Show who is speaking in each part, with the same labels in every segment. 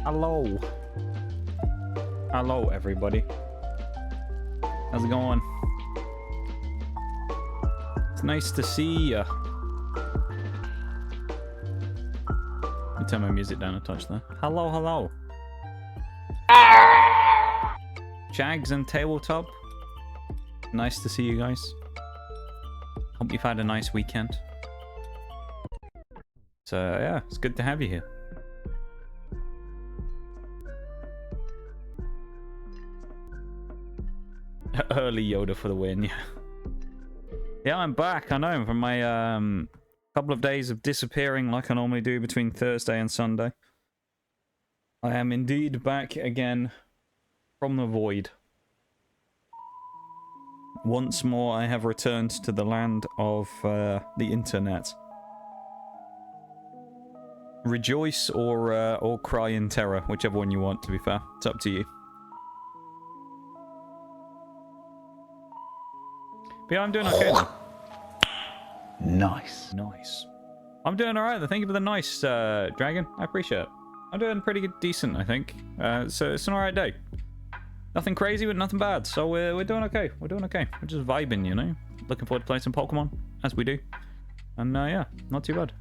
Speaker 1: Hello. Hello, everybody. How's it going? It's nice to see ya. Let me turn my music down a touch there. Hello, hello. Jags and Tabletop. Nice to see you guys. Hope you've had a nice weekend. So, yeah, it's good to have you here. Early Yoda for the win, yeah. Yeah, I'm back, I know, from my couple of days of disappearing like I normally do between Thursday and Sunday. I am indeed back again from the void. Once more I have returned to the land of the internet. Rejoice or cry in terror, whichever one you want, to be fair. It's up to you. But yeah, I'm doing okay.
Speaker 2: Nice.
Speaker 1: Nice. I'm doing alright. Thank you for the nice, Dragon. I appreciate it. I'm doing pretty good, decent, I think. So it's an alright day. Nothing crazy, but nothing bad. So we're doing okay. We're doing okay. We're just vibing, you know. Looking forward to playing some Pokemon, as we do. And yeah, not too bad.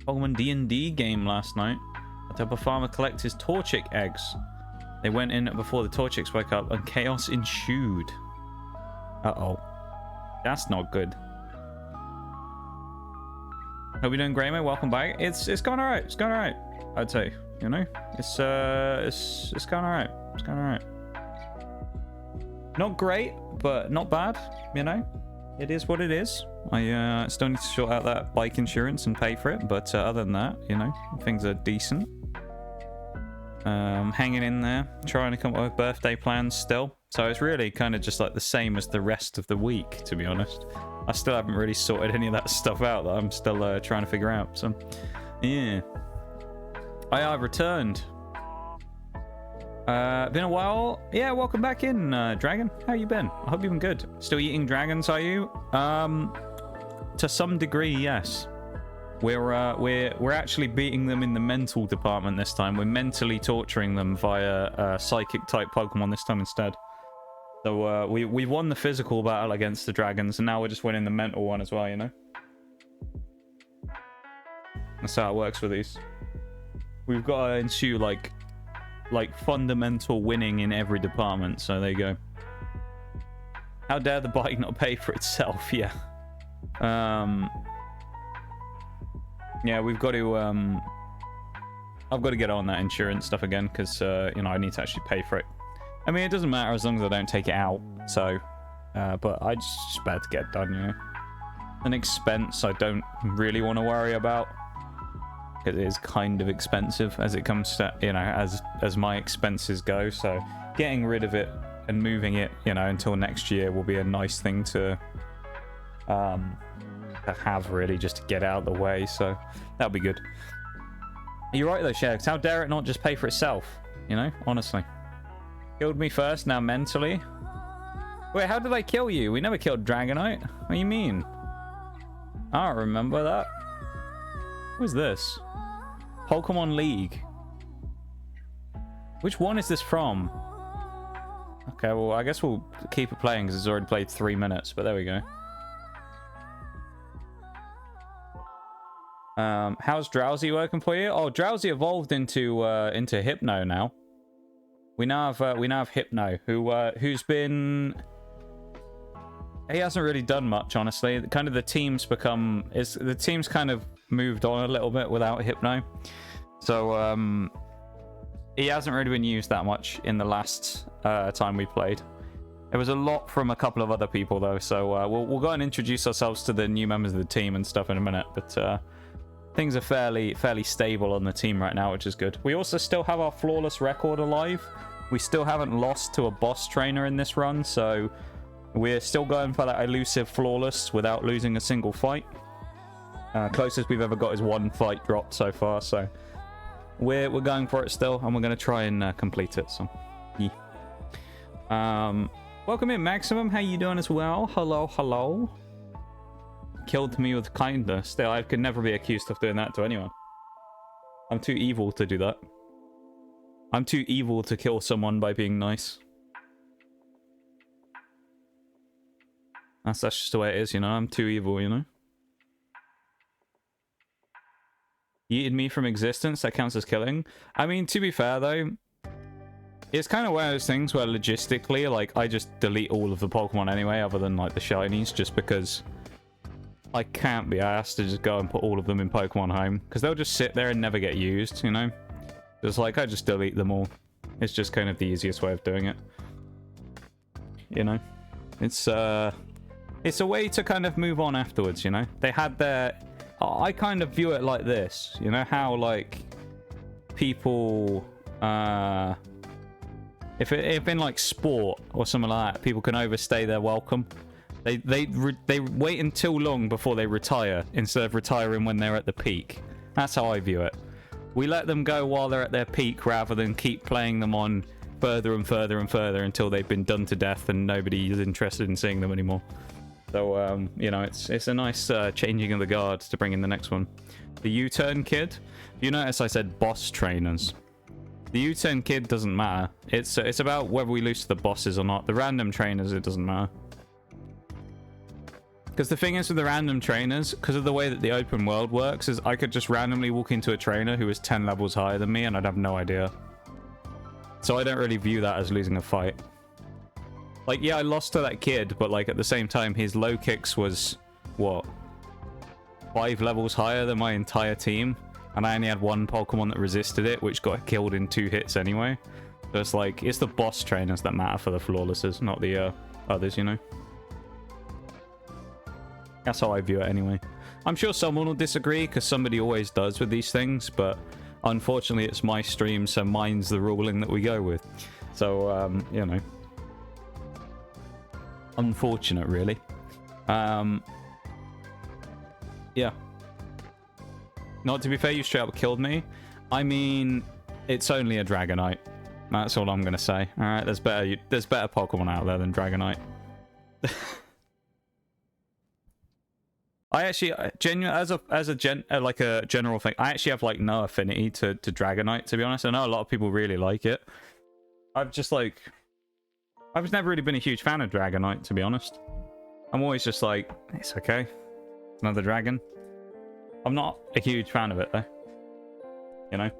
Speaker 1: Pokemon D&D game last night. I helped a farmer collect his Torchic eggs. They went in before the Torchics woke up, and chaos ensued. Uh-oh. That's not good. Hope you're doing great, mate. Welcome back. It's going alright. It's going alright. I'd say, you know, it's going alright. It's going alright. Not great, but not bad. You know, it is what it is. I still need to sort out that bike insurance and pay for it, but other than that, you know, things are decent. Hanging in there, trying to come up with birthday plans still. So it's really kind of just like the same as the rest of the week, to be honest. I still haven't really sorted any of that stuff out that I'm still trying to figure out. So, yeah. I've returned. Been a while. Yeah, welcome back in, Dragon. How you been? I hope you've been good. Still eating dragons, are you? To some degree, yes. We're actually beating them in the mental department this time. We're mentally torturing them via psychic type Pokemon this time instead. So we won the physical battle against the dragons, and now we're just winning the mental one as well, you know? That's how it works with these. We've got to ensue like fundamental winning in every department, so there you go. How dare the bike not pay for itself? Yeah. Yeah, we've got to I've got to get on that insurance stuff again, because you know, I need to actually pay for it. I mean, it doesn't matter as long as I don't take it out, so but I just better to get it done, you know. An expense I don't really want to worry about, because it is kind of expensive as it comes to, you know, as my expenses go. So getting rid of it and moving it, you know, until next year will be a nice thing to have, really, just to get out of the way. So that'll be good. You're right though, Shags. How dare it not just pay for itself? You know, honestly. Killed me first, now mentally. Wait, how did I kill you? We never killed Dragonite. What do you mean? I don't remember that. What is this? Pokemon League. Which one is this from? Okay, well, I guess we'll keep it playing because it's already played 3 minutes, but there we go. How's Drowzee working for you? Oh, Drowzee evolved into Hypno now. We now have Hypno, who's been. He hasn't really done much, honestly. Kind of the team's kind of moved on a little bit without Hypno. So he hasn't really been used that much in the last time we played. It was a lot from a couple of other people though, so we'll go and introduce ourselves to the new members of the team and stuff in a minute. But things are fairly stable on the team right now, which is good. We also still have our flawless record alive. We still haven't lost to a boss trainer in this run, so we're still going for that elusive flawless without losing a single fight. Closest we've ever got is 1 fight dropped so far, so we're going for it still, and we're going to try and complete it. So, yeah. Welcome in, Maximum. How you doing as well? Hello, hello. Killed me with kindness. Still, I could never be accused of doing that to anyone. I'm too evil to do that. I'm too evil to kill someone by being nice. That's just the way it is, you know. I'm too evil, you know. Yeeted me from existence. That counts as killing. I mean, to be fair, though, it's kind of one of those things where logistically, like, I just delete all of the Pokemon anyway, other than, like, the shinies, just because I can't be asked to just go and put all of them in Pokemon Home, because they'll just sit there and never get used, you know? Just like, I just delete them all. It's just kind of the easiest way of doing it. You know? It's a way to kind of move on afterwards, you know? They had their... I kind of view it like this, you know? How, like, people... If in like sport or something like that, people can overstay their welcome. They wait until long before they retire instead of retiring when they're at the peak. That's how I view it. We let them go while they're at their peak rather than keep playing them on further and further and further until they've been done to death and nobody is interested in seeing them anymore. So you know, it's a nice changing of the guard to bring in the next one. The U-turn kid. You notice I said boss trainers. The U-turn kid doesn't matter. It's about whether we lose to the bosses or not. The random trainers, it doesn't matter. Because the thing is with the random trainers, because of the way that the open world works, is I could just randomly walk into a trainer who is 10 levels higher than me and I'd have no idea. So I don't really view that as losing a fight. Like, yeah, I lost to that kid, but like at the same time, his low kicks was, what? 5 levels higher than my entire team. And I only had 1 Pokemon that resisted it, which got killed in 2 hits anyway. So it's like, it's the boss trainers that matter for the flawlesses, not the others, you know? That's how I view it anyway. I'm sure someone will disagree, because somebody always does with these things, but unfortunately it's my stream, so mine's the ruling that we go with. So, you know. Unfortunate, really. Yeah. Not to be fair, you straight up killed me. I mean, it's only a Dragonite. That's all I'm gonna say. All right, there's better Pokemon out there than Dragonite. I actually, genuinely, as a general thing, I actually have like no affinity to Dragonite. To be honest, I know a lot of people really like it. I've never really been a huge fan of Dragonite, to be honest. I'm always just like, it's okay. It's another dragon. I'm not a huge fan of it, though. You know?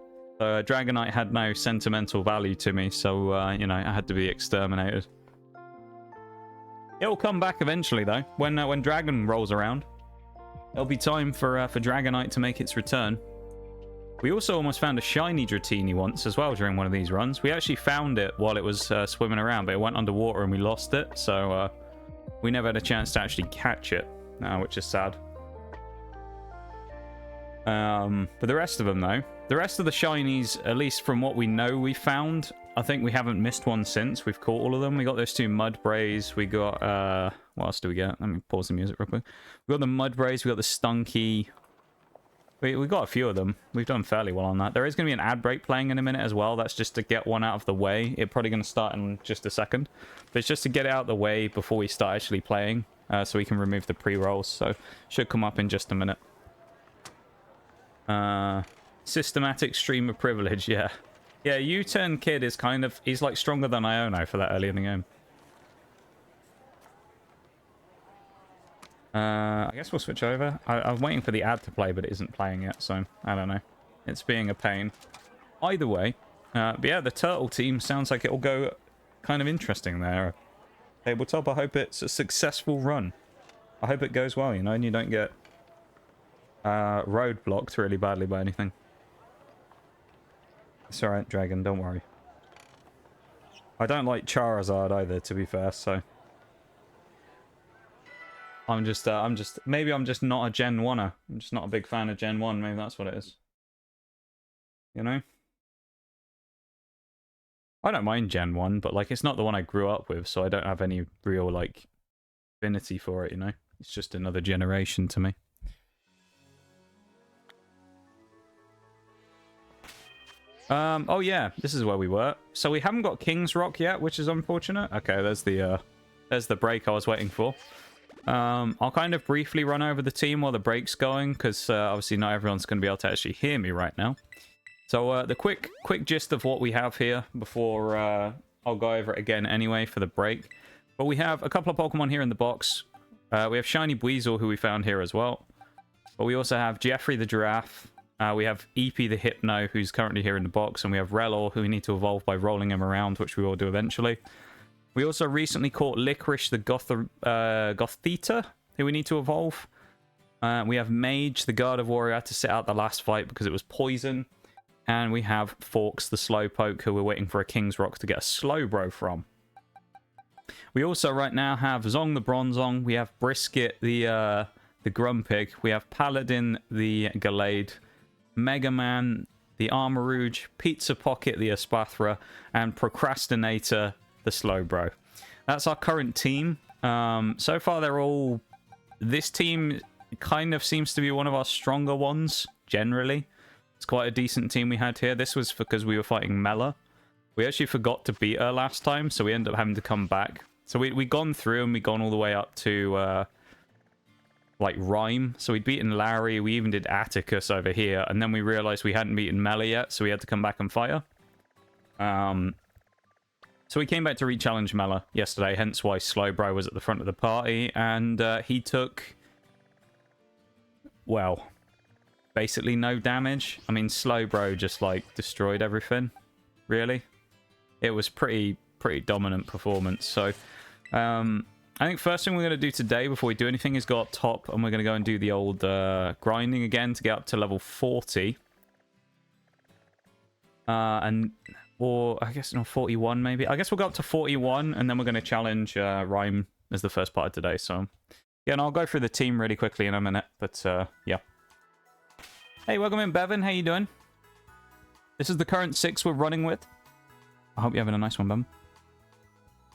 Speaker 1: Dragonite had no sentimental value to me, so, you know, I had to be exterminated. It'll come back eventually, though. When Dragon rolls around, it'll be time for Dragonite to make its return. We also almost found a shiny Dratini once as well during one of these runs. We actually found it while it was swimming around, but it went underwater and we lost it, so we never had a chance to actually catch it, which is sad. But the rest of them, though, the rest of the shinies, at least from what we know we found, I think we haven't missed one since. We've caught all of them. We got those 2 Mudbrays. We got, what else do we get? Let me pause the music real quick. We got the Mudbrays. We got the Stunky. We got a few of them. We've done fairly well on that. There is going to be an ad break playing in a minute as well. That's just to get one out of the way. It's probably going to start in just a second. But it's just to get it out of the way before we start actually playing. So we can remove the pre-rolls. So should come up in just a minute. Systematic streamer privilege, yeah. Yeah, U-turn kid is kind of... He's like stronger than Iono for that early in the game. I guess we'll switch over. I'm waiting for the ad to play, but it isn't playing yet, so I don't know. It's being a pain. Either way, but yeah, the turtle team sounds like it'll go kind of interesting there. Tabletop, I hope it's a successful run. I hope it goes well, you know, and you don't get road blocked really badly by anything. It's alright, Dragon, don't worry. I don't like Charizard either, to be fair, so... maybe I'm just not a Gen 1er. I'm just not a big fan of Gen 1, maybe that's what it is. You know? I don't mind Gen 1, but, like, it's not the one I grew up with, so I don't have any real, like, affinity for it, you know? It's just another generation to me. Oh yeah, this is where we were. So we haven't got King's Rock yet, which is unfortunate. Okay, there's the break I was waiting for. I'll kind of briefly run over the team while the break's going, because obviously not everyone's going to be able to actually hear me right now. So the quick gist of what we have here before I'll go over it again anyway for the break. But we have a couple of Pokemon here in the box. We have Shiny Buizel, who we found here as well. But we also have Jeffrey the Giraffe. We have Eepee the Hypno, who's currently here in the box. And we have Ralts, who we need to evolve by rolling him around, which we will do eventually. We also recently caught Licorice the Gothita, who we need to evolve. We have Mage the Gardevoir, who had to sit out the last fight because it was poison. And we have Forks the Slowpoke, who we're waiting for a King's Rock to get a Slowbro from. We also right now have Zong the Bronzong. We have Brisket the Grumpig. We have Paladin the Gallade. Mega Man the Armarouge. Pizza Pocket the Espathra. And Procrastinator the Slowbro. That's our current team. So far they're all... This team kind of seems to be one of our stronger ones, generally. It's quite a decent team we had here. This was because we were fighting Mela. We actually forgot to beat her last time, so we ended up having to come back. So we'd gone through and we'd gone all the way up to, like, Rhyme. So we'd beaten Larry, we even did Atticus over here, and then we realized we hadn't beaten Mela yet, so we had to come back and fight her. So we came back to re-challenge Mela yesterday, hence why Slowbro was at the front of the party, and he took, well, basically no damage. I mean, Slowbro just, like, destroyed everything, really. It was pretty dominant performance. So I think first thing we're going to do today before we do anything is go up top, and we're going to go and do the old grinding again to get up to level 40. Or I guess, no, 41 maybe. I guess we'll go up to 41, and then we're going to challenge Rhyme as the first part of today. So yeah, and I'll go through the team really quickly in a minute, but yeah. Hey, welcome in, Bevan. How you doing? This is the current 6 we're running with. I hope you're having a nice one, Bevan.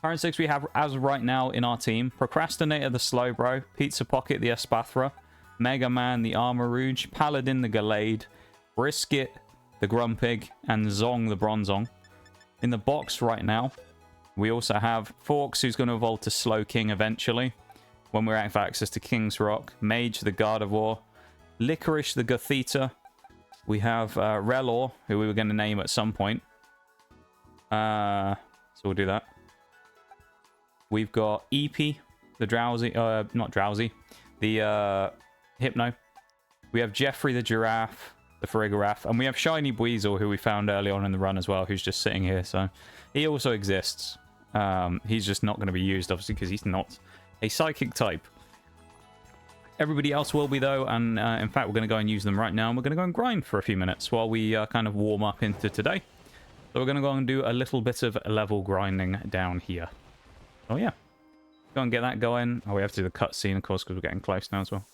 Speaker 1: Current 6 we have as right now in our team. Procrastinator the Slowbro, Pizza Pocket the Espathra, Mega Man the Armarouge, Paladin the Gallade, Brisket the Grumpig, and Zong the Bronzong. In the box right now, we also have Forks, who's going to evolve to Slow King eventually, when we're out for access to King's Rock, Mage the Gardevoir, Licorice the Gothita. We have Ralts, who we were going to name at some point. So we'll do that. We've got Eepee, the Drowzee, not Drowzee, the Hypno. We have Jeffrey the Giraffe, the Farigiraf, and we have Shiny Buizel, who we found early on in the run as well, who's just sitting here, so he also exists. He's just not going to be used, obviously, because he's not a Psychic type. Everybody else will be, though, and in fact, we're going to go and use them right now, and we're going to go and grind for a few minutes while we kind of warm up into today. So we're going to go and do a little bit of level grinding down here. Oh, yeah. Go and get that going. Oh, we have to do the cutscene, of course, because we're getting close now as well.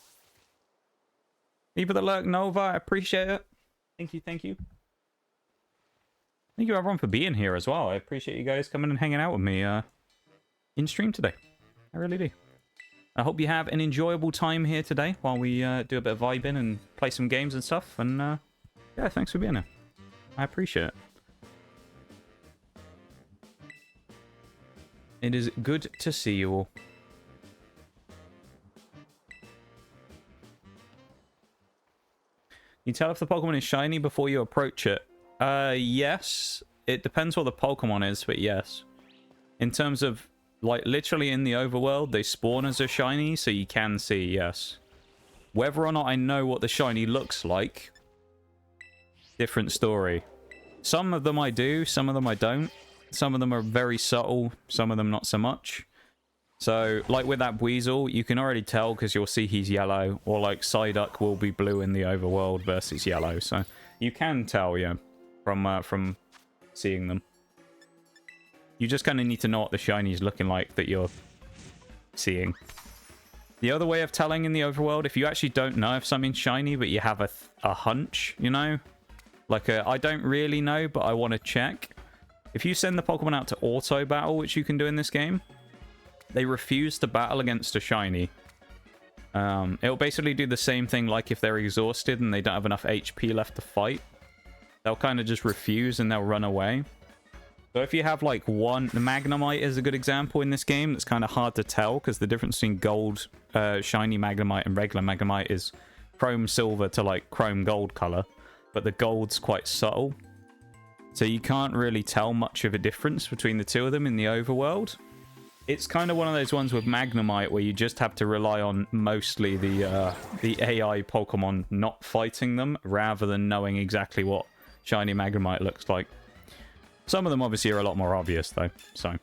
Speaker 1: Leave the lurk, Nova. I appreciate it. Thank you, thank you. Thank you, everyone, for being here as well. I appreciate you guys coming and hanging out with me in stream today. I really do. I hope you have an enjoyable time here today while we do a bit of vibing and play some games and stuff. And, yeah, thanks for being here. I appreciate it. It is good to see you all. You tell if the Pokemon is shiny before you approach it. Yes. It depends what the Pokemon is, but yes. In terms of, like, literally in the overworld, they spawn as a shiny, so you can see, yes. Whether or not I know what the shiny looks like, different story. Some of them I do, some of them I don't. Some of them are very subtle, some of them not so much. So, like with that Weasel, you can already tell because you'll see he's yellow, or like Psyduck will be blue in the overworld versus yellow. So you can tell, yeah, from seeing them. You just kind of need to know what the shini's looking like that you're seeing. The other way of telling in the overworld, if you actually don't know if something's shiny, but you have a hunch, you know? Like, I don't really know, but I want to check. If you send the Pokemon out to auto battle, which you can do in this game, they refuse to battle against a shiny. It'll basically do the same thing like if they're exhausted and they don't have enough HP left to fight. They'll kind of just refuse and they'll run away. So if you have like one, the Magnemite is a good example in this game. That's kind of hard to tell because the difference between gold, shiny Magnemite and regular Magnemite is chrome silver to like chrome gold color, but the gold's quite subtle. So you can't really tell much of a difference between the two of them in the overworld. It's kind of one of those ones with Magnemite where you just have to rely on mostly the AI Pokemon not fighting them rather than knowing exactly what shiny Magnemite looks like. Some of them obviously are a lot more obvious though, so.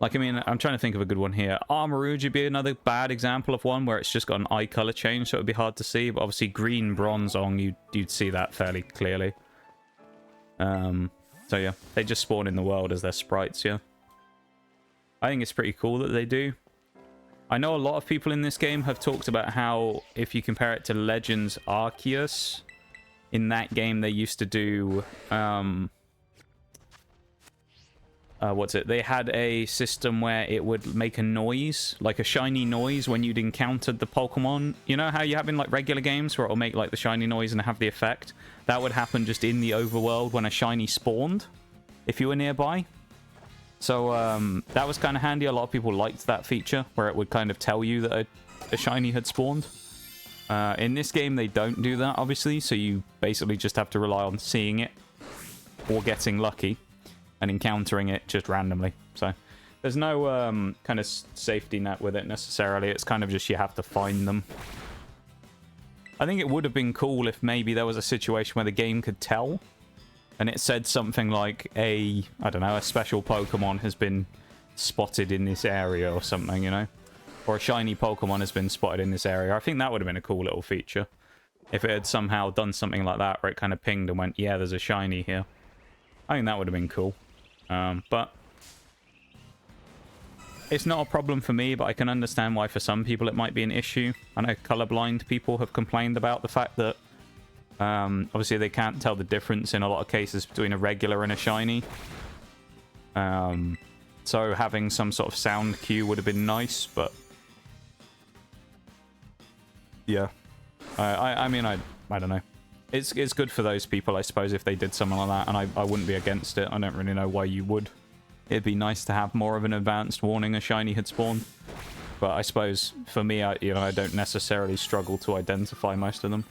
Speaker 1: Like, I mean, I'm trying to think of a good one here. Armarouge would be another bad example of one where it's just got an eye color change, so it would be hard to see. But obviously green Bronzong, you'd see that fairly clearly. So yeah, they just spawn in the world as their sprites, yeah. I think it's pretty cool that they do. I know a lot of people in this game have talked about how, if you compare it to Legends Arceus, in that game they used to do... what's it? They had a system where it would make a noise, like a shiny noise when you'd encountered the Pokemon. You know how you have in like regular games where it'll make like the shiny noise and have the effect? That would happen just in the overworld when a shiny spawned, if you were nearby. So that was kind of handy. A lot of people liked that feature where it would kind of tell you that a shiny had spawned. In this game, they don't do that, obviously, so you basically just have to rely on seeing it or getting lucky and encountering it just randomly. So there's no kind of safety net with it necessarily. It's kind of just you have to find them. I think it would have been cool if maybe there was a situation where the game could tell and it said something like I don't know, a special Pokemon has been spotted in this area or something, you know? Or a shiny Pokemon has been spotted in this area. I think that would have been a cool little feature. If it had somehow done something like that where it kind of pinged and went, yeah, there's a shiny here. I think that would have been cool. But it's not a problem for me, but I can understand why for some people it might be an issue. I know colorblind people have complained about the fact that obviously they can't tell the difference in a lot of cases between a regular and a shiny. So having some sort of sound cue would have been nice, but yeah. I mean, I don't know. It's good for those people, I suppose, if they did something like that, and I wouldn't be against it. I don't really know why you would. It'd be nice to have more of an advanced warning a shiny had spawned. But I suppose, for me, I don't necessarily struggle to identify most of them.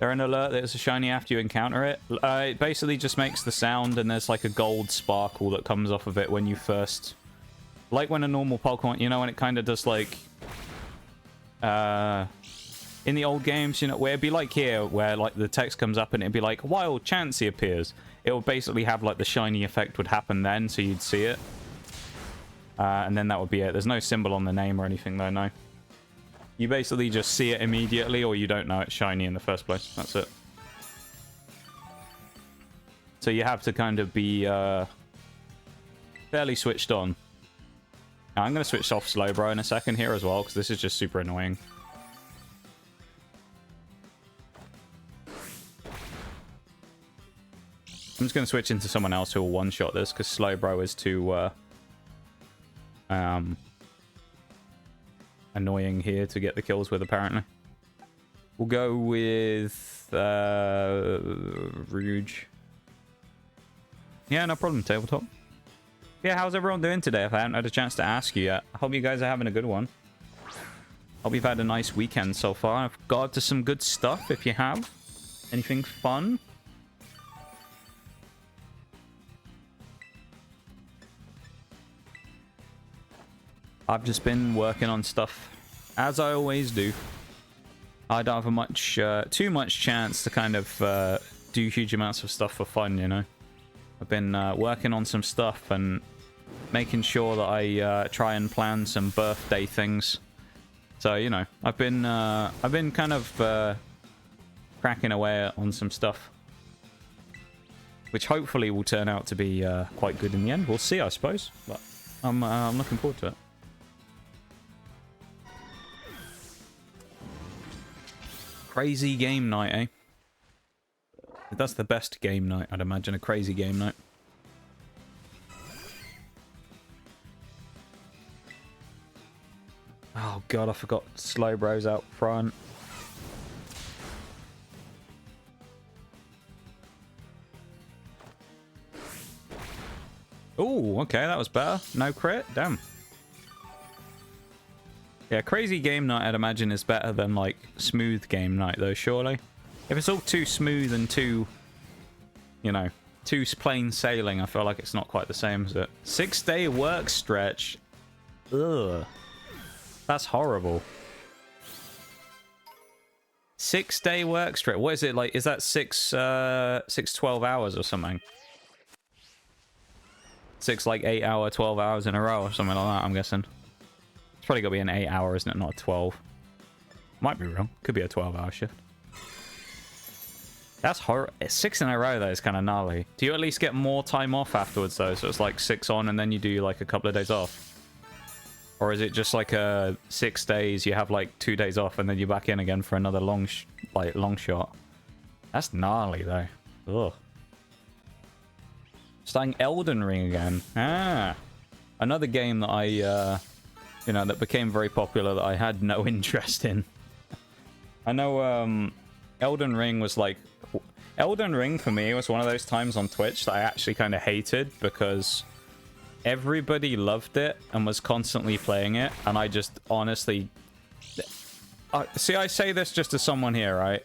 Speaker 1: There's an alert that it's a shiny after you encounter it. It basically just makes the sound, and there's like a gold sparkle that comes off of it when you first... Like when a normal Pokemon, you know, when it kind of does like... in the old games, you know, where it'd be like here, where like the text comes up and it'd be like, Wild Chansey appears. It would basically have like the shiny effect would happen then, so you'd see it. And then that would be it. There's no symbol on the name or anything though, no. You basically just see it immediately, or you don't know it's shiny in the first place. That's it. So you have to kind of be fairly switched on. Now, I'm going to switch off Slowbro in a second here as well, because this is just super annoying. I'm just going to switch into someone else who will one-shot this, because Slowbro is too annoying here to get the kills with, apparently. We'll go with Rouge. Yeah, no problem, Tabletop. Yeah, how's everyone doing today? If I haven't had a chance to ask you yet. I hope you guys are having a good one. Hope you've had a nice weekend so far. I've got to some good stuff if you have. Anything fun? I've just been working on stuff, as I always do. I don't have too much chance to kind of do huge amounts of stuff for fun, you know. I've been working on some stuff and making sure that I try and plan some birthday things. So, you know, I've been kind of cracking away on some stuff, which hopefully will turn out to be quite good in the end. We'll see, I suppose, but I'm looking forward to it. Crazy game night, eh? That's the best game night, I'd imagine, a crazy game night. Oh god, I forgot Slowbro's out front. Oh, okay, that was better. No crit, damn. Yeah, crazy game night, I'd imagine, is better than, like, smooth game night, though, surely. If it's all too smooth and too, you know, too plain sailing, I feel like it's not quite the same as it. 6-day work stretch. Ugh. That's horrible. 6-day work stretch. What is it, like, is that 12 hours or something? 6, like, 8-hour, 12 hours in a row or something like that, I'm guessing. It's probably got to be an 8-hour, isn't it? Not a 12. Might be wrong. Could be a 12-hour shift. That's horrible. 6 in a row, though, is kind of gnarly. Do you at least get more time off afterwards, though? So it's like 6 on and then you do, like, a couple of days off? Or is it just like 6 days, you have, like, 2 days off and then you're back in again for another long shot? That's gnarly, though. Ugh. Starting Elden Ring again. Ah. Another game that I, you know, that became very popular that I had no interest in. I know, Elden Ring was like... Elden Ring, for me, was one of those times on Twitch that I actually kind of hated because everybody loved it and was constantly playing it, and I just honestly... see, I say this just to someone here, right?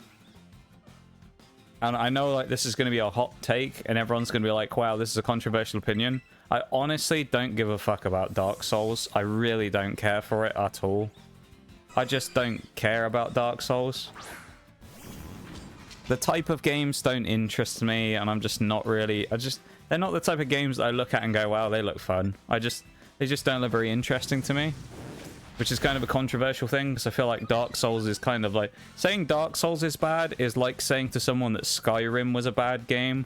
Speaker 1: And I know, like, this is going to be a hot take, and everyone's going to be like, wow, this is a controversial opinion. I honestly don't give a fuck about Dark Souls. I really don't care for it at all. I just don't care about Dark Souls. The type of games don't interest me, and I'm just not really... They're not the type of games that I look at and go, wow, they look fun. They just don't look very interesting to me. Which is kind of a controversial thing, because I feel like Dark Souls is kind of like... Saying Dark Souls is bad is like saying to someone that Skyrim was a bad game.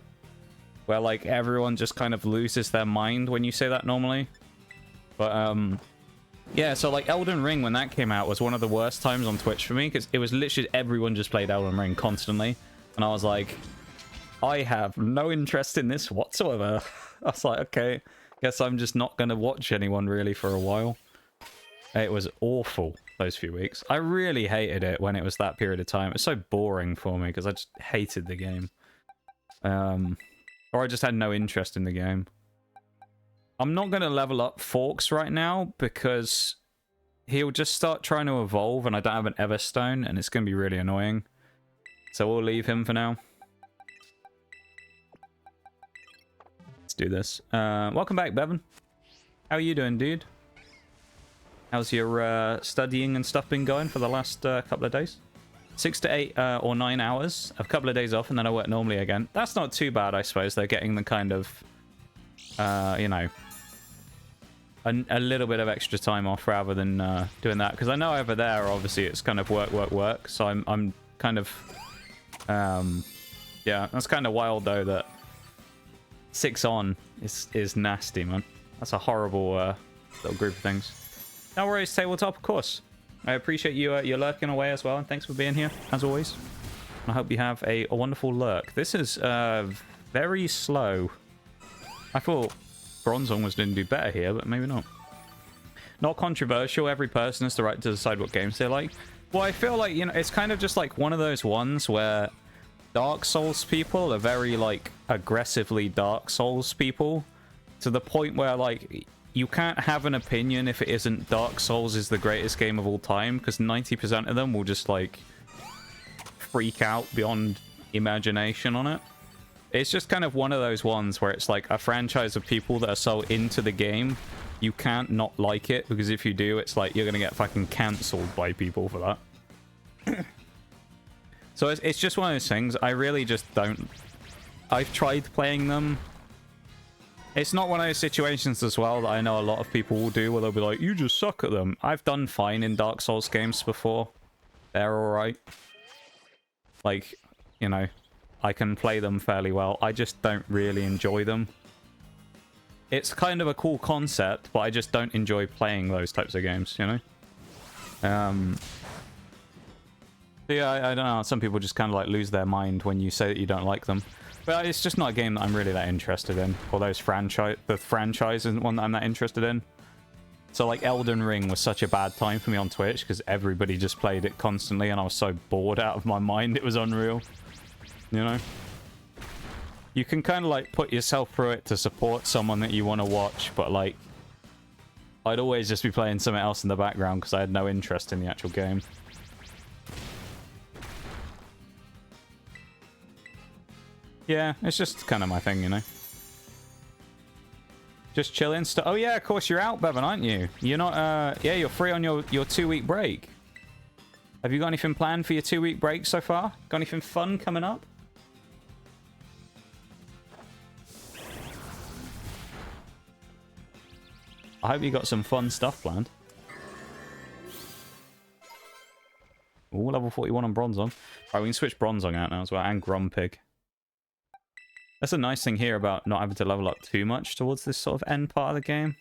Speaker 1: Where, like, everyone just kind of loses their mind when you say that normally. But, yeah, so, like, Elden Ring, when that came out, was one of the worst times on Twitch for me, because it was literally everyone just played Elden Ring constantly. And I was like, I have no interest in this whatsoever. I was like, okay, guess I'm just not going to watch anyone really for a while. It was awful, those few weeks. I really hated it when it was that period of time. It was so boring for me, because I just hated the game. Or I just had no interest in the game. I'm not going to level up Forks right now, because he'll just start trying to evolve, and I don't have an Everstone, and it's going to be really annoying. So we'll leave him for now. Let's do this. Welcome back, Bevan. How are you doing, dude? How's your studying and stuff been going for the last couple of days? 6 to 8 or 9 hours. A couple of days off, and then I work normally again. That's not too bad, I suppose. They're getting the kind of, you know, a little bit of extra time off rather than doing that. Because I know over there, obviously, it's kind of work, work, work. So I'm kind of... yeah, that's kind of wild, though, that 6 on is nasty, man. That's a horrible little group of things. No worries, Tabletop, of course. I appreciate you you're lurking away as well, and thanks for being here, as always. I hope you have a wonderful lurk. This is very slow. I thought Bronzong was going to do better here, but maybe not. Not controversial. Every person has the right to decide what games they like. Well, I feel like, you know, it's kind of just like one of those ones where Dark Souls people are very, like, aggressively Dark Souls people, to the point where, like, you can't have an opinion if it isn't Dark Souls is the greatest game of all time, because 90% of them will just, like, freak out beyond imagination on it. It's just kind of one of those ones where it's like a franchise of people that are so into the game, you can't not like it, because if you do, it's like you're gonna get fucking cancelled by people for that. So it's just one of those things. I really just don't... I've tried playing them, It's not one of those situations as well that I know a lot of people will do where they'll be like, you just suck at them. I've done fine in Dark Souls games before. They're alright. Like, you know, I can play them fairly well. I just don't really enjoy them. It's kind of a cool concept, but I just don't enjoy playing those types of games, you know? Yeah, I don't know. Some people just kind of like lose their mind when you say that you don't like them. But it's just not a game that I'm really that interested in. Or the franchise isn't one that I'm that interested in. So like Elden Ring was such a bad time for me on Twitch because everybody just played it constantly and I was so bored out of my mind it was unreal. You know? You can kind of like put yourself through it to support someone that you want to watch, but like I'd always just be playing something else in the background because I had no interest in the actual game. Yeah, it's just kind of my thing, you know. Just chilling stuff. Oh yeah, of course you're out, Bevan, aren't you? You're not, yeah, you're free on your 2-week break. Have you got anything planned for your 2-week break so far? Got anything fun coming up? I hope you got some fun stuff planned. Ooh, level 41 on Bronzong. Right, we can switch Bronzong out now as well, and Grumpig. That's a nice thing here about not having to level up too much towards this sort of end part of the game.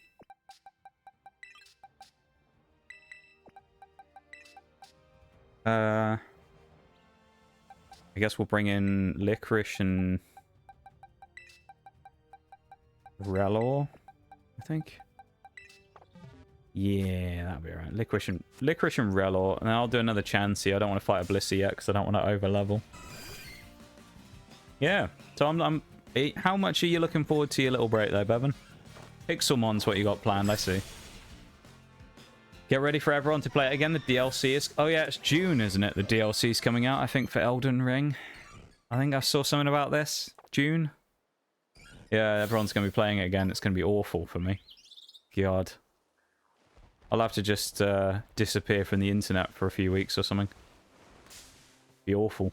Speaker 1: I guess we'll bring in Licorice and Relor, I think. Yeah, that'll be alright. Licorice and Relor, and then I'll do another Chansey. I don't want to fight a Blissey yet because I don't want to over-level. Yeah, so how much are you looking forward to your little break though, Bevan? Pixelmon's what you got planned, I see. Get ready for everyone to play it again. The DLC is... Oh yeah, it's June, isn't it? The DLC's coming out, I think, for Elden Ring. I think I saw something about this. June? Yeah, everyone's going to be playing it again. It's going to be awful for me. God. I'll have to just disappear from the internet for a few weeks or something. Be awful.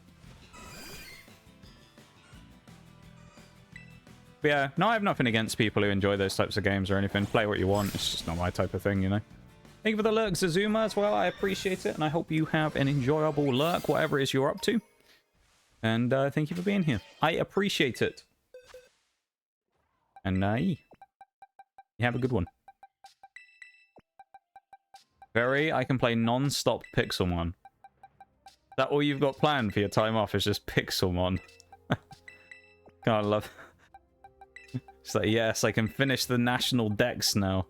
Speaker 1: But yeah, no, I have nothing against people who enjoy those types of games or anything. Play what you want. It's just not my type of thing, you know. Thank you for the lurk, Zazuma, as well. I appreciate it, and I hope you have an enjoyable lurk, whatever it is you're up to. And thank you for being here. I appreciate it. And you have a good one. I can play non-stop Pixelmon. Is that all you've got planned for your time off is just Pixelmon? God, I love... It's like, yes, I can finish the national decks now.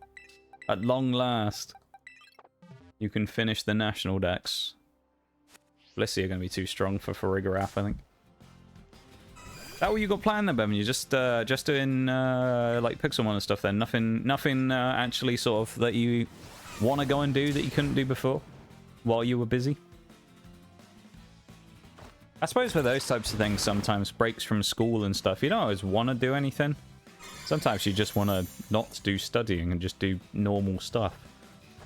Speaker 1: At long last. You can finish the national decks. Blissey are going to be too strong for Farigiraf, I think. Is that what you got planned then, Bevan? You're just doing like Pixelmon and stuff then? Nothing actually sort of that you want to go and do that you couldn't do before? While you were busy? I suppose for those types of things, sometimes breaks from school and stuff, you don't always want to do anything. Sometimes you just want to not do studying and just do normal stuff.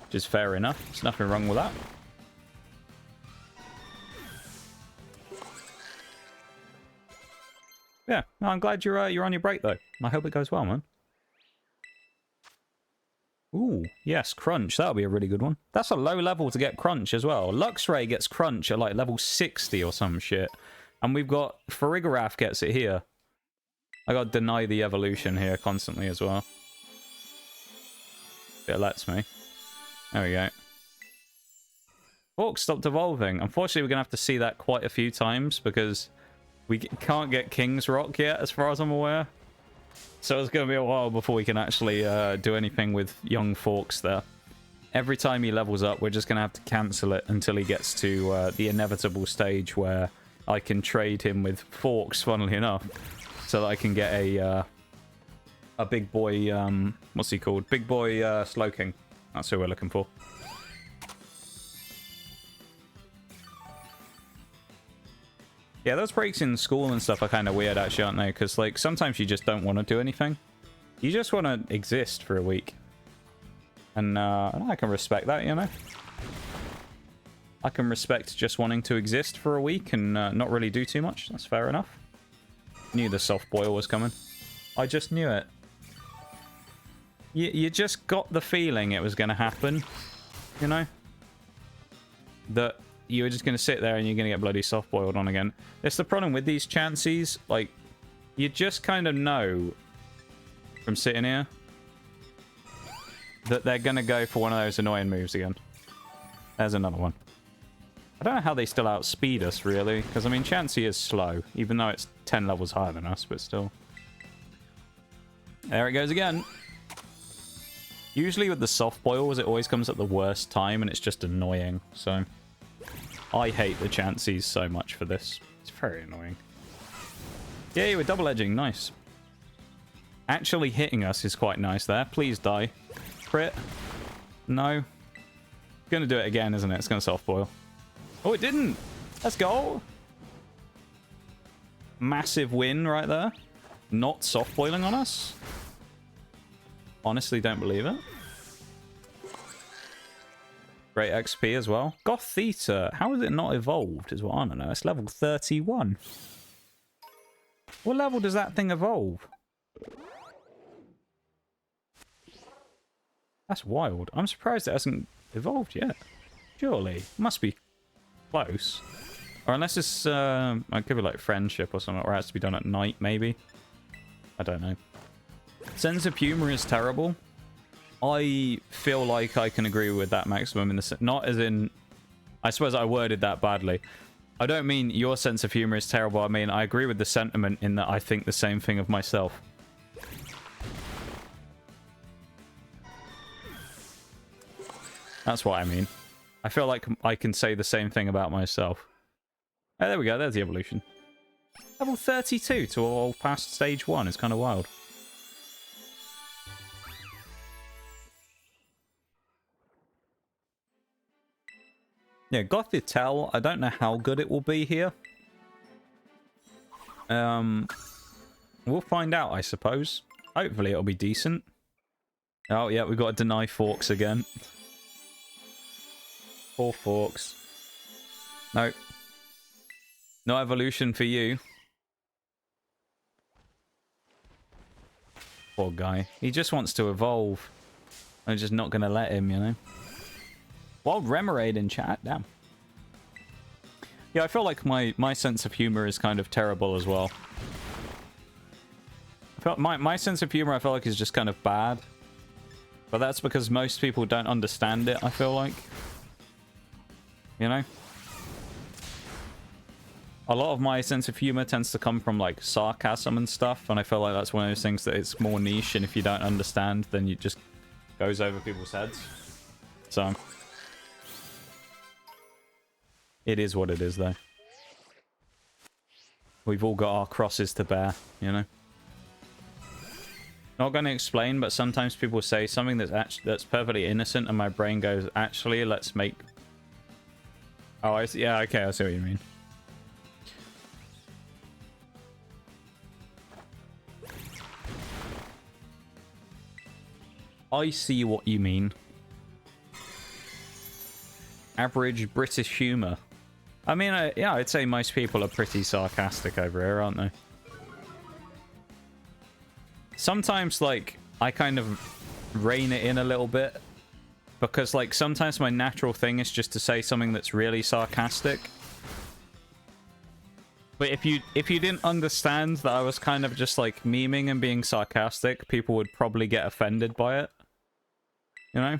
Speaker 1: Which is fair enough. There's nothing wrong with that. Yeah, no, I'm glad you're on your break though. I hope it goes well, man. Ooh, yes, Crunch. That'll be a really good one. That's a low level to get Crunch as well. Luxray gets Crunch at like level 60 or some shit. And we've got Farigiraf gets it here. I got Deny the Evolution here constantly as well. It lets me. There we go. Fork stopped evolving. Unfortunately, we're going to have to see that quite a few times because we can't get King's Rock yet, as far as I'm aware. So it's going to be a while before we can actually do anything with young Forks there. Every time he levels up, we're just going to have to cancel it until he gets to the inevitable stage where I can trade him with Forks, funnily enough, so that I can get a big boy, what's he called? Big boy Slowking. That's who we're looking for. Yeah, those breaks in school and stuff are kind of weird, actually, aren't they? Because, like, sometimes you just don't want to do anything. You just want to exist for a week. And I can respect that, you know? I can respect just wanting to exist for a week and not really do too much. That's fair enough. Knew the soft boil was coming. I just knew it. You just got the feeling it was going to happen, you know? That you were just going to sit there and you're going to get bloody soft-boiled on again. That's the problem with these chances. Like, you just kind of know from sitting here that they're going to go for one of those annoying moves again. There's another one. I don't know how they still outspeed us, really. Because, I mean, Chansey is slow, even though it's 10 levels higher than us, but still. There it goes again. Usually with the soft boils, it always comes at the worst time, and it's just annoying. So, I hate the Chanseys so much for this. It's very annoying. Yeah, you were double edging. Nice. Actually hitting us is quite nice there. Please die. Crit. No. Gonna do it again, isn't it? It's gonna soft boil. Oh, it didn't. Let's go. Massive win right there. Not soft boiling on us. Honestly, don't believe it. Great XP as well. Gothita. How is it not evolved is what I don't know. It's level 31. What level does that thing evolve? That's wild. I'm surprised it hasn't evolved yet. Surely. Must be close. Or unless it's, it could be like friendship or something, or it has to be done at night, maybe. I don't know. Sense of humor is terrible. I feel like I can agree with that maximum in the... Not as in... I suppose I worded that badly. I don't mean your sense of humor is terrible. I mean, I agree with the sentiment in that I think the same thing of myself. That's what I mean. I feel like I can say the same thing about myself. Oh, there we go. There's the evolution. Level 32 to all past stage 1 is kind of wild. Yeah, Gothita, I don't know how good it will be here. We'll find out, I suppose. Hopefully it'll be decent. Oh, yeah, we've got to deny forks again. 4 forks. Nope. No evolution for you. Poor guy. He just wants to evolve. I'm just not going to let him, you know. Wild Remoraid in chat, damn. Yeah, I feel like my sense of humor is kind of terrible as well. I felt my sense of humor, I feel like, is just kind of bad. But that's because most people don't understand it, I feel like. You know? A lot of my sense of humor tends to come from, like, sarcasm and stuff, and I feel like that's one of those things that it's more niche, and if you don't understand, then it just goes over people's heads. So... it is what it is, though. We've all got our crosses to bear, you know? Not going to explain, but sometimes people say something that's perfectly innocent, and my brain goes, actually, let's make... Oh, I see. Yeah, okay, I see what you mean. I see what you mean. Average British humour. I mean, yeah, I'd say most people are pretty sarcastic over here, aren't they? Sometimes, like, I kind of rein it in a little bit. Because, like, sometimes my natural thing is just to say something that's really sarcastic. But if you didn't understand that I was kind of just, like, memeing and being sarcastic, people would probably get offended by it. You know?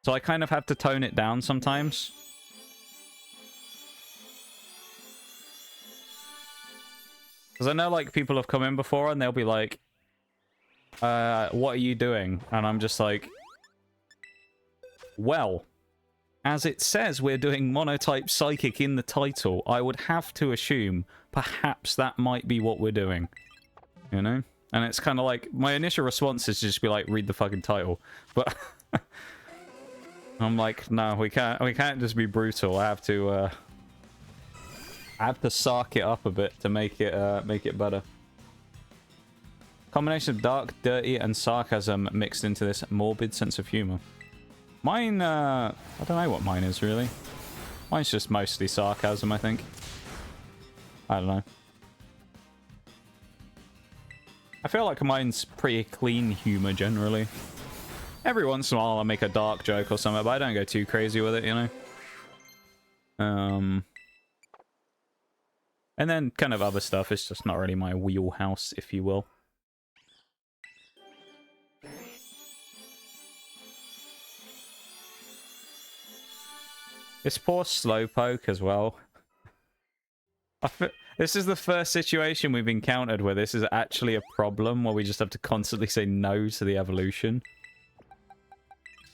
Speaker 1: So I kind of have to tone it down sometimes. Because I know, like, people have come in before and they'll be like, what are you doing? And I'm just like, well, as it says we're doing Monotype Psychic in the title, I would have to assume perhaps that might be what we're doing. You know? And it's kind of like, my initial response is just be like, read the fucking title. But... I'm like, no, we can't just be brutal. I have to sark it up a bit to make it better. Combination of dark, dirty, and sarcasm mixed into this morbid sense of humor. Mine, I don't know what mine is really. Mine's just mostly sarcasm, I think. I don't know. I feel like mine's pretty clean humor generally. Every once in a while I'll make a dark joke or something, but I don't go too crazy with it, you know? And then kind of other stuff, it's just not really my wheelhouse, if you will. This poor Slowpoke as well. This is the first situation we've encountered where this is actually a problem, where we just have to constantly say no to the evolution.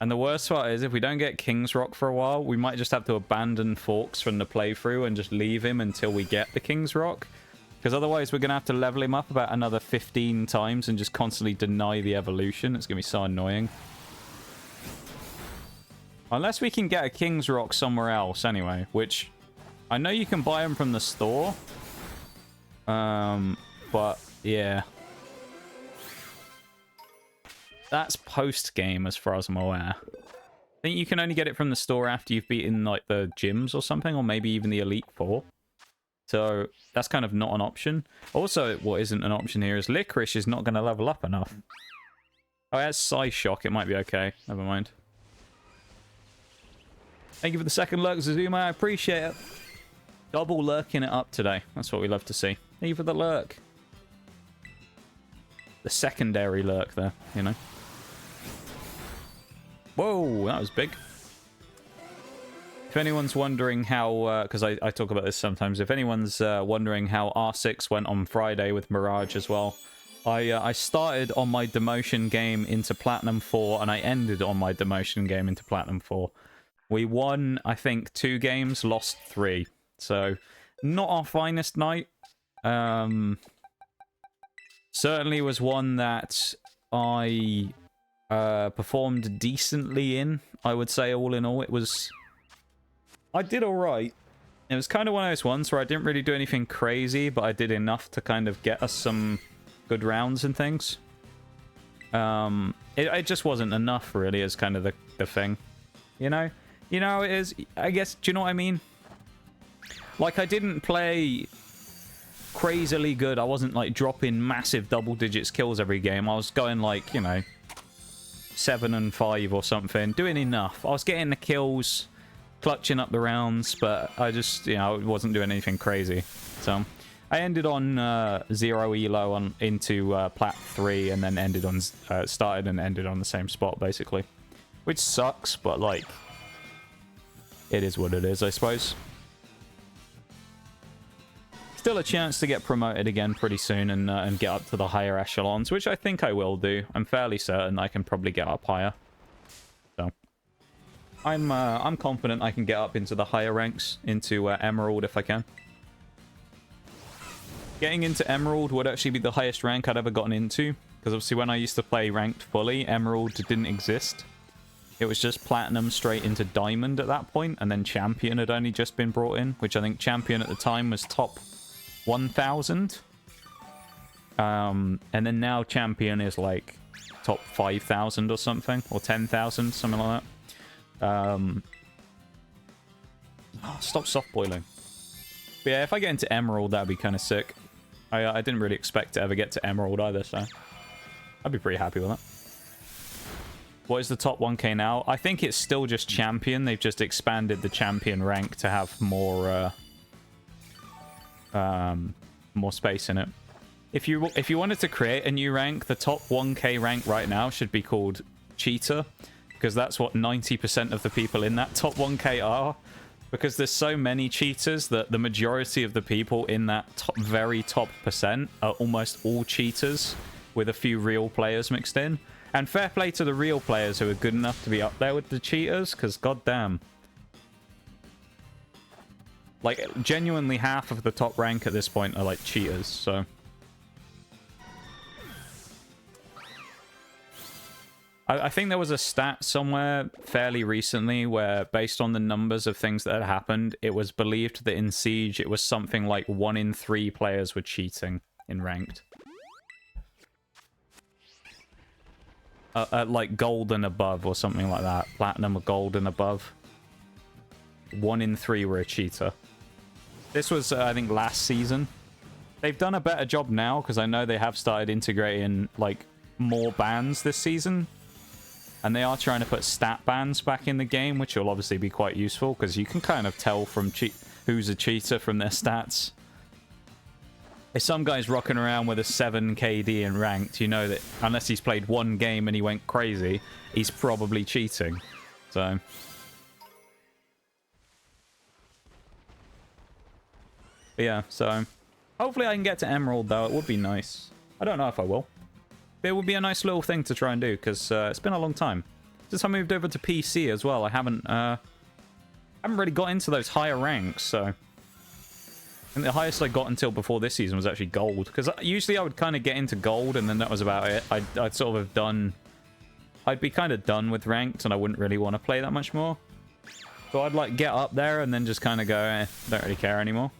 Speaker 1: And the worst part is, if we don't get King's Rock for a while, we might just have to abandon Forks from the playthrough and just leave him until we get the King's Rock. Because otherwise we're going to have to level him up about another 15 times and just constantly deny the evolution. It's going to be so annoying. Unless we can get a King's Rock somewhere else anyway, which I know you can buy them from the store. But yeah. That's post-game as far as I'm aware. I think you can only get it from the store after you've beaten like the gyms or something, or maybe even the Elite Four. So that's kind of not an option. Also, what isn't an option here is Licorice is not going to level up enough. Oh, it has Psyshock. It might be okay. Never mind. Thank you for the second lurk, Zazuma. I appreciate it. Double lurking it up today. That's what we love to see. Thank you for the lurk. The secondary lurk there, you know. Whoa, that was big. If anyone's wondering how, because I talk about this sometimes, if anyone's wondering how R6 went on Friday with Mirage as well, I started on my demotion game into Platinum 4, and I ended on my demotion game into Platinum 4. We won, I think, 2 games, lost 3. So, not our finest night. Certainly was one that I performed decently in, I would say, all in all. It was... I did alright. It was kind of one of those ones where I didn't really do anything crazy, but I did enough to kind of get us some good rounds and things. It just wasn't enough, really, as kind of the thing. You know? You know, it is... I guess, do you know what I mean? Like, I didn't play crazily good. I wasn't, like, dropping massive double-digits kills every game. I was going, like, you know, 7 and 5 or something. Doing enough. I was getting the kills, clutching up the rounds, but I just, you know, wasn't doing anything crazy. So, I ended on 0 elo into Plat 3, and then ended on, started and ended on the same spot, basically. Which sucks, but, like, it is what it is, I suppose. Still a chance to get promoted again pretty soon and get up to the higher echelons, which I think I will do. I'm fairly certain I can probably get up higher. So I'm confident I can get up into the higher ranks, into Emerald if I can. Getting into Emerald would actually be the highest rank I'd ever gotten into, because obviously when I used to play ranked fully, Emerald didn't exist. It was just Platinum straight into Diamond at that point, and then Champion had only just been brought in, which I think Champion at the time was top 1,000. And then now Champion is like top 5,000 or something, or 10,000, something like that. Stop soft boiling. But yeah, if I get into Emerald, that'd be kind of sick. I didn't really expect to ever get to Emerald either, so I'd be pretty happy with that. What is the top 1k now? I think it's still just Champion. They've just expanded the Champion rank to have more more space in it. If you wanted to create a new rank, the top 1k rank right now should be called Cheater, because that's what 90% of the people in that top 1k are. Because there's so many cheaters that the majority of the people in that very top percent are almost all cheaters, with a few real players mixed in. And fair play to the real players who are good enough to be up there with the cheaters, because goddamn. Like, genuinely half of the top rank at this point are, like, cheaters, so... I think there was a stat somewhere fairly recently where, based on the numbers of things that had happened, it was believed that in Siege it was something like 1 in 3 players were cheating in Ranked. At like gold and above or something like that. Platinum or gold and above. 1 in 3 were a cheater. This was, I think, last season. They've done a better job now, because I know they have started integrating, like, more bans this season. And they are trying to put stat bans back in the game, which will obviously be quite useful, because you can kind of tell from who's a cheater from their stats. If some guy's rocking around with a 7 KD in ranked, you know that unless he's played one game and he went crazy, he's probably cheating. So... But yeah, so... Hopefully I can get to Emerald, though. It would be nice. I don't know if I will. But it would be a nice little thing to try and do, because it's been a long time. Since I moved over to PC as well, I haven't really got into those higher ranks, so... And the highest I got until before this season was actually Gold. Because usually I would kind of get into Gold, and then that was about it. I'd sort of have done... I'd be kind of done with ranked, and I wouldn't really want to play that much more. So I'd, like, get up there, and then just kind of go, don't really care anymore.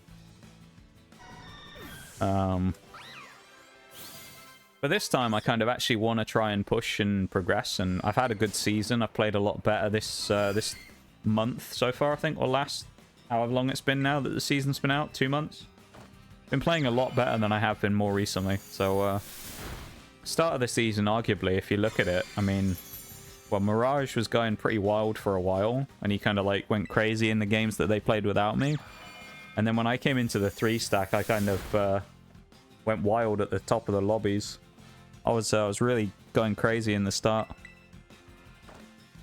Speaker 1: But this time I kind of actually want to try and push and progress, and I've had a good season. I've played a lot better this month so far, I think, or last, however long it's been now that the season's been out, 2 months. Been playing a lot better than I have been more recently. So start of the season, arguably, if you look at it, I mean, well, Armarouge was going pretty wild for a while, and he kind of like went crazy in the games that they played without me. And then when I came into the 3-stack, I kind of went wild at the top of the lobbies. I was really going crazy in the start.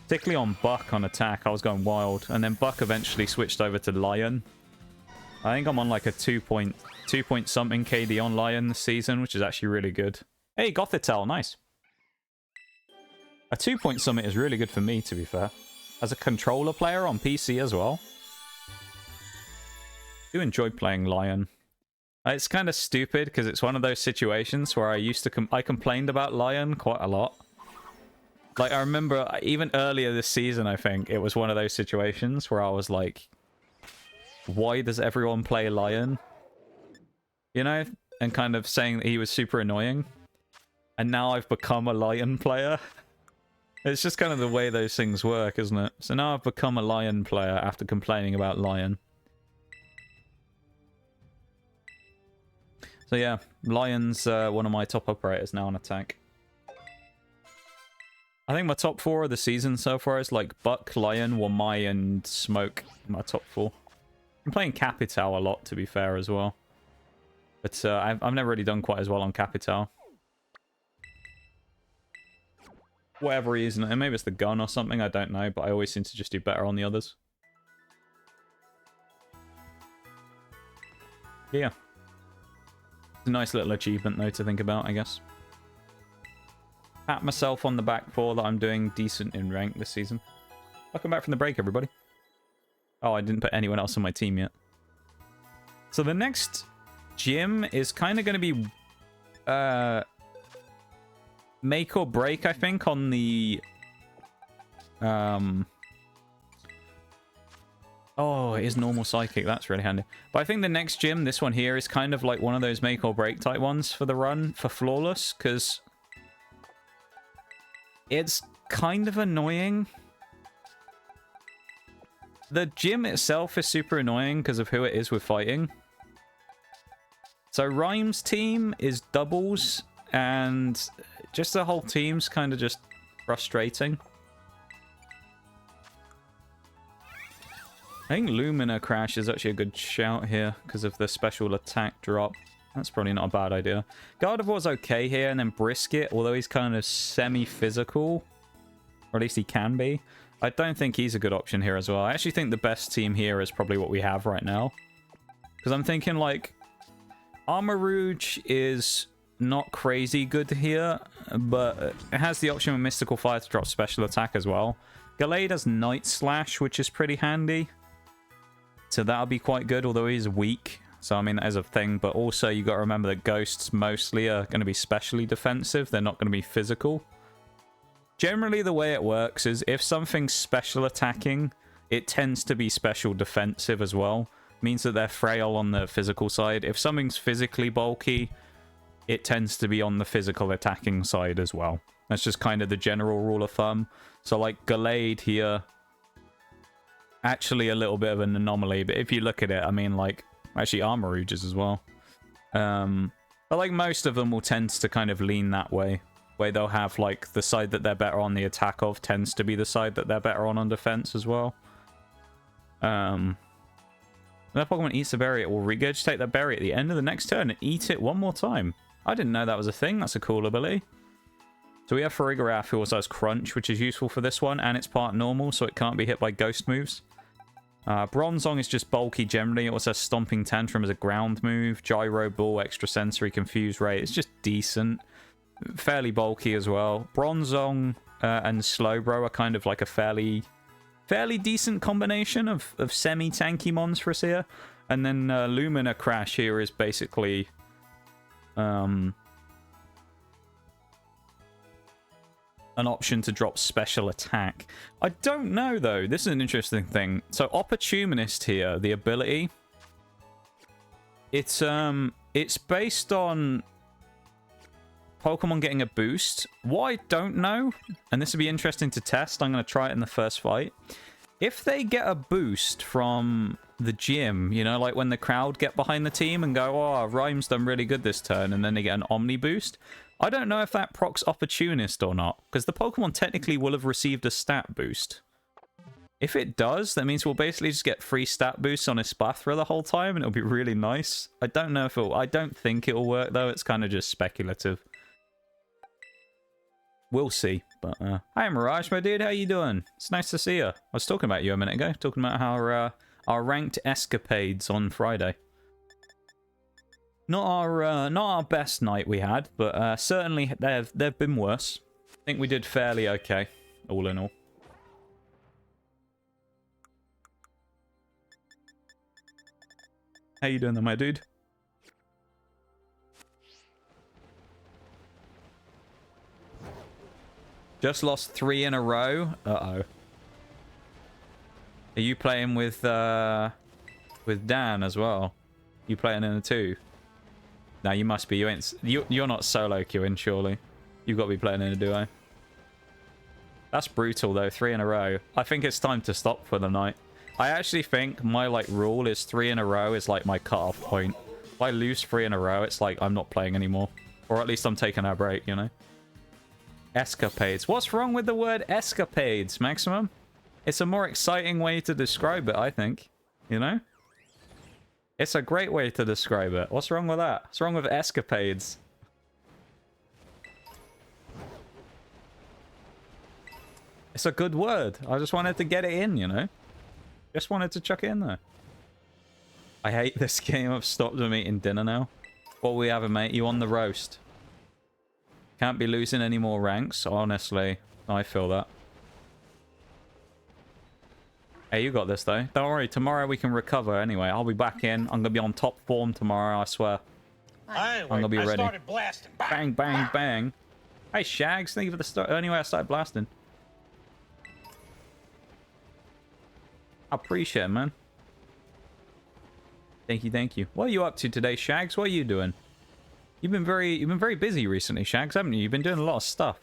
Speaker 1: Particularly on Buck on attack, I was going wild. And then Buck eventually switched over to Lion. I think I'm on like a 2 point something KD on Lion this season, which is actually really good. Hey, Gothita, nice. A 2 point summit is really good for me, to be fair. As a controller player on PC as well. I do enjoy playing Lion. It's kind of stupid because it's one of those situations where I complained about Lion quite a lot. Like, I remember even earlier this season, I think, it was one of those situations where I was like, why does everyone play Lion? You know? And kind of saying that he was super annoying. And now I've become a Lion player. It's just kind of the way those things work, isn't it? So now I've become a Lion player after complaining about Lion. So yeah, Lion's one of my top operators now on attack. I think my top 4 of the season so far is like Buck, Lion, Wamai, and Smoke. My top 4. I'm playing Capital a lot, to be fair, as well. But I've never really done quite as well on Capital. Whatever reason, and maybe it's the gun or something, I don't know, but I always seem to just do better on the others. Yeah. It's a nice little achievement, though, to think about, I guess. Pat myself on the back for that I'm doing decent in rank this season. Welcome back from the break, everybody. Oh, I didn't put anyone else on my team yet. So the next gym is kind of going to be make or break, I think, on the... Oh, it is normal psychic. That's really handy. But I think the next gym, this one here, is kind of like one of those make or break type ones for the run for Flawless, because it's kind of annoying. The gym itself is super annoying because of who it is with fighting. So Rhyme's team is doubles, and just the whole team's kind of just frustrating. I think Lumina Crash is actually a good shout here because of the special attack drop. That's probably not a bad idea. Gardevoir's okay here, and then Brisket, although he's kind of semi-physical, or at least he can be. I don't think he's a good option here as well. I actually think the best team here is probably what we have right now. Because I'm thinking, like, Armarouge is not crazy good here, but it has the option of Mystical Fire to drop special attack as well. Gallade has Night Slash, which is pretty handy. So that'll be quite good, although he's weak. So, I mean, that is a thing. But also, you got to remember that Ghosts mostly are going to be specially defensive. They're not going to be physical. Generally, the way it works is if something's special attacking, it tends to be special defensive as well. Means that they're frail on the physical side. If something's physically bulky, it tends to be on the physical attacking side as well. That's just kind of the general rule of thumb. So, like, Gallade here, actually a little bit of an anomaly. But if you look at it, I mean, like, actually Armarouge is as well. But like most of them will tend to kind of lean that way, where they'll have like the side that they're better on the attack of tends to be the side that they're better on defense as well. When that Pokemon eats a berry, it will regurgitate that berry at the end of the next turn and eat it one more time. I didn't know that was a thing. That's a cool ability. So we have Farigiraf, who also has Crunch, which is useful for this one, and it's part normal, so it can't be hit by ghost moves. Bronzong is just bulky generally. It also has Stomping Tantrum as a ground move. Gyro Ball, Extrasensory, Confuse Ray. It's just decent. Fairly bulky as well. Bronzong and Slowbro are kind of like a fairly decent combination of semi-tanky mons for us here. And then Lumina Crash here is basically... an option to drop special attack. I don't know, though. This is an interesting thing. So, Opportunist here, the ability, it's based on Pokemon getting a boost. What I don't know, and this would be interesting to test, I'm going to try it in the first fight. If they get a boost from the gym, you know, like when the crowd get behind the team and go, oh, Rhyme's done really good this turn, and then they get an Omni boost, I don't know if that procs Opportunist or not, because the Pokemon technically will have received a stat boost. If it does, that means we'll basically just get free stat boosts on Espathra the whole time, and it'll be really nice. I don't know if I don't think it'll work, though. It's kind of just speculative. We'll see. But, hi, Armarouge, my dude. How you doing? It's nice to see you. I was talking about you a minute ago, talking about how our ranked escapades on Friday. Not our best night we had, but certainly they've been worse. I think we did fairly okay, all in all. How you doing there, my dude? Just lost 3 in a row. Uh-oh. Are you playing with Dan as well? You playing in a 2? No, you must be. You're not solo queuing, surely. You've got to be playing in a duo. That's brutal, though. 3 in a row. I think it's time to stop for the night. I actually think my, like, rule is 3 in a row is, like, my cutoff point. If I lose 3 in a row, it's like I'm not playing anymore. Or at least I'm taking a break, you know? Escapades. What's wrong with the word escapades, Maximum? It's a more exciting way to describe it, I think. You know? It's a great way to describe it. What's wrong with that? What's wrong with escapades? It's a good word. I just wanted to get it in, you know? Just wanted to chuck it in there. I hate this game. I've stopped them eating dinner now. What are we having, mate? You on the roast? Can't be losing any more ranks, honestly. I feel that. Hey, you got this, though. Don't worry. Tomorrow we can recover anyway. I'll be back in. I'm going to be on top form tomorrow, I swear. I'm going to be ready. I started blasting. Bang, bang, bang. Hey, Shags. Thank you for the start. Anyway, I started blasting. I appreciate it, man. Thank you, thank you. What are you up to today, Shags? What are you doing? You've been very busy recently, Shags, haven't you? You've been doing a lot of stuff.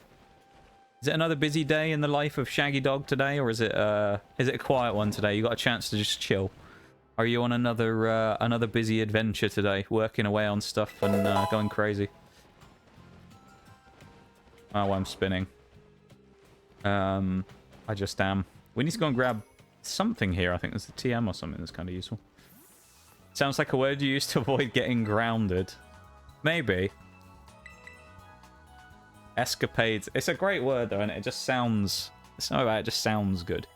Speaker 1: Is it another busy day in the life of Shaggy Dog today, or is it a quiet one today? You got a chance to just chill. Are you on another busy adventure today, working away on stuff and going crazy? Oh, I'm spinning. I just am. We need to go and grab something here. I think there's a TM or something that's kind of useful. Sounds like a word you use to avoid getting grounded. Maybe. Escapades. It's a great word, though, and it just sounds... It's not about it, just sounds good.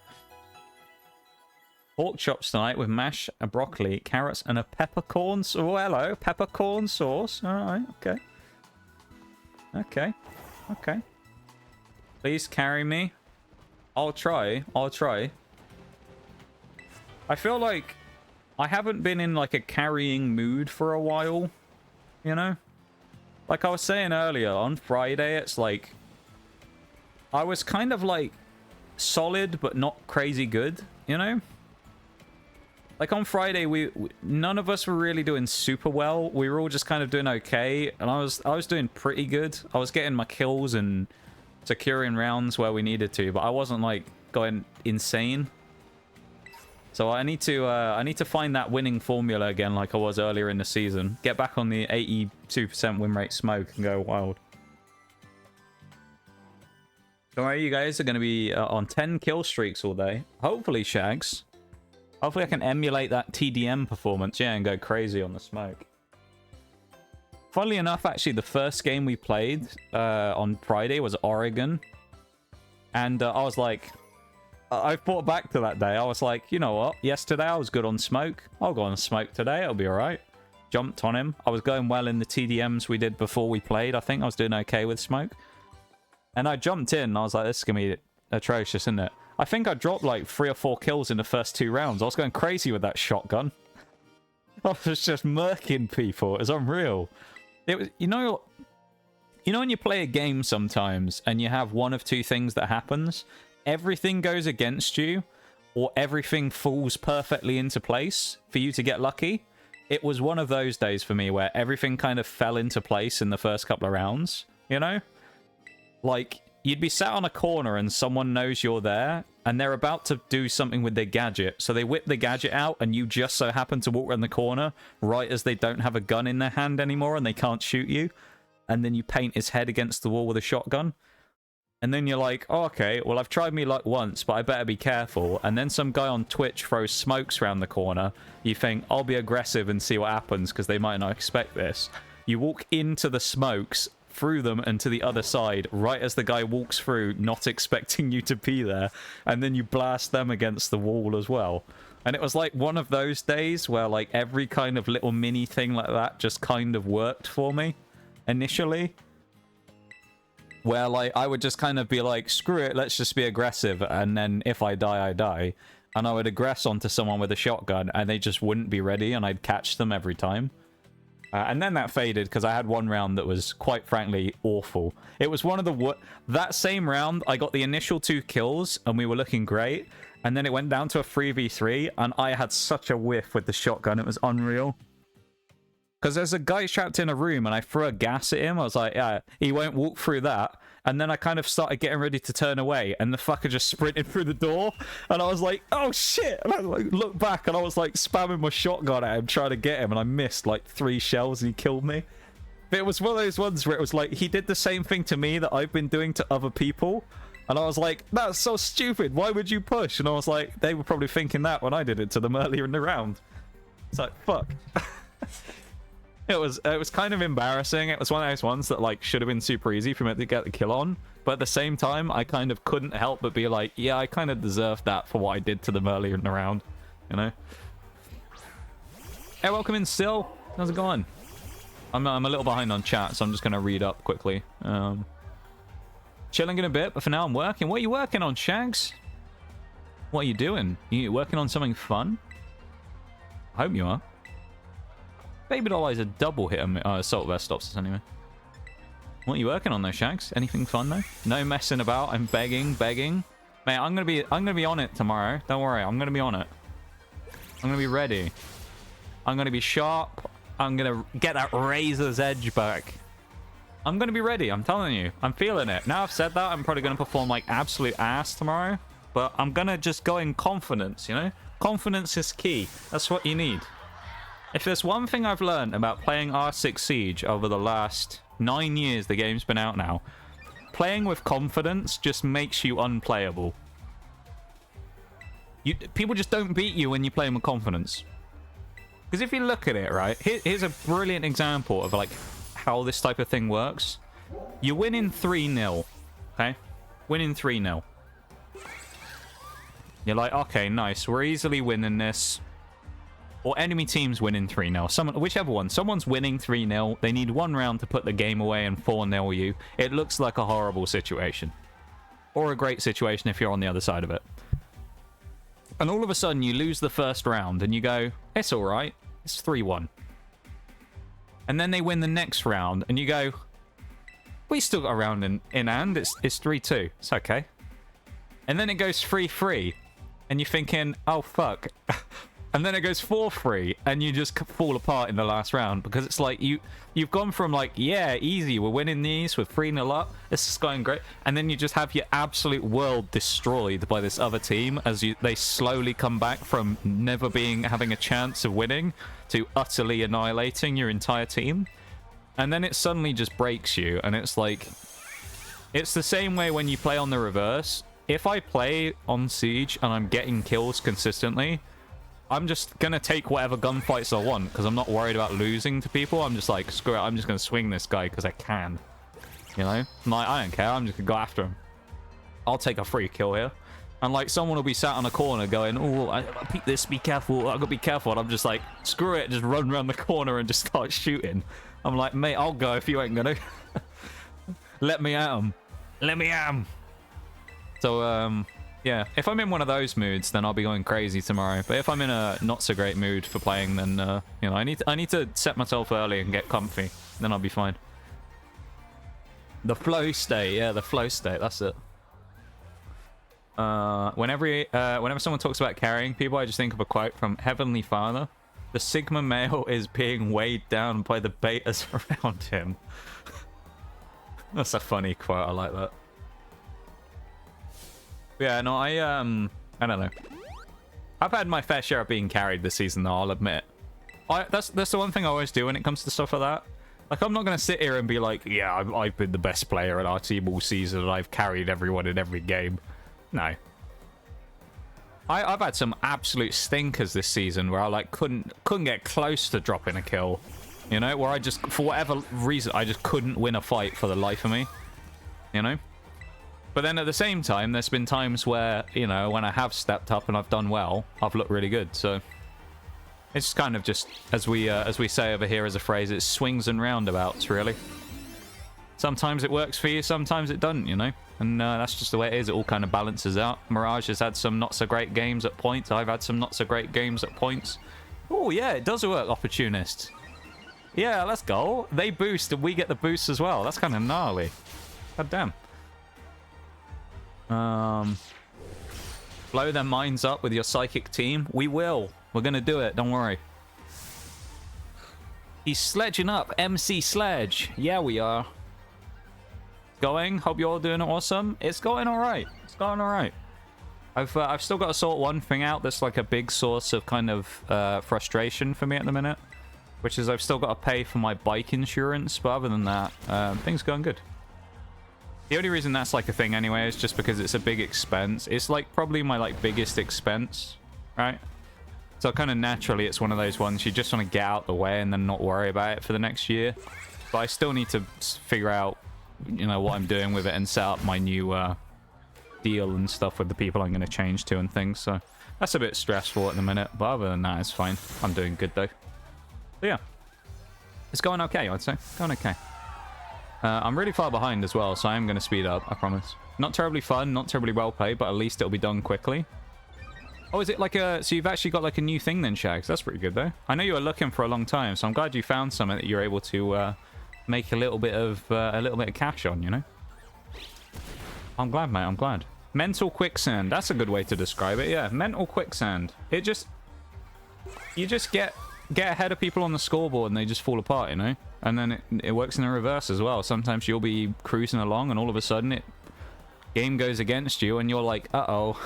Speaker 1: Pork chops tonight with mash, a broccoli, carrots, and a peppercorn... Oh, hello. Peppercorn sauce. Alright, okay. Okay. Okay. Please carry me. I'll try. I'll try. I feel like I haven't been in, like, a carrying mood for a while. You know? Like I was saying earlier, on Friday, it's like... I was kind of, like, solid, but not crazy good, you know? Like, on Friday, none of us were really doing super well. We were all just kind of doing okay, and I was doing pretty good. I was getting my kills and securing rounds where we needed to, but I wasn't, like, going insane. So I need to find that winning formula again, like I was earlier in the season. Get back on the 82% win rate smoke and go wild. Alright, you guys are going to be on 10 kill streaks all day. Hopefully, Shags. Hopefully I can emulate that TDM performance, yeah, and go crazy on the smoke. Funnily enough, actually, the first game we played on Friday was Oregon. And I was like... I thought back to that day. I was like, you know what? Yesterday I was good on smoke. I'll go on smoke today. It'll be alright. Jumped on him. I was going well in the TDMs we did before we played. I think I was doing okay with smoke. And I jumped in. And I was like, this is going to be atrocious, isn't it? I think I dropped like 3 or 4 kills in the first 2 rounds. I was going crazy with that shotgun. I was just murking people. It was unreal. It was, you know when you play a game sometimes and you have one of 2 things that happens? Everything goes against you, or everything falls perfectly into place for you to get lucky. It was one of those days for me where everything kind of fell into place in the first couple of rounds, you know? Like, you'd be sat on a corner and someone knows you're there, and they're about to do something with their gadget. So they whip the gadget out, and you just so happen to walk around the corner right as they don't have a gun in their hand anymore and they can't shoot you. And then you paint his head against the wall with a shotgun. And then you're like, oh, okay, well, I've tried me luck once, but I better be careful. And then some guy on Twitch throws smokes around the corner. You think, I'll be aggressive and see what happens, because they might not expect this. You walk into the smokes, through them, and to the other side, right as the guy walks through, not expecting you to be there. And then you blast them against the wall as well. And it was like one of those days where, like, every kind of little mini thing like that just kind of worked for me, initially. Where, like, I would just kind of be like, screw it, let's just be aggressive, and then if I die, I die. And I would aggress onto someone with a shotgun, and they just wouldn't be ready, and I'd catch them every time. And then that faded, because I had one round that was, quite frankly, awful. It was one of the... That same round, I got the initial 2 kills, and we were looking great, and then it went down to a 3v3, and I had such a whiff with the shotgun, it was unreal. Because there's a guy trapped in a room, and I threw a gas at him. I was like, yeah, he won't walk through that. And then I kind of started getting ready to turn away, and the fucker just sprinted through the door. And I was like, oh shit! And I like looked back, and I was like spamming my shotgun at him, trying to get him, and I missed like 3 shells, and he killed me. But it was one of those ones where it was like, he did the same thing to me that I've been doing to other people. And I was like, that's so stupid, why would you push? And I was like, they were probably thinking that when I did it to them earlier in the round. It's like, fuck. It was kind of embarrassing. It was one of those ones that, like, should have been super easy for me to get the kill on. But at the same time, I kind of couldn't help but be like, yeah, I kind of deserved that for what I did to them earlier in the round. You know? Hey, welcome in, Still. How's it going? I'm a little behind on chat, so I'm just going to read up quickly. Chilling in a bit, but for now I'm working. What are you working on, Shags? What are you doing? You working on something fun? I hope you are. Baby Doll Eyes a double hit Assault Vest stops us anyway. What are you working on though, Shags? Anything fun though? No messing about. I'm begging. Mate, I'm gonna be on it tomorrow. Don't worry, I'm gonna be on it. I'm gonna be ready. I'm gonna be sharp. I'm gonna get that razor's edge back. I'm gonna be ready, I'm telling you. I'm feeling it. Now I've said that, I'm probably gonna perform like absolute ass tomorrow. But I'm gonna just go in confidence, you know? Confidence is key. That's what you need. If there's one thing I've learned about playing R6 Siege over the last 9 years the game's been out now, playing with confidence just makes you unplayable. People just don't beat you when you play with confidence. Because if you look at it, right, here's a brilliant example of like how this type of thing works. You're winning 3-0, okay? Winning 3-0. You're like, okay, nice, we're easily winning this. Or enemy team's winning 3-0. Whichever one. Someone's winning 3-0. They need 1 round to put the game away and 4-0 you. It looks like a horrible situation. Or a great situation if you're on the other side of it. And all of a sudden you lose the first round and you go, it's alright. It's 3-1. And then they win the next round and you go, we still got a round in hand. It's 3-2. It's okay. And then it goes 3-3. And you're thinking, oh fuck. and then it goes 4-3, and you just fall apart in the last round, because it's like you've gone from like, yeah, easy, we're winning these, we're 3-0 up, this is going great, and then you just have your absolute world destroyed by this other team as they slowly come back from never having a chance of winning to utterly annihilating your entire team. And then it suddenly just breaks you, and it's like, it's the same way when you play on the reverse. If I play on Siege and I'm getting kills consistently, I'm just going to take whatever gunfights I want, because I'm not worried about losing to people. I'm just like, screw it, I'm just going to swing this guy because I can. You know? I'm like, I don't care, I'm just going to go after him. I'll take a free kill here. And like, someone will be sat on a corner going, oh, I peek this, be careful, I've got to be careful. And I'm just like, screw it, just run around the corner and just start shooting. I'm like, mate, I'll go if you ain't going to. Let me at him. Let me at him. So, yeah, if I'm in one of those moods, then I'll be going crazy tomorrow. But if I'm in a not so great mood for playing, then, you know, I need to set myself early and get comfy. Then I'll be fine. The flow state, yeah, the flow state, that's it. Whenever someone talks about carrying people, I just think of a quote from Heavenly Father. The Sigma male is being weighed down by the betas around him. That's a funny quote, I like that. Yeah, no, I don't know. I've had my fair share of being carried this season, though, I'll admit. That's the one thing I always do when it comes to stuff like that. Like, I'm not going to sit here and be like, yeah, I've been the best player at our team all season and I've carried everyone in every game. No. I've had some absolute stinkers this season where I, like, couldn't get close to dropping a kill. You know, where I just, for whatever reason, I just couldn't win a fight for the life of me. You know? But then at the same time, there's been times where, you know, when I have stepped up and I've done well, I've looked really good. So it's kind of just, as we say over here as a phrase, it's swings and roundabouts, really. Sometimes it works for you, sometimes it doesn't, you know? And that's just the way it is. It all kind of balances out. Mirage has had some not-so-great games at points. I've had some not-so-great games at points. Oh, yeah, it does work, Opportunist. Yeah, let's go. They boost and we get the boost as well. That's kind of gnarly. God damn. Blow their minds up with your psychic team. We will. We're going to do it. Don't worry. He's sledging up. MC Sledge. Yeah, we are. Going. Hope you're all doing awesome. It's going all right. It's going all right. I've still got to sort one thing out that's like a big source of kind of frustration for me at the minute, which is I've still got to pay for my bike insurance. But other than that, things going good. The only reason that's like a thing anyway is just because it's a big expense. It's like probably my like biggest expense, right? So kind of naturally it's one of those ones you just want to get out the way and then not worry about it for the next year. But I still need to figure out, you know, what I'm doing with it and set up my new deal and stuff with the people I'm going to change to and things. So that's a bit stressful at the minute, but other than that, it's fine. I'm doing good though. But yeah, it's going okay, I'd say. Going okay. I'm really far behind as well, so I am going to speed up, I promise. Not terribly fun, not terribly well played, but at least it'll be done quickly. Oh, is it like a... So you've actually got like a new thing then, Shags? That's pretty good, though. I know you were looking for a long time, so I'm glad you found something that you're able to make a little bit of cash on, you know? I'm glad, mate, I'm glad. Mental quicksand. That's a good way to describe it, yeah. Mental quicksand. It just... You just get ahead of people on the scoreboard and they just fall apart, you know? And then it works in the reverse as well. Sometimes you'll be cruising along and all of a sudden game goes against you and you're like, uh-oh,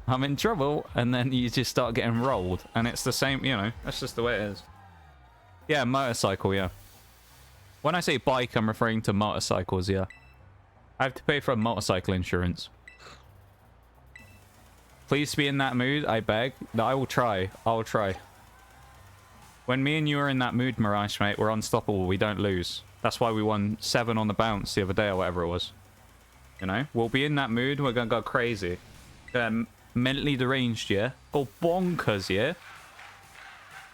Speaker 1: I'm in trouble. And then you just start getting rolled. And it's the same, you know, that's just the way it is. Yeah, motorcycle, yeah. When I say bike, I'm referring to motorcycles, yeah. I have to pay for a motorcycle insurance. Please be in that mood, I beg. I will try. I will try. When me and you are in that mood, Mirage, mate, we're unstoppable. We don't lose. That's why we won 7 on the bounce the other day or whatever it was. You know? We'll be in that mood. We're going to go crazy. Mentally deranged, yeah? Go bonkers, yeah?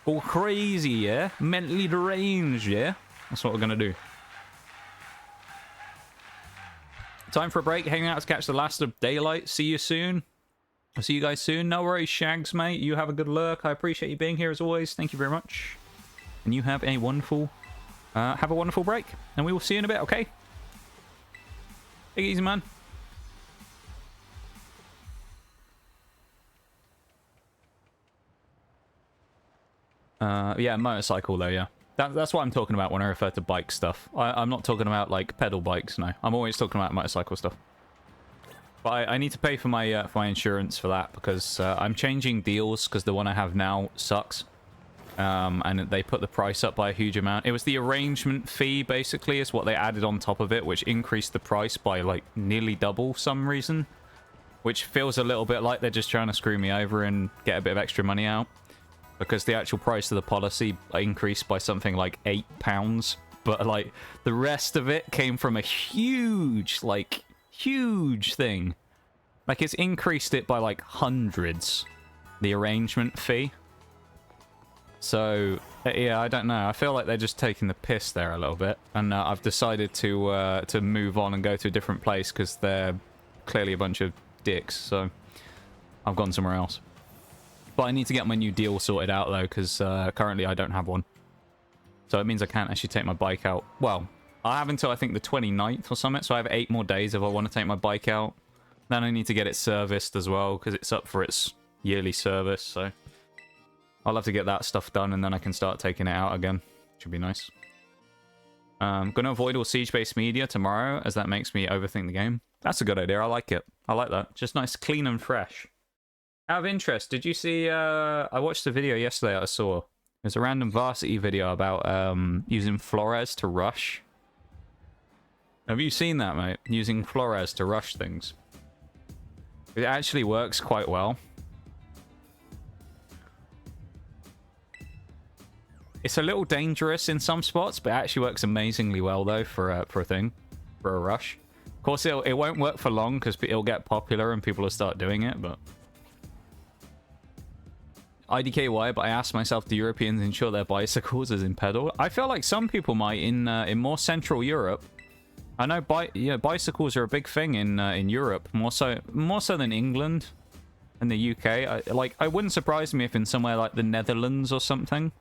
Speaker 1: Go crazy, yeah? Mentally deranged, yeah? That's what we're going to do. Time for a break. Hang out to catch the last of daylight. See you soon. I'll see you guys soon. No worries, Shags, mate. You have a good lurk. I appreciate you being here as always. Thank you very much. And you have a wonderful break. And we will see you in a bit, okay? Take it easy, man. Yeah, motorcycle though, yeah. That's what I'm talking about when I refer to bike stuff. I'm not talking about, like, pedal bikes, no. I'm always talking about motorcycle stuff. But I need to pay for my insurance for that, because I'm changing deals, because the one I have now sucks. And they put the price up by a huge amount. It was the arrangement fee, basically, is what they added on top of it, which increased the price by, like, nearly double some reason. Which feels a little bit like they're just trying to screw me over and get a bit of extra money out. Because the actual price of the policy increased by something like £8. But, like, the rest of it came from a huge, like, huge thing. Like, it's increased it by, like, hundreds. The arrangement fee. So, yeah, I don't know. I feel like they're just taking the piss there a little bit. And I've decided to move on and go to a different place because they're clearly a bunch of dicks. So, I've gone somewhere else. But I need to get my new deal sorted out, though, because currently I don't have one. So it means I can't actually take my bike out. Well, I have until, I think, the 29th or something. So I have 8 more days if I want to take my bike out. Then I need to get it serviced as well, because it's up for its yearly service. So I'll have to get that stuff done, and then I can start taking it out again. Should be nice. I'm going to avoid all siege-based media tomorrow, as that makes me overthink the game. That's a good idea. I like it. I like that. Just nice, clean and fresh. Out of interest, did you see... I watched a video yesterday I saw. It was a random Varsity video about using Flores to rush. Have you seen that, mate? Using Flores to rush things. It actually works quite well. It's a little dangerous in some spots, but it actually works amazingly well, though, for a thing. For a rush. Of course, it won't work for long, because it'll get popular and people will start doing it, but... IDKY, but I asked myself, do Europeans insure their bicycles as in pedal? I feel like some people might in more Central Europe. I know bicycles are a big thing in Europe, more so than England and the UK. I wouldn't surprise me if in somewhere like the Netherlands or something,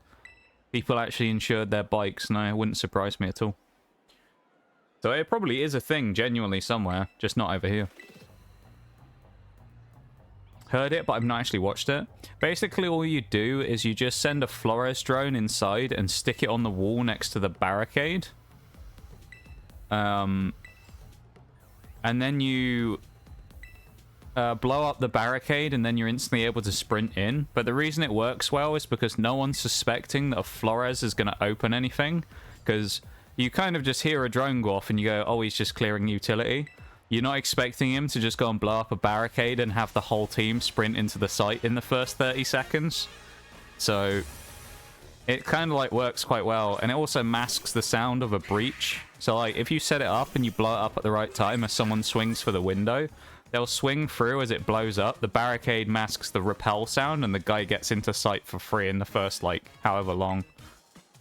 Speaker 1: people actually insured their bikes. No, it wouldn't surprise me at all. So it probably is a thing genuinely somewhere, just not over here. Heard it, but I've not actually watched it. Basically, all you do is you just send a Flores drone inside and stick it on the wall next to the barricade. And then you blow up the barricade, and then you're instantly able to sprint in. But the reason it works well is because no one's suspecting that a Flores is going to open anything. Because you kind of just hear a drone go off, and you go, oh, he's just clearing utility. You're not expecting him to just go and blow up a barricade and have the whole team sprint into the site in the first 30 seconds. So it kind of like works quite well. And it also masks the sound of a breach. So like if you set it up and you blow it up at the right time as someone swings for the window, they'll swing through as it blows up. The barricade masks the repel sound and the guy gets into sight for free in the first like however long.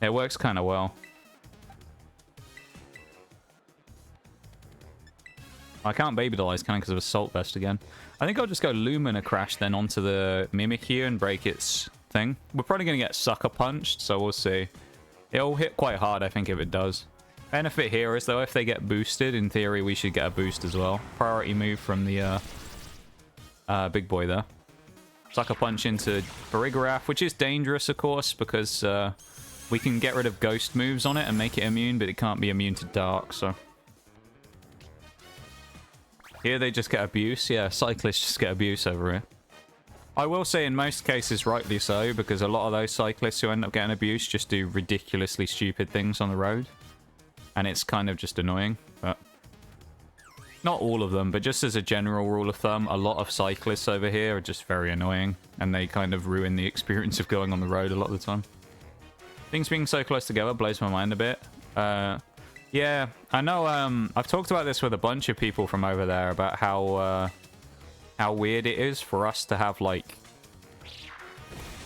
Speaker 1: It works kind of well. I can't Baby-Dollize, can I, because of Assault Vest again. I think I'll just go Lumina Crash then onto the Mimikyu and break its thing. We're probably going to get Sucker Punched, so we'll see. It'll hit quite hard, I think, if it does. Benefit here is, though, if they get boosted, in theory, we should get a boost as well. Priority move from the big boy there. Sucker Punch into Farigiraf, which is dangerous, of course, because we can get rid of ghost moves on it and make it immune, but it can't be immune to Dark, so... Here they just get abuse. Yeah, cyclists just get abuse over here. I will say in most cases rightly so, because a lot of those cyclists who end up getting abuse just do ridiculously stupid things on the road. And it's kind of just annoying, but... Not all of them, but just as a general rule of thumb, a lot of cyclists over here are just very annoying. And they kind of ruin the experience of going on the road a lot of the time. Things being so close together blows my mind a bit. Yeah, I know, I've talked about this with a bunch of people from over there about how weird it is for us to have, like,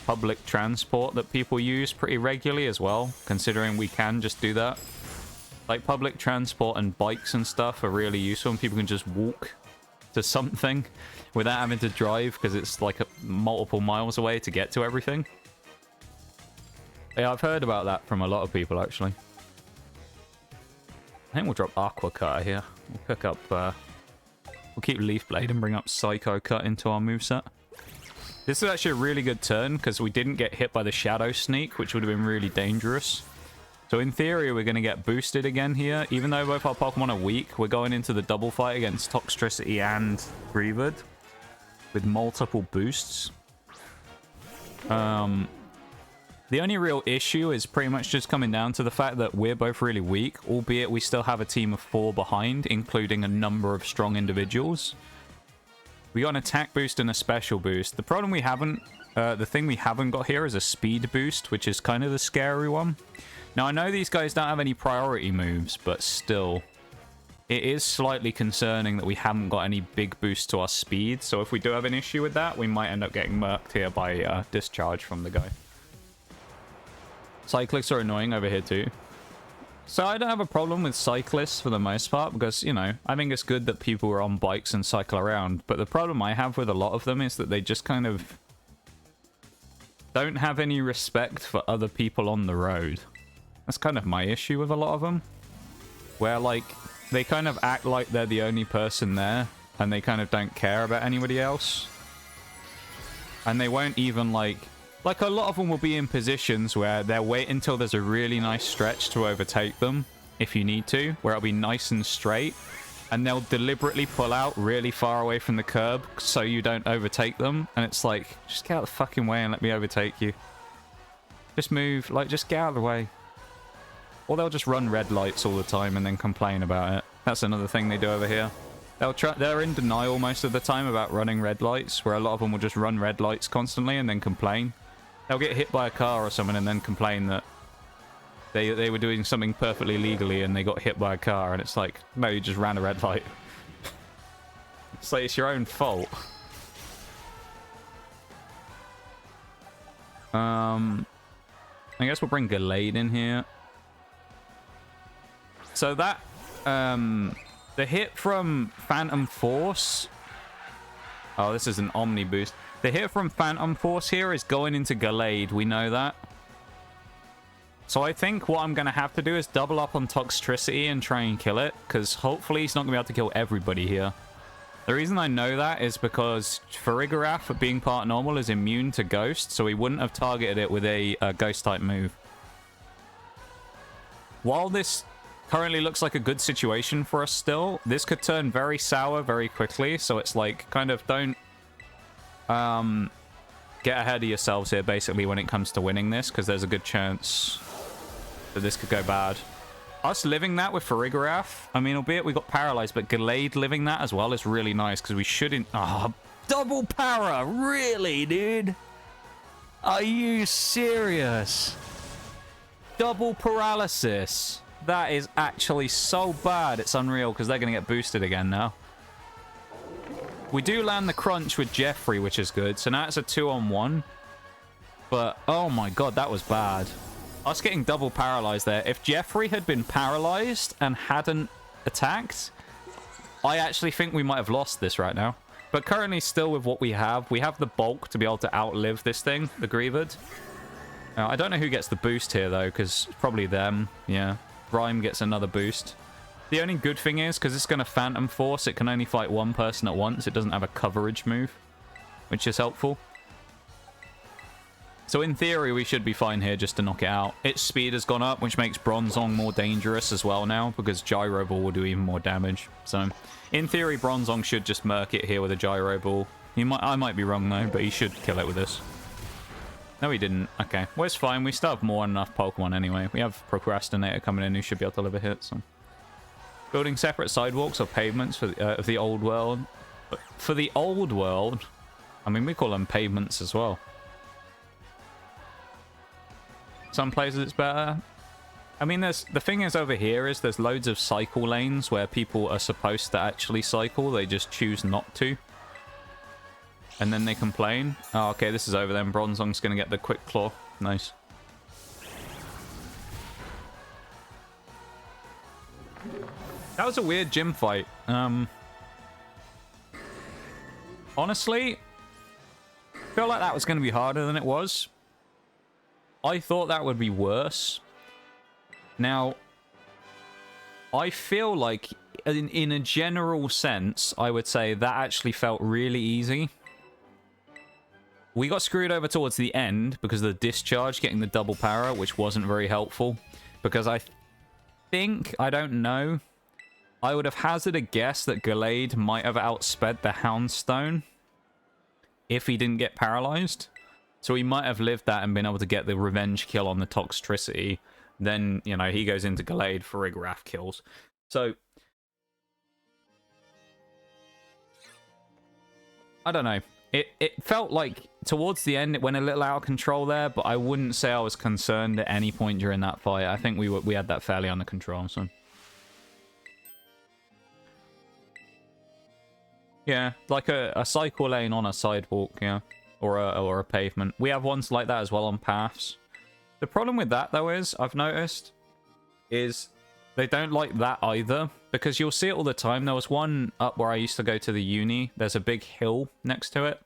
Speaker 1: public transport that people use pretty regularly as well, considering we can just do that. Like, public transport and bikes and stuff are really useful, and people can just walk to something without having to drive, because it's, like, multiple miles away to get to everything. Yeah, I've heard about that from a lot of people, actually. I think we'll drop Aqua Cutter here. We'll pick up... we'll keep Leaf Blade and bring up Psycho Cut into our moveset. This is actually a really good turn because we didn't get hit by the Shadow Sneak, which would have been really dangerous. So in theory, we're going to get boosted again here. Even though both our Pokemon are weak, we're going into the double fight against Toxtricity and Greavard with multiple boosts. The only real issue is pretty much just coming down to the fact that we're both really weak, albeit we still have a team of 4 behind, including a number of strong individuals. We got an attack boost and a special boost. The problem we haven't, the thing we haven't got here is a speed boost, which is kind of the scary one. Now, I know these guys don't have any priority moves, but still, it is slightly concerning that we haven't got any big boost to our speed. So if we do have an issue with that, we might end up getting murked here by discharge from the guy. Cyclists are annoying over here too. So I don't have a problem with cyclists for the most part because, you know, I think it's good that people are on bikes and cycle around. But the problem I have with a lot of them is that they just kind of don't have any respect for other people on the road. That's kind of my issue with a lot of them. Where, like, they kind of act like they're the only person there and they kind of don't care about anybody else. And they won't even, like a lot of them will be in positions where they'll wait until there's a really nice stretch to overtake them, if you need to, where it'll be nice and straight, and they'll deliberately pull out really far away from the curb so you don't overtake them, and it's like, just get out of the fucking way and let me overtake you. Just move, like, just get out of the way. Or they'll just run red lights all the time and then complain about it. That's another thing they do over here. They're in denial most of the time about running red lights, where a lot of them will just run red lights constantly and then complain. They'll get hit by a car or something and then complain that they were doing something perfectly legally and they got hit by a car, and it's like, no, you just ran a red light. It's like, it's your own fault. I guess we'll bring Gallade in here. So that, the hit from Phantom Force... Oh, this is an Omni boost. The hit from Phantom Force here is going into Gallade. We know that. So I think what I'm going to have to do is double up on Toxtricity and try and kill it, because hopefully he's not going to be able to kill everybody here. The reason I know that is because Farigiraf, being part normal, is immune to Ghost, so he wouldn't have targeted it with a Ghost-type move. While this currently looks like a good situation for us still, this could turn very sour very quickly, so it's like, kind of don't get ahead of yourselves here, basically, when it comes to winning this, because there's a good chance that this could go bad. Us living that with Farigiraf, I mean, albeit we got paralyzed, but Gallade living that as well is really nice, because we shouldn't... Oh, double para! Really, dude? Are you serious? Double paralysis. That is actually so bad, it's unreal, because they're going to get boosted again now. We do land the crunch with Jeffrey, which is good. So now it's a 2-on-1. But, oh my god, that was bad. Us getting double paralyzed there. If Jeffrey had been paralyzed and hadn't attacked, I actually think we might have lost this right now. But currently, still with what we have the bulk to be able to outlive this thing, the Greavard. Now, I don't know who gets the boost here, though, because probably them. Yeah. Rhyme gets another boost. The only good thing is, because it's going to Phantom Force, it can only fight one person at once. It doesn't have a coverage move, which is helpful. So in theory, we should be fine here just to knock it out. Its speed has gone up, which makes Bronzong more dangerous as well now, because Gyro Ball will do even more damage. So in theory, Bronzong should just murk it here with a Gyro Ball. I might be wrong, though, but he should kill it with this. No, he didn't. Okay. Well, it's fine. We still have more than enough Pokemon anyway. We have Procrastinator coming in who should be able to live a hit, so... Building separate sidewalks or pavements for of the old world. But for the old world, I mean, we call them pavements as well. Some places it's better. I mean, the thing is over here is there's loads of cycle lanes where people are supposed to actually cycle. They just choose not to. And then they complain. Oh, okay, this is over then. Bronzong's going to get the Quick Claw. Nice. That was a weird gym fight. Honestly, I feel like that was going to be harder than it was. I thought that would be worse. Now, I feel like, in a general sense, I would say that actually felt really easy. We got screwed over towards the end because of the discharge, getting the double power, which wasn't very helpful. Because I think, I don't know, I would have hazarded a guess that Gallade might have outsped the Houndstone if he didn't get paralyzed. So he might have lived that and been able to get the revenge kill on the Toxtricity. Then, you know, he goes into Gallade for Rigraff kills. So, I don't know. It felt like towards the end it went a little out of control there, but I wouldn't say I was concerned at any point during that fight. I think we had that fairly under control. So yeah, like a cycle lane on a sidewalk, yeah, or a pavement. We have ones like that as well on paths. The problem with that though is I've noticed is they don't like that either, because you'll see it all the time. There was one up where I used to go to the uni. There's a big hill next to it.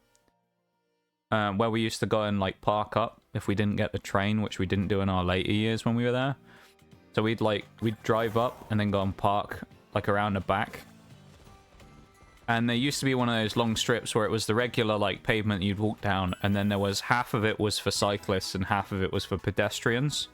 Speaker 1: Where we used to go and like park up if we didn't get the train, which we didn't do in our later years when we were there. So we'd drive up and then go and park like around the back. And there used to be one of those long strips where it was the regular like pavement you'd walk down, and then there was half of it was for cyclists and half of it was for pedestrians.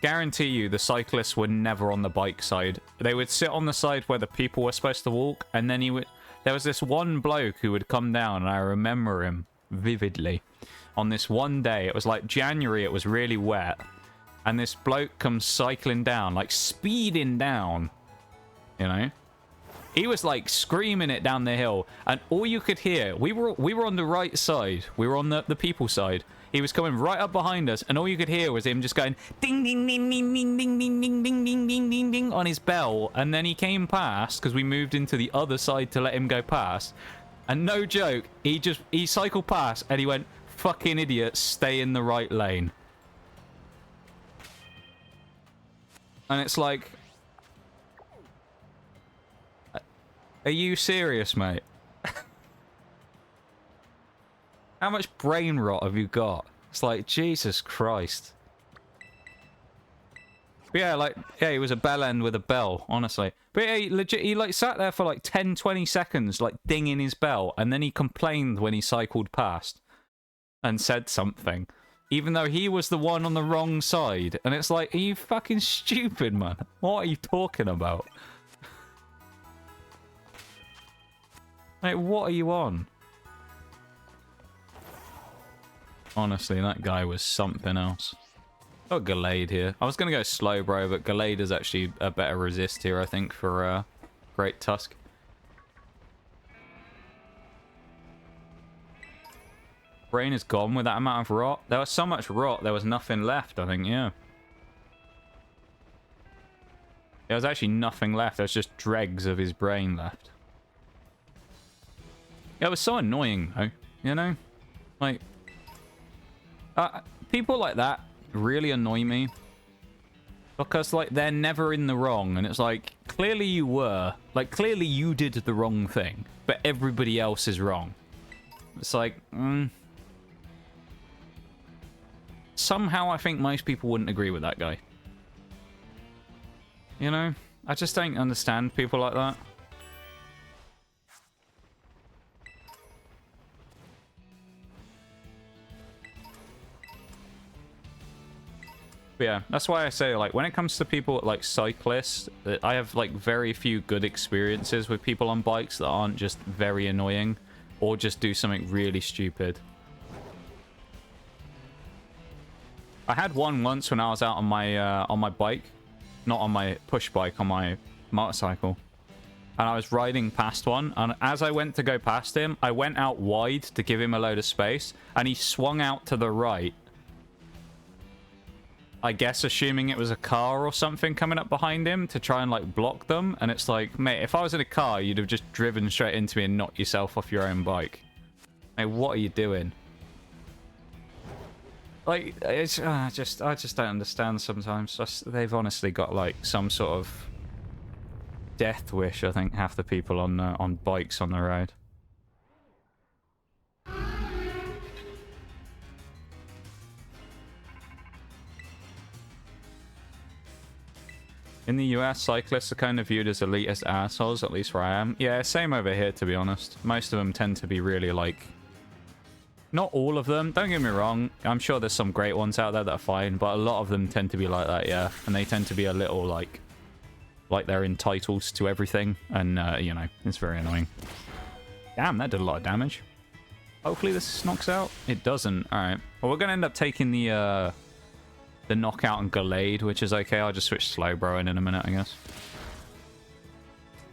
Speaker 1: Guarantee you the cyclists were never on the bike side. They would sit on the side where the people were supposed to walk, and then there was this one bloke who would come down, and I remember him vividly. On this one day, it was like January, it was really wet, and this bloke comes cycling down, like speeding down, you know? He was like screaming it down the hill, and all you could hear, we were on the right side, we were on the people side. He was coming right up behind us, and all you could hear was him just going ding ding ding ding ding ding ding ding ding ding ding ding ding on his bell. And then he came past because we moved into the other side to let him go past. And no joke, he cycled past and he went, "Fucking idiot, stay in the right lane." And it's like, are you serious, mate? How much brain rot have you got? It's like, Jesus Christ. But yeah, like, yeah, he was a bell end with a bell, honestly. But yeah, he like sat there for like 10, 20 seconds, like dinging his bell, and then he complained when he cycled past and said something, even though he was the one on the wrong side. And it's like, are you fucking stupid, man? What are you talking about? Like, what are you on? Honestly, that guy was something else. Got Gallade here. I was going to go Slowbro, but Gallade is actually a better resist here, I think, for Great Tusk. Brain is gone with that amount of rot. There was so much rot, there was nothing left, I think, yeah. There was actually nothing left. There was just dregs of his brain left. Yeah, it was so annoying, though, you know? Like, people like that really annoy me. Because, like, they're never in the wrong. And it's like, clearly you were. Like, clearly you did the wrong thing. But everybody else is wrong. It's like, somehow I think most people wouldn't agree with that guy. You know? I just don't understand people like that. But yeah, that's why I say, like, when it comes to people like cyclists, I have like very few good experiences with people on bikes that aren't just very annoying or just do something really stupid. I had one once when I was out on my bike, not on my push bike, on my motorcycle, and I was riding past one, and as I went to go past him, I went out wide to give him a load of space, and he swung out to the right. I guess assuming it was a car or something coming up behind him to try and like block them. And it's like, mate, if I was in a car, you'd have just driven straight into me and knocked yourself off your own bike. Mate, what are you doing? Like, it's I just don't understand sometimes. They've honestly got like some sort of death wish, I think, half the people on bikes on the road. In the US, cyclists are kind of viewed as elitist assholes, at least where I am. Yeah, same over here, to be honest. Most of them tend to be really, like, Not all of them. Don't get me wrong. I'm sure there's some great ones out there that are fine, but a lot of them tend to be like that, yeah. And they tend to be a little like they're entitled to everything. And, you know, it's very annoying. Damn, that did a lot of damage. Hopefully this knocks out. It doesn't. All right. Well, we're going to end up taking the knockout and Gallade, which is okay. I'll just switch Slowbro in a minute, I guess.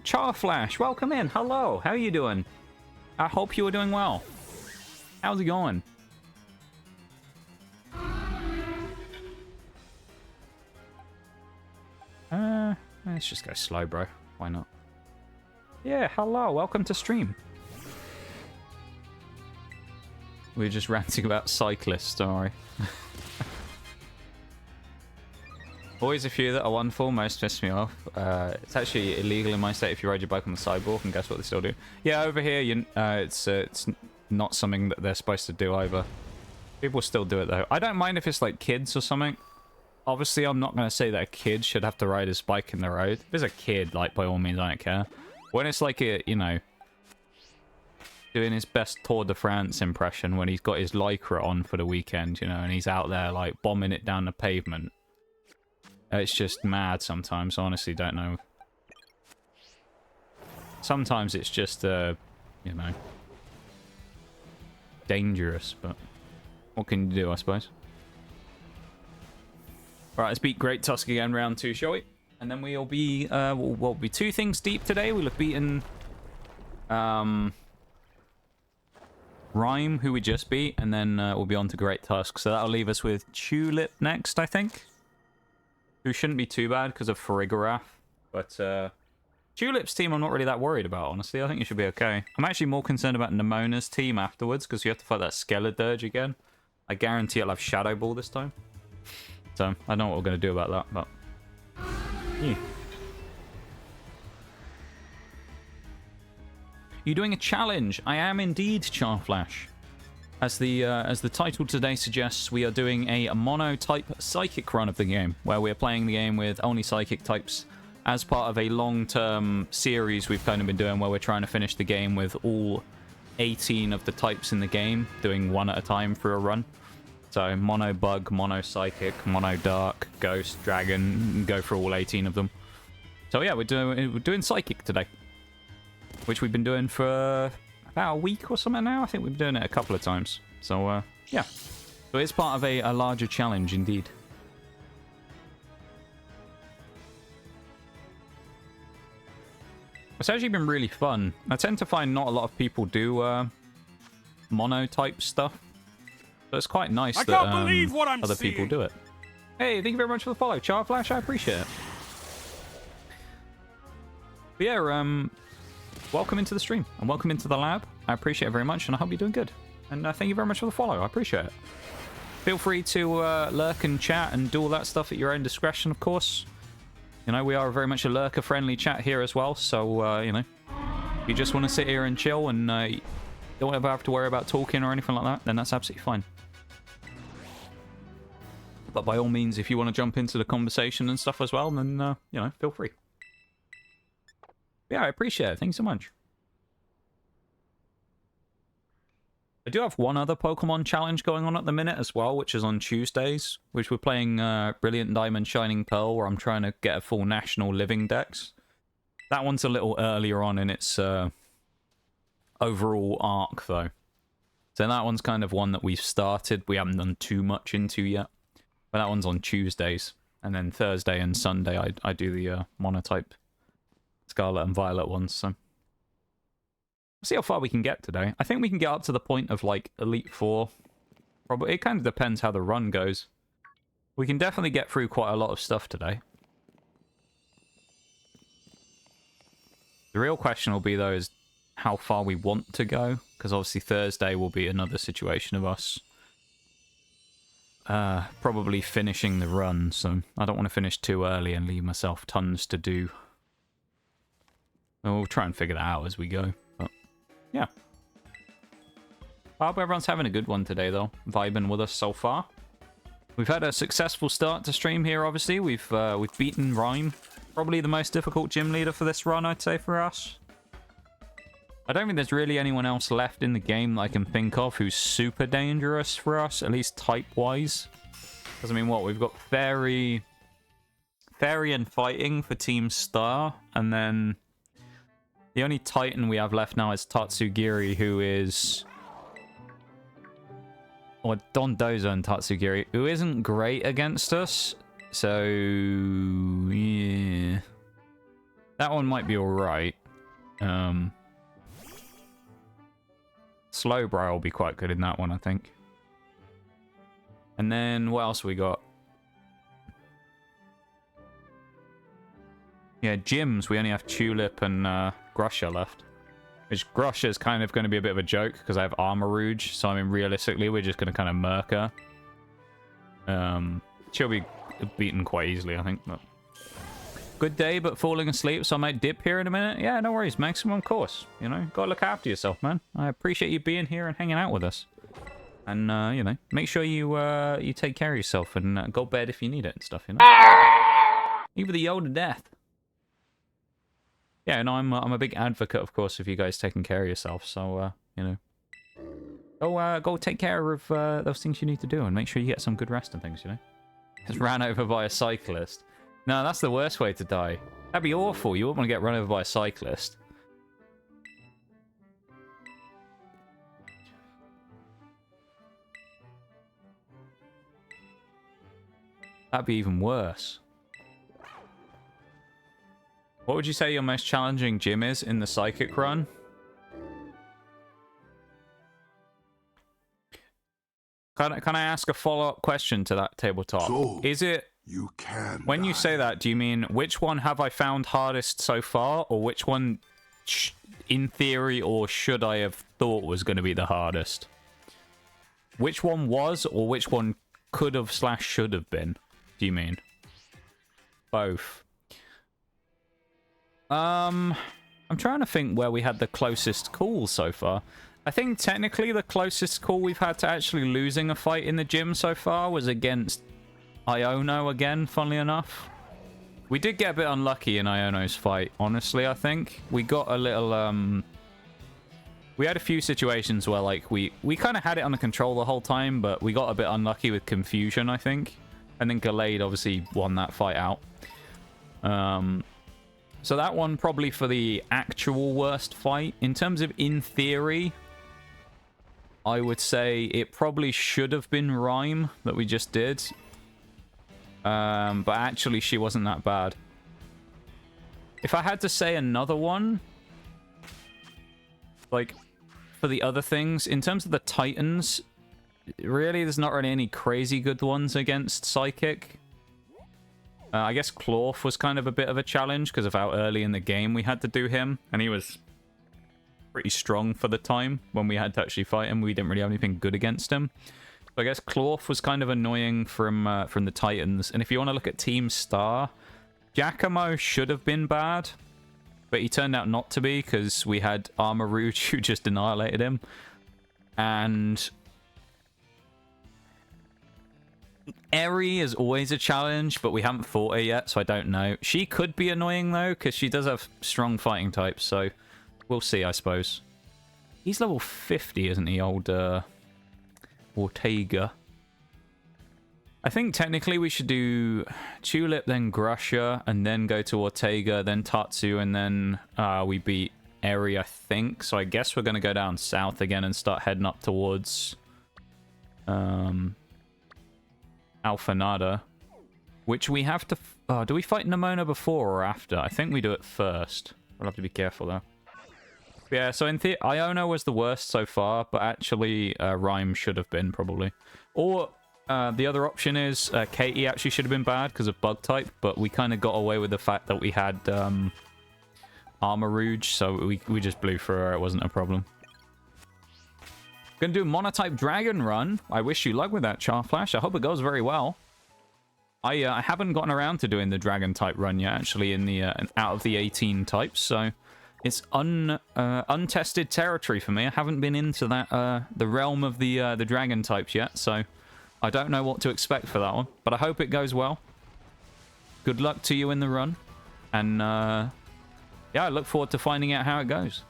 Speaker 1: Charflash, welcome in. Hello. How are you doing? I hope you are doing well. How's it going? Let's just go Slowbro. Why not? Yeah, hello. Welcome to stream. We're just ranting about cyclists, don't worry. Always a few that are wonderful, most piss me off. It's actually illegal in my state if you ride your bike on the sidewalk, and guess what they still do? Yeah, over here, it's not something that they're supposed to do either. People still do it, though. I don't mind if it's, like, kids or something. Obviously, I'm not going to say that a kid should have to ride his bike in the road. If it's a kid, like, by all means, I don't care. When it's, like, you know, doing his best Tour de France impression when he's got his Lycra on for the weekend, you know, and he's out there, like, bombing it down the pavement. It's just mad sometimes. I honestly don't know. Sometimes it's just, you know, dangerous, but what can you do, I suppose? Alright, let's beat Great Tusk again, round 2, shall we? And then we'll be, we'll be 2 things deep today. We'll have beaten, Rhyme, who we just beat, and then we'll be on to Great Tusk. So that'll leave us with Tulip next, I think. Who shouldn't be too bad because of Farigarath. But Tulip's team I'm not really that worried about, honestly. I think it should be okay. I'm actually more concerned about Nemona's team afterwards because you have to fight that Skeledirge again. I guarantee I'll have Shadow Ball this time. So I don't know what we're going to do about that, but... yeah. You're doing a challenge. I am indeed, Charflash. As the title today suggests, we are doing a Monotype Psychic run of the game, where we're playing the game with only Psychic types as part of a long-term series we've kind of been doing, where we're trying to finish the game with all 18 of the types in the game, doing one at a time for a run. So Mono Bug, Mono Psychic, Mono Dark, Ghost, Dragon, go for all 18 of them. So yeah, we're doing Psychic today, which we've been doing for about a week or something now. I think we've been doing it a couple of times. So yeah, so it's part of a larger challenge indeed. It's actually been really fun. I tend to find not a lot of people do mono-type stuff. So it's quite nice that other people do it. Hey, thank you very much for the follow, Charflash. I appreciate it. But yeah, welcome into the stream and welcome into the lab. I appreciate it very much, and I hope you're doing good. And thank you very much for the follow. I appreciate it. Feel free to lurk and chat and do all that stuff at your own discretion, of course. You know, we are very much a lurker-friendly chat here as well. So, you know, if you just want to sit here and chill and don't ever have to worry about talking or anything like that, then that's absolutely fine. But by all means, if you want to jump into the conversation and stuff as well, then, you know, feel free. Yeah, I appreciate it. Thanks so much. I do have one other Pokemon challenge going on at the minute as well, which is on Tuesdays, which we're playing Brilliant Diamond Shining Pearl, where I'm trying to get a full national living dex. That one's a little earlier on in its overall arc, though. So that one's kind of one that we've started. We haven't done too much into yet. But that one's on Tuesdays. And then Thursday and Sunday I do the Monotype Scarlet and Violet ones, so... We'll see how far we can get today. I think we can get up to the point of, like, Elite Four. Probably. It kind of depends how the run goes. We can definitely get through quite a lot of stuff today. The real question will be, though, is how far we want to go. Because obviously Thursday will be another situation of us probably finishing the run. So I don't want to finish too early and leave myself tons to do. We'll try and figure that out as we go. But yeah. I hope everyone's having a good one today, though. Vibing with us so far. We've had a successful start to stream here, obviously. We've beaten Rhyme. Probably the most difficult gym leader for this run, I'd say, for us. I don't think there's really anyone else left in the game that I can think of who's super dangerous for us, at least type-wise. Because, I mean, what? We've got Fairy and Fighting for Team Star, and then the only Titan we have left now is Tatsugiri, who is... or Dondozo and Tatsugiri, who isn't great against us. So, yeah. That one might be alright. Slowbro will be quite good in that one, I think. And then, what else we got? Yeah, gyms. We only have Tulip and Grusha left. Which Grusha is kind of going to be a bit of a joke because I have Armarouge. So, I mean, realistically, we're just going to kind of murk her. She'll be beaten quite easily, I think. But... good day, but falling asleep, so I might dip here in a minute. Yeah, no worries. Maximum course. You know, gotta look after yourself, man. I appreciate you being here and hanging out with us. And, you know, make sure you you take care of yourself and go to bed if you need it and stuff, you know? Even the old to death. Yeah, no, I'm a big advocate, of course, of you guys taking care of yourself. So, you know, go take care of those things you need to do and make sure you get some good rest and things, you know? Just ran over by a cyclist. No, that's the worst way to die. That'd be awful. You wouldn't want to get run over by a cyclist. That'd be even worse. What would you say your most challenging gym is in the Psychic run? Can I ask a follow-up question to that tabletop?
Speaker 2: So,
Speaker 1: is it...
Speaker 2: you can
Speaker 1: when you
Speaker 2: die.
Speaker 1: say that, do you mean which one have I found hardest so far, or which one, in theory, or should I have thought was going to be the hardest? Which one was, or which one could have / should have been? Do you mean? Both. I'm trying to think where we had the closest call so far. I think technically the closest call we've had to actually losing a fight in the gym so far was against Iono again, funnily enough. We did get a bit unlucky in Iono's fight, honestly, I think. We got a little, we had a few situations where, like, we kind of had it under control the whole time, but we got a bit unlucky with confusion, I think. And then Gallade obviously won that fight out. So that one probably for the actual worst fight. In terms of in theory, I would say it probably should have been Rhyme that we just did. But actually she wasn't that bad. If I had to say another one, like for the other things, in terms of the Titans, really there's not really any crazy good ones against Psychic. I guess Clorf was kind of a bit of a challenge because of how early in the game we had to do him, and he was pretty strong for the time when we had to actually fight him. We didn't really have anything good against him. So I guess Clorf was kind of annoying from the Titans. And if you want to look at Team Star, Giacomo should have been bad, but he turned out not to be because we had Armarouge who just annihilated him. And Eri is always a challenge, but we haven't fought her yet, so I don't know. She could be annoying, though, because she does have strong fighting types, so we'll see, I suppose. He's level 50, isn't he, old Ortega? I think technically we should do Tulip, then Grusha, and then go to Ortega, then Tatsu, and then we beat Eri, I think. So I guess we're going to go down south again and start heading up towards Alphanada, which we have to... do we fight Nemona before or after? I think we do it first. We'll have to be careful, though. Yeah, so in Iono was the worst so far, but actually Rhyme should have been, probably. Or the other option is Katie actually should have been bad because of bug type, but we kind of got away with the fact that we had Armarouge, so we just blew through her. It wasn't a problem. Gonna do a Monotype Dragon run. I wish you luck with that, Charflash. I hope it goes very well. I haven't gotten around to doing the Dragon type run yet, actually, in the out of the 18 types, so it's untested territory for me. I haven't been into that the realm of the Dragon types yet, so I don't know what to expect for that one. But I hope it goes well. Good luck to you in the run, and yeah, I look forward to finding out how it goes.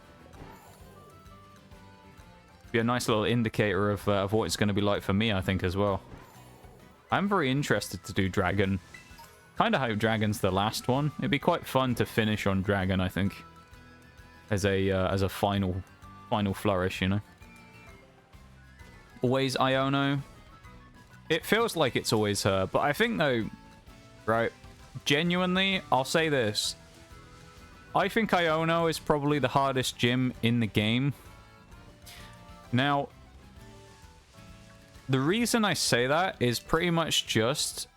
Speaker 1: Be a nice little indicator of what it's going to be like for me, I think, as well. I'm very interested to do Dragon. Kind of hope Dragon's the last one. It'd be quite fun to finish on Dragon, I think, as a final flourish, you know. Always Iono. It feels like it's always her, but I think though, right, genuinely, I'll say this. I think Iono is probably the hardest gym in the game. Now, the reason I say that is pretty much just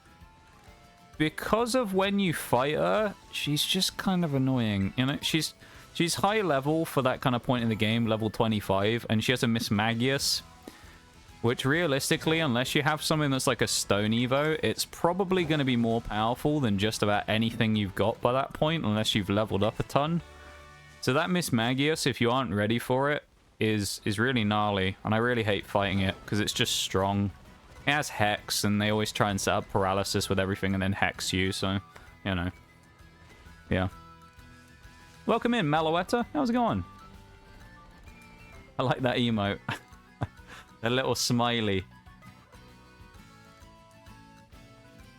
Speaker 1: because of when you fight her, she's just kind of annoying. You know, she's high level for that kind of point in the game, level 25, and she has a Miss Magius, which realistically, unless you have something that's like a Stone Evo, it's probably going to be more powerful than just about anything you've got by that point, unless you've leveled up a ton. So that Miss Magius, if you aren't ready for it, is really gnarly, and I really hate fighting it because it's just strong. It has Hex, and they always try and set up paralysis with everything and then Hex you, so, you know. Yeah. Welcome in, Malouetta. How's it going? I like that emote. A little smiley.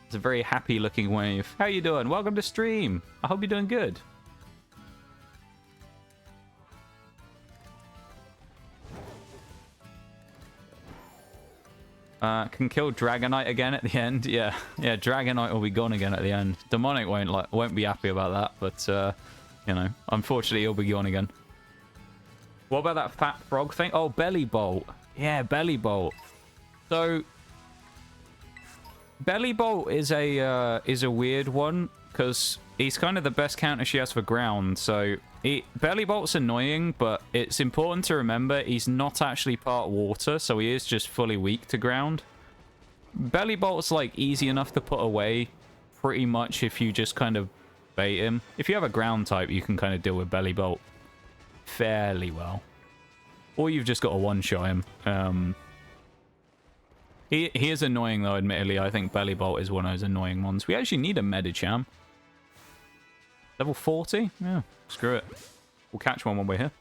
Speaker 1: It's a very happy looking wave. How you doing? Welcome to stream. I hope you're doing good. Can kill Dragonite again at the end. Yeah, Dragonite will be gone again at the end. Demonic won't be happy about that, but you know, unfortunately he'll be gone again. What about that fat frog thing? Oh, Belly Bolt. Yeah, Belly Bolt. So Belly Bolt is a weird one because he's kind of the best counter she has for ground. So Belly Bolt's annoying, but it's important to remember he's not actually part water, so he is just fully weak to ground. Belly Bolt's like easy enough to put away pretty much if you just kind of bait him. If you have a ground type, you can kind of deal with Belly Bolt fairly well. Or you've just got to one-shot him. He is annoying though, admittedly. I think Belly Bolt is one of those annoying ones. We actually need a Medicham. Level 40? Yeah, screw it. We'll catch one when we're here.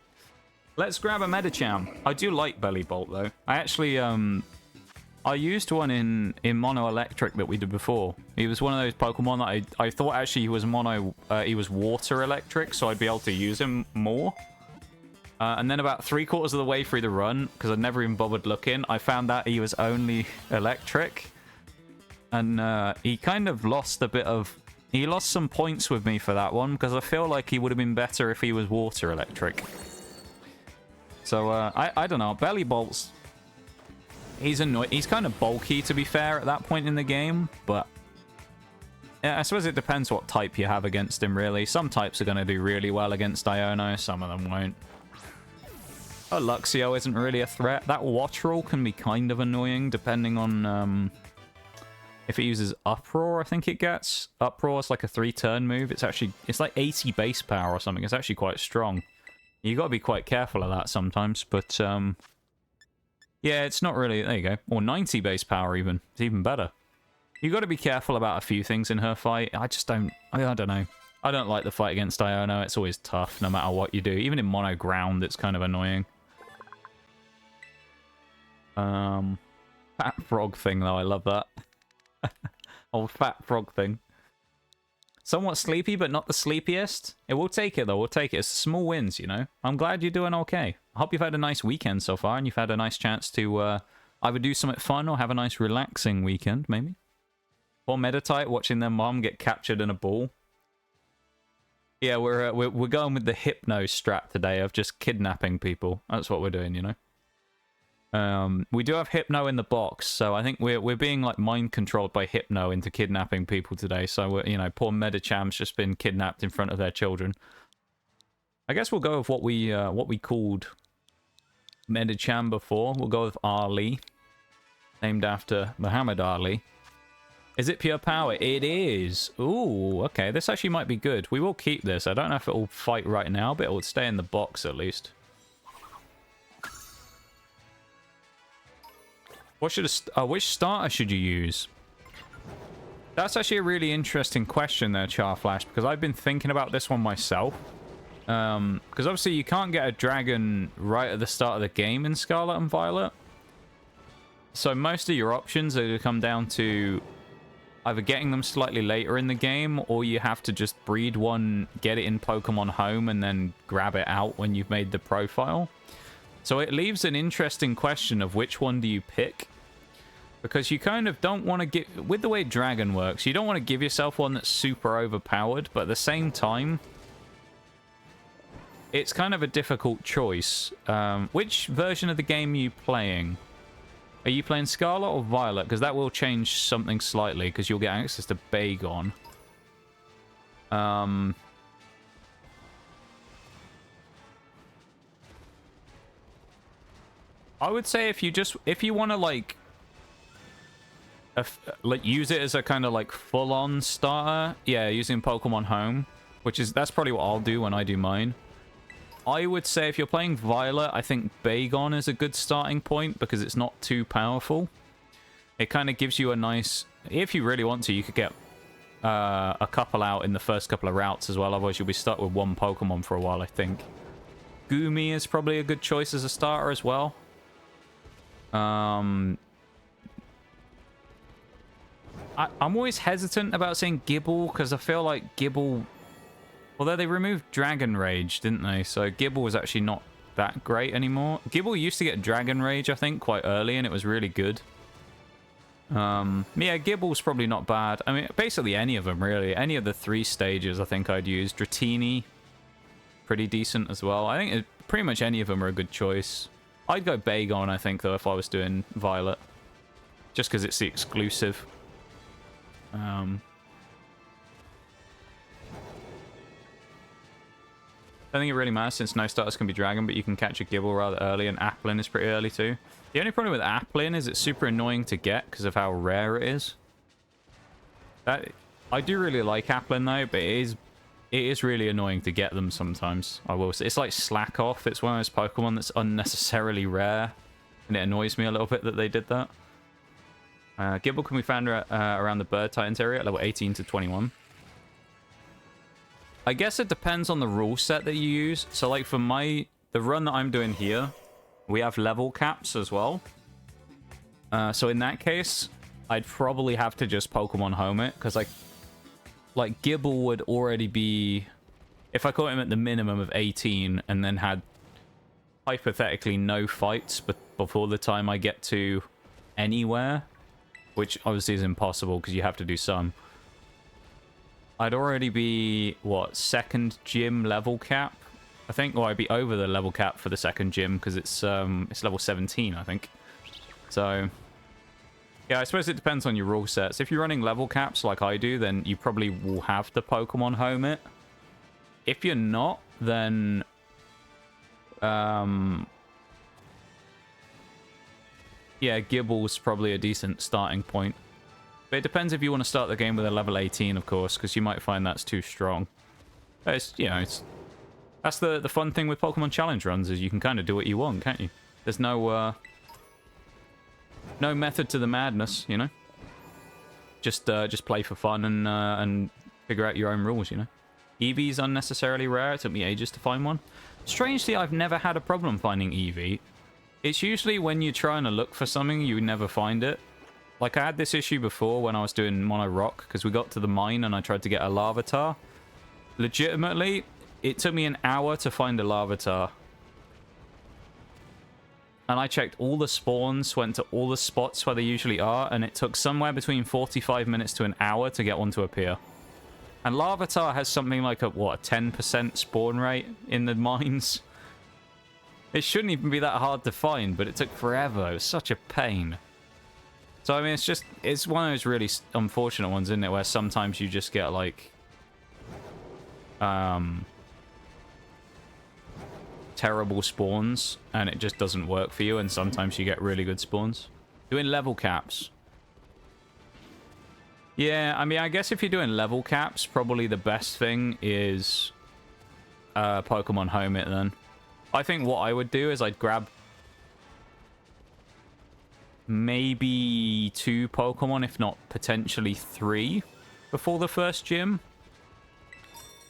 Speaker 1: Let's grab a Medicham. I do like Belly Bolt, though. I actually, I used one in Mono Electric that we did before. He was one of those Pokemon that I thought actually he was he was Water Electric, so I'd be able to use him more. And then about 3/4 of the way through the run, because I'd never even bothered looking, I found out he was only Electric. And he kind of lost a bit of... He lost some points with me for that one, because I feel like he would have been better if he was Water Electric. So, I don't know. Belly Bolt's... He's kind of bulky, to be fair, at that point in the game, but... Yeah, I suppose it depends what type you have against him, really. Some types are going to do really well against Iono, some of them won't. Oh, Luxio isn't really a threat. That Wattrel can be kind of annoying, depending on... if it uses Uproar, I think it gets. Uproar is like a 3-turn move. It's like 80 base power or something. It's actually quite strong. You got to be quite careful of that sometimes, but yeah, it's not really... There you go. Or 90 base power even. It's even better. You got to be careful about a few things in her fight. I just don't... I don't know. I don't like the fight against Iono. It's always tough, no matter what you do. Even in mono ground, it's kind of annoying. Fat frog thing, though. I love that. Old fat frog thing. Somewhat sleepy, but not the sleepiest. It will take it, though. We'll take it. It's small wins, you know. I'm glad you're doing okay. I hope you've had a nice weekend so far, and you've had a nice chance to either do something fun or have a nice relaxing weekend, maybe. Or meditate, watching their mom get captured in a ball. Yeah, we're going with the hypno strat today of just kidnapping people. That's what we're doing, you know. We do have Hypno in the box, so I think we're being like mind controlled by Hypno into kidnapping people today. So we're, you know, poor Medicham's just been kidnapped in front of their children. I guess we'll go with what we called Medicham before. We'll go with Ali, named after Muhammad Ali. Is it pure power? It is. Ooh, okay. This actually might be good. We will keep this. I don't know if it will fight right now, but it will stay in the box at least. Which starter should you use? That's actually a really interesting question there, Charflash, because I've been thinking about this one myself. Because obviously you can't get a dragon right at the start of the game in Scarlet and Violet. So most of your options are going to come down to either getting them slightly later in the game, or you have to just breed one, get it in Pokemon Home, and then grab it out when you've made the profile. So it leaves an interesting question of which one do you pick? Because you kind of don't want to get... With the way Dragon works, you don't want to give yourself one that's super overpowered, but at the same time, it's kind of a difficult choice. Which version of the game are you playing? Are you playing Scarlet or Violet? Because that will change something slightly, because you'll get access to Bagon. I would say if you want to like use it as a kind of like full-on starter, yeah, using Pokemon Home, that's probably what I'll do when I do mine. I would say if you're playing Violet, I think Bagon is a good starting point because it's not too powerful. It kind of gives you a nice... If you really want to, you could get a couple out in the first couple of routes as well. Otherwise, you'll be stuck with one Pokemon for a while, I think. Goomy is probably a good choice as a starter as well. I'm always hesitant about saying Gibble because I feel like Gibble... Although they removed Dragon Rage, didn't they? So Gibble was actually not that great anymore. Gibble used to get Dragon Rage, I think, quite early, and it was really good. Yeah, Gibble's probably not bad. I mean, basically any of them, really. Any of the 3 stages, I think I'd use. Dratini, pretty decent as well. I think pretty much any of them are a good choice. I'd go Bagon, I think, though, if I was doing Violet. Just because it's the exclusive. I don't think it really matters since no starters can be Dragon, but you can catch a Gibble rather early, and Applin is pretty early too. The only problem with Applin is it's super annoying to get because of how rare it is. I do really like Applin though, but it is really annoying to get them sometimes. I will say it's like Slack Off. It's one of those Pokemon that's unnecessarily rare, and it annoys me a little bit that they did that. Gibble can be found around the Bird Titans area at level 18 to 21. I guess it depends on the rule set that you use. So like for the run that I'm doing here, we have level caps as well. So in that case, I'd probably have to just Pokemon Home it, because like Gibble would already be... If I caught him at the minimum of 18 and then had hypothetically no fights before the time I get to anywhere, which obviously is impossible because you have to do some, I'd already be, what, 2nd gym level cap? I think, or I'd be over the level cap for the 2nd gym because it's level 17, I think. So, yeah, I suppose it depends on your rule sets. If you're running level caps like I do, then you probably will have to Pokemon Home it. If you're not, then... yeah, Gibble's probably a decent starting point. But it depends if you want to start the game with a level 18, of course, because you might find that's too strong. But it's, you know, that's the fun thing with Pokemon Challenge runs, is you can kind of do what you want, can't you? There's no method to the madness, you know? Just play for fun and figure out your own rules, you know? Eevee's unnecessarily rare. It took me ages to find one. Strangely, I've never had a problem finding Eevee. It's usually when you're trying to look for something, you never find it. Like, I had this issue before when I was doing Mono Rock, because we got to the mine and I tried to get a Larvitar. Legitimately, it took me an hour to find a Larvitar. And I checked all the spawns, went to all the spots where they usually are, and it took somewhere between 45 minutes to an hour to get one to appear. And Larvitar has something like a 10% spawn rate in the mines. It shouldn't even be that hard to find, but it took forever. It was such a pain. So, I mean, it's one of those really unfortunate ones, isn't it? Where sometimes you just get, like... terrible spawns, and it just doesn't work for you, and sometimes you get really good spawns. Doing level caps. Yeah, I mean, I guess if you're doing level caps, probably the best thing is Pokemon Home it, then. I think what I would do is I'd grab maybe 2 Pokemon, if not potentially 3, before the first gym.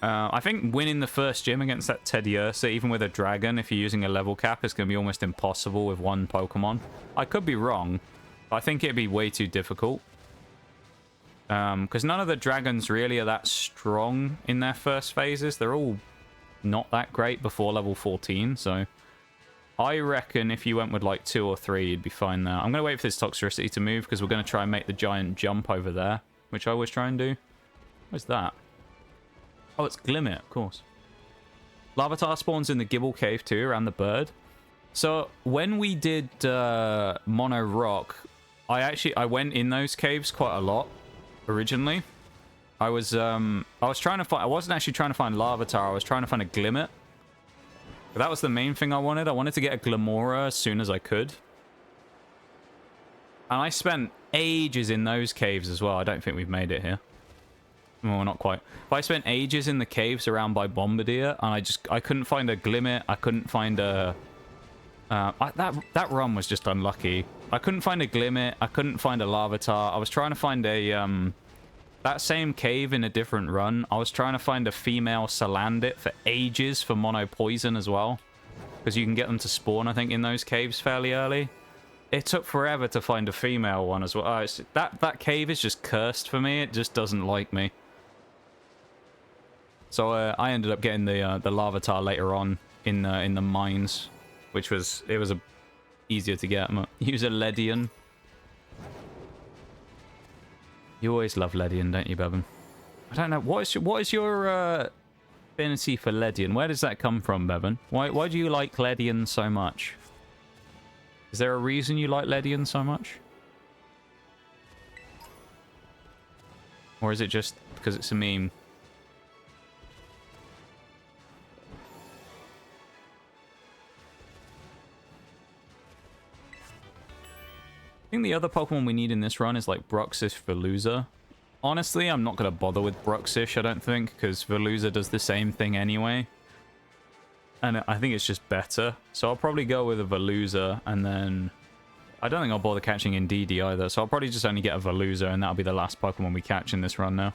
Speaker 1: I think winning the first gym against that Teddiursa, even with a dragon, if you're using a level cap, is going to be almost impossible with one Pokemon. I could be wrong, but I think it'd be way too difficult. Because none of the dragons really are that strong in their first phases. They're all not that great before level 14, so I reckon if you went with like 2 or 3, you'd be fine there. I'm going to wait for this Toxtricity to move because we're going to try and make the giant jump over there, which I always try and do. What's that? Oh, it's Glimmet, of course. Larvitar spawns in the Gibble Cave too, around the bird. So when we did Mono Rock, I went in those caves quite a lot originally. I wasn't actually trying to find Larvitar, I was trying to find a Glimmet. But that was the main thing I wanted. I wanted to get a Glamora as soon as I could. And I spent ages in those caves as well. I don't think we've made it here. Well, not quite. But I spent ages in the caves around by Bombardier, and I couldn't find a Glimmet. I couldn't find a... that run was just unlucky. I couldn't find a Glimmet. I couldn't find a Larvitar. I was trying to find a... that same cave in a different run. I was trying to find a female Salandit for ages for Mono Poison as well. Because you can get them to spawn, I think, in those caves fairly early. It took forever to find a female one as well. That cave is just cursed for me. It just doesn't like me. So I ended up getting the Larvitar later on in the mines, which was easier to get. Use a Ledian. You always love Ledian, don't you, Bevan? I don't know what is your affinity for Ledian? Where does that come from, Bevan? Why do you like Ledian so much? Is there a reason you like Ledian so much? Or is it just because it's a meme? I think the other Pokemon we need in this run is like Bruxish Veluza. Honestly, I'm not going to bother with Bruxish, I don't think, because Veluza does the same thing anyway. And I think it's just better. So I'll probably go with a Veluza, and then... I don't think I'll bother catching Indeedee either, so I'll probably just only get a Veluza, and that'll be the last Pokemon we catch in this run now.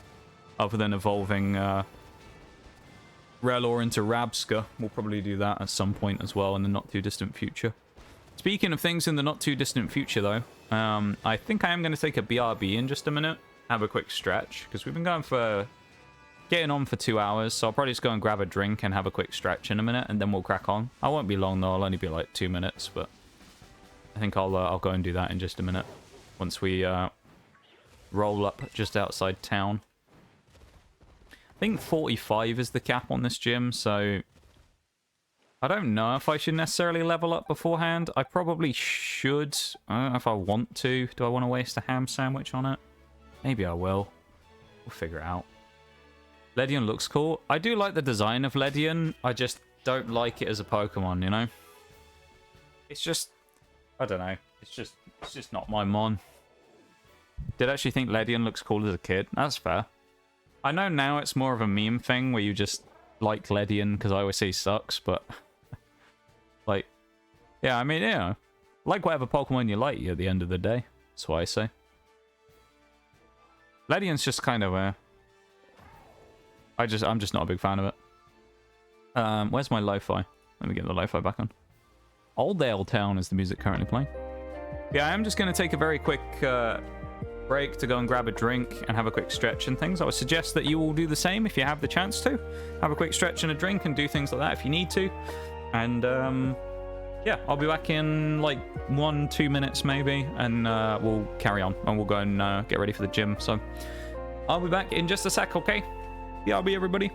Speaker 1: Other than evolving Rellor into Rabsca. We'll probably do that at some point as well in the not-too-distant future. Speaking of things in the not-too-distant future, though, I think I am going to take a BRB in just a minute. Have a quick stretch, because we've been getting on for 2 hours, so I'll probably just go and grab a drink and have a quick stretch in a minute, and then we'll crack on. I won't be long, though. I'll only be like 2 minutes, but I think I'll go and do that in just a minute once we roll up just outside town. I think 45 is the cap on this gym, so I don't know if I should necessarily level up beforehand. I probably should. I don't know if I want to. Do I want to waste a ham sandwich on it? Maybe I will. We'll figure it out. Ledian looks cool. I do like the design of Ledian. I just don't like it as a Pokemon, you know? It's just... I don't know. It's just not my mon. Did actually think Ledian looks cool as a kid. That's fair. I know now it's more of a meme thing where you just like Ledian because I always say he sucks, but... like... yeah, I mean, you know. Like whatever Pokemon you like at the end of the day. That's what I say. Ledian's just kind of a... I'm just not a big fan of it. Where's my lo-fi? Let me get the lo-fi back on. Oldale Town is the music currently playing. Yeah, I am just going to take a very quick break to go and grab a drink and have a quick stretch and things. I would suggest that you all do the same if you have the chance to. Have a quick stretch and a drink and do things like that if you need to. And yeah, I'll be back in like 1-2 minutes maybe, and we'll carry on and we'll go and get ready for the gym. So I'll be back in just a sec, okay? Yeah, I'll be everybody.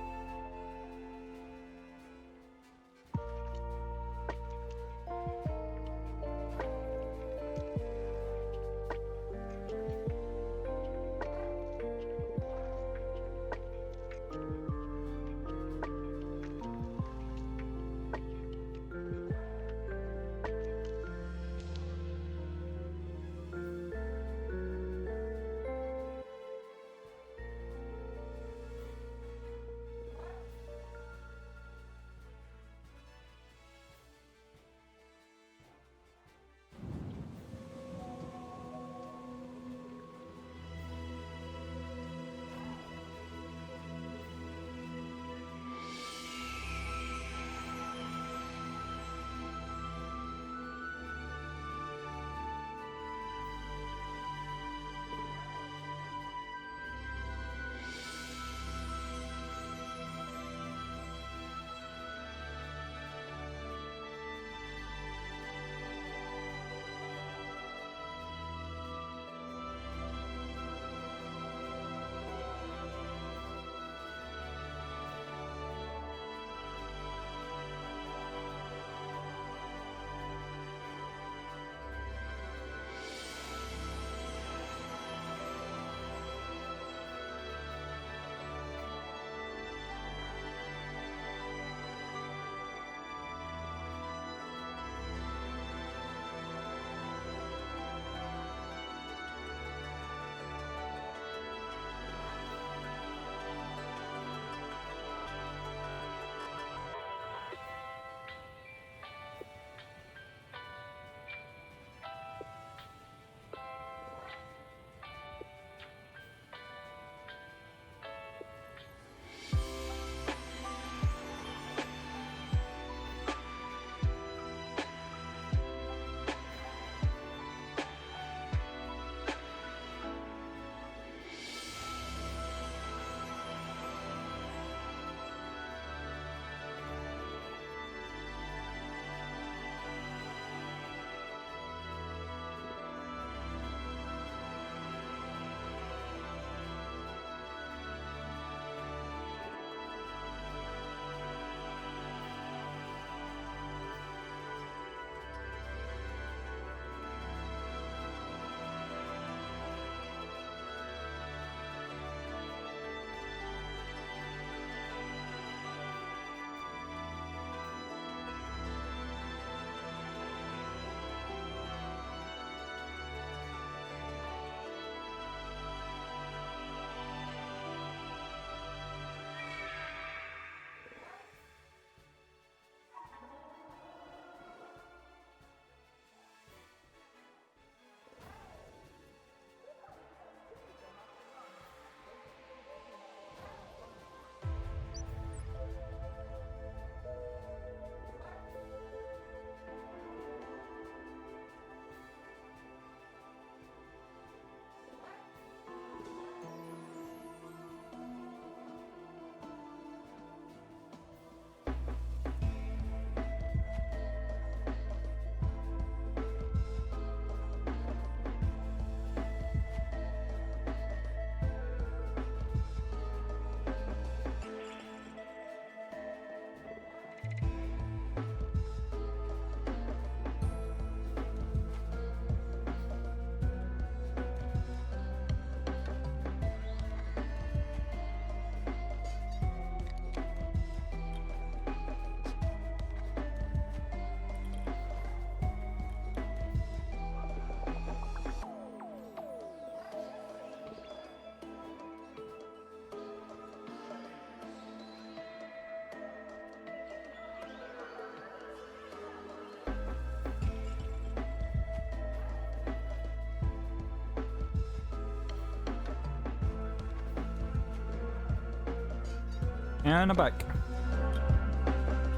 Speaker 1: And I'm back.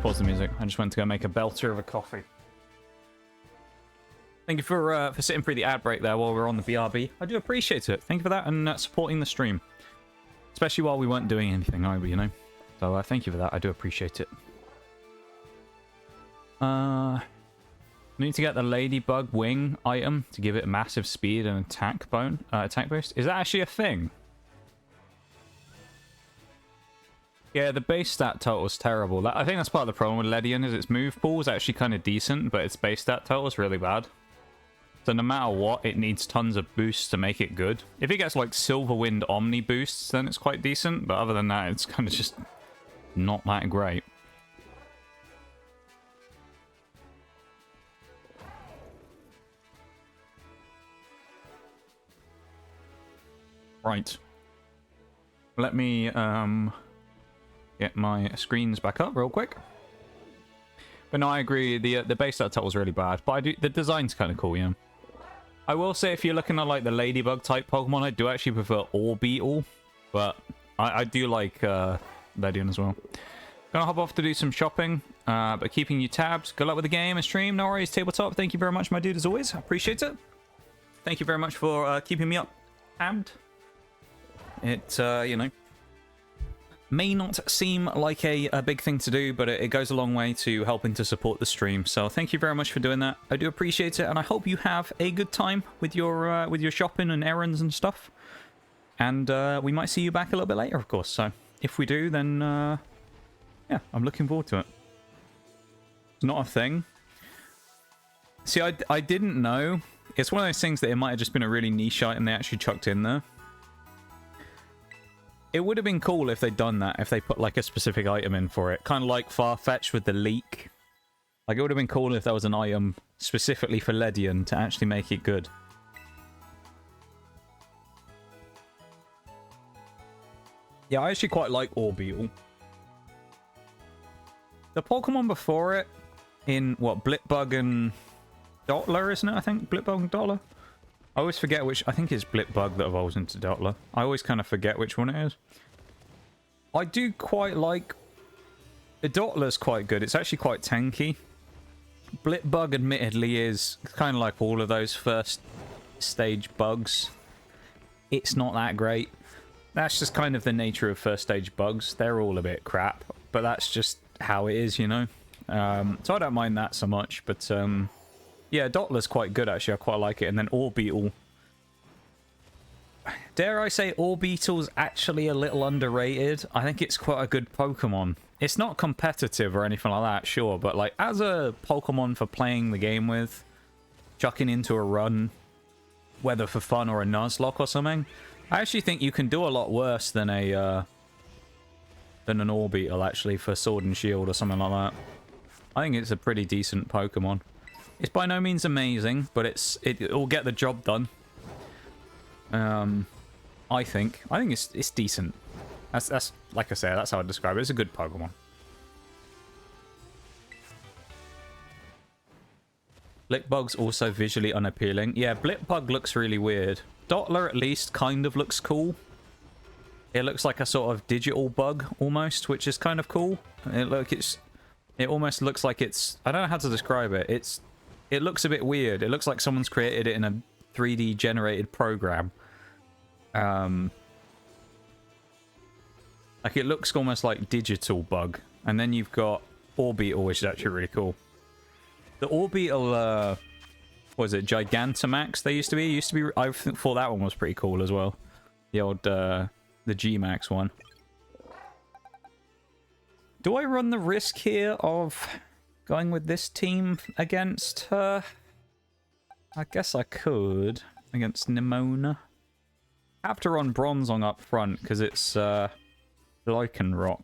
Speaker 1: Pause the music. I just went to go make a belter of a coffee. Thank you for sitting through the ad break there while we were on the BRB. I do appreciate it. Thank you for that and supporting the stream. Especially while we weren't doing anything either, you know. So thank you for that. I do appreciate it. Need to get the Ladybug wing item to give it massive speed and attack boost. Is that actually a thing? Yeah, the base stat total is terrible. I think that's part of the problem with Ledian, is its move pool is actually kind of decent, but its base stat total is really bad. So no matter what, it needs tons of boosts to make it good. If it gets like Silverwind Omni boosts, then it's quite decent, but other than that, it's kind of just not that great. Right. Let me get my screens back up real quick. But no, I agree. The base stat total is really bad, but the design's kind of cool, yeah. I will say, if you're looking at like the Ladybug type Pokemon, I do actually prefer Orbeetle, but I do like Ledian as well. Gonna hop off to do some shopping, but keeping you tabs. Good luck with the game and stream. No worries, Tabletop. Thank you very much, my dude, as always. I appreciate it. Thank you very much for keeping me up tabbed. It, you know, may not seem like a big thing to do, but it goes a long way to helping to support the stream. So thank you very much for doing that. I do appreciate it, and I hope you have a good time with your shopping and errands and stuff. And we might see you back a little bit later, of course. So if we do, then yeah, I'm looking forward to it. It's not a thing. See, I didn't know. It's one of those things that it might have just been a really niche item they actually chucked in there. It would have been cool if they'd done that, if they put like a specific item in for it. Kind of like Farfetch with the leak. Like, it would have been cool if there was an item specifically for Ledian to actually make it good. Yeah, I actually quite like Orbeetle. The Pokemon before it, in, what, Blipbug and Dottler, isn't it, I think? Blipbug and Dottler? I always forget which... I think it's Blipbug that evolves into Dottler. I always kind of forget which one it is. I do quite like... The Dottler's quite good. It's actually quite tanky. Blipbug, admittedly, is kind of like all of those first stage bugs. It's not that great. That's just kind of the nature of first stage bugs. They're all a bit crap. But that's just how it is, you know? So I don't mind that so much, but... yeah, Dottler's quite good, actually. I quite like it. And then Orbeetle. Dare I say Orbeetle's actually a little underrated? I think it's quite a good Pokemon. It's not competitive or anything like that, sure. But, like, as a Pokemon for playing the game with, chucking into a run, whether for fun or a Nuzlocke or something, I actually think you can do a lot worse than a... than an Orbeetle, actually, for Sword and Shield or something like that. I think it's a pretty decent Pokemon. It's by no means amazing, but it'll get the job done. I think it's decent. That's like I say, that's how I describe it. It's a good Pokemon. Blipbug's also visually unappealing. Yeah, Blipbug looks really weird. Dottler at least kind of looks cool. It looks like a sort of digital bug almost, which is kind of cool. It almost looks like it's... I don't know how to describe it. It looks a bit weird. It looks like someone's created it in a 3D generated program. Like, it looks almost like digital bug. And then you've got Orbeetle, which is actually really cool. The Orbeetle, what was it, Gigantamax they used to be? I thought that one was pretty cool as well. The old, the G-Max one. Do I run the risk here of... going with this team against her? I guess I could. Against Nimona. Have to run Bronzong up front, because it's Lycanroc.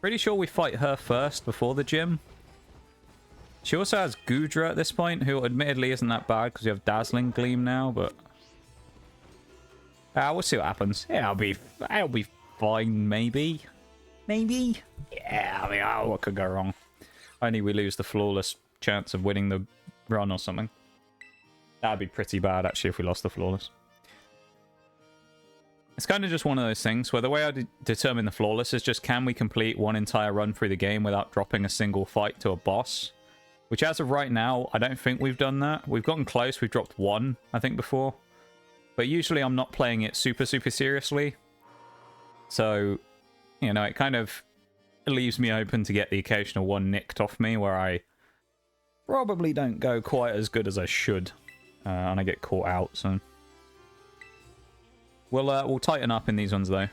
Speaker 1: Pretty sure we fight her first before the gym. She also has Goodra at this point, who admittedly isn't that bad, because we have Dazzling Gleam now, but... we'll see what happens. Yeah, I'll be fine, maybe. Maybe? Yeah, I mean, what could go wrong? Only we lose the flawless chance of winning the run or something. That'd be pretty bad, actually, if we lost the flawless. It's kind of just one of those things where the way I determine the flawless is just, can we complete one entire run through the game without dropping a single fight to a boss? Which, as of right now, I don't think we've done that. We've gotten close. We've dropped one, I think, before. But usually I'm not playing it super, super seriously. So, you know, it kind of leaves me open to get the occasional one nicked off me where I probably don't go quite as good as I should. And I get caught out, so... We'll tighten up in these ones, though.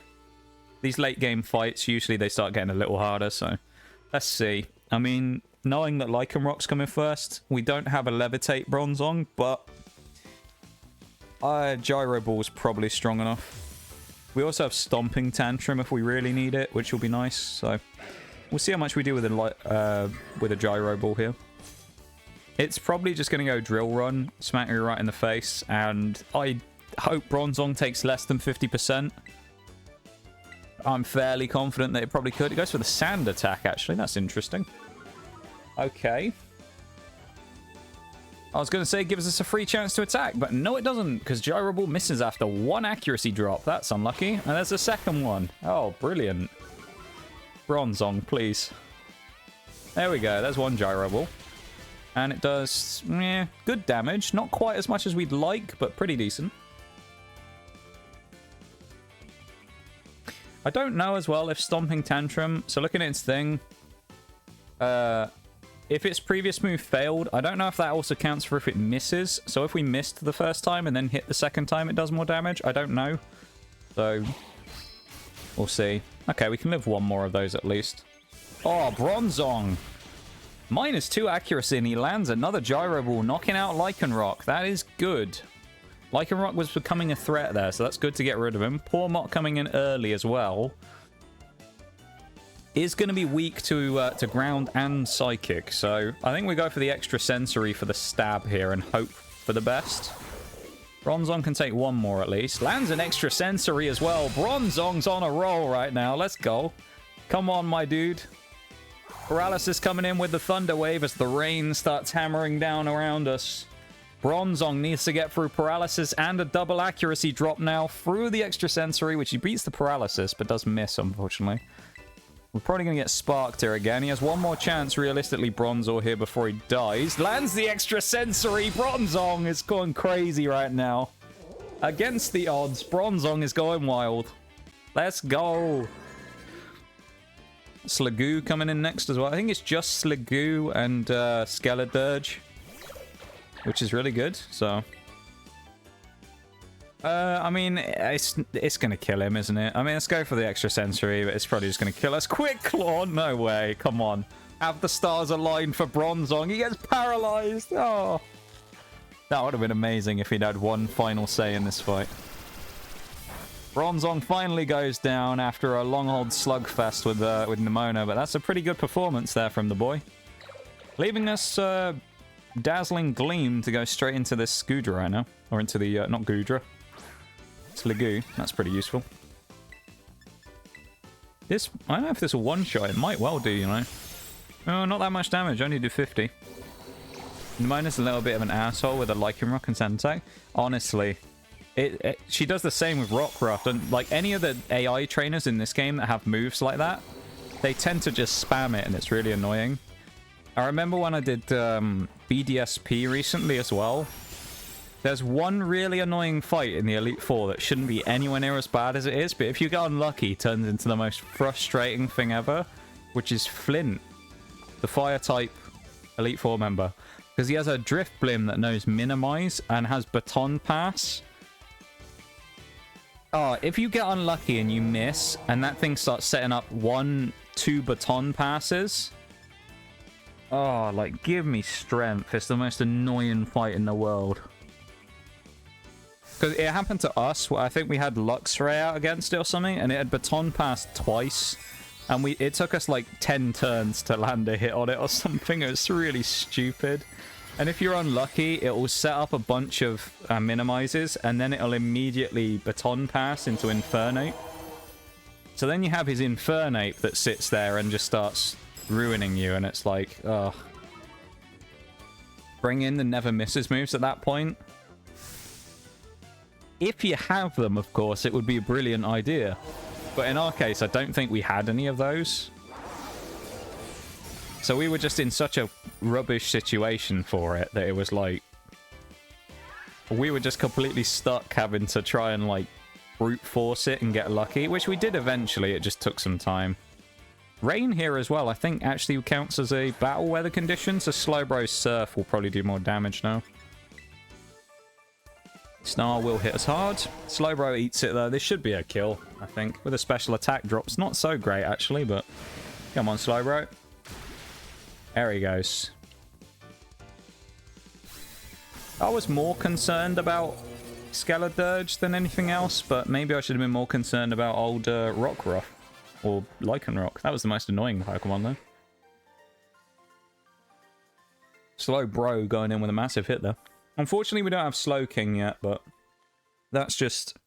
Speaker 1: These late game fights, usually they start getting a little harder, so... Let's see. I mean, knowing that Lycanrock's coming first, we don't have a Levitate Bronzong, but... Gyro Ball's probably strong enough. We also have Stomping Tantrum if we really need it, which will be nice, so... We'll see how much we do with a Gyro Ball here. It's probably just going to go Drill Run, smack me right in the face, and I... hope Bronzong takes less than 50%. I'm fairly confident that it probably could. It goes for the sand attack, actually. That's interesting. Okay. I was going to say it gives us a free chance to attack, but no, it doesn't, because Gyro Ball misses after one accuracy drop. That's unlucky. And there's a second one. Oh, brilliant. Bronzong, please. There we go. There's one Gyro Ball. And it does good damage. Not quite as much as we'd like, but pretty decent. I don't know as well if Stomping Tantrum, so looking at its thing, if its previous move failed, I don't know if that also counts for if it misses. So if we missed the first time and then hit the second time, it does more damage. I don't know. So, we'll see. Okay, we can live one more of those at least. Oh, Bronzong! -2 accuracy and he lands another Gyro Ball, knocking out Lycanroc. That is good. Lycanroc was becoming a threat there, so that's good to get rid of him. Poor Mott coming in early as well. Is going to be weak to ground and psychic, so I think we go for the extra sensory for the stab here and hope for the best. Bronzong can take one more at least. Lands an extra sensory as well. Bronzong's on a roll right now. Let's go. Come on, my dude. Paralysis coming in with the Thunder Wave as the rain starts hammering down around us. Bronzong needs to get through Paralysis and a double accuracy drop now through the extra sensory, which he beats the Paralysis, but does miss, unfortunately. We're probably going to get sparked here again. He has one more chance, realistically, Bronzor here before he dies. Lands the extra sensory. Bronzong is going crazy right now. Against the odds, Bronzong is going wild. Let's go. Sliggoo coming in next as well. I think it's just Sliggoo and Skeledirge, which is really good, so... I mean, it's going to kill him, isn't it? I mean, let's go for the extra sensory, but it's probably just going to kill us. Quick Claw! No way, come on. Have the stars aligned for Bronzong. He gets paralyzed! Oh! That would have been amazing if he'd had one final say in this fight. Bronzong finally goes down after a long old slugfest with Nemona, but that's a pretty good performance there from the boy. Leaving us Dazzling Gleam to go straight into this Goodra right now. Or into the, not Goodra. Sliggoo. That's pretty useful. This, I don't know if this will one-shot. It might well do, you know. Oh, not that much damage. Only do 50. Nemona's a little bit of an asshole with a Lycanroc and Sand Attack. Honestly. She does the same with Rockruff, and like any of the AI trainers in this game that have moves like that, they tend to just spam it, and it's really annoying. I remember when I did BDSP recently as well. There's one really annoying fight in the Elite Four that shouldn't be anywhere near as bad as it is, but if you get unlucky, it turns into the most frustrating thing ever, which is Flint, the Fire-type Elite Four member. Because he has a Drift Blim that knows Minimize and has Baton Pass. Oh, if you get unlucky and you miss, and that thing starts setting up 1-2 Baton Passes... Oh, like, give me strength. It's the most annoying fight in the world. Because it happened to us, where I think we had Luxray out against it or something, and it had Baton Pass twice. And it took us like 10 turns to land a hit on it or something. It was really stupid. And if you're unlucky, it will set up a bunch of minimizes, and then it'll immediately Baton Pass into Infernape. So then you have his Infernape that sits there and just starts ruining you, and it's like, ugh. Bring in the never misses moves at that point. If you have them, of course, it would be a brilliant idea. But in our case, I don't think we had any of those. So we were just in such a rubbish situation for it that it was like... we were just completely stuck having to try and, like, brute force it and get lucky, which we did eventually. It just took some time. Rain here as well, I think, actually counts as a battle weather condition, so Slowbro's Surf will probably do more damage now. Snar will hit us hard. Slowbro eats it, though. This should be a kill, I think, with a special attack drops. Not so great, actually, but... come on, Slowbro. There he goes. I was more concerned about Skeledirge than anything else, but maybe I should have been more concerned about old Rockruff. Or Lycanroc. That was the most annoying Pokemon, though. Slowbro going in with a massive hit there. Unfortunately, we don't have Slowking yet, but that's just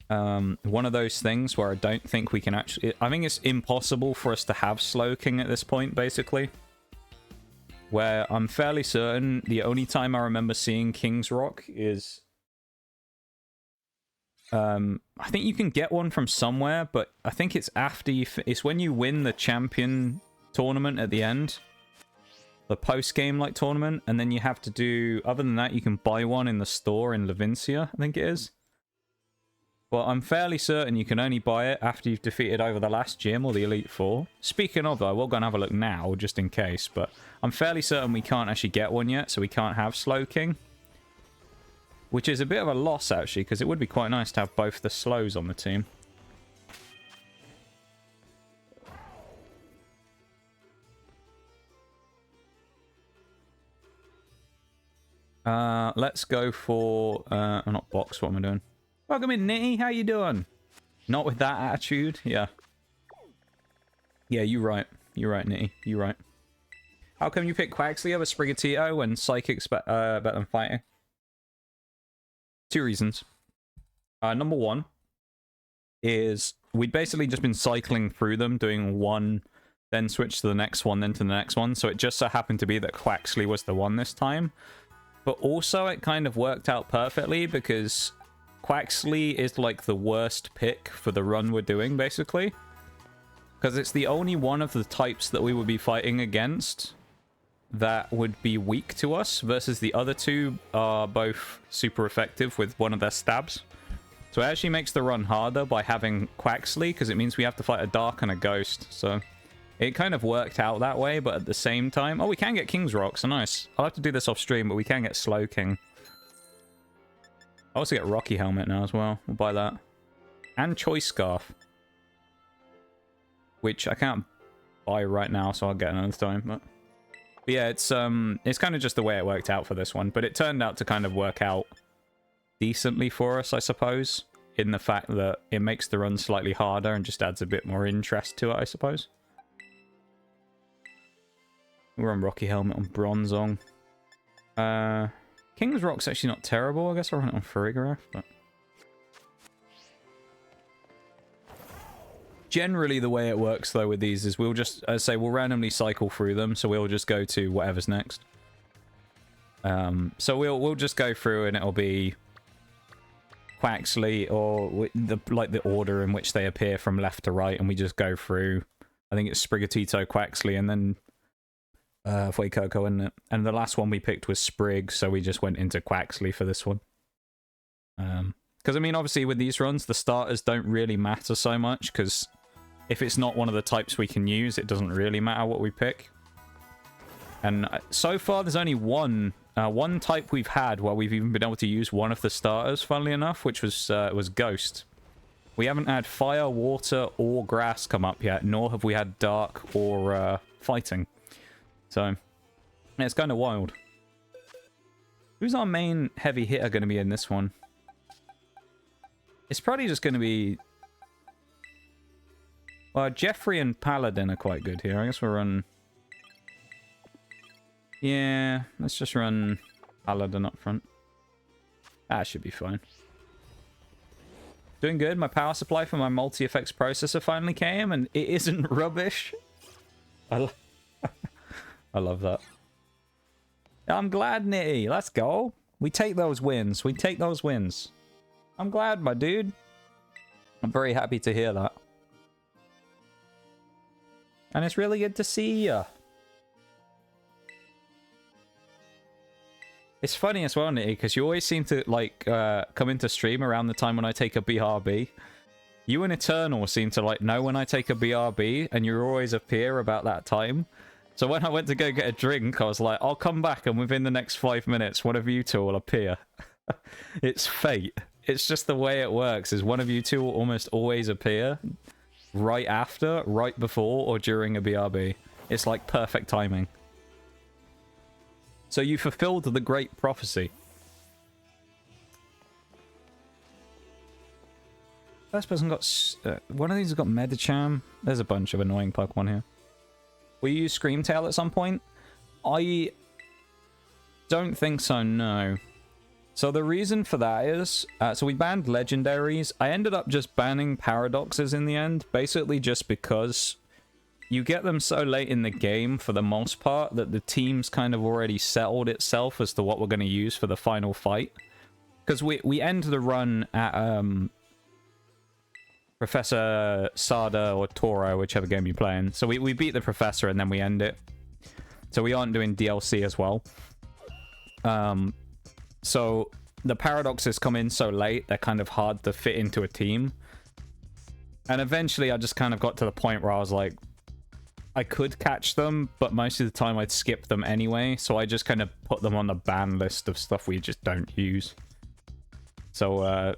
Speaker 1: one of those things where I don't think we can actually... I think it's impossible for us to have Slowking at this point, basically. Where I'm fairly certain the only time I remember seeing King's Rock is... I think you can get one from somewhere, but I think it's after you... it's when you win the champion tournament at the end. The post-game, like, tournament. And then you have to do... other than that, you can buy one in the store in Levincia, I think it is. Well, I'm fairly certain you can only buy it after you've defeated over the last gym or the Elite Four. Speaking of, though, we'll go and have a look now, just in case. But I'm fairly certain we can't actually get one yet, so we can't have Slowking. Which is a bit of a loss, actually, because it would be quite nice to have both the Slows on the team. Let's go for... not box, what am I doing? Welcome in, Nitty, how you doing? Not with that attitude, yeah. Yeah, you're right. You're right, Nitty, you're right. How come you pick Quaxley over Sprigatito when Psychic's better than Fighting? Two reasons. Number one is we'd basically just been cycling through them, doing one, then switch to the next one, then to the next one. So it just so happened to be that Quaxley was the one this time. But also it kind of worked out perfectly because Quaxley is like the worst pick for the run we're doing, basically. Because it's the only one of the types that we would be fighting against that would be weak to us, versus the other two are both super effective with one of their stabs. So it actually makes the run harder by having Quaxley, because it means we have to fight a Dark and a Ghost. So it kind of worked out that way, but at the same time... oh, we can get King's Rock, so nice. I'll have to do this off stream, but we can get Slowking. I also get Rocky Helmet now as well. We'll buy that. And Choice Scarf. Which I can't buy right now, so I'll get another time, but yeah, it's kind of just the way it worked out for this one, but it turned out to kind of work out decently for us, I suppose, in the fact that it makes the run slightly harder and just adds a bit more interest to it, I suppose. We're on Rocky Helmet on Bronzong. King's Rock's actually not terrible. I guess I'll run it on Farigiraf, but generally, the way it works, though, with these is we'll just, as I say, we'll randomly cycle through them, so we'll just go to whatever's next. So we'll just go through, and it'll be Quaxley, or the order in which they appear from left to right, and we just go through. I think it's Sprigatito, Quaxley, and then Fuecoco, isn't it? And the last one we picked was Sprig, so we just went into Quaxley for this one. Because, I mean, obviously, with these runs, the starters don't really matter so much, because if it's not one of the types we can use, it doesn't really matter what we pick. And so far, there's only one type we've had where we've even been able to use one of the starters, funnily enough, which was Ghost. We haven't had Fire, Water, or Grass come up yet, nor have we had Dark or Fighting. So, yeah, it's kind of wild. Who's our main heavy hitter going to be in this one? It's probably just going to be... well, Jeffrey and Paladin are quite good here. I guess we'll run... yeah, let's just run Paladin up front. That should be fine. Doing good. My power supply for my multi-effects processor finally came, and it isn't rubbish. I love that. I'm glad, Nitty. Let's go. We take those wins. We take those wins. I'm glad, my dude. I'm very happy to hear that. And it's really good to see ya. It's funny as well, Nitty, because you always seem to, like, come into stream around the time when I take a BRB. You and Eternal seem to, like, know when I take a BRB, and you always appear about that time. So when I went to go get a drink, I was like, I'll come back, and within the next 5 minutes, one of you two will appear. It's fate. It's just the way it works, is one of you two will almost always appear right after, right before, or during a BRB. It's like perfect timing. So you fulfilled the great prophecy. First person got... one of these has got Medicham. There's a bunch of annoying Pokemon here. Will you use Screamtail at some point? I don't think so, no. So the reason for that is... so we banned Legendaries. I ended up just banning Paradoxes in the end. Basically just because... you get them so late in the game, for the most part, that the team's kind of already settled itself as to what we're going to use for the final fight. Because we end the run at Professor Sada or Toro, whichever game you're playing. So we beat the Professor and then we end it. So we aren't doing DLC as well. So the Paradoxes come in so late, they're kind of hard to fit into a team. And eventually I just kind of got to the point where I was like, I could catch them, but most of the time I'd skip them anyway, so I just kind of put them on the ban list of stuff we just don't use. So,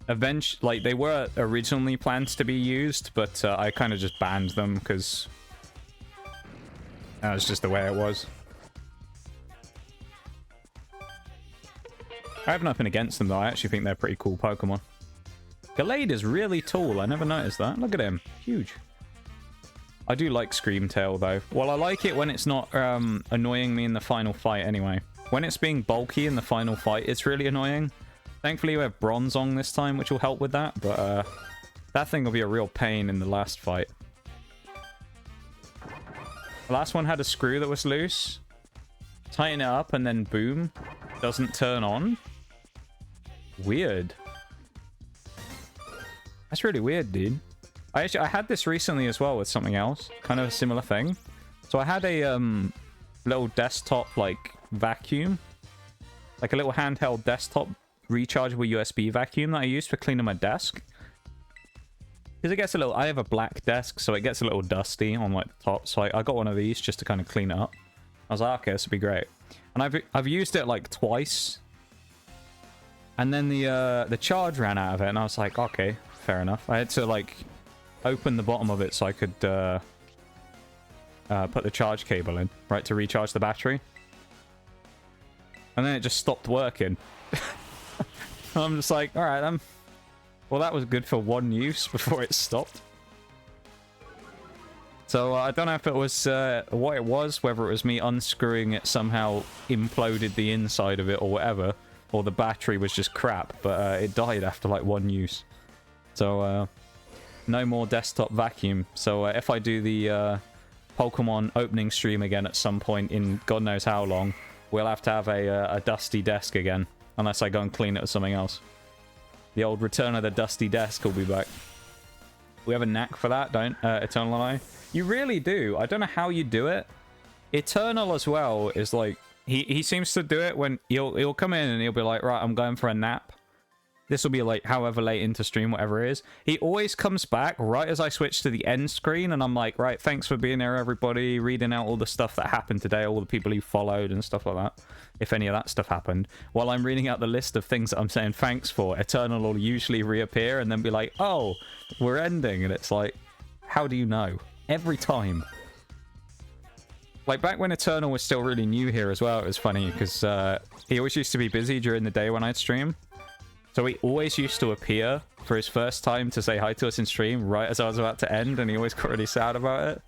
Speaker 1: eventually, like, they were originally planned to be used, but I kind of just banned them, because that was just the way it was. I have nothing against them, though. I actually think they're pretty cool Pokemon. Gallade is really tall. I never noticed that. Look at him. Huge. I do like Screamtail, though. Well, I like it when it's not annoying me in the final fight, anyway. When it's being bulky in the final fight, it's really annoying. Thankfully, we have Bronzong this time, which will help with that, but that thing will be a real pain in the last fight. The last one had a screw that was loose. Tighten it up, and then boom. Doesn't turn on. Weird. That's really weird, dude. I had this recently as well with something else. Kind of a similar thing. So I had a little desktop, like, vacuum. Like a little handheld desktop rechargeable USB vacuum that I used for cleaning my desk. Because it gets a little... I have a black desk, so it gets a little dusty on, like, the top. So I got one of these just to kind of clean it up. I was like, okay, this would be great. And I've used it, like, twice. And then the charge ran out of it, and I was like, okay, fair enough. I had to, like... open the bottom of it so I could put the charge cable in, right, to recharge the battery. And then it just stopped working. I'm just like, alright, well, that was good for one use before it stopped. So I don't know if it was what it was, whether it was me unscrewing it somehow imploded the inside of it or whatever, or the battery was just crap, but it died after like one use. So no more desktop vacuum. So if I do the Pokemon opening stream again at some point in God knows how long, we'll have to have a dusty desk again, unless I go and clean it with something else. The old return of the dusty desk will be back. We have a knack for that, don't Eternal and I? You really do. I don't know how you do it. Eternal as well is like, he seems to do it when he'll come in and he'll be like, right, I'm going for a nap. This will be like however late into stream, whatever it is. He always comes back right as I switch to the end screen, and I'm like, right, thanks for being there, everybody. Reading out all the stuff that happened today, all the people who followed and stuff like that. If any of that stuff happened. While I'm reading out the list of things that I'm saying thanks for, Eternal will usually reappear and then be like, oh, we're ending. And it's like, how do you know? Every time. Like, back when Eternal was still really new here as well, it was funny, because he always used to be busy during the day when I'd stream. So he always used to appear for his first time to say hi to us in stream right as I was about to end, and he always got really sad about it.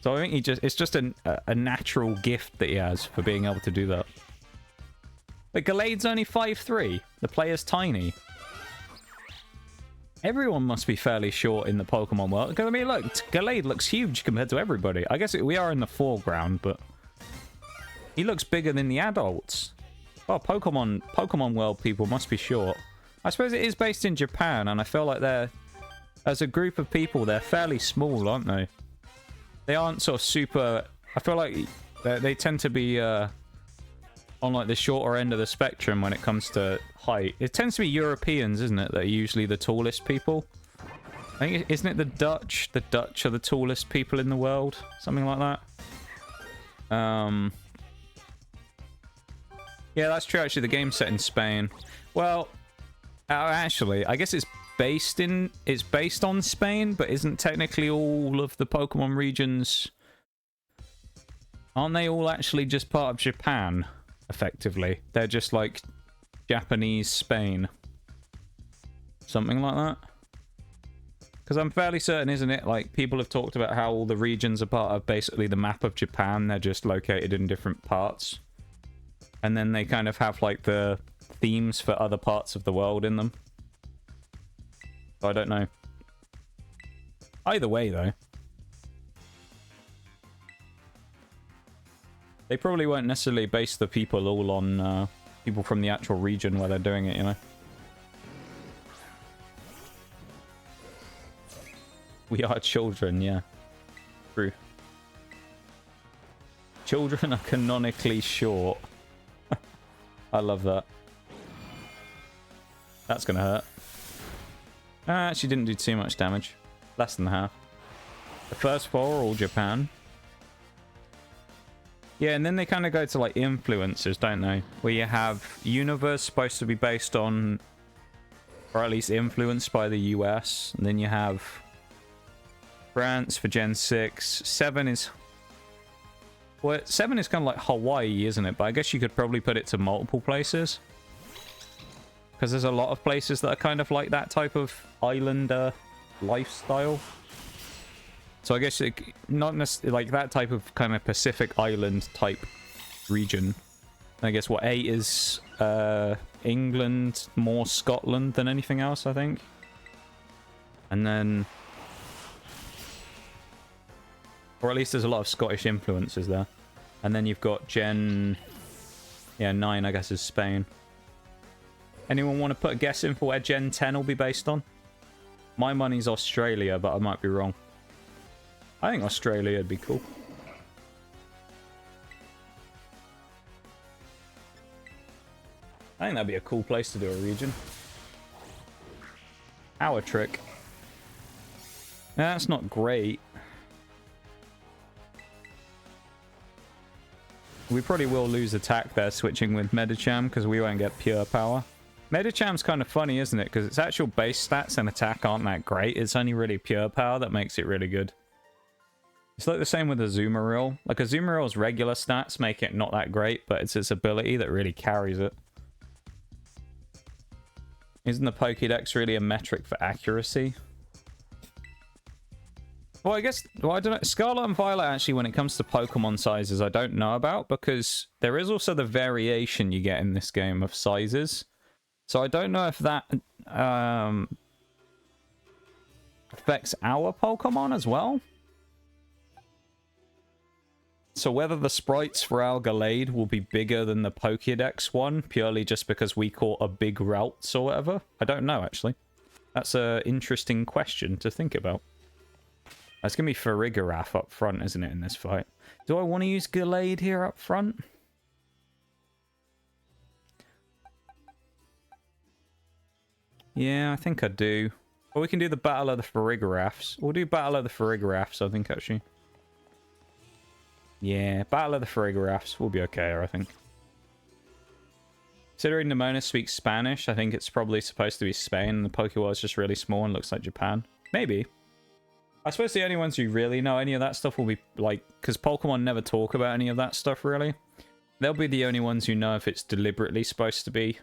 Speaker 1: So I think it's just a natural gift that he has for being able to do that. But Gallade's only 5'3". The player's tiny. Everyone must be fairly short in the Pokemon world. Because, I mean, look, Gallade looks huge compared to everybody. I guess we are in the foreground, but he looks bigger than the adults. Oh, Pokemon world people must be short. I suppose it is based in Japan, and I feel like they're, as a group of people, they're fairly small, aren't they? They aren't sort of super... I feel like they tend to be on like the shorter end of the spectrum when it comes to height. It tends to be Europeans, isn't it, that are usually the tallest people? I think, isn't it the Dutch? The Dutch are the tallest people in the world. Something like that. Yeah, that's true, actually. The game's set in Spain. Well, actually, I guess it's based on Spain, but isn't technically all of the Pokemon regions... Aren't they all actually just part of Japan, effectively? They're just like Japanese Spain. Something like that. Because I'm fairly certain, isn't it? Like, people have talked about how all the regions are part of basically the map of Japan. They're just located in different parts. And then they kind of have, like, the themes for other parts of the world in them. So I don't know. Either way, though. They probably won't necessarily base the people all on people from the actual region where they're doing it, you know? We are children, yeah. True. Children are canonically short. I love that. That's gonna hurt. Actually didn't do too much damage. Less than half. The first four are all Japan. Yeah, and then they kind of go to like influences, don't they? Where you have universe supposed to be based on, or at least influenced by the US. And then you have France for Gen 6. 7 is... Well, 7 is kind of like Hawaii, isn't it? But I guess you could probably put it to multiple places. Because there's a lot of places that are kind of like that type of islander lifestyle. So I guess it, not necessarily like that type of kind of Pacific Island type region. I guess what 8 is England, more Scotland than anything else, I think. And then... Or at least there's a lot of Scottish influences there. And then you've got Gen... Yeah, 9, I guess, is Spain. Anyone want to put a guess in for where Gen 10 will be based on? My money's Australia, but I might be wrong. I think Australia would be cool. I think that'd be a cool place to do a region. Power Trick. That's not great. We probably will lose attack there switching with Medicham because we won't get pure power. Medicham's kind of funny, isn't it? Because its actual base stats and attack aren't that great. It's only really pure power that makes it really good. It's like the same with Azumarill. Like Azumarill's regular stats make it not that great, but it's its ability that really carries it. Isn't the Pokédex really a metric for accuracy? Well, I guess... Well, I don't know. Scarlet and Violet, actually, when it comes to Pokemon sizes, I don't know about, because there is also the variation you get in this game of sizes. So I don't know if that affects our Pokemon as well. So whether the sprites for our Gallade will be bigger than the Pokédex one, purely just because we caught a big Ralts or whatever, I don't know, actually. That's an interesting question to think about. It's going to be Farigiraf up front, isn't it, in this fight? Do I want to use Gallade here up front? Yeah, I think I do. Or we can do the Battle of the Farigirafs. We'll do Battle of the Farigirafs, I think, actually. Yeah, Battle of the Farigirafs will be okay, I think. Considering Nemona speaks Spanish, I think it's probably supposed to be Spain, and the Pokéworld's just really small and looks like Japan. Maybe. I suppose the only ones who really know any of that stuff will be, like... Because Pokemon never talk about any of that stuff, really. They'll be the only ones who know if it's deliberately supposed to be...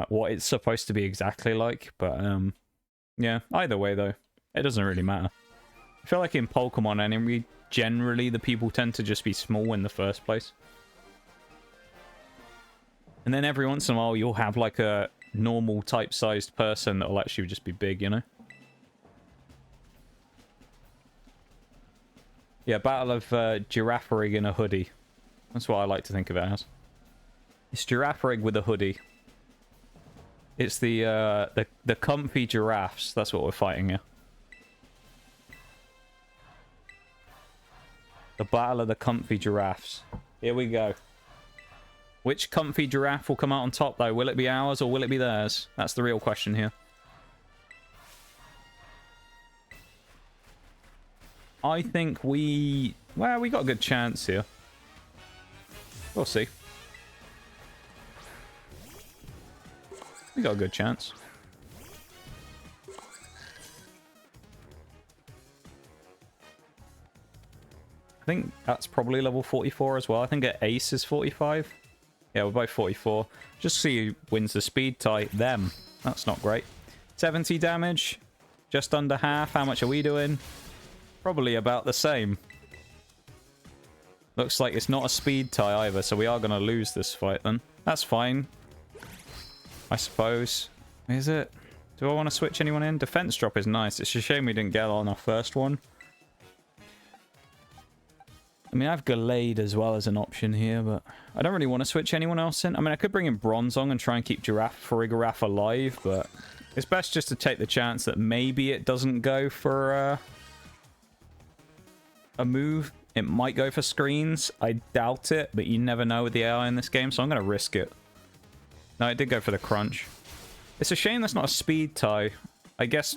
Speaker 1: what it's supposed to be exactly like. But, yeah, either way, though. It doesn't really matter. I feel like in Pokemon anime, generally the people tend to just be small in the first place. And then every once in a while, you'll have, like, a normal type-sized person that'll actually just be big, you know? Yeah, Battle of Girafarig in a hoodie. That's what I like to think of it as. It's Girafarig with a hoodie. It's the comfy giraffes. That's what we're fighting here. The battle of the comfy giraffes. Here we go. Which comfy giraffe will come out on top, though? Will it be ours or will it be theirs? That's the real question here. I think well, we got a good chance here. We'll see. We got a good chance. I think that's probably level 44 as well. I think Ace is 45. Yeah, we're both 44. Just see who wins the speed tie. Them. That's not great. 70 damage. Just under half. How much are we doing? Probably about the same. Looks like it's not a speed tie either, so we are going to lose this fight then. That's fine. I suppose. Is it? Do I want to switch anyone in? Defense drop is nice. It's a shame we didn't get on our first one. I mean, I have Gallade as well as an option here, but I don't really want to switch anyone else in. I mean, I could bring in Bronzong and try and keep Farigiraf alive, but it's best just to take the chance that maybe it doesn't go for a move. It might go for screens. I doubt it, but you never know with the AI in this game, so I'm going to risk it. No, it did go for the crunch. It's a shame that's not a speed tie. I guess,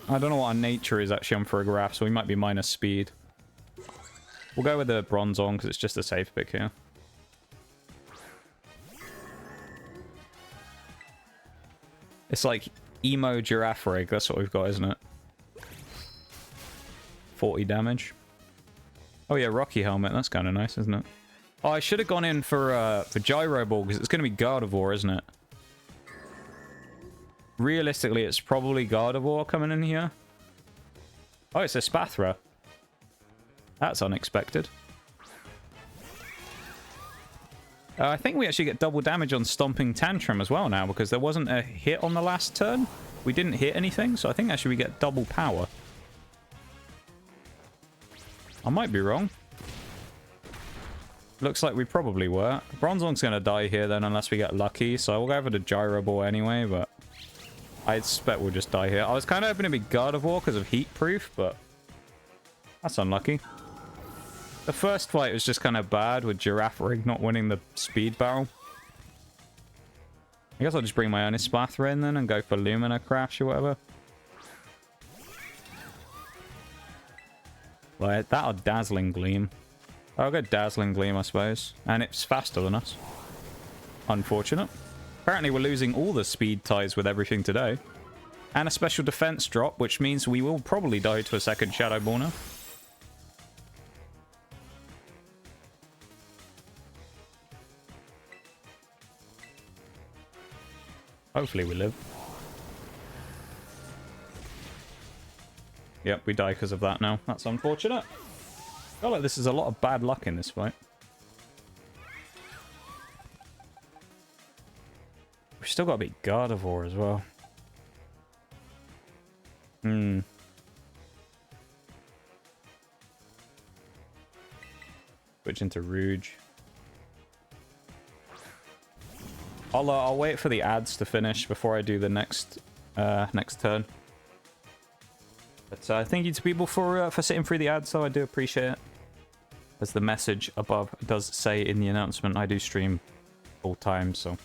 Speaker 1: I don't know what our nature is actually on Farigiraf, so we might be minus speed. We'll go with the Bronzong because it's just a safe pick here. It's like emo giraffe rig. That's what we've got, isn't it? 40 damage. Oh yeah, Rocky Helmet. That's kind of nice, isn't it? Oh, I should have gone in for Gyro Ball because it's going to be Gardevoir, isn't it? Realistically, it's probably Gardevoir coming in here. Oh, it's Espathra. That's unexpected. I think we actually get double damage on Stomping Tantrum as well now because there wasn't a hit on the last turn. We didn't hit anything, so I think actually we get double power. I might be wrong. Looks like we probably were. Bronzong's going to die here then unless we get lucky, so we'll go for the Gyro Ball anyway, but I expect we'll just die here. I was kind of hoping to be Gardevoir because of Heat Proof, but that's unlucky. The first fight was just kind of bad with Giraffe Rig not winning the speed barrel. I guess I'll just bring my own Espathra in then and go for Lumina Crash or whatever. Like that or Dazzling Gleam. I'll go Dazzling Gleam, I suppose. And it's faster than us. Unfortunate. Apparently we're losing all the speed ties with everything today. And a special defense drop, which means we will probably die to a second Shadow Ball now. Hopefully we live. Yep, we die because of that now. That's unfortunate. I feel like this is a lot of bad luck in this fight. We've still got to beat Gardevoir as well. Switch into Rouge. I'll wait for the ads to finish before I do the next turn. But thank you to people for sitting through the ads, though. I do appreciate it. As the message above does say in the announcement, I do stream full time, so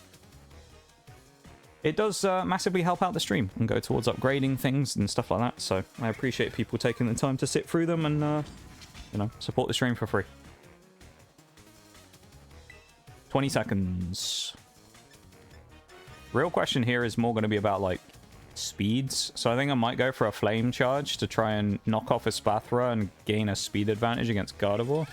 Speaker 1: it does massively help out the stream and go towards upgrading things and stuff like that. So I appreciate people taking the time to sit through them and you know, support the stream for free. 20 seconds. Real question here is more going to be about like speeds, so I think I might go for a Flame Charge to try and knock off Espathra and gain a speed advantage against Gardevoir.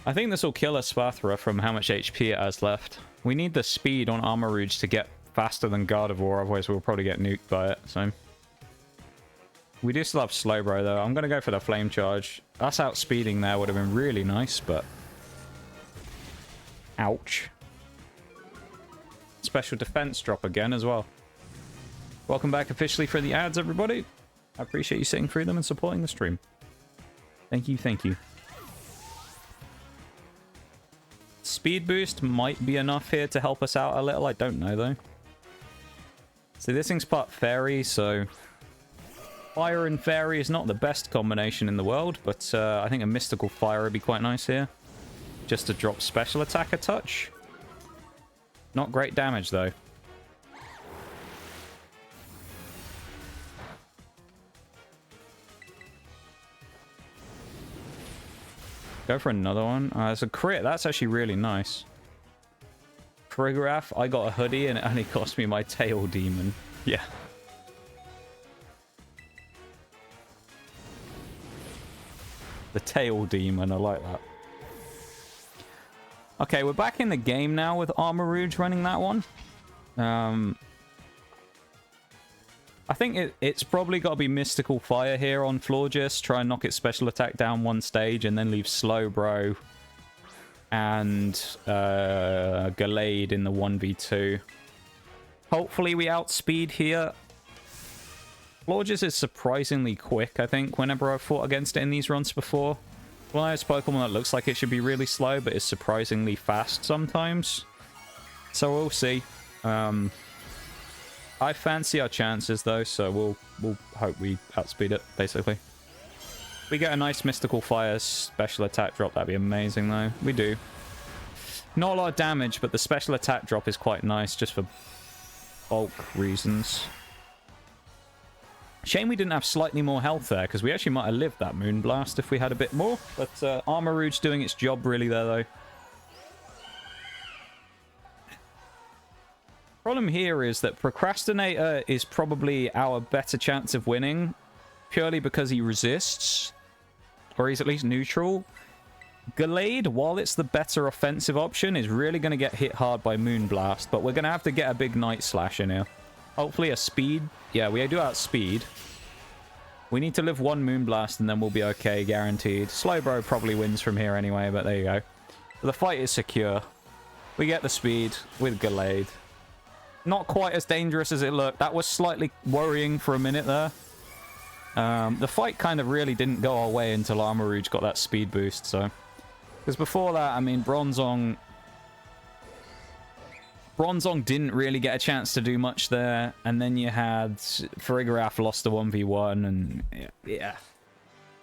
Speaker 1: I think this will kill Espathra from how much HP it has left. We need the speed on Armarouge to get faster than Gardevoir, otherwise we'll probably get nuked by it. So we do still have Slowbro though. I'm going to go for the Flame Charge. Us outspeeding there would have been really nice, but ouch. Special defense drop again as well. Welcome back officially for the ads, everybody. I appreciate you sitting through them and supporting the stream. Thank you, thank you. speed boost might be enough here to help us out a little. I don't know, though. See, this thing's part fairy, so... Fire and fairy is not the best combination in the world, but I think a mystical fire would be quite nice here. Just to drop special attack a touch. Not great damage, though. Go for another one. It's a crit. That's actually really nice. Choreograph. I got a hoodie and it only cost me my tail demon. Yeah. The tail demon. I like that. Okay, we're back in the game now with Armarouge running that one. I think it's probably got to be Mystical Fire here on Florges. Try and knock its special attack down one stage and then leave Slowbro and Gallade in the 1v2. Hopefully we outspeed here. Florges is surprisingly quick, I think, whenever I've fought against it in these runs before. Well, it's Pokemon that looks like it should be really slow, but is surprisingly fast sometimes. So we'll see. I fancy our chances, though, so we'll hope we outspeed it, basically. We get a nice Mystical Fire special attack drop. That'd be amazing, though. We do. Not a lot of damage, but the special attack drop is quite nice, just for bulk reasons. Shame we didn't have slightly more health there, because we actually might have lived that Moonblast if we had a bit more. But Armarouge doing its job really there, though. Problem here is that Procrastinator is probably our better chance of winning, purely because he resists, or he's at least neutral. Gallade, while it's the better offensive option, is really going to get hit hard by Moonblast, but we're going to have to get a big Night Slash in here. Hopefully a speed. Yeah, we do outspeed. We need to live one Moonblast and then we'll be okay, guaranteed. Slowbro probably wins from here anyway, but there you go. But the fight is secure. We get the speed with Gallade. Not quite as dangerous as it looked. That was slightly worrying for a minute there. The fight kind of really didn't go our way until Armarouge got that speed boost, so... Because before that, I mean, Bronzong didn't really get a chance to do much there, and then you had Farigiraf lost the 1v1, and yeah.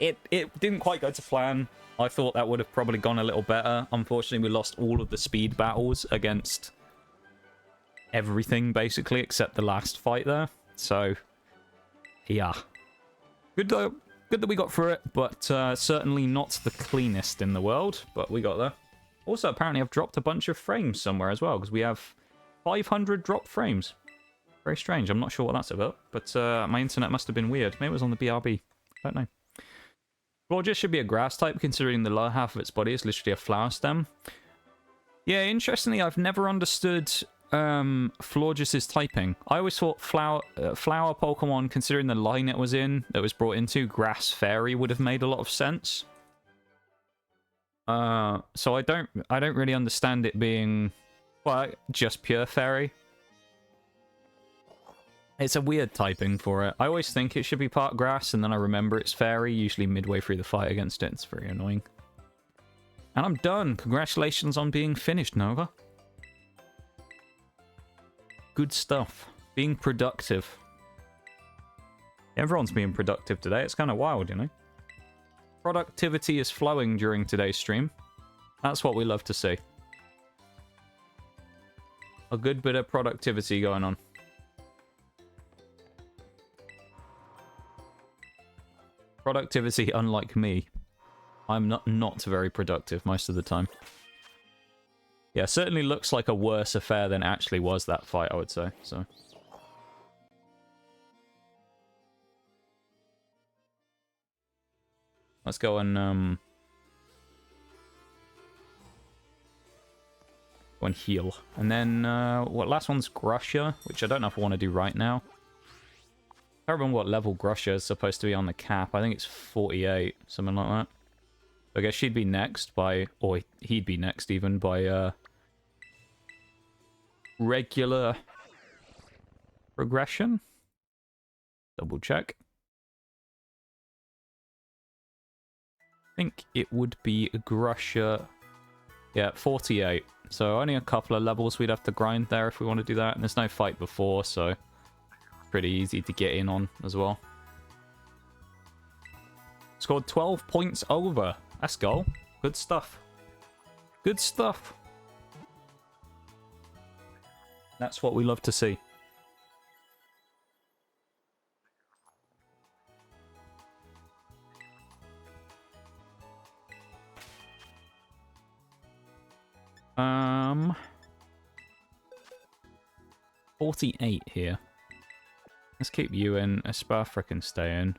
Speaker 1: It didn't quite go to plan. I thought that would have probably gone a little better. Unfortunately, we lost all of the speed battles against everything, basically, except the last fight there. So, yeah. Good though. Good that we got through it, but certainly not the cleanest in the world, but we got there. Also, apparently I've dropped a bunch of frames somewhere as well, because we have 500 dropped frames. Very strange. I'm not sure what that's about, but my internet must have been weird. Maybe it was on the BRB. I don't know. Florges should be a grass type, considering the lower half of its body is literally a flower stem. Yeah, interestingly, I've never understood Florges' typing. I always thought flower Pokemon, considering the line it was in, that was brought into, Grass Fairy would have made a lot of sense. So I don't really understand it being, well, just pure Fairy. It's a weird typing for it. I always think it should be part Grass, and then I remember it's Fairy, usually midway through the fight against it. It's very annoying. And I'm done. Congratulations on being finished, Nova. Good stuff. Being productive. Everyone's being productive today. It's kind of wild, you know? Productivity is flowing during today's stream. That's what we love to see. A good bit of productivity going on. Productivity, unlike me. I'm not very productive most of the time. Yeah, certainly looks like a worse affair than actually was that fight, I would say. So, let's go and heal. And then what last one's Grusha, which I don't know if I want to do right now. I don't remember what level Grusha is supposed to be on the cap. I think it's 48, something like that. I guess she'd be next by, or he'd be next even by regular progression. Double check. I think it would be Grusha Yeah, 48. So only a couple of levels we'd have to grind there if we want to do that. And there's no fight before, so pretty easy to get in on as well. Scored 12 points over. That's goal. Good stuff. Good stuff. That's what we love to see. Um, 48 here. Let's keep you in. Espathra can stay in.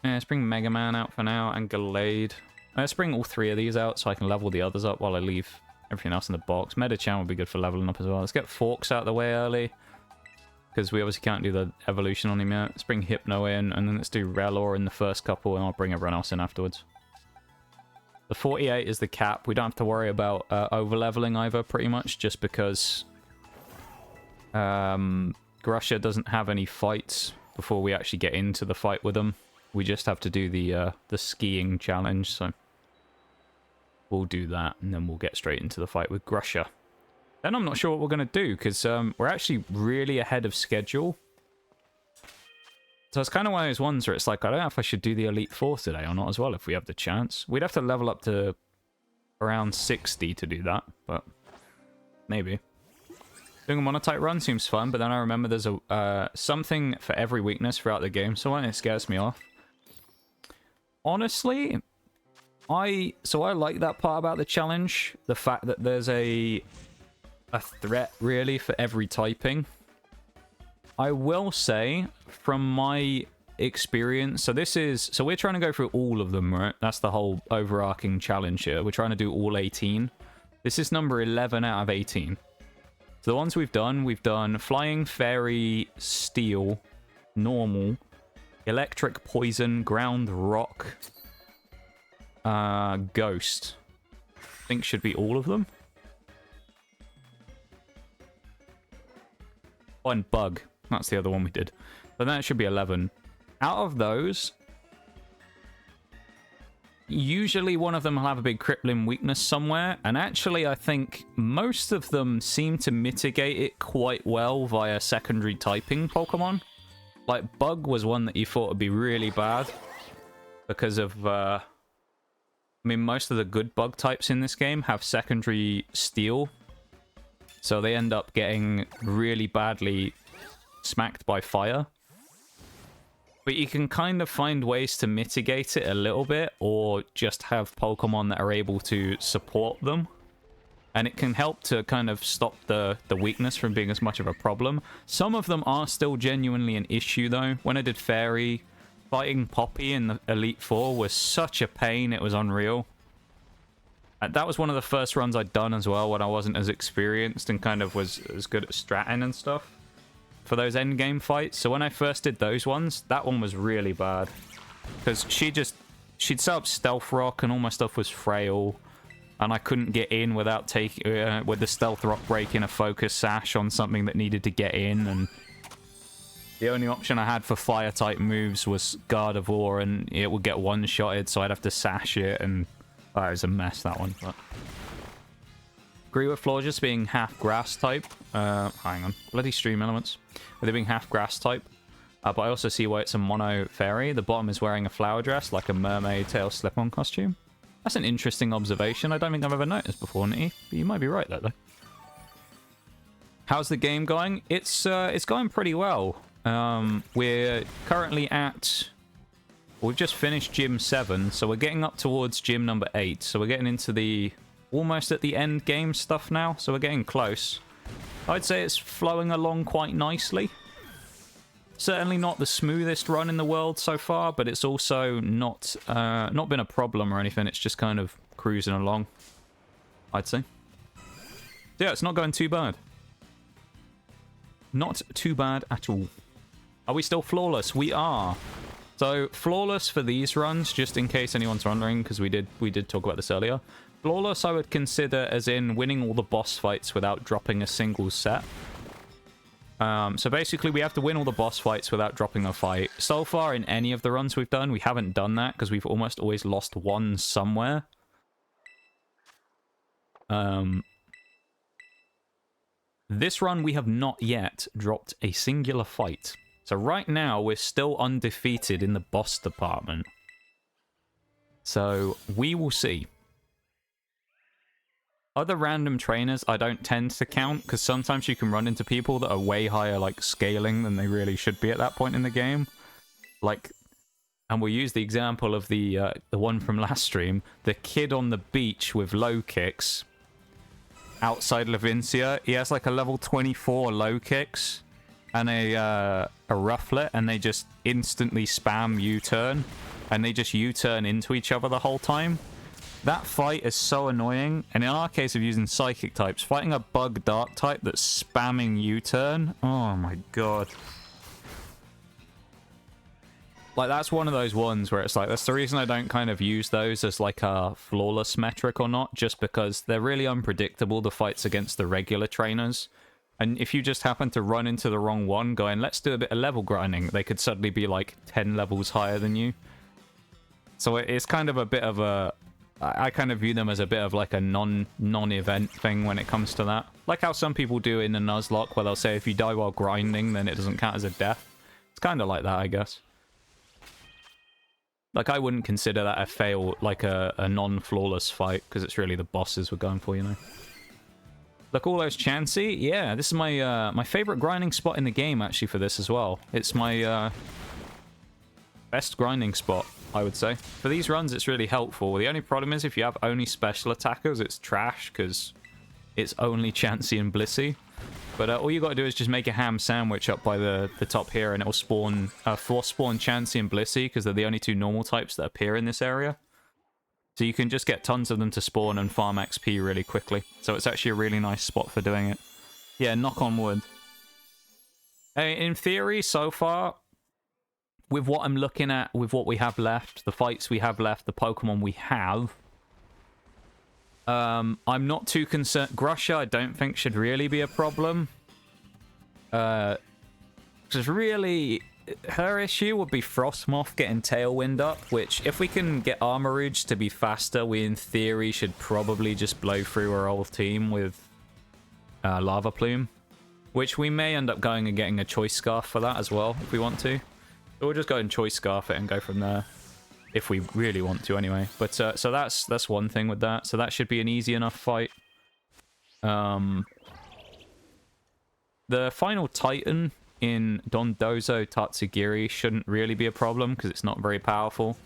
Speaker 1: Yeah, let's bring Mega Man out for now and Gallade. Let's bring all three of these out so I can level the others up while I leave everything else in the box. Metachan would be good for leveling up as well. Let's get Forks out of the way early, because we obviously can't do the evolution on him yet. Let's bring Hypno in, and then let's do Rellor in the first couple, and I'll bring everyone else in afterwards. The 48 is the cap. We don't have to worry about over-leveling either, pretty much, just because Grusha doesn't have any fights before we actually get into the fight with them. We just have to do the skiing challenge, so we'll do that, and then we'll get straight into the fight with Grusha. Then I'm not sure what we're going to do, because we're actually really ahead of schedule. So it's kind of one of those ones where it's like, I don't know if I should do the Elite Four today or not as well, if we have the chance. We'd have to level up to around 60 to do that, but maybe. Doing a Monotype run seems fun, but then I remember there's a something for every weakness throughout the game, so it scares me off. Honestly, I like that part about the challenge, the fact that there's a threat really for every typing. I will say, from my experience, so we're trying to go through all of them, right? That's the whole overarching challenge here. We're trying to do all 18. This is number 11 out of 18. So the ones we've done Flying, Fairy, Steel, Normal, Electric, Poison, Ground, Rock, Ghost. I think should be all of them. Oh, and Bug. That's the other one we did. But then it should be 11. Out of those, usually one of them will have a big crippling weakness somewhere. And actually, I think most of them seem to mitigate it quite well via secondary typing Pokemon. Like, Bug was one that you thought would be really bad because of... I mean, most of the good Bug types in this game have secondary Steel. So they end up getting really badly smacked by fire. But you can kind of find ways to mitigate it a little bit, or just have Pokemon that are able to support them. And it can help to kind of stop the weakness from being as much of a problem. Some of them are still genuinely an issue, though. When I did Fairy, fighting Poppy in the Elite Four was such a pain, it was unreal. That was one of the first runs I'd done as well, when I wasn't as experienced and kind of was as good at stratting and stuff for those endgame fights. So when I first did those ones, that one was really bad. Because she'd set up Stealth Rock and all my stuff was frail. And I couldn't get in without taking with the Stealth Rock breaking a Focus Sash on something that needed to get in. And the only option I had for Fire-type moves was Gardevoir, and it would get one-shotted, so I'd have to Sash it, and... Oh, it was a mess, that one. But... Agree with Florges being half grass type. Hang on. Bloody Stream Elements. With it being half grass type. But I also see why it's a mono fairy. The bottom is wearing a flower dress, like a mermaid tail slip-on costume. That's an interesting observation. I don't think I've ever noticed before, Nitty. But you might be right, though. How's the game going? It's going pretty well. We're currently at... We've just finished Gym 7, so we're getting up towards Gym number 8. So we're getting into the... almost at the end game stuff now, so we're getting close. I'd say it's flowing along quite nicely. Certainly not the smoothest run in the world so far, but it's also not been a problem or anything. It's just kind of cruising along, I'd say. Yeah, it's not going too bad. Not too bad at all. Are we still flawless? We are. So, flawless for these runs, just in case anyone's wondering, because we did talk about this earlier. Flawless I would consider as in winning all the boss fights without dropping a single set. So basically, we have to win all the boss fights without dropping a fight. So far, in any of the runs we've done, we haven't done that because we've almost always lost one somewhere. This run, we have not yet dropped a singular fight. So right now, we're still undefeated in the boss department. So we will see. Other random trainers I don't tend to count, because sometimes you can run into people that are way higher, like, scaling than they really should be at that point in the game. Like, and we'll use the example of the one from last stream, the kid on the beach with low kicks outside Levincia. He has, like, a level 24 low kicks and a rufflet, and they just instantly spam U-turn, and they just U-turn into each other the whole time. That fight is so annoying, and in our case of using psychic types, fighting a bug dark type that's spamming U-turn, oh my god. Like, that's one of those ones where it's like, that's the reason I don't kind of use those as like a flawless metric or not, just because they're really unpredictable, the fights against the regular trainers. And if you just happen to run into the wrong one going, let's do a bit of level grinding, they could suddenly be like 10 levels higher than you. So it's kind of a bit of a... I kind of view them as a bit of like a non-event thing when it comes to that. Like how some people do in the nuzlocke, where they'll say if you die while grinding, then it doesn't count as a death. It's kind of like that, I guess. Like, I wouldn't consider that a fail, like a non-flawless fight, because it's really the bosses we're going for, you know. Look, all those Chansey. Yeah, this is my my favorite grinding spot in the game, actually, for this as well. It's my best grinding spot, I would say. For these runs, it's really helpful. The only problem is if you have only special attackers, it's trash, because it's only Chansey and Blissey. But all you got to do is just make a ham sandwich up by the top here, and it will spawn, force spawn Chansey and Blissey, because they're the only two normal types that appear in this area. So you can just get tons of them to spawn and farm XP really quickly. So it's actually a really nice spot for doing it. Yeah, knock on wood. In theory, so far, with what I'm looking at, with what we have left, the fights we have left, the Pokemon we have, I'm not too concerned. Grusha, I don't think should really be a problem. Because really, her issue would be Frostmoth getting Tailwind up, which, if we can get Armarouge to be faster, we in theory should probably just blow through our whole team with Lava Plume, which we may end up going and getting a Choice Scarf for that as well, if we want to. So we'll just go and Choice Scarf it and go from there, if we really want to anyway. But so that's one thing with that. So that should be an easy enough fight. The final Titan in Dondozo Tatsugiri shouldn't really be a problem, because it's not very powerful.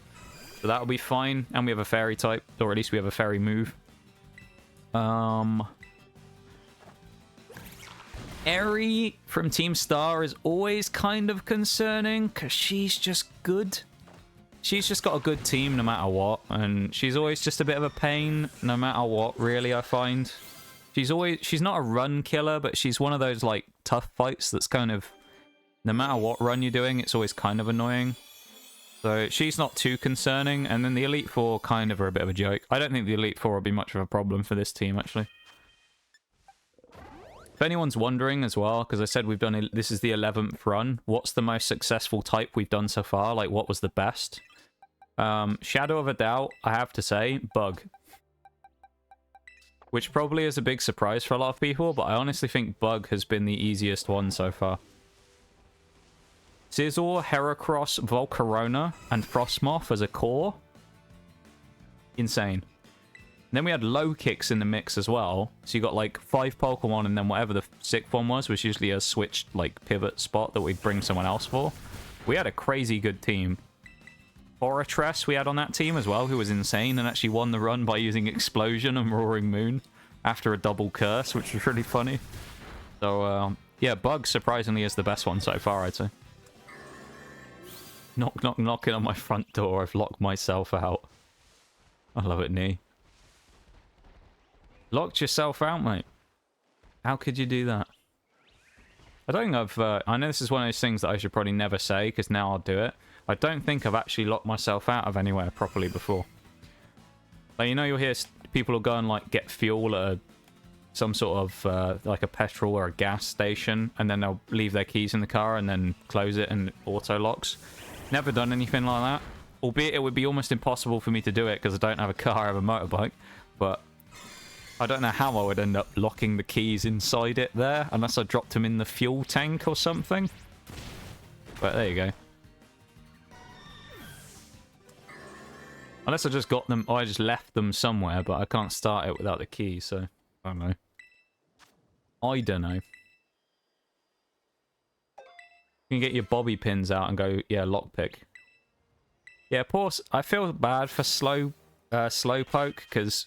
Speaker 1: So that'll be fine. And we have a Fairy type, or at least we have a Fairy move. Eri from Team Star is always kind of concerning, because she's just good. She's just got a good team no matter what, and she's always just a bit of a pain no matter what, really, I find. She's not a run killer, but she's one of those, like, tough fights that's kind of, no matter what run you're doing, it's always kind of annoying. So she's not too concerning, and then the Elite Four kind of are a bit of a joke. I don't think the Elite Four will be much of a problem for this team, actually. If anyone's wondering as well, because I said we've done, this is the 11th run, what's the most successful type we've done so far? Like, what was the best? Shadow of a doubt, I have to say, Bug. Which probably is a big surprise for a lot of people, but I honestly think Bug has been the easiest one so far. Scizor, Heracross, Volcarona, and Frostmoth as a core. Insane. And then we had low kicks in the mix as well. So you got like 5 Pokemon, and then whatever the 6th one was usually a switched like pivot spot that we'd bring someone else for. We had a crazy good team. Oratress we had on that team as well, who was insane and actually won the run by using Explosion and Roaring Moon after a double curse, which was really funny. So, yeah, Bug surprisingly is the best one so far, I'd say. Knock, knock, knocking on my front door. I've locked myself out. I love it, Nee. Locked yourself out, mate. How could you do that? I don't think I've... I know this is one of those things that I should probably never say, because now I'll do it. I don't think I've actually locked myself out of anywhere properly before. Like, you know, you'll hear people will go and, like, get fuel at some sort of like a petrol or a gas station, and then they'll leave their keys in the car and then close it and auto locks. Never done anything like that. Albeit it would be almost impossible for me to do it because I don't have a car, I have a motorbike. But I don't know how I would end up locking the keys inside it there, unless I dropped them in the fuel tank or something. But there you go. Unless I just got them, or I just left them somewhere, but I can't start it without the key, so I don't know. I don't know. You can get your bobby pins out and go, yeah, lockpick. Yeah, poor. I feel bad for Slowpoke because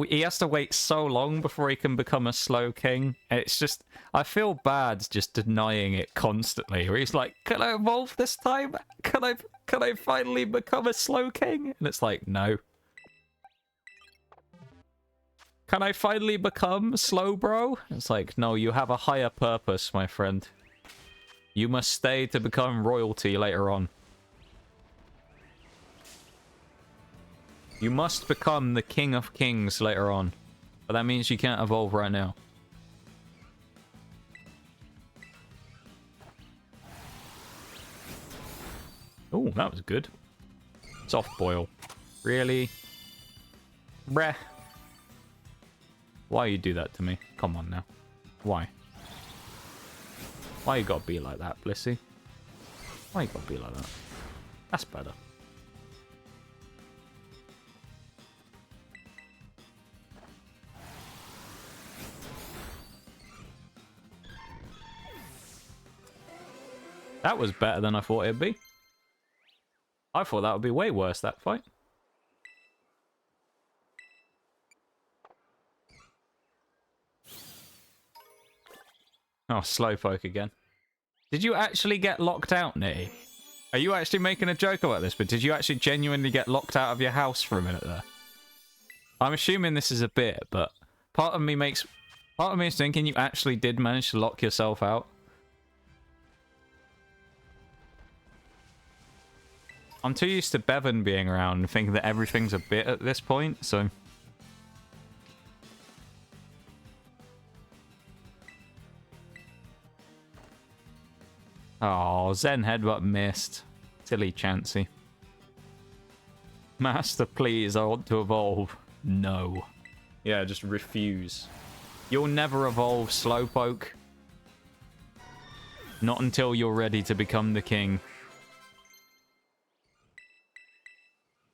Speaker 1: he has to wait so long before he can become a slow king. And it's just, I feel bad just denying it constantly. Where he's like, "Can I evolve this time? Can I finally become a slow king?" And it's like, no. Can I finally become Slowbro? It's like, no, you have a higher purpose, my friend. You must stay to become royalty later on. You must become the king of kings later on. But that means you can't evolve right now. Oh, that was good. Soft boil. Really? Breh. Why you do that to me? Come on now. Why? Why you gotta be like that, Blissey? Why you gotta be like that? That's better. That was better than I thought it'd be. I thought that would be way worse, that fight. Oh, Slowpoke again. Did you actually get locked out, Nitty? Are you actually making a joke about this? But did you actually genuinely get locked out of your house for a minute there? I'm assuming this is a bit, but part of me is thinking you actually did manage to lock yourself out. I'm too used to Bevan being around and thinking that everything's a bit at this point, so... Oh, Zen Headbutt missed. Silly Chansey. Master, please, I want to evolve. No. Yeah, just refuse. You'll never evolve, Slowpoke. Not until you're ready to become the king.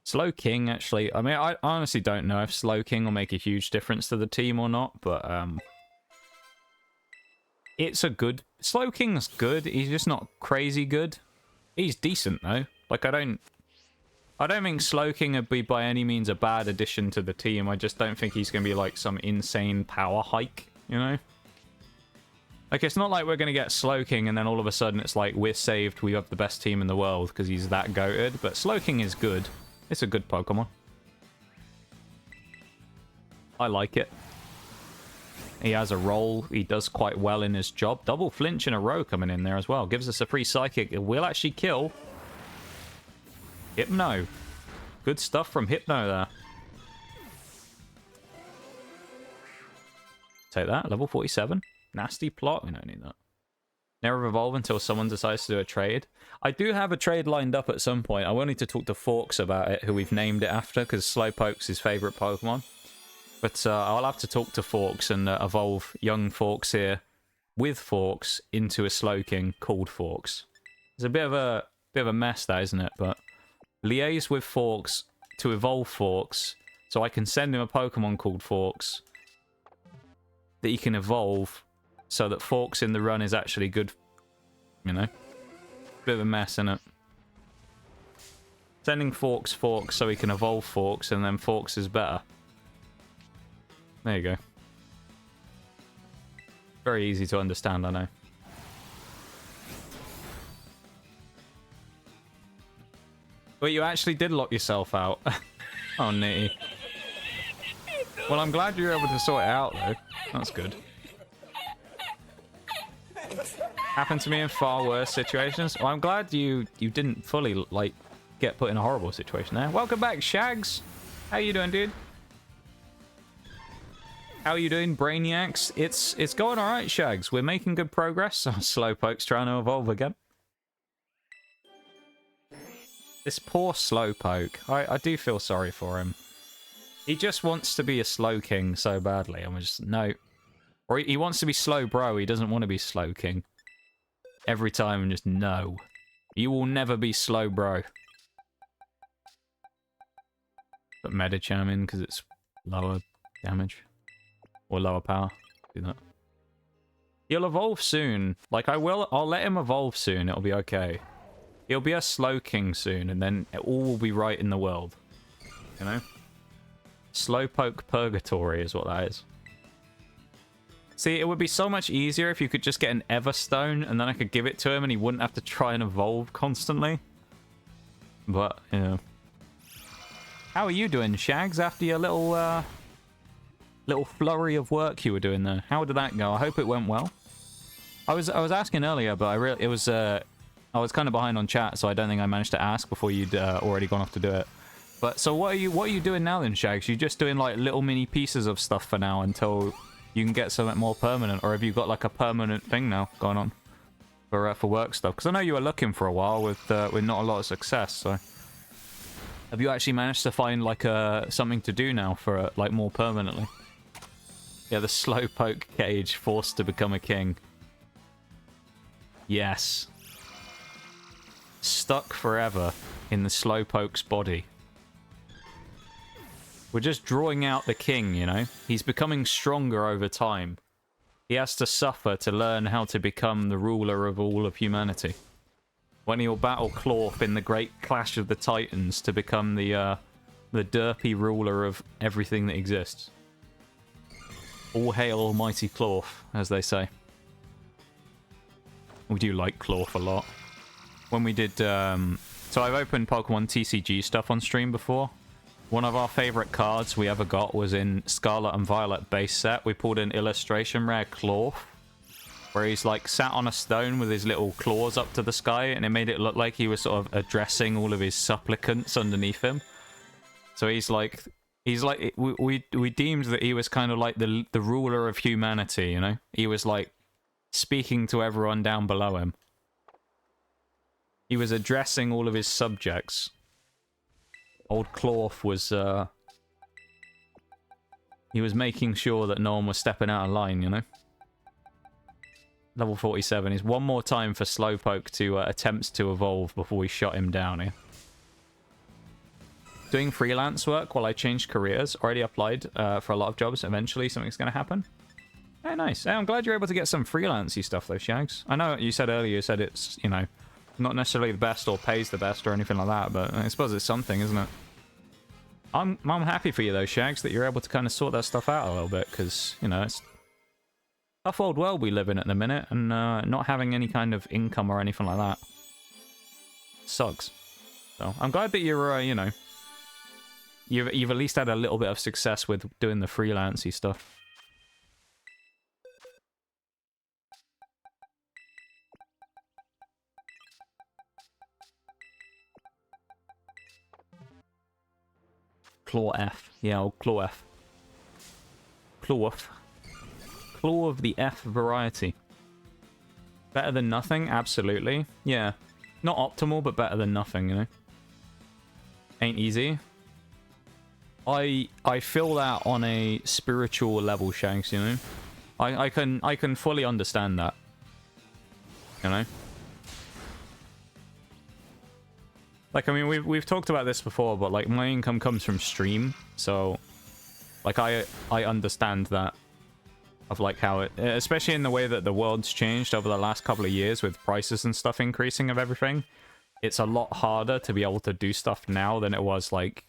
Speaker 1: Slow King, actually, I mean, I honestly don't know if Slow King will make a huge difference to the team or not, but, it's a good... Slow King's good, he's just not crazy good. He's decent, though. Like, I don't think Slow King would be by any means a bad addition to the team, I just don't think he's going to be, like, some insane power hike, you know? Like, it's not like we're going to get Slow King and then all of a sudden it's like, we're saved, we have the best team in the world, because he's that goated, but Slow King is good. It's a good Pokemon. I like it. He has a role. He does quite well in his job. Double flinch in a row coming in there as well. Gives us a free Psychic. It will actually kill. Hypno. Good stuff from Hypno there. Take that. Level 47. Nasty plot. We don't need that. Never evolve until someone decides to do a trade. I do have a trade lined up at some point. I will need to talk to Forks about it, who we've named it after, because Slowpoke's his favourite Pokemon. But I'll have to talk to Forks and evolve young Forks here with Forks into a Slowking called Forks. It's a bit of a mess, that, isn't it? But liaise with Forks to evolve Forks, so I can send him a Pokemon called Forks that he can evolve. So that Forks in the run is actually good, you know? Bit of a mess, innit? Sending Forks so he can evolve Forks, and then Forks is better. There you go. Very easy to understand, I know. But you actually did lock yourself out. Oh, Nitty. Well, I'm glad you were able to sort it out, though. That's good. Happened to me in far worse situations. Well, I'm glad you didn't fully, like, get put in a horrible situation there. Welcome back, Shags. How you doing, dude? How are you doing, Brainiacs? It's going all right, Shags. We're making good progress. Oh, Slowpoke's trying to evolve again. This poor Slowpoke. I do feel sorry for him. He just wants to be a Slowking so badly. I'm just, no. Or he wants to be Slowbro. He doesn't want to be Slowking. Every time, I'm just, no. You will never be Slowbro. Put Medicham in because it's lower damage. Or lower power. Do that. He'll evolve soon. Like, I'll let him evolve soon. It'll be okay. He'll be a Slowking soon, and then it all will be right in the world. You know? Slowpoke Purgatory is what that is. See, it would be so much easier if you could just get an Everstone, and then I could give it to him, and he wouldn't have to try and evolve constantly. But, you know. How are you doing, Shags, after your little flurry of work you were doing there? How did that go? I hope it went well. I was asking earlier, but I was kind of behind on chat, so I don't think I managed to ask before you'd already gone off to do it. But so what are you doing now then, Shags? You just doing like little mini pieces of stuff for now until you can get something more permanent, or have you got like a permanent thing now going on for work stuff? Because I know you were looking for a while with not a lot of success. So have you actually managed to find like something to do now for like more permanently? Yeah, the Slowpoke cage forced to become a king. Yes. Stuck forever in the Slowpoke's body. We're just drawing out the king, you know? He's becoming stronger over time. He has to suffer to learn how to become the ruler of all of humanity. When he'll battle Clorf in the Great Clash of the Titans to become the derpy ruler of everything that exists. All hail almighty Clorf, as they say. We do like Clorf a lot. When we did... so I've opened Pokemon TCG stuff on stream before. One of our favorite cards we ever got was in Scarlet and Violet base set. We pulled an illustration rare Clorf, where he's like sat on a stone with his little claws up to the sky, and it made it look like he was sort of addressing all of his supplicants underneath him. So he's like we deemed that he was kind of like the ruler of humanity, you know? He was like speaking to everyone down below him. He was addressing all of his subjects. Old Clorf was, he was making sure that no one was stepping out of line, you know? Level 47 is one more time for Slowpoke to attempt to evolve before we shut him down here. Doing freelance work while I change careers. Already applied for a lot of jobs. Eventually something's going to happen. Hey, nice. Hey, I'm glad you're able to get some freelancey stuff though, Shags. I know you said earlier, you said it's, you know, not necessarily the best or pays the best or anything like that, but I suppose it's something, isn't it? I'm happy for you though, Shags, that you're able to kind of sort that stuff out a little bit, because, you know, it's a tough old world we live in at the minute, and not having any kind of income or anything like that sucks. So I'm glad that you're, you know, you've at least had a little bit of success with doing the freelancey stuff. Claw F. Yeah, old Claw F. Claw of the F variety. Better than nothing? Absolutely. Yeah. Not optimal, but better than nothing, you know? Ain't easy. I feel that on a spiritual level, Shanks, you know? I can fully understand that. You know? Like, I mean, we've talked about this before, but, like, my income comes from stream, so, like, I understand that, of, like, how it, especially in the way that the world's changed over the last couple of years with prices and stuff increasing of everything, it's a lot harder to be able to do stuff now than it was, like,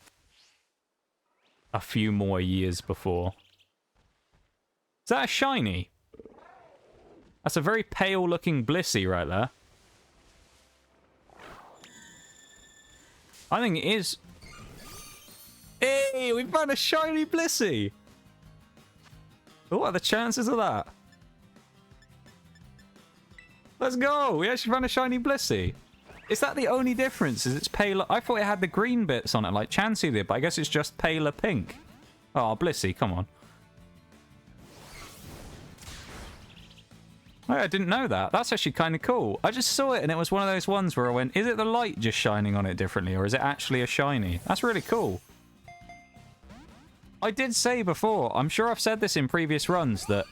Speaker 1: a few more years before. Is that a shiny? That's a very pale-looking Blissey right there. I think it is. Hey, we found a shiny Blissey. What are the chances of that? Let's go. We actually found a shiny Blissey. Is that the only difference? Is it's paler? I thought it had the green bits on it, like Chansey did, but I guess it's just paler pink. Oh, Blissey, come on. Oh, I didn't know that. That's actually kind of cool. I just saw it and it was one of those ones where I went, is it the light just shining on it differently or is it actually a shiny? That's really cool. I did say before, I'm sure I've said this in previous runs, that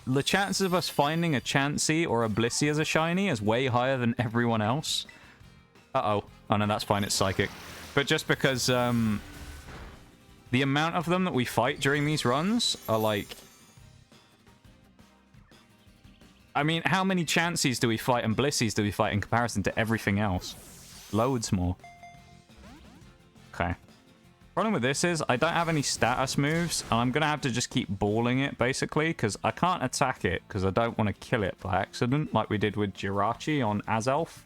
Speaker 1: the chances of us finding a Chansey or a Blissey as a shiny is way higher than everyone else. Uh-oh. Oh, no, that's fine. It's Psychic. But just because the amount of them that we fight during these runs are like... I mean, how many Chanseys do we fight and Blissies do we fight in comparison to everything else? Loads more. Okay. Problem with this is I don't have any status moves, and I'm going to have to just keep balling it, basically, because I can't attack it, because I don't want to kill it by accident, like we did with Jirachi on Azelf.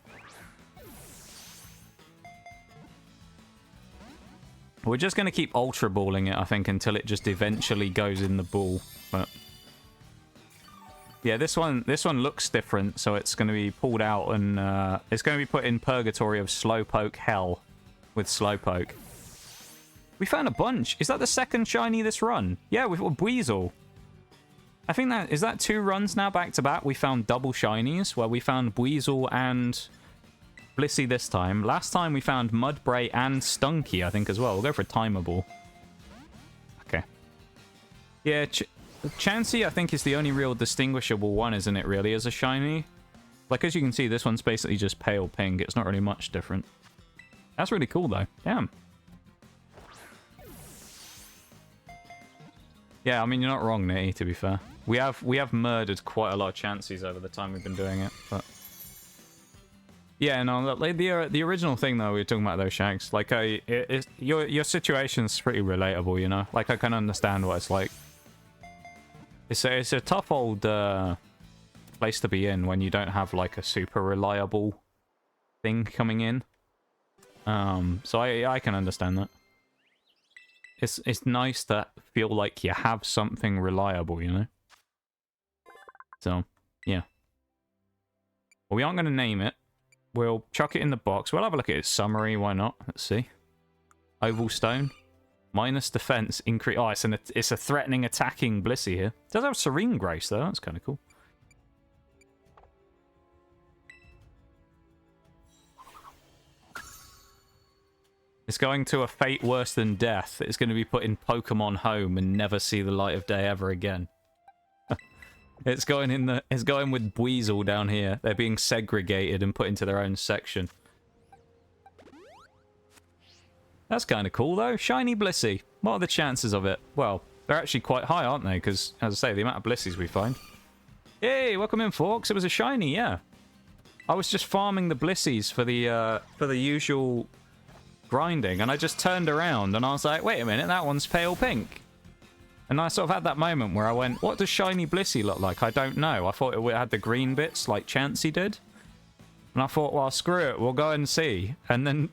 Speaker 1: We're just going to keep Ultra Balling it, I think, until it just eventually goes in the ball. But yeah, this one looks different, so it's going to be pulled out, and it's going to be put in Purgatory of Slowpoke Hell with Slowpoke. We found a bunch. Is that the second shiny this run? Yeah, we've got Weasel. I think that... Is that 2 runs now back to back? We found double shinies, where we found Weasel and Blissey this time. Last time we found Mudbray and Stunky, I think, as well. We'll go for a Timer Ball. Okay. Yeah, Chansey, I think, is the only real distinguishable one, isn't it, really, as a shiny? Like, as you can see, this one's basically just pale pink. It's not really much different. That's really cool, though. Damn. Yeah, I mean, you're not wrong, Nitty, to be fair. We have murdered quite a lot of Chanseys over the time we've been doing it, but... Yeah, no, like, the original thing, though, we were talking about those Shags, like, your situation's pretty relatable, you know? Like, I can understand what it's like. It's a tough old place to be in when you don't have, like, a super reliable thing coming in. So I can understand that. It's nice to feel like you have something reliable, you know? So, yeah. Well, we aren't going to name it. We'll chuck it in the box. We'll have a look at its summary. Why not? Let's see. Oval Stone. Minus defense. Increase. Oh, it's a threatening attacking Blissey here. It does have Serene Grace, though. That's kind of cool. It's going to a fate worse than death. It's going to be put in Pokemon Home and never see the light of day ever again. It's going with Weasel down here. They're being segregated and put into their own section. That's kind of cool, though. Shiny Blissey. What are the chances of it? Well, they're actually quite high, aren't they? Because, as I say, the amount of Blissies we find. Hey, welcome in, Forks. It was a shiny, yeah. I was just farming the Blissies for the usual grinding, and I just turned around and I was like, wait a minute, that one's pale pink. And I sort of had that moment where I went, what does shiny Blissey look like? I don't know. I thought it had the green bits like Chansey did. And I thought, well, screw it, we'll go and see. And then,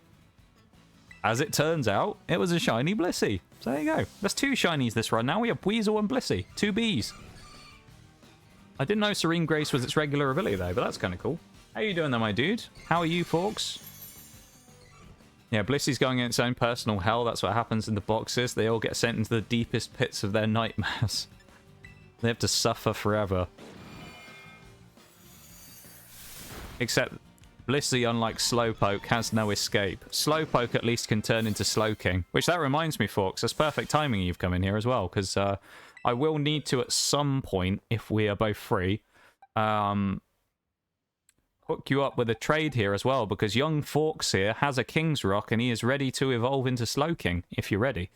Speaker 1: as it turns out, it was a shiny Blissey. So there you go. There's 2 shinies this run. Now we have Weasel and Blissey. 2 Bs. I didn't know Serene Grace was its regular ability, though, but that's kind of cool. How you doing there, my dude? How are you, Forks? Yeah, Blissey's going in its own personal hell. That's what happens in the boxes. They all get sent into the deepest pits of their nightmares. They have to suffer forever. Except Blissey, unlike Slowpoke, has no escape. Slowpoke at least can turn into Slowking. Which, that reminds me, Forks, that's perfect timing you've come in here as well. Because I will need to, at some point, if we are both free, hook you up with a trade here as well, because young Forks here has a King's Rock and he is ready to evolve into Slowking, if you're ready.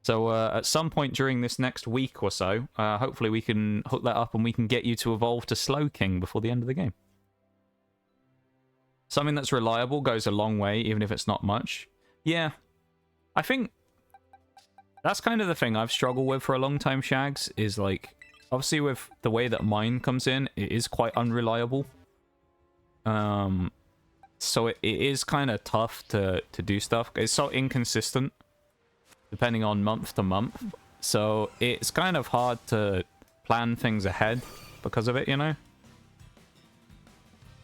Speaker 1: So at some point during this next week or so, hopefully we can hook that up and we can get you to evolve to Slowking before the end of the game. Something that's reliable goes a long way, even if it's not much. Yeah, I think that's kind of the thing I've struggled with for a long time, Shags, is like, obviously with the way that mine comes in, it is quite unreliable. So it is kind of tough to do stuff. It's so inconsistent, depending on month to month. So it's kind of hard to plan things ahead because of it, you know?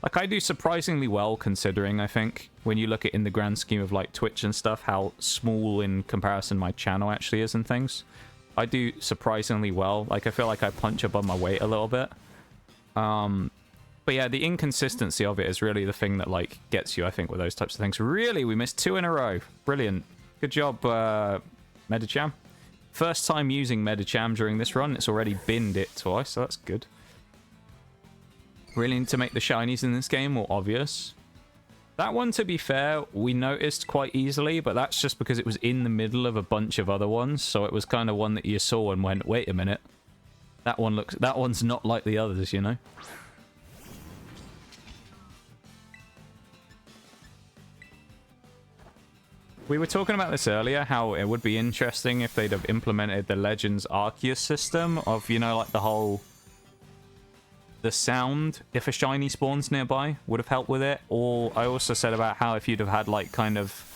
Speaker 1: Like, I do surprisingly well, considering, I think, when you look at in the grand scheme of, like, Twitch and stuff, how small in comparison my channel actually is and things. I do surprisingly well. Like, I feel like I punch above my weight a little bit. But yeah, the inconsistency of it is really the thing that, like, gets you, I think, with those types of things. Really? We missed 2 in a row. Brilliant. Good job, Medicham. First time using Medicham during this run. It's already binned it twice, so that's good. Really need to make the shinies in this game more obvious. That one, to be fair, we noticed quite easily, but that's just because it was in the middle of a bunch of other ones, so it was kind of one that you saw and went, wait a minute. That one's not like the others, you know? We were talking about this earlier, how it would be interesting if they'd have implemented the Legends Arceus system of, you know, like the whole... The sound, if a shiny spawns nearby, would have helped with it. Or I also said about how if you'd have had, like, kind of...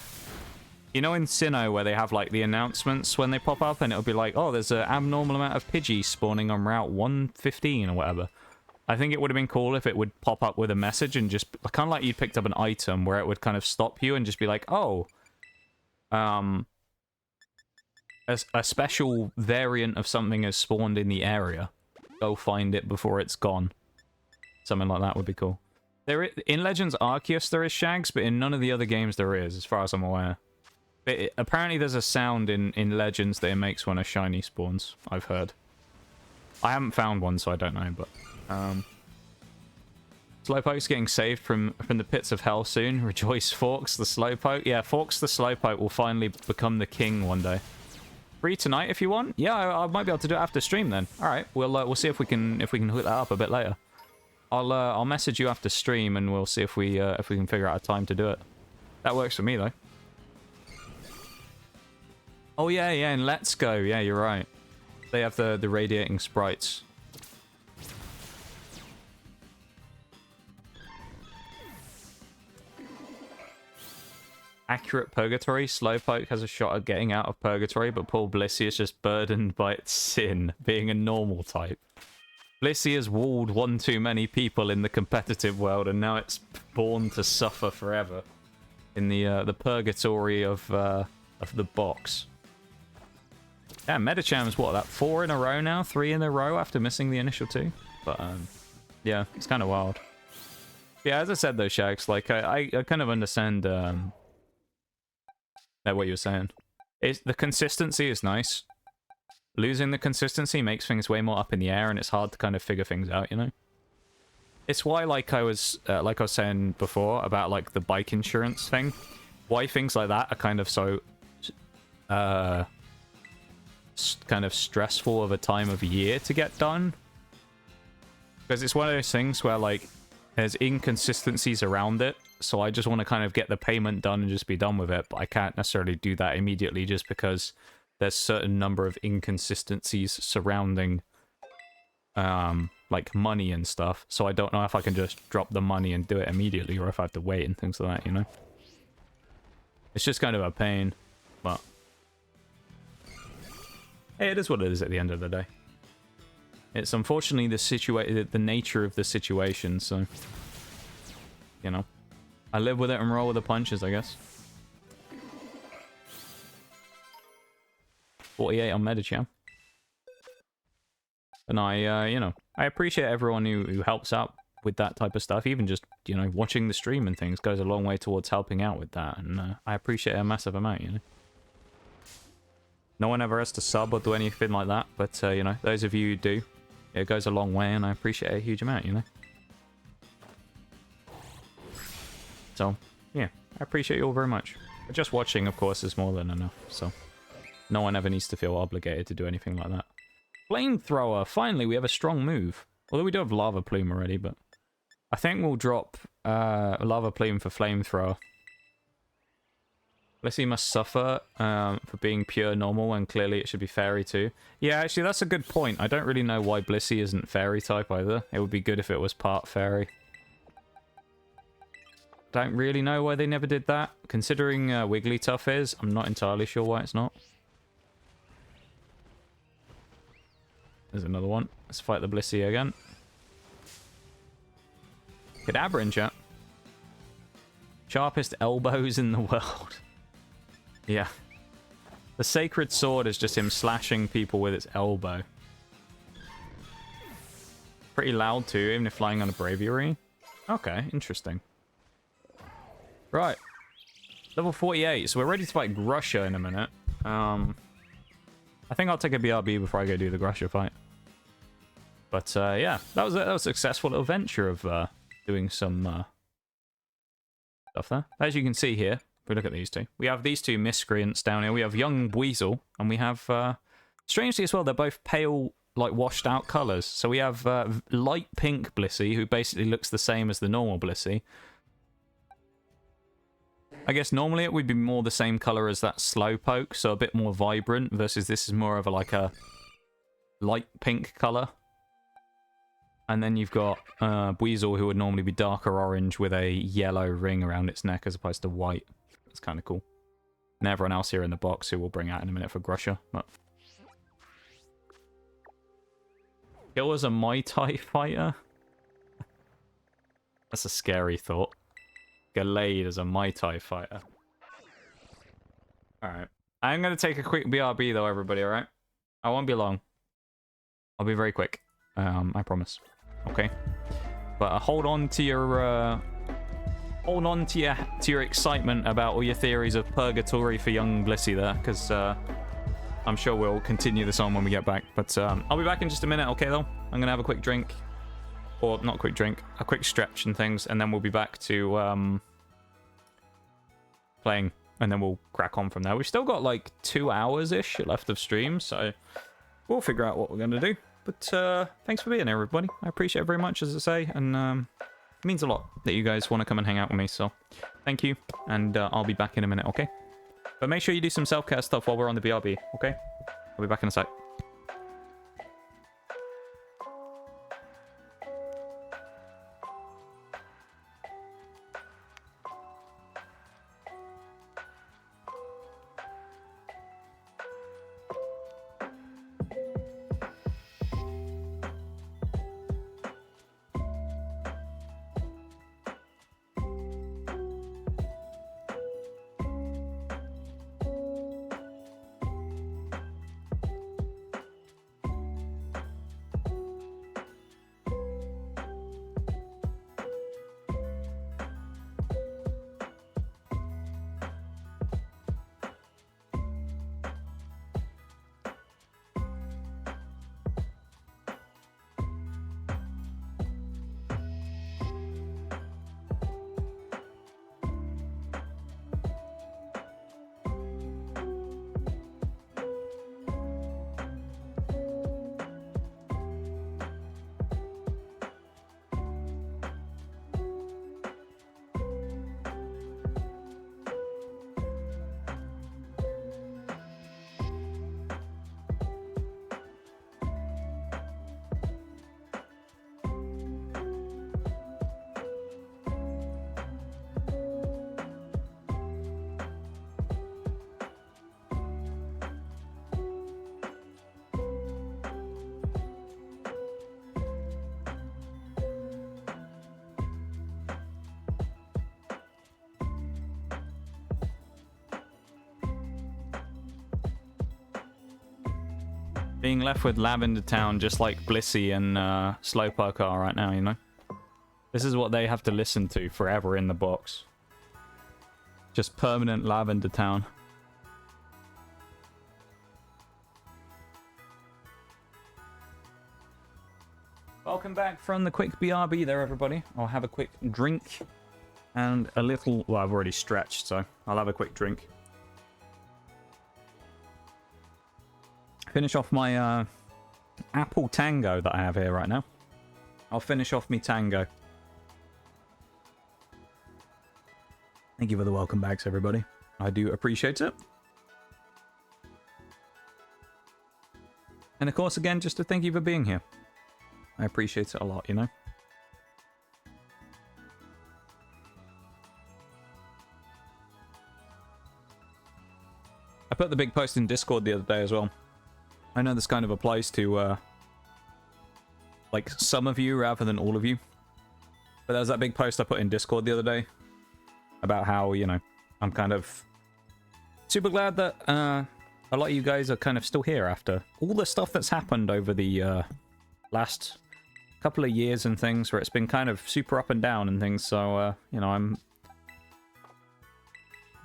Speaker 1: You know in Sinnoh where they have, like, the announcements when they pop up and it'll be like, oh, there's an abnormal amount of Pidgeys spawning on Route 115 or whatever. I think it would have been cool if it would pop up with a message and just... Kind of like you'd picked up an item where it would kind of stop you and just be like, oh... a special variant of something has spawned in the area. Go find it before it's gone. Something like that would be cool. In Legends Arceus there is Shags, but in none of the other games there is, as far as I'm aware. But apparently there's a sound in Legends that it makes when a shiny spawns, I've heard. I haven't found one, so I don't know, but... Slowpoke's getting saved from the pits of hell soon. Rejoice, Forks the Slowpoke. Yeah, Forks the Slowpoke will finally become the king one day. Free tonight if you want. Yeah, I might be able to do it after stream then. All right, we'll see if we can hook that up a bit later. I'll message you after stream and we'll see if we can figure out a time to do it. That works for me though. Oh yeah, and Let's Go. Yeah, you're right. They have the radiating sprites. Accurate Purgatory. Slowpoke has a shot at getting out of Purgatory, but poor Blissey is just burdened by its sin, being a normal type. Blissey has walled one too many people in the competitive world, and now it's born to suffer forever in the purgatory of the box. Yeah, Medicham's what, that 4 in a row now? 3 in a row after missing the initial 2? But, yeah, it's kind of wild. Yeah, as I said though, Shags, like, I kind of understand, what you were saying. The consistency is nice. Losing the consistency makes things way more up in the air, and it's hard to kind of figure things out, you know? It's why, like I was saying before about, like, the bike insurance thing, why things like that are kind of so, kind of stressful of a time of year to get done. Because it's one of those things where, like, there's inconsistencies around it, so I just want to kind of get the payment done and just be done with it, but I can't necessarily do that immediately just because there's certain number of inconsistencies surrounding, like, money and stuff, so I don't know if I can just drop the money and do it immediately, or if I have to wait and things like that, you know? It's just kind of a pain, but... Hey, it is what it is at the end of the day. It's unfortunately the nature of the situation, so... You know. I live with it and roll with the punches, I guess. 48 on Medicham. And you know, I appreciate everyone who helps out with that type of stuff. Even just, you know, watching the stream and things goes a long way towards helping out with that. And I appreciate a massive amount, you know. No one ever has to sub or do anything like that. But, you know, those of you who do, it goes a long way and I appreciate a huge amount, you know. So, yeah, I appreciate you all very much. But just watching, of course, is more than enough, so... No one ever needs to feel obligated to do anything like that. Flamethrower! Finally, we have a strong move. Although we do have Lava Plume already, but... I think we'll drop Lava Plume for Flamethrower. Blissey must suffer for being pure normal, and clearly it should be Fairy too. Yeah, actually, that's a good point. I don't really know why Blissey isn't Fairy type either. It would be good if it was part Fairy. Don't really know why they never did that. Considering Wigglytuff is, I'm not entirely sure why it's not. There's another one. Let's fight the Blissey again. Kadabra in chat. Sharpest elbows in the world. Yeah. The Sacred Sword is just him slashing people with its elbow. Pretty loud too, even if flying on a Braviary. Okay, interesting. Right. Level 48, so we're ready to fight Grusha in a minute. I think I'll take a BRB before I go do the Grusha fight. But yeah, that was a successful little venture of doing some stuff there. As you can see here, if we look at these two, we have these two miscreants down here. We have young Weasel, and we have, strangely as well, they're both pale, like washed out colours. So we have light pink Blissey, who basically looks the same as the normal Blissey. I guess normally it would be more the same colour as that Slowpoke, so a bit more vibrant, versus this is more of a, like a light pink colour. And then you've got Weasel, who would normally be darker orange with a yellow ring around its neck as opposed to white. That's kind of cool. And everyone else here in the box, who we'll bring out in a minute for Grusha. But... Kill as a Monotype fighter? That's a scary thought. Gallade as a Monotype fighter. Alright. I'm going to take a quick BRB though, everybody, alright? I won't be long. I'll be very quick. I promise. Okay? But hold on to your... hold on to your excitement about all your theories of purgatory for young Blissey there, because I'm sure we'll continue this on when we get back. But I'll be back in just a minute, okay though? I'm going to have a quick drink. Or, not quick drink, a quick stretch and things, and then we'll be back to playing, and then we'll crack on from there. We've still got like 2 hours-ish left of stream, so we'll figure out what we're going to do. But thanks for being here, everybody. I appreciate it very much, as I say, and it means a lot that you guys want to come and hang out with me, so thank you, and I'll be back in a minute, okay? But make sure you do some self-care stuff while we're on the BRB, okay? I'll be back in a sec. Being left with Lavender Town just like Blissey and Slowpoke are right now, you know? This is what they have to listen to forever in the box. Just permanent Lavender Town. Welcome back from the quick BRB there, everybody. I'll have a quick drink and a little... Well, I've already stretched, so I'll have a quick drink. Finish off my apple tango that I have here right now. I'll finish off me tango. Thank you for the welcome bags, everybody. I do appreciate it. And of course, again, just to thank you for being here. I appreciate it a lot, you know? I put the big post in Discord the other day as well. I know this kind of applies to, like, some of you rather than all of you. But there was that big post I put in Discord the other day about how, you know, I'm kind of super glad that a lot of you guys are kind of still here after all the stuff that's happened over the last couple of years and things where it's been kind of super up and down and things. So, you know, I'm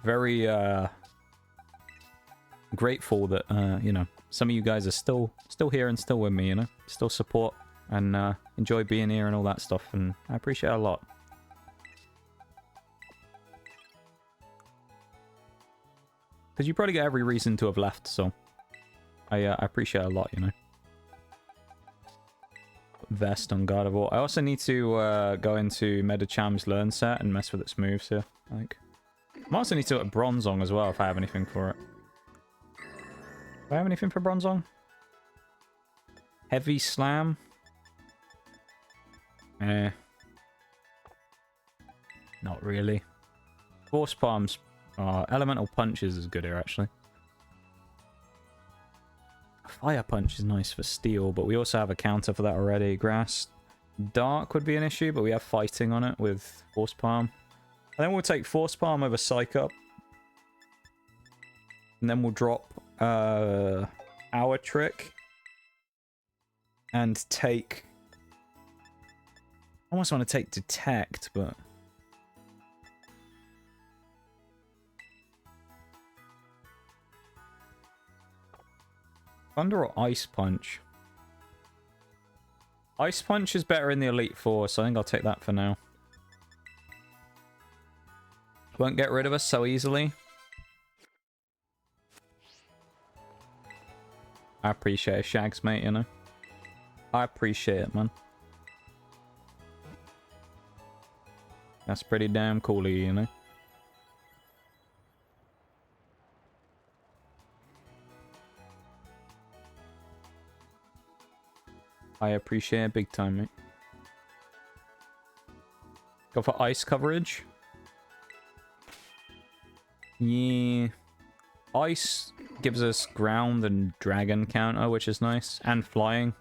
Speaker 1: very grateful that, you know, some of you guys are still here and still with me, you know, still support and enjoy being here and all that stuff. And I appreciate it a lot. Because you probably get every reason to have left, so I appreciate it a lot, you know. Vest on Gardevoir. I also need to go into Medicham's Learn set and mess with its moves here, I think. I also need to look at Bronzong as well if I have anything for it. Do I have anything for Bronzong? Heavy Slam? Not really. Force Palms. Elemental Punches is good here, actually. Fire Punch is nice for Steel, but we also have a counter for that already. Grass. Dark would be an issue, but we have Fighting on it with Force Palm. And then we'll take Force Palm over Psych Up. And then we'll drop Hour Trick. And take... I almost want to take Detect, but... Thunder or Ice Punch? Ice Punch is better in the Elite Four, so I think I'll take that for now. Won't get rid of us so easily. I appreciate it, Shags, mate, you know. I appreciate it, man. That's pretty damn cool, you know. I appreciate it big time, mate. Go for ice coverage. Yeah. Ice gives us ground and dragon counter, which is nice. And flying.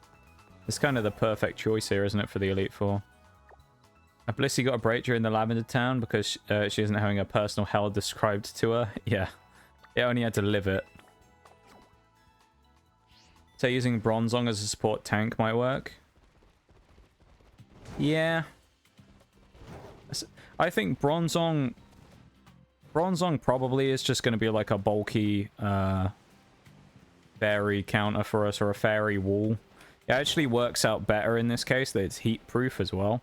Speaker 1: It's kind of the perfect choice here, isn't it, for the Elite Four? Blissey got a break during the Lavender Town because she isn't having a personal hell described to her. Yeah. It only had to live it. So using Bronzong as a support tank might work. Yeah. I think Bronzong probably is just going to be like a bulky fairy counter for us, or a fairy wall. It actually works out better in this case that it's heat proof as well.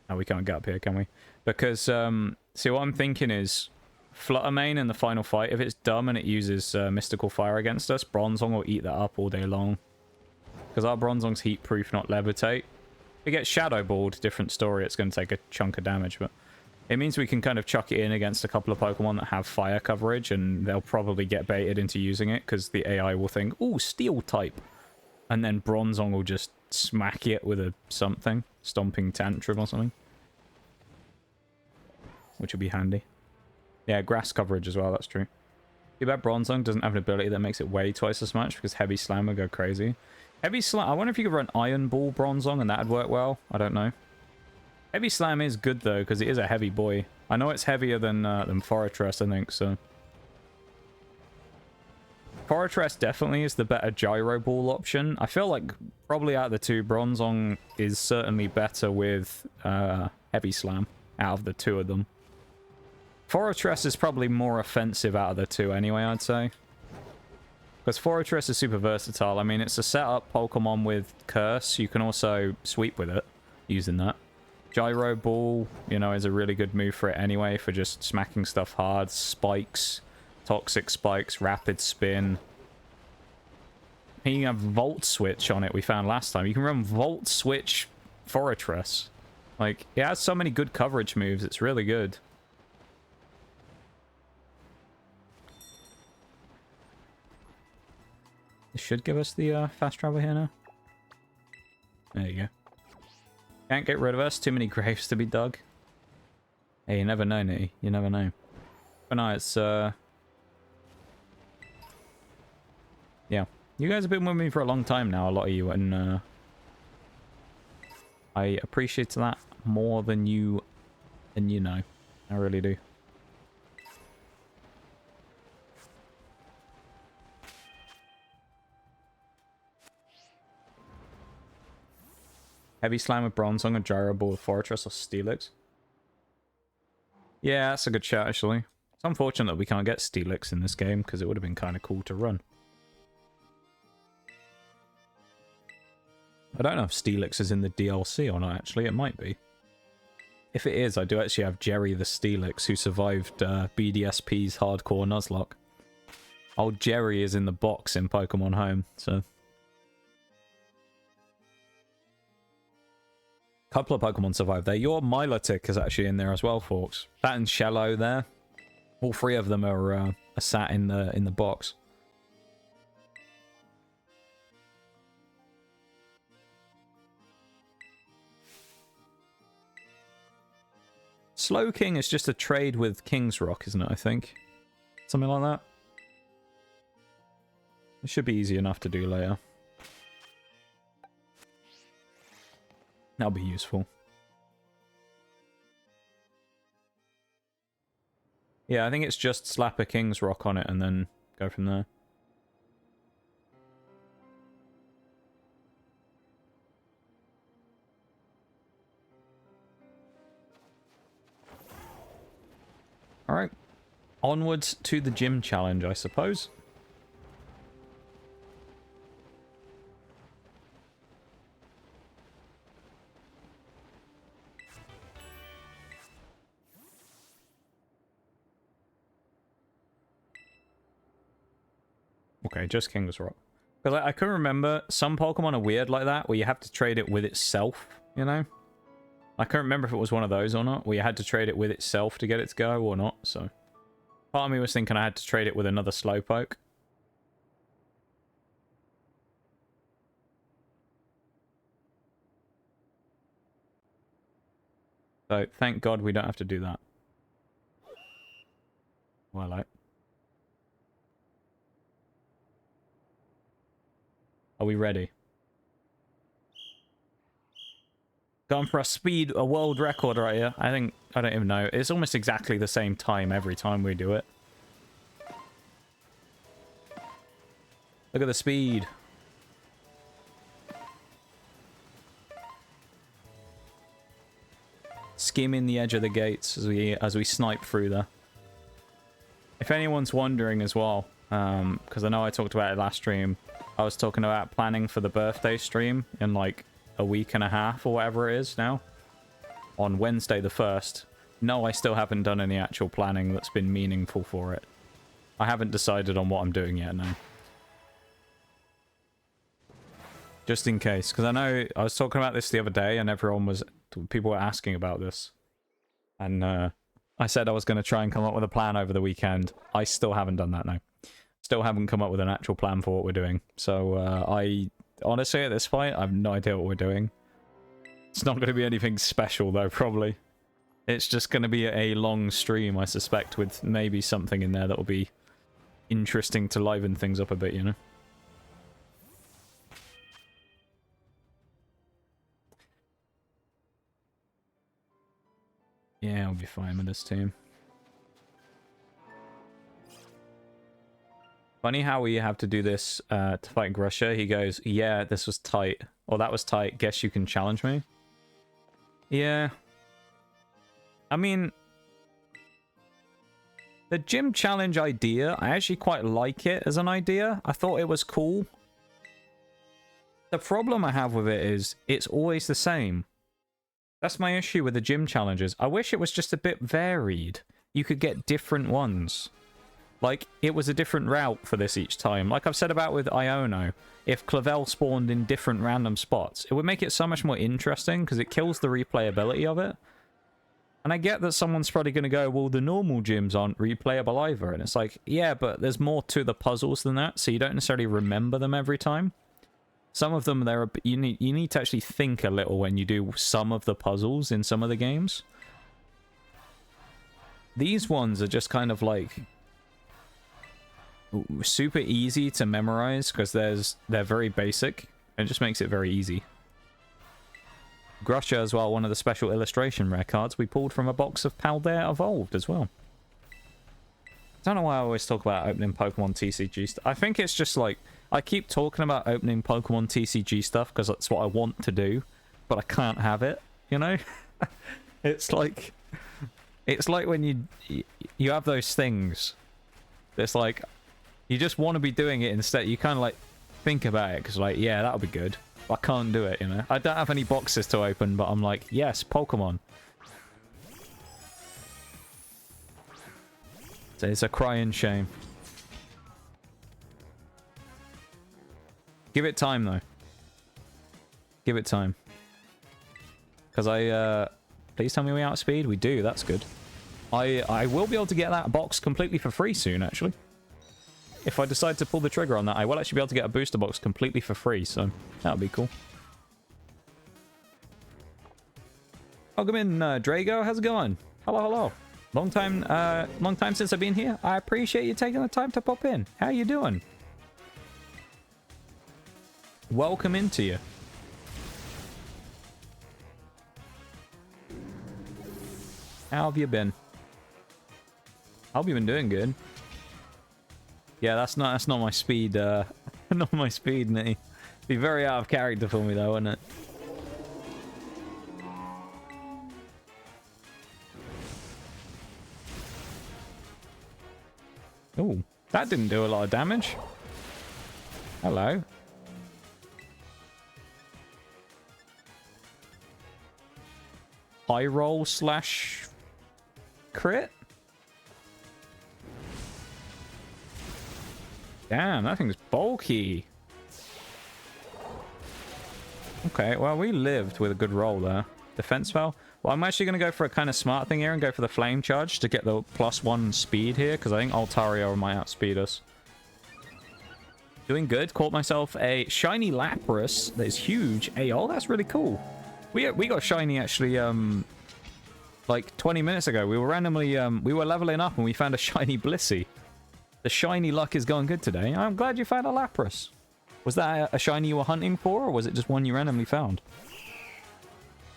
Speaker 1: Oh, we can't get up here, can we? Because, see, what I'm thinking is Fluttermane in the final fight, if it's dumb and it uses Mystical Fire against us, Bronzong will eat that up all day long. Because our Bronzong's heat proof, not levitate. If it gets Shadow Balled, different story, it's going to take a chunk of damage, but it means we can kind of chuck it in against a couple of Pokemon that have fire coverage, and they'll probably get baited into using it, because the AI will think, ooh, Steel type. And then Bronzong will just smack it with a something. Stomping Tantrum or something. Which would be handy. Yeah, grass coverage as well, that's true. Too bad Bronzong doesn't have an ability that makes it weigh twice as much, because Heavy Slam would go crazy. Heavy Slam, I wonder if you could run Iron Ball Bronzong and that'd work well. I don't know. Heavy Slam is good though, because it is a heavy boy. I know it's heavier than Fortress, I think, so. Fortress definitely is the better Gyro Ball option. I feel like probably out of the two, Bronzong is certainly better with Heavy Slam out of the two of them. Fortress is probably more offensive out of the two anyway, I'd say. Because Fortress is super versatile. I mean, it's a setup Pokemon with Curse. You can also sweep with it using that. Gyro Ball, you know, is a really good move for it anyway, for just smacking stuff hard. Spikes, Toxic Spikes, Rapid Spin. You can have Volt Switch on it, we found last time. You can run Volt Switch Fortress. Like, it has so many good coverage moves, it's really good. This should give us the fast travel here now. There you go. Can't get rid of us. Too many graves to be dug. Hey, you never know, Nitty. You never know. But no, it's yeah. You guys have been with me for a long time now, a lot of you, and I appreciate that more than you know. I really do. Heavy Slam with Bronzong and Gyro Ball with Fortress or Steelix. Yeah, that's a good shout, actually. It's unfortunate that we can't get Steelix in this game, because it would have been kind of cool to run. I don't know if Steelix is in the DLC or not, actually. It might be. If it is, I do actually have Jerry the Steelix, who survived BDSP's hardcore Nuzlocke. Old Jerry is in the box in Pokemon Home, so... Couple of Pokemon survived there. Your Milotic is actually in there as well, folks. That and Shello there. All three of them are sat in the box. Slowking is just a trade with King's Rock, isn't it, I think? Something like that. It should be easy enough to do later. That'll be useful. Yeah, I think it's just slap a King's Rock on it and then go from there. Alright. Onwards to the gym challenge, I suppose. Okay, just King's Rock. But like, I can remember some Pokemon are weird like that, where you have to trade it with itself, you know? I can't remember if it was one of those or not, where you had to trade it with itself to get it to go or not, so... Part of me was thinking I had to trade it with another Slowpoke. So, thank God we don't have to do that. Well, like... Are we ready? Going for a world record right here. I don't even know. It's almost exactly the same time every time we do it. Look at the speed. Skimming the edge of the gates as we snipe through there. If anyone's wondering as well, because I know I talked about it last stream, I was talking about planning for the birthday stream in like a week and a half or whatever it is now. On Wednesday the 1st. No, I still haven't done any actual planning that's been meaningful for it. I haven't decided on what I'm doing yet, no. Just in case, because I know I was talking about this the other day and people were asking about this. And I said I was going to try and come up with a plan over the weekend. I still haven't done that, no. Still haven't come up with an actual plan for what we're doing. So I honestly, at this point, I have no idea what we're doing. It's not going to be anything special, though, probably. It's just going to be a long stream, I suspect, with maybe something in there that will be interesting to liven things up a bit, you know? Yeah, I'll be fine with this team. Funny how we have to do this to fight Grusha. He goes, yeah, this was tight. Or that was tight. Guess you can challenge me? Yeah. I mean... The gym challenge idea, I actually quite like it as an idea. I thought it was cool. The problem I have with it is, it's always the same. That's my issue with the gym challenges. I wish it was just a bit varied. You could get different ones. Like, it was a different route for this each time. Like I've said about with Iono, if Clavel spawned in different random spots, it would make it so much more interesting because it kills the replayability of it. And I get that someone's probably going to go, well, the normal gyms aren't replayable either. And it's like, yeah, but there's more to the puzzles than that, so you don't necessarily remember them every time. Some of them, you need to actually think a little when you do some of the puzzles in some of the games. These ones are just kind of like... super easy to memorize because they're very basic. It just makes it very easy. Grusha as well, one of the special illustration rare cards we pulled from a box of Paldea Evolved as well. I don't know why I always talk about opening Pokemon TCG stuff. I think it's just like, I keep talking about opening Pokemon TCG stuff because that's what I want to do. but I can't have it, you know? It's like when you have those things. It's like you just want to be doing it instead. You kind of like think about it because like, yeah, that'll be good. But I can't do it, you know? I don't have any boxes to open, but I'm like, yes, Pokemon. So it's a crying shame. Give it time, though. Give it time. Because please tell me we outspeed. We do, that's good. I will be able to get that box completely for free soon, actually. If I decide to pull the trigger on that, I will actually be able to get a booster box completely for free, so that would be cool. Welcome in, Drago. How's it going? Hello, hello. Long time since I've been here. I appreciate you taking the time to pop in. How you doing? Welcome into you. How have you been? I hope you've been doing good. Yeah, that's not my speed, not my speed, Nitty. Be very out of character for me though, wouldn't it? Oh, that didn't do a lot of damage. Hello. High roll slash crit? Damn, that thing's bulky. Okay, well, we lived with a good roll there. Defense fell. Well, I'm actually going to go for a kind of smart thing here and go for the flame charge to get the +1 speed here, because I think Altaria might outspeed us. Doing good. Caught myself a shiny Lapras that is huge. Hey, oh, that's really cool. We got shiny actually, like 20 minutes ago. We were randomly, we were leveling up and we found a shiny Blissey. The shiny luck is going good today. I'm glad you found a Lapras. Was that a shiny you were hunting for, or was it just one you randomly found?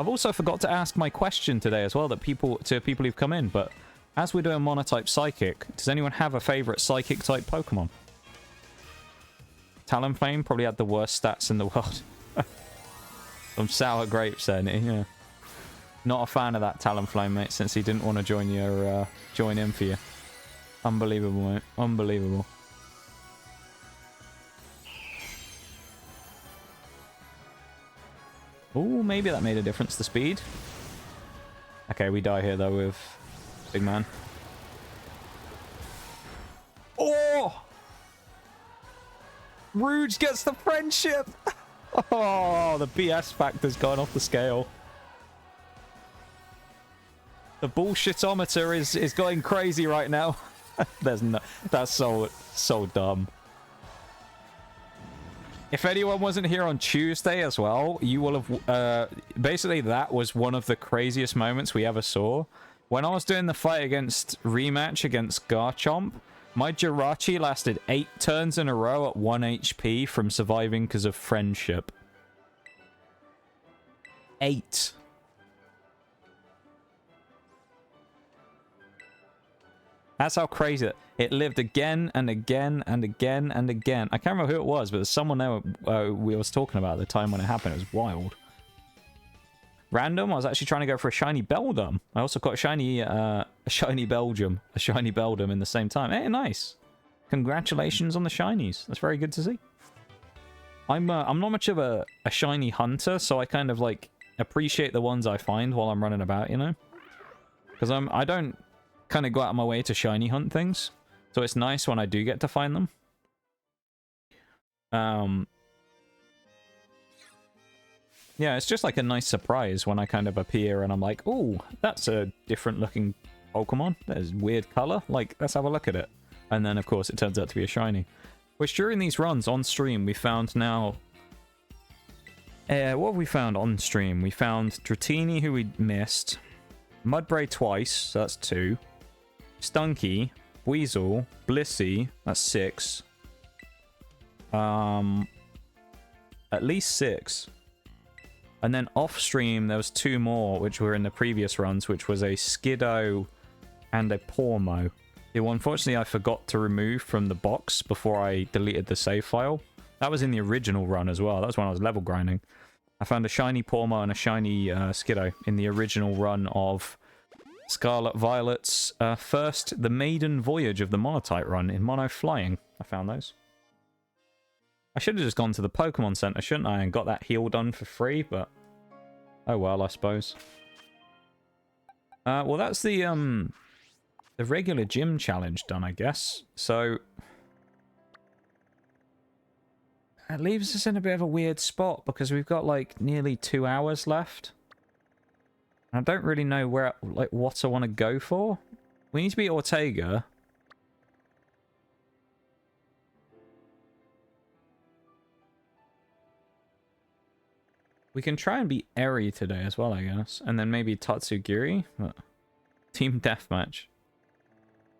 Speaker 1: I've also forgot to ask my question today as well to people who've come in, but as we're doing Monotype Psychic, does anyone have a favorite Psychic type Pokemon? Talonflame probably had the worst stats in the world. Some sour grapes then, yeah. Not a fan of that Talonflame, mate, since he didn't want to join in for you. Unbelievable, mate. Unbelievable. Oh, maybe that made a difference, the speed. Okay, we die here, though, with Big Man. Oh! Rouge gets the friendship! Oh, the BS factor's gone off the scale. The bullshitometer is going crazy right now. That's so dumb. If anyone wasn't here on Tuesday as well, you will have... basically, that was one of the craziest moments we ever saw. When I was doing the fight rematch against Garchomp, my Jirachi lasted 8 turns in a row at 1 HP from surviving because of friendship. 8. That's how crazy it lived again and again and again and again. I can't remember who it was, but there's someone there we was talking about at the time when it happened. It was wild. Random, I was actually trying to go for a shiny Beldum. I also got a shiny Belgium, a shiny Beldum in the same time. Hey, nice. Congratulations on the shinies. That's very good to see. I'm not much of a shiny hunter, so I kind of like appreciate the ones I find while I'm running about, you know? Because I don't kind of go out of my way to shiny hunt things, so it's nice when I do get to find them. Yeah, it's just like a nice surprise when I kind of appear and I'm like, oh, that's a different looking Pokemon. That is weird color. Like, let's have a look at it. And then, of course, it turns out to be a shiny. Which during these runs on stream, we found now... what have we found on stream? We found Dratini, who we missed. Mudbray twice, so that's 2. Stunky, Weasel, Blissey, that's 6. At least 6. And then off stream, there was 2 more, which were in the previous runs, which was a Skiddo and a Pormo. Who unfortunately I forgot to remove from the box before I deleted the save file. That was in the original run as well. That was when I was level grinding. I found a shiny Porma and a shiny Skiddo in the original run of Scarlet Violet's the maiden voyage of the Monotype run in Mono Flying. I found those. I should have just gone to the Pokemon Center, shouldn't I, and got that heal done for free, but oh well, I suppose. Well, that's the regular gym challenge done, I guess. So it leaves us in a bit of a weird spot because we've got like nearly 2 hours left. I don't really know where, like, what I want to go for. We need to beat Ortega. We can try and beat Eri today as well, I guess. And then maybe Tatsugiri. But team deathmatch.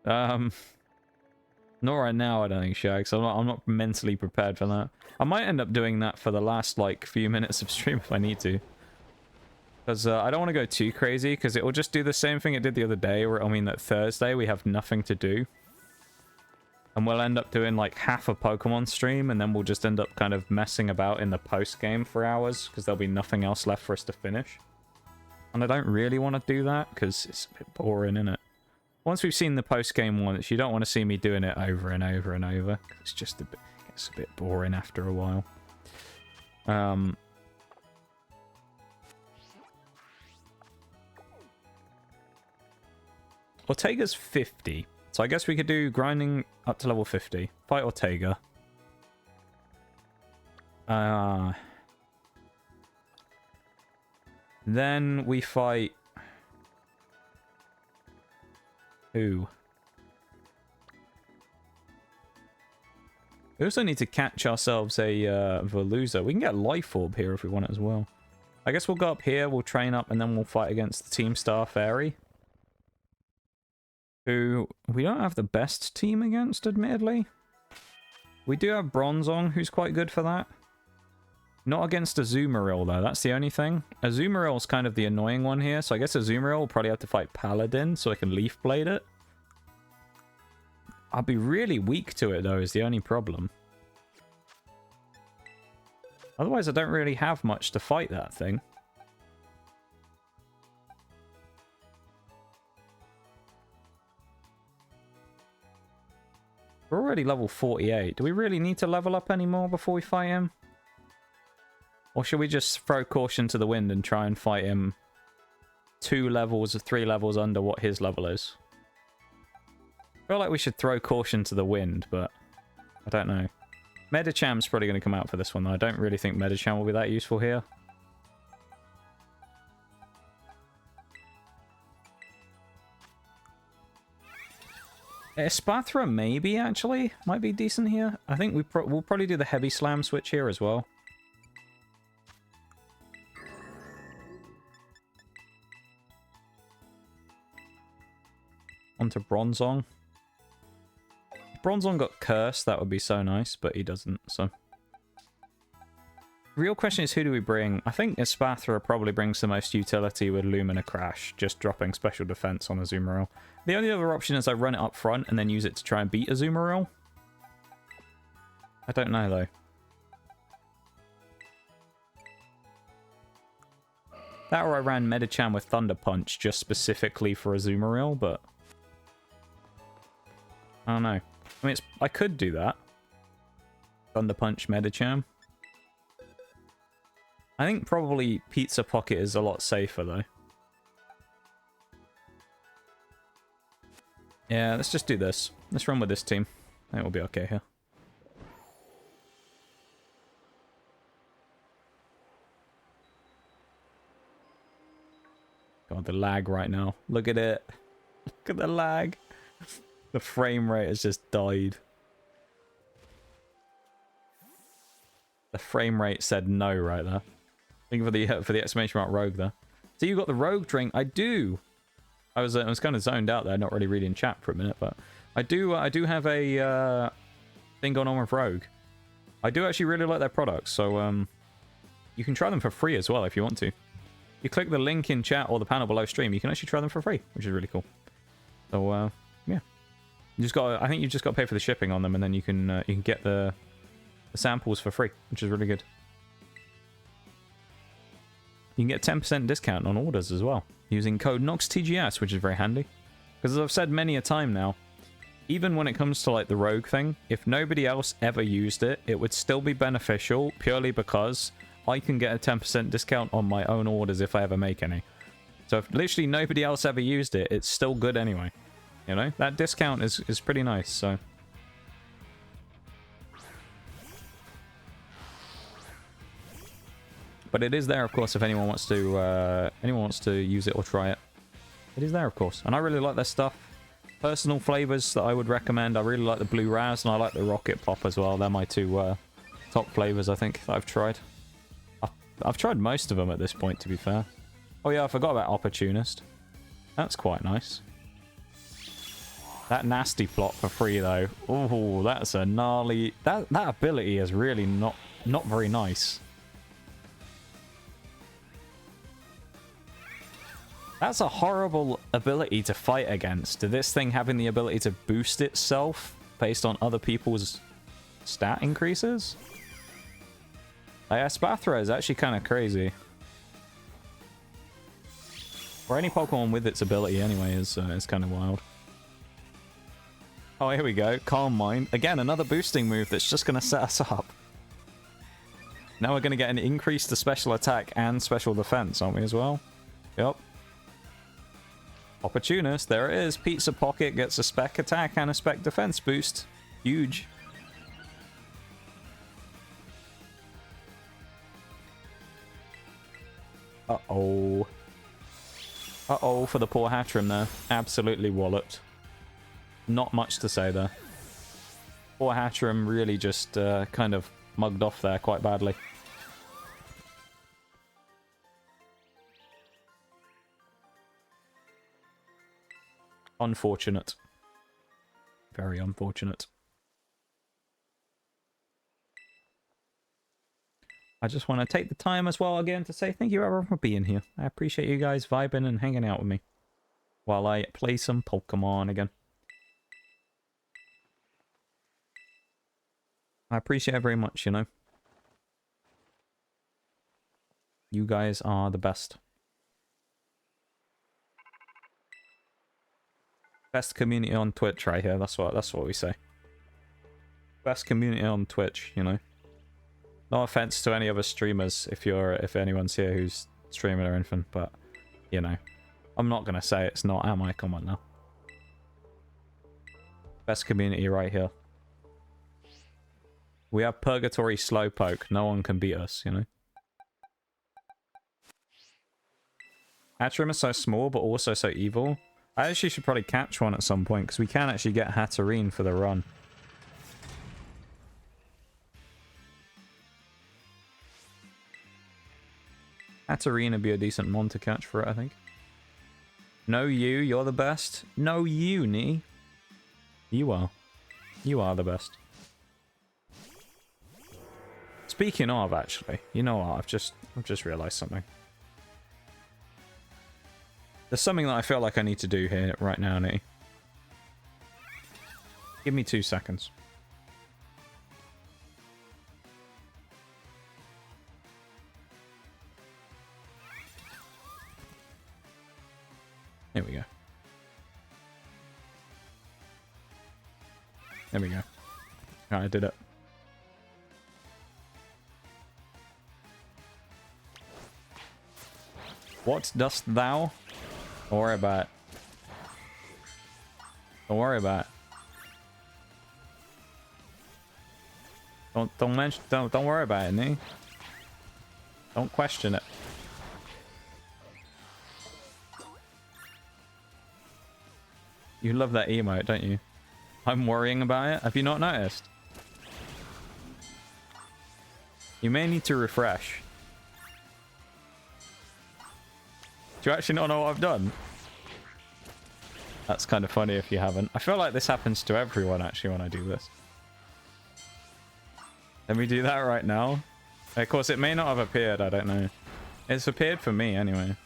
Speaker 1: Not right now, I don't think, Shags. I'm not mentally prepared for that. I might end up doing that for the last, like, few minutes of stream if I need to. Because I don't want to go too crazy, because it will just do the same thing it did the other day, where, I mean, that Thursday we have nothing to do. And we'll end up doing, like, half a Pokemon stream, and then we'll just end up kind of messing about in the post-game for hours, because there'll be nothing else left for us to finish. And I don't really want to do that, because it's a bit boring, isn't it? Once we've seen the post-game once, you don't want to see me doing it over and over and over. It's just a bit, it's a bit boring after a while. Ortega's 50. So I guess we could do grinding up to level 50. Fight Ortega. Then we fight... who? We also need to catch ourselves a Veluza. We can get Life Orb here if we want it as well. I guess we'll go up here, we'll train up, and then we'll fight against the Team Star Fairy. Who we don't have the best team against, admittedly. We do have Bronzong, who's quite good for that. Not against Azumarill, though. That's the only thing. Azumarill's kind of the annoying one here, so I guess Azumarill will probably have to fight Paladin so I can Leaf Blade it. I'll be really weak to it, though, is the only problem. Otherwise, I don't really have much to fight that thing. We're already level 48. Do we really need to level up anymore before we fight him? Or should we just throw caution to the wind and try and fight him 2 levels or 3 levels under what his level is? I feel like we should throw caution to the wind, but I don't know. Medicham's probably going to come out for this one, though. I don't really think Medicham will be that useful here. Espathra, maybe, actually. Might be decent here. I think we'll probably do the Heavy Slam switch here as well. Onto Bronzong. If Bronzong got cursed, that would be so nice, but he doesn't, so... Real question is, who do we bring? I think Espathra probably brings the most utility with Lumina Crash, just dropping special defense on Azumarill. The only other option is I run it up front and then use it to try and beat Azumarill. I don't know, though. That or I ran Medicham with Thunder Punch just specifically for Azumarill, but... I don't know. I mean, I could do that. Thunder Punch Medicham. I think probably Pizza Pocket is a lot safer, though. Yeah, let's just do this. Let's run with this team. I think we'll be okay here. God, the lag right now. Look at it. Look at the lag. The frame rate has just died. The frame rate said no right there. Thank you for the exclamation mark Rogue there. So you got the Rogue drink? I do. I was kind of zoned out there, not really reading chat for a minute, but I do have a thing going on with Rogue. I do actually really like their products, so you can try them for free as well if you want to. You click the link in chat or the panel below stream, you can actually try them for free, which is really cool. So yeah, you just got. I think you just got to pay for the shipping on them, and then you can get the samples for free, which is really good. You can get 10% discount on orders as well, using code NOXTGS, which is very handy. Because as I've said many a time now, even when it comes to like the rogue thing, if nobody else ever used it, it would still be beneficial purely because I can get a 10% discount on my own orders if I ever make any. So if literally nobody else ever used it, it's still good anyway. You know, that discount is pretty nice, so... But it is there, of course, if anyone wants to use it or try it. It is there, of course. And I really like their stuff. Personal flavors that I would recommend. I really like the Blue Raz and I like the Rocket Pop as well. They're my two top flavors, I think, that I've tried. I've tried most of them at this point, to be fair. Oh yeah, I forgot about Opportunist. That's quite nice. That nasty plot for free, though. Oh, that's a gnarly... That ability is really not very nice. That's a horrible ability to fight against. This thing having the ability to boost itself based on other people's stat increases? Like, Espathra is actually kind of crazy. Or any Pokemon with its ability anyway is kind of wild. Oh, here we go. Calm Mind. Again, another boosting move that's just going to set us up. Now we're going to get an increase to special attack and special defense, aren't we, as well? Yep. Opportunist, there it is. Pizza Pocket gets a spec attack and a spec defense boost. Huge. Uh-oh. Uh-oh for the poor Hatterim there. Absolutely walloped. Not much to say there. Poor Hatterim really just kind of mugged off there quite badly. Unfortunate. Very unfortunate. I just want to take the time as well again to say thank you everyone for being here. I appreciate you guys vibing and hanging out with me while I play some Pokemon again. I appreciate it very much, you know. You guys are the best. Best community on Twitch right here. That's what we say. Best community on Twitch, you know. No offense to any other streamers if anyone's here who's streaming or anything, but you know, I'm not gonna say it's not, am I? Come on now. Best community right here. We have Purgatory Slowpoke. No one can beat us, you know. Hatterim is so small, but also so evil. I actually should probably catch one at some point, because we can actually get Hatterene for the run. Hatterene would be a decent mon to catch for it, I think. No, you're the best. No, Nee. You are. You are the best. Speaking of, actually, you know what? I've just realised something. There's something that I feel like I need to do here right now, Nee. Give me 2 seconds. There we go. There we go. Oh, I did it. What dost thou? Don't worry about it. Don't worry about it. Don't worry about it, Nee. Don't question it. You love that emote, don't you? I'm worrying about it. Have you not noticed? You may need to refresh. Do you actually not know what I've done? That's kind of funny if you haven't. I feel like this happens to everyone actually when I do this. Let me do that right now. Of course, it may not have appeared. I don't know. It's appeared for me anyway.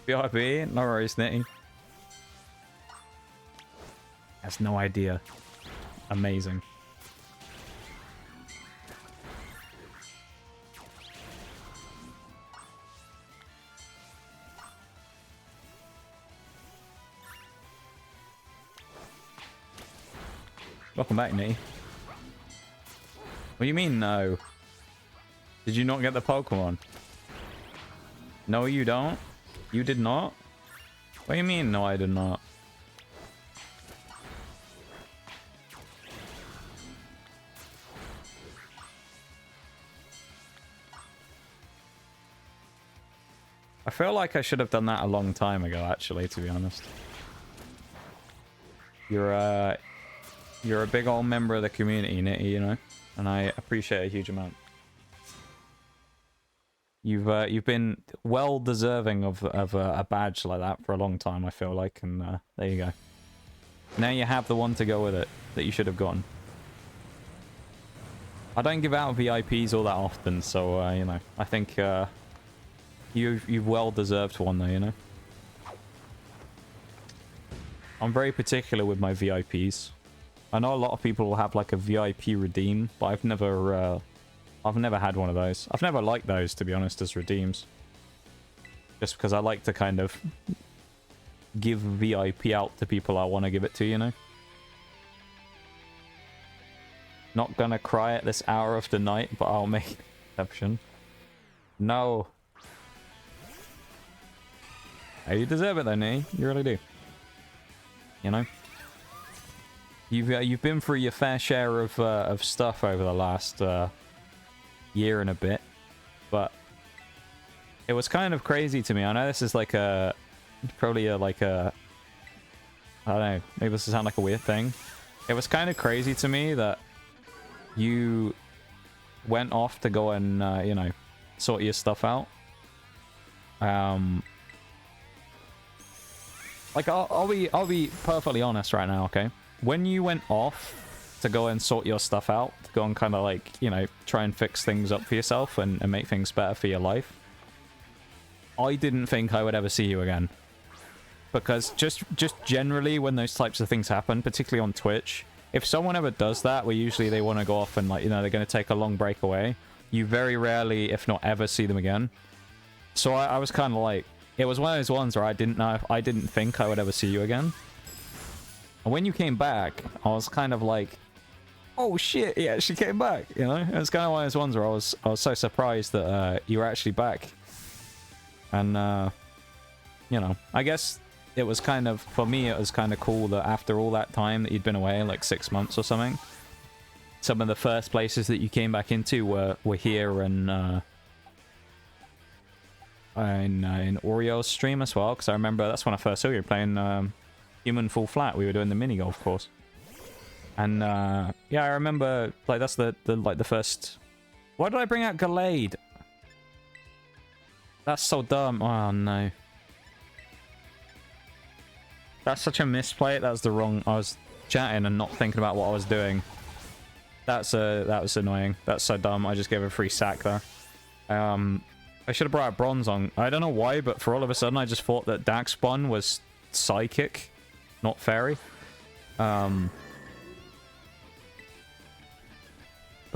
Speaker 1: BRB, no worries, Nitty. Has no idea. Amazing. Welcome back, Nitty. What do you mean, no? Did you not get the Pokemon? No, you don't? You did not? What do you mean, no, I did not? I feel like I should have done that a long time ago, actually, to be honest. You're a big old member of the community, Nitty, you know? And I appreciate it a huge amount. You've been well deserving of a badge like that for a long time, I feel like, and there you go. Now you have the one to go with it that you should have gotten. I don't give out VIPs all that often, so you know, I think you've well deserved one though, you know. I'm very particular with my VIPs. I know a lot of people will have like a VIP redeem, but I've never had one of those. I've never liked those, to be honest, as redeems. Just because I like to kind of give VIP out to people I want to give it to, you know? Not gonna cry at this hour of the night, but I'll make an exception. No. Hey, you deserve it though, Nee. You really do. You know? You've been through your fair share of stuff over the last year and a bit, but it was kind of crazy to me. I know this is like probably like a, I don't know, maybe this will sound like a weird thing. It was kind of crazy to me that you went off to go and you know, sort your stuff out. Like I'll be perfectly honest right now, okay? When you went off to go and sort your stuff out, to go and kind of like, you know, try and fix things up for yourself and make things better for your life, I didn't think I would ever see you again. Because just generally when those types of things happen, particularly on Twitch, if someone ever does that, where usually they want to go off and like, you know, they're going to take a long break away, you very rarely, if not ever, see them again. So I was kind of like, it was one of those ones where I didn't think I would ever see you again. And when you came back, I was kind of like, oh shit, he actually came back, you know? It was kind of one of those ones where I was so surprised that you were actually back. And, you know, I guess it was kind of, for me, it was kind of cool that after all that time that you'd been away, like 6 months or something, some of the first places that you came back into were here and in Orio's stream as well, because I remember that's when I first saw you playing Human Full Flat. We were doing the mini golf course, and yeah, I remember like that's the first. Why did I bring out Gallade? That's so dumb. Oh no, that's such a misplay. That was the wrong. I was chatting and not thinking about what I was doing. That was annoying. That's so dumb. I just gave a free sack there. I should have brought out Bronzong. I don't know why, but for all of a sudden I just thought that Darkspawn was Psychic, not Fairy. But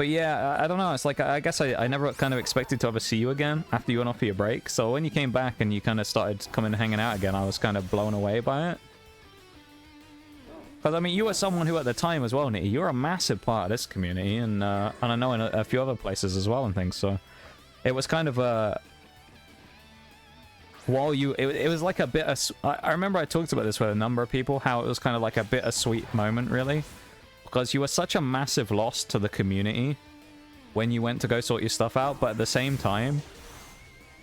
Speaker 1: yeah, I don't know. It's like, I guess I never kind of expected to ever see you again after you went off for your break. So when you came back and you kind of started coming and hanging out again, I was kind of blown away by it. Because, I mean, you were someone who at the time as well, Nitty, you were a massive part of this community. And I know in a few other places as well and things, so... It was kind of a... While you... It was like a bit of... I remember I talked about this with a number of people, how it was kind of like a bittersweet moment, really. Because you were such a massive loss to the community when you went to go sort your stuff out, but at the same time,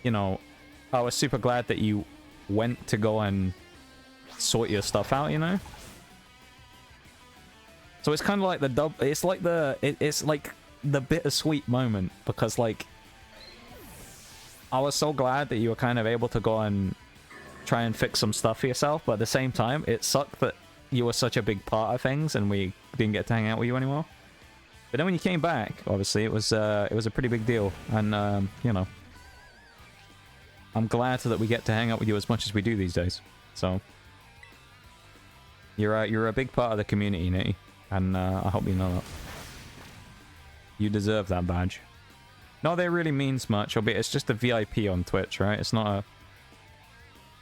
Speaker 1: you know, I was super glad that you went to go and sort your stuff out, you know? So it's kind of like the it's like it's like the bittersweet moment, because like I was so glad that you were kind of able to go and try and fix some stuff for yourself, but at the same time, it sucked that you were such a big part of things and we didn't get to hang out with you anymore. But then when you came back, obviously, it was a pretty big deal, and you know, I'm glad that we get to hang out with you as much as we do these days. So you're a big part of the community, Nitty, and I hope you know that. You deserve that badge. Not that it really means much, albeit it's just a VIP on Twitch, right? It's not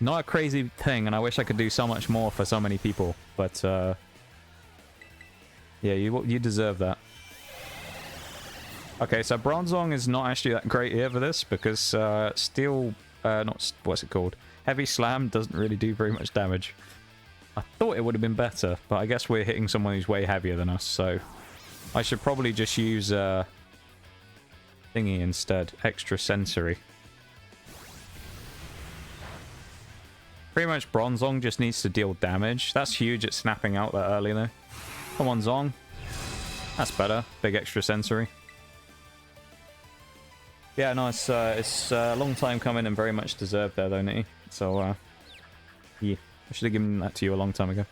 Speaker 1: a crazy thing, and I wish I could do so much more for so many people, but Yeah, you deserve that. Okay, so Bronzong is not actually that great here for this because Steel, not what's it called? Heavy Slam doesn't really do very much damage. I thought it would have been better, but I guess we're hitting someone who's way heavier than us, so I should probably just use thingy instead, extra sensory. Pretty much Bronzong just needs to deal damage. That's huge at snapping out that early though. Come on, Zong. That's better. Big extra sensory. Yeah, no, it's a long time coming and very much deserved there, though, Nitty. So, yeah, I should have given that to you a long time ago.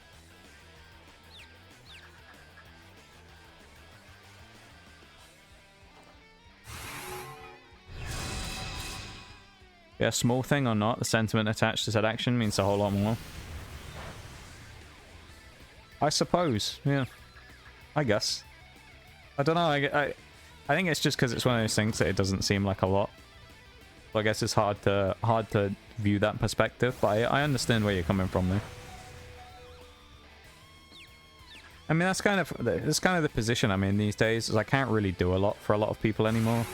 Speaker 1: Yeah, small thing or not, the sentiment attached to said action means a whole lot more. I suppose, yeah. I guess. I don't know, I think it's just because it's one of those things that it doesn't seem like a lot. So I guess it's hard to view that perspective, but I understand where you're coming from there. I mean, that's kind of the position I'm in these days, is I can't really do a lot for a lot of people anymore.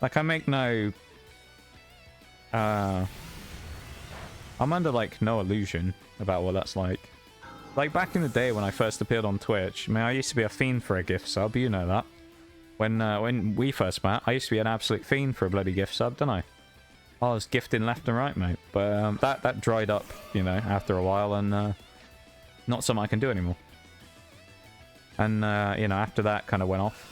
Speaker 1: Like, I make no... I'm under, like, no illusion about what that's like. Like, back in the day when I first appeared on Twitch, I mean, I used to be a fiend for a gift sub, you know that. When we first met, I used to be an absolute fiend for a bloody gift sub, didn't I? I was gifting left and right, mate. But that dried up, you know, after a while, and not something I can do anymore. And, you know, after that kind of went off.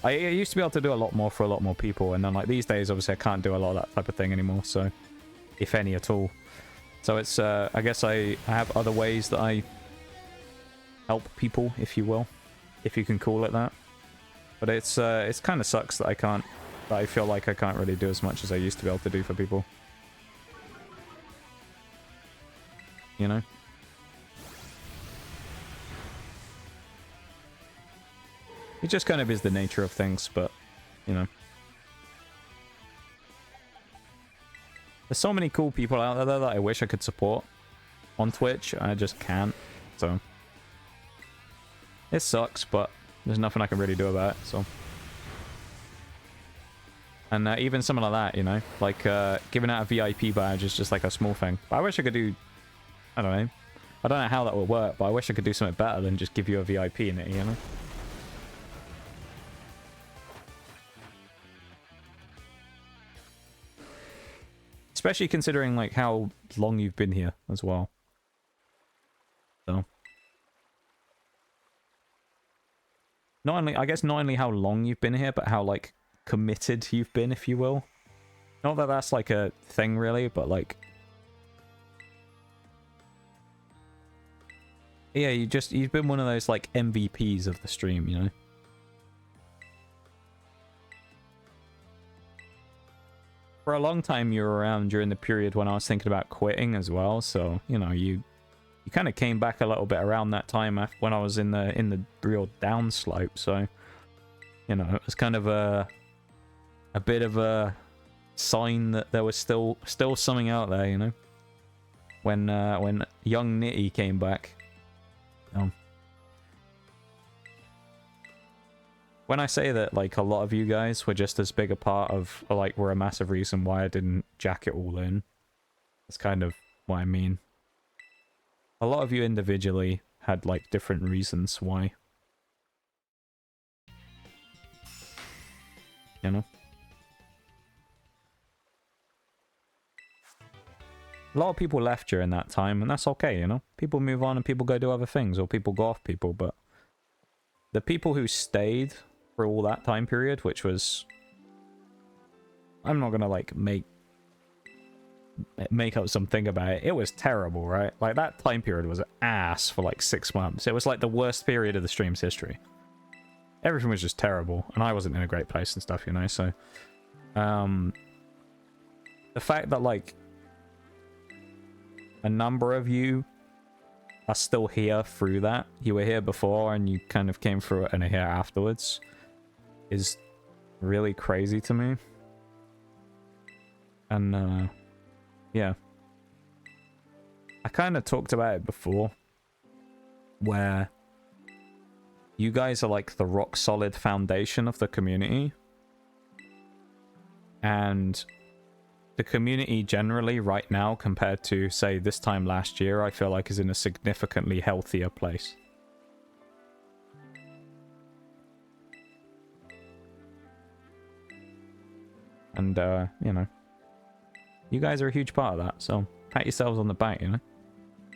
Speaker 1: I used to be able to do a lot more for a lot more people, and then, like, these days, obviously, I can't do a lot of that type of thing anymore, so... If any at all. So it's, I guess I have other ways that I help people, if you will. If you can call it that. But it's kind of sucks that I feel like I can't really do as much as I used to be able to do for people. You know? It just kind of is the nature of things, but, you know. There's so many cool people out there that I wish I could support on Twitch. I just can't, so. It sucks, but there's nothing I can really do about it, so. And even something like that, you know, like giving out a VIP badge is just like a small thing. But I wish I could do, I don't know. I don't know how that would work, but I wish I could do something better than just give you a VIP in it, you know? Especially considering, like, how long you've been here as well. So. I guess not only how long you've been here, but how, like, committed you've been, if you will. Not that that's, like, a thing, really, but, like... Yeah, you've been one of those, like, MVPs of the stream, you know? For a long time, you were around during the period when I was thinking about quitting as well. So, you know, you kind of came back a little bit around that time when I was in the real downslope. So, you know, it was kind of a bit of a sign that there was still something out there, you know. When young Nitty came back. When I say that, like, a lot of you guys were just as big a part of, or, like, were a massive reason why I didn't jack it all in. That's kind of what I mean. A lot of you individually had, like, different reasons why. You know? A lot of people left during that time, and that's okay, you know? People move on and people go do other things, or people go off people, but... The people who stayed... for all that time period, which was... I'm not gonna, like, make up something about it. It was terrible, right? Like, that time period was ass for, like, 6 months. It was, like, the worst period of the stream's history. Everything was just terrible, and I wasn't in a great place and stuff, you know, so... the fact that, like... a number of you are still here through that. You were here before, and you kind of came through it and are here afterwards. Is really crazy to me. And, yeah. I kind of talked about it before. where you guys are like the rock solid foundation of the community. And the community generally right now compared to, say, this time last year, I feel like is in a significantly healthier place. And, you know, you guys are a huge part of that, so pat yourselves on the back, you know.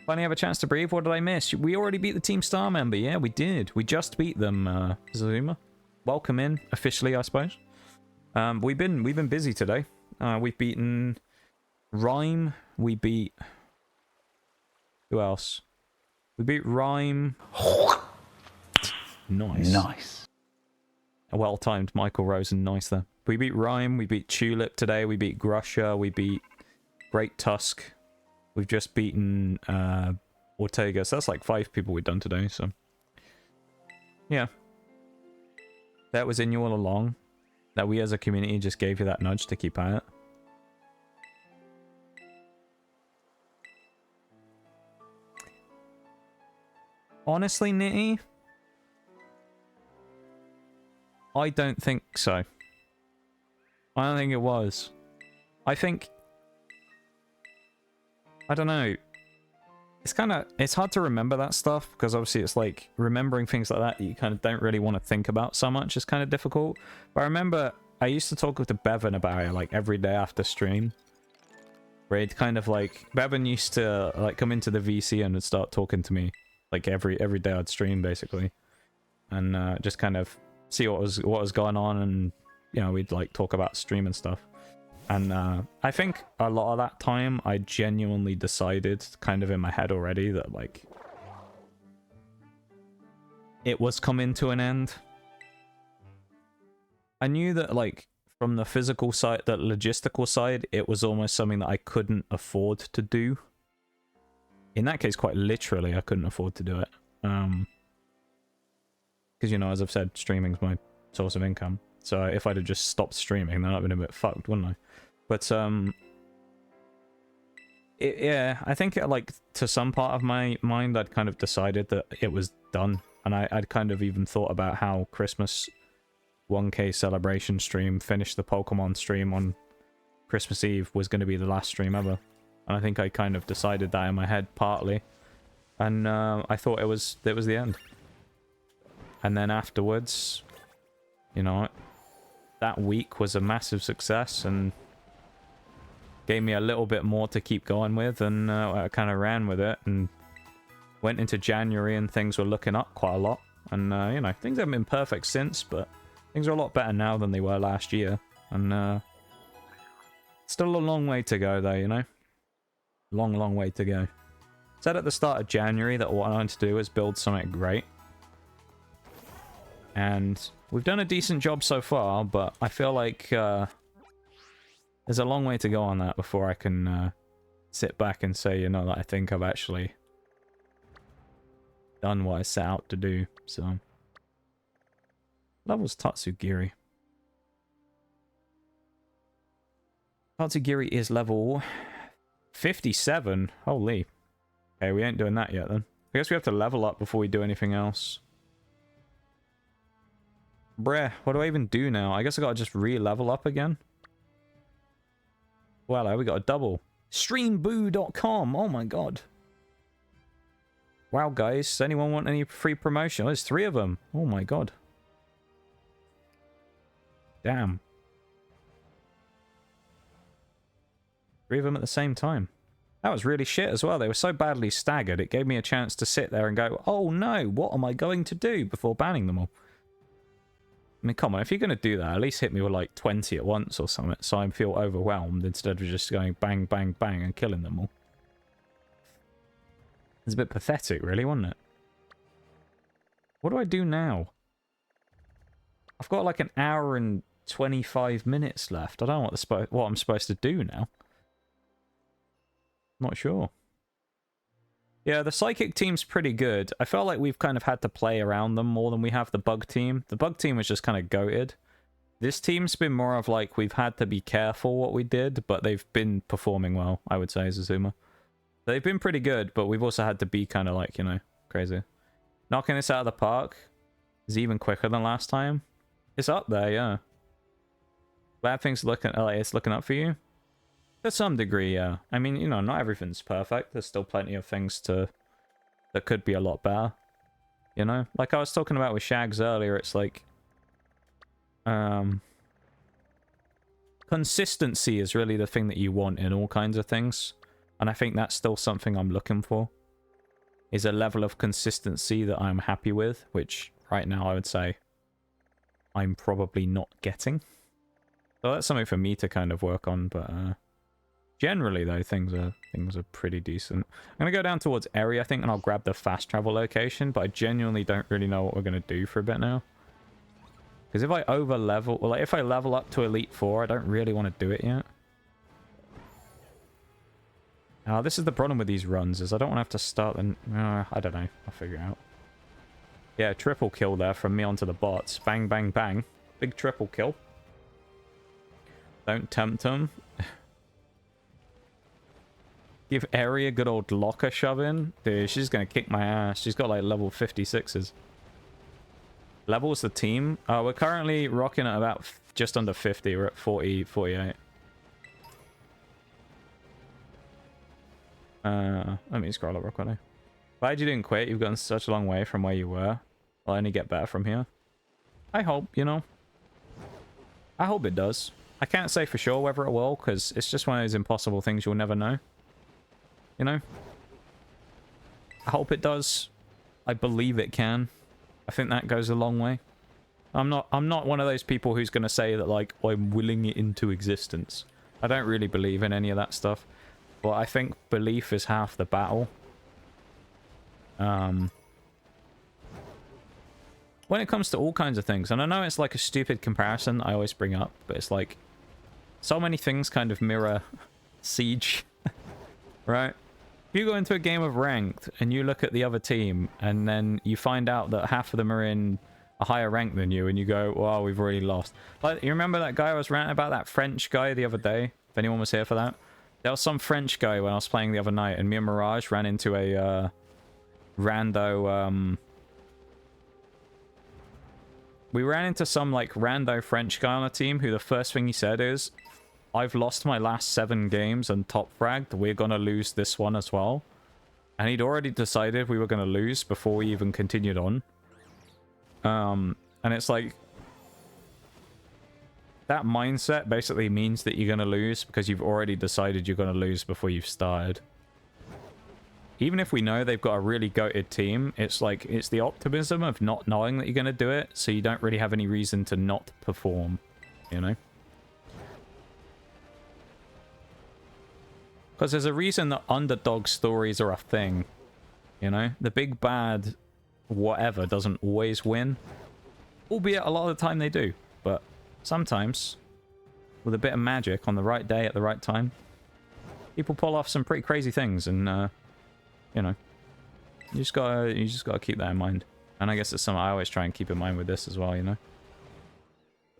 Speaker 1: Finally have a chance to breathe. What did I miss? We already beat the Team Star member. Yeah, we did. We just beat them, Zuma. Welcome in, officially, I suppose. We've been busy today. We've beaten Rhyme. We beat... Who else? We beat Rhyme. Nice.
Speaker 2: Nice.
Speaker 1: A well-timed Michael Rosen. Nice there. We beat Rhyme. We beat Tulip today. We beat Grusha. We beat Great Tusk. We've just beaten Ortega. So that's like 5 people we've done today. So yeah. That was in you all along. That we as a community just gave you that nudge to keep at it. Honestly, Nitty, I don't think so. I don't think it was. I think... I don't know. It's hard to remember that stuff, because obviously it's like remembering things like that you kind of don't really want to think about so much is kind of difficult. But I remember I used to talk with Bevan about it like every day after stream. Where it kind of like, Bevan used to like come into the VC and would start talking to me like every day I'd stream basically. And just kind of see what was going on, and you know, we'd like talk about stream and stuff. And I think a lot of that time I genuinely decided kind of in my head already that like it was coming to an end. I knew that like from the physical side, that logistical side, it was almost something that I couldn't afford to do. In that case, quite literally, I couldn't afford to do it. Because, you know, as I've said, streaming's my source of income. So if I'd have just stopped streaming, then I'd have been a bit fucked, wouldn't I? But, yeah, I think, like, to some part of my mind, I'd kind of decided that it was done. And I'd kind of even thought about how Christmas 1K celebration stream finished the Pokemon stream on Christmas Eve was going to be the last stream ever. And I think I kind of decided that in my head, partly. And I thought it was the end. And then afterwards, you know, that week was a massive success and gave me a little bit more to keep going with, and I kind of ran with it and went into January and things were looking up quite a lot. And, you know, things haven't been perfect since, but things are a lot better now than they were last year. And still a long way to go, though, you know? Long way to go. Said at the start of January that what I wanted to do was build something great. And we've done a decent job so far, but I feel like there's a long way to go on that before I can sit back and say, you know, that I think I've actually done what I set out to do. So, level's Tatsugiri. Tatsugiri is level 57. Holy. Okay, we ain't doing that yet then. I guess we have to level up before we do anything else. Bruh, what do I even do now? I guess I gotta just re-level up again. Well, we got a double. Streamboo.com. Oh my god. Wow, guys. Does anyone want any free promotion? Oh, there's 3 of them. Oh my god. Damn. 3 of them at the same time. That was really shit as well. They were so badly staggered, it gave me a chance to sit there and go, oh no, what am I going to do before banning them all? I mean, come on, if you're going to do that, at least hit me with like 20 at once or something, so I feel overwhelmed instead of just going bang, bang, bang and killing them all. It's a bit pathetic, really, wasn't it? What do I do now? I've got like an hour and 25 minutes left. I don't know what I'm supposed to do now. Not sure. Yeah, the Psychic team's pretty good. I felt like we've kind of had to play around them more than we have the Bug team. The Bug team was just kind of goated. This team's been more of like, we've had to be careful what we did, but they've been performing well, I would say, Zazuma. They've been pretty good, but we've also had to be kind of like, you know, crazy. Knocking this out of the park is even quicker than last time. It's up there, yeah. Bad things looking like it's looking up for you. To some degree, yeah. I mean, you know, not everything's perfect. There's still plenty of things that could be a lot better. You know? Like I was talking about with Shags earlier, it's like... consistency is really the thing that you want in all kinds of things. And I think that's still something I'm looking for. Is a level of consistency that I'm happy with, which right now I would say I'm probably not getting. So that's something for me to kind of work on, but generally though, things are pretty decent. I'm gonna go down towards area, I think, and I'll grab the fast travel location, but I genuinely don't really know what we're gonna do for a bit now. Because if I over level, well, like if I level up to Elite 4, I don't really want to do it yet. This is the problem with these runs, is I don't want to have to start them. I don't know. I'll figure it out. Yeah, triple kill there from me onto the bots. Bang, bang, bang. Big triple kill. Don't tempt them. Give Eri a good old locker shove in. Dude, she's going to kick my ass. She's got like level 56s. Levels the team. We're currently rocking at about just under 50. We're at 40, 48. Let me scroll up real quickly. Glad you didn't quit. You've gotten such a long way from where you were. I'll only get better from here. I hope, you know. I hope it does. I can't say for sure whether it will, because it's just one of those impossible things you'll never know. You know? I hope it does. I believe it can. I think that goes a long way. I'm not one of those people who's going to say that, like, I'm willing it into existence. I don't really believe in any of that stuff. But I think belief is half the battle. When it comes to all kinds of things, and I know it's like a stupid comparison I always bring up, but it's like so many things kind of mirror Siege, right? If you go into a game of ranked and you look at the other team and then you find out that half of them are in a higher rank than you and you go, well, we've already lost. Like, you remember that guy I was ranting about, that French guy the other day? If anyone was here for that? There was some French guy when I was playing the other night, and me and Mirage ran into a rando... we ran into some, like, rando French guy on the team who the first thing he said is, I've lost my last 7 games and top fragged. We're gonna lose this one as well. And he'd already decided we were gonna lose before we even continued on. And it's like... that mindset basically means that you're going to lose because you've already decided you're going to lose before you've started. Even if we know they've got a really goated team, it's like, it's the optimism of not knowing that you're going to do it, so you don't really have any reason to not perform, you know? Because there's a reason that underdog stories are a thing, you know? The big bad whatever doesn't always win, albeit a lot of the time they do, but... sometimes, with a bit of magic on the right day at the right time, people pull off some pretty crazy things, and you know, you just gotta keep that in mind. And I guess it's something I always try and keep in mind with this as well, you know.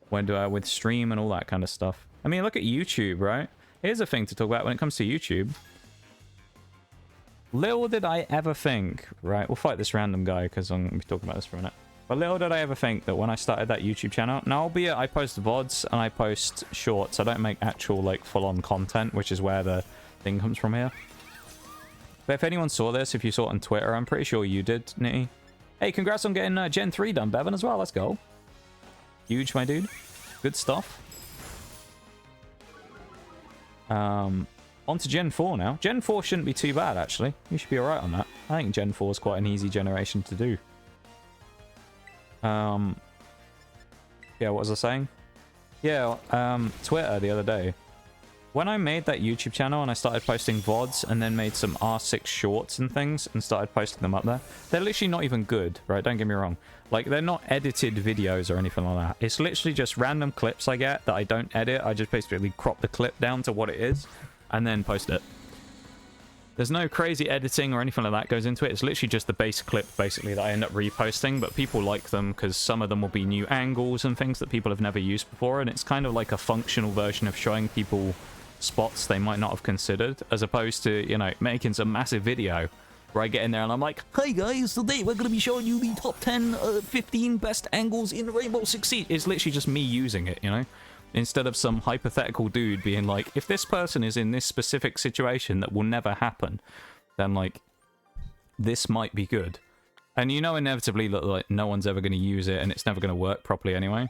Speaker 1: When do I with stream and all that kind of stuff? I mean, look at YouTube, right? Here's a thing to talk about when it comes to YouTube. Little did I ever think, right? We'll fight this random guy because I'm gonna be talking about this for a minute. But little did I ever think that when I started that YouTube channel... now, albeit I post VODs and I post shorts, I don't make actual, like, full-on content, which is where the thing comes from here. But if anyone saw this, if you saw it on Twitter, I'm pretty sure you did, Nitty. Hey, congrats on getting Gen 3 done, Bevan, as well. Let's go. Huge, my dude. Good stuff. On to Gen 4 now. Gen 4 shouldn't be too bad, actually. You should be alright on that. I think Gen 4 is quite an easy generation to do. Yeah, what was I saying? Yeah, Twitter the other day. When I made that YouTube channel and I started posting VODs and then made some R6 shorts and things and started posting them up there, they're literally not even good, right? Don't get me wrong. Like, they're not edited videos or anything like that. It's literally just random clips I get that I don't edit. I just basically crop the clip down to what it is and then post it. There's no crazy editing or anything like that goes into it. It's literally just the base clip, basically, that I end up reposting. But people like them because some of them will be new angles and things that people have never used before. And it's kind of like a functional version of showing people spots they might not have considered, as opposed to, you know, making some massive video where I get in there and I'm like, hey guys, today we're going to be showing you the top 10, 15 best angles in Rainbow Six Siege. It's literally just me using it, you know? Instead of some hypothetical dude being like, if this person is in this specific situation that will never happen, then like, this might be good. And you know inevitably that like, no one's ever going to use it and it's never going to work properly anyway.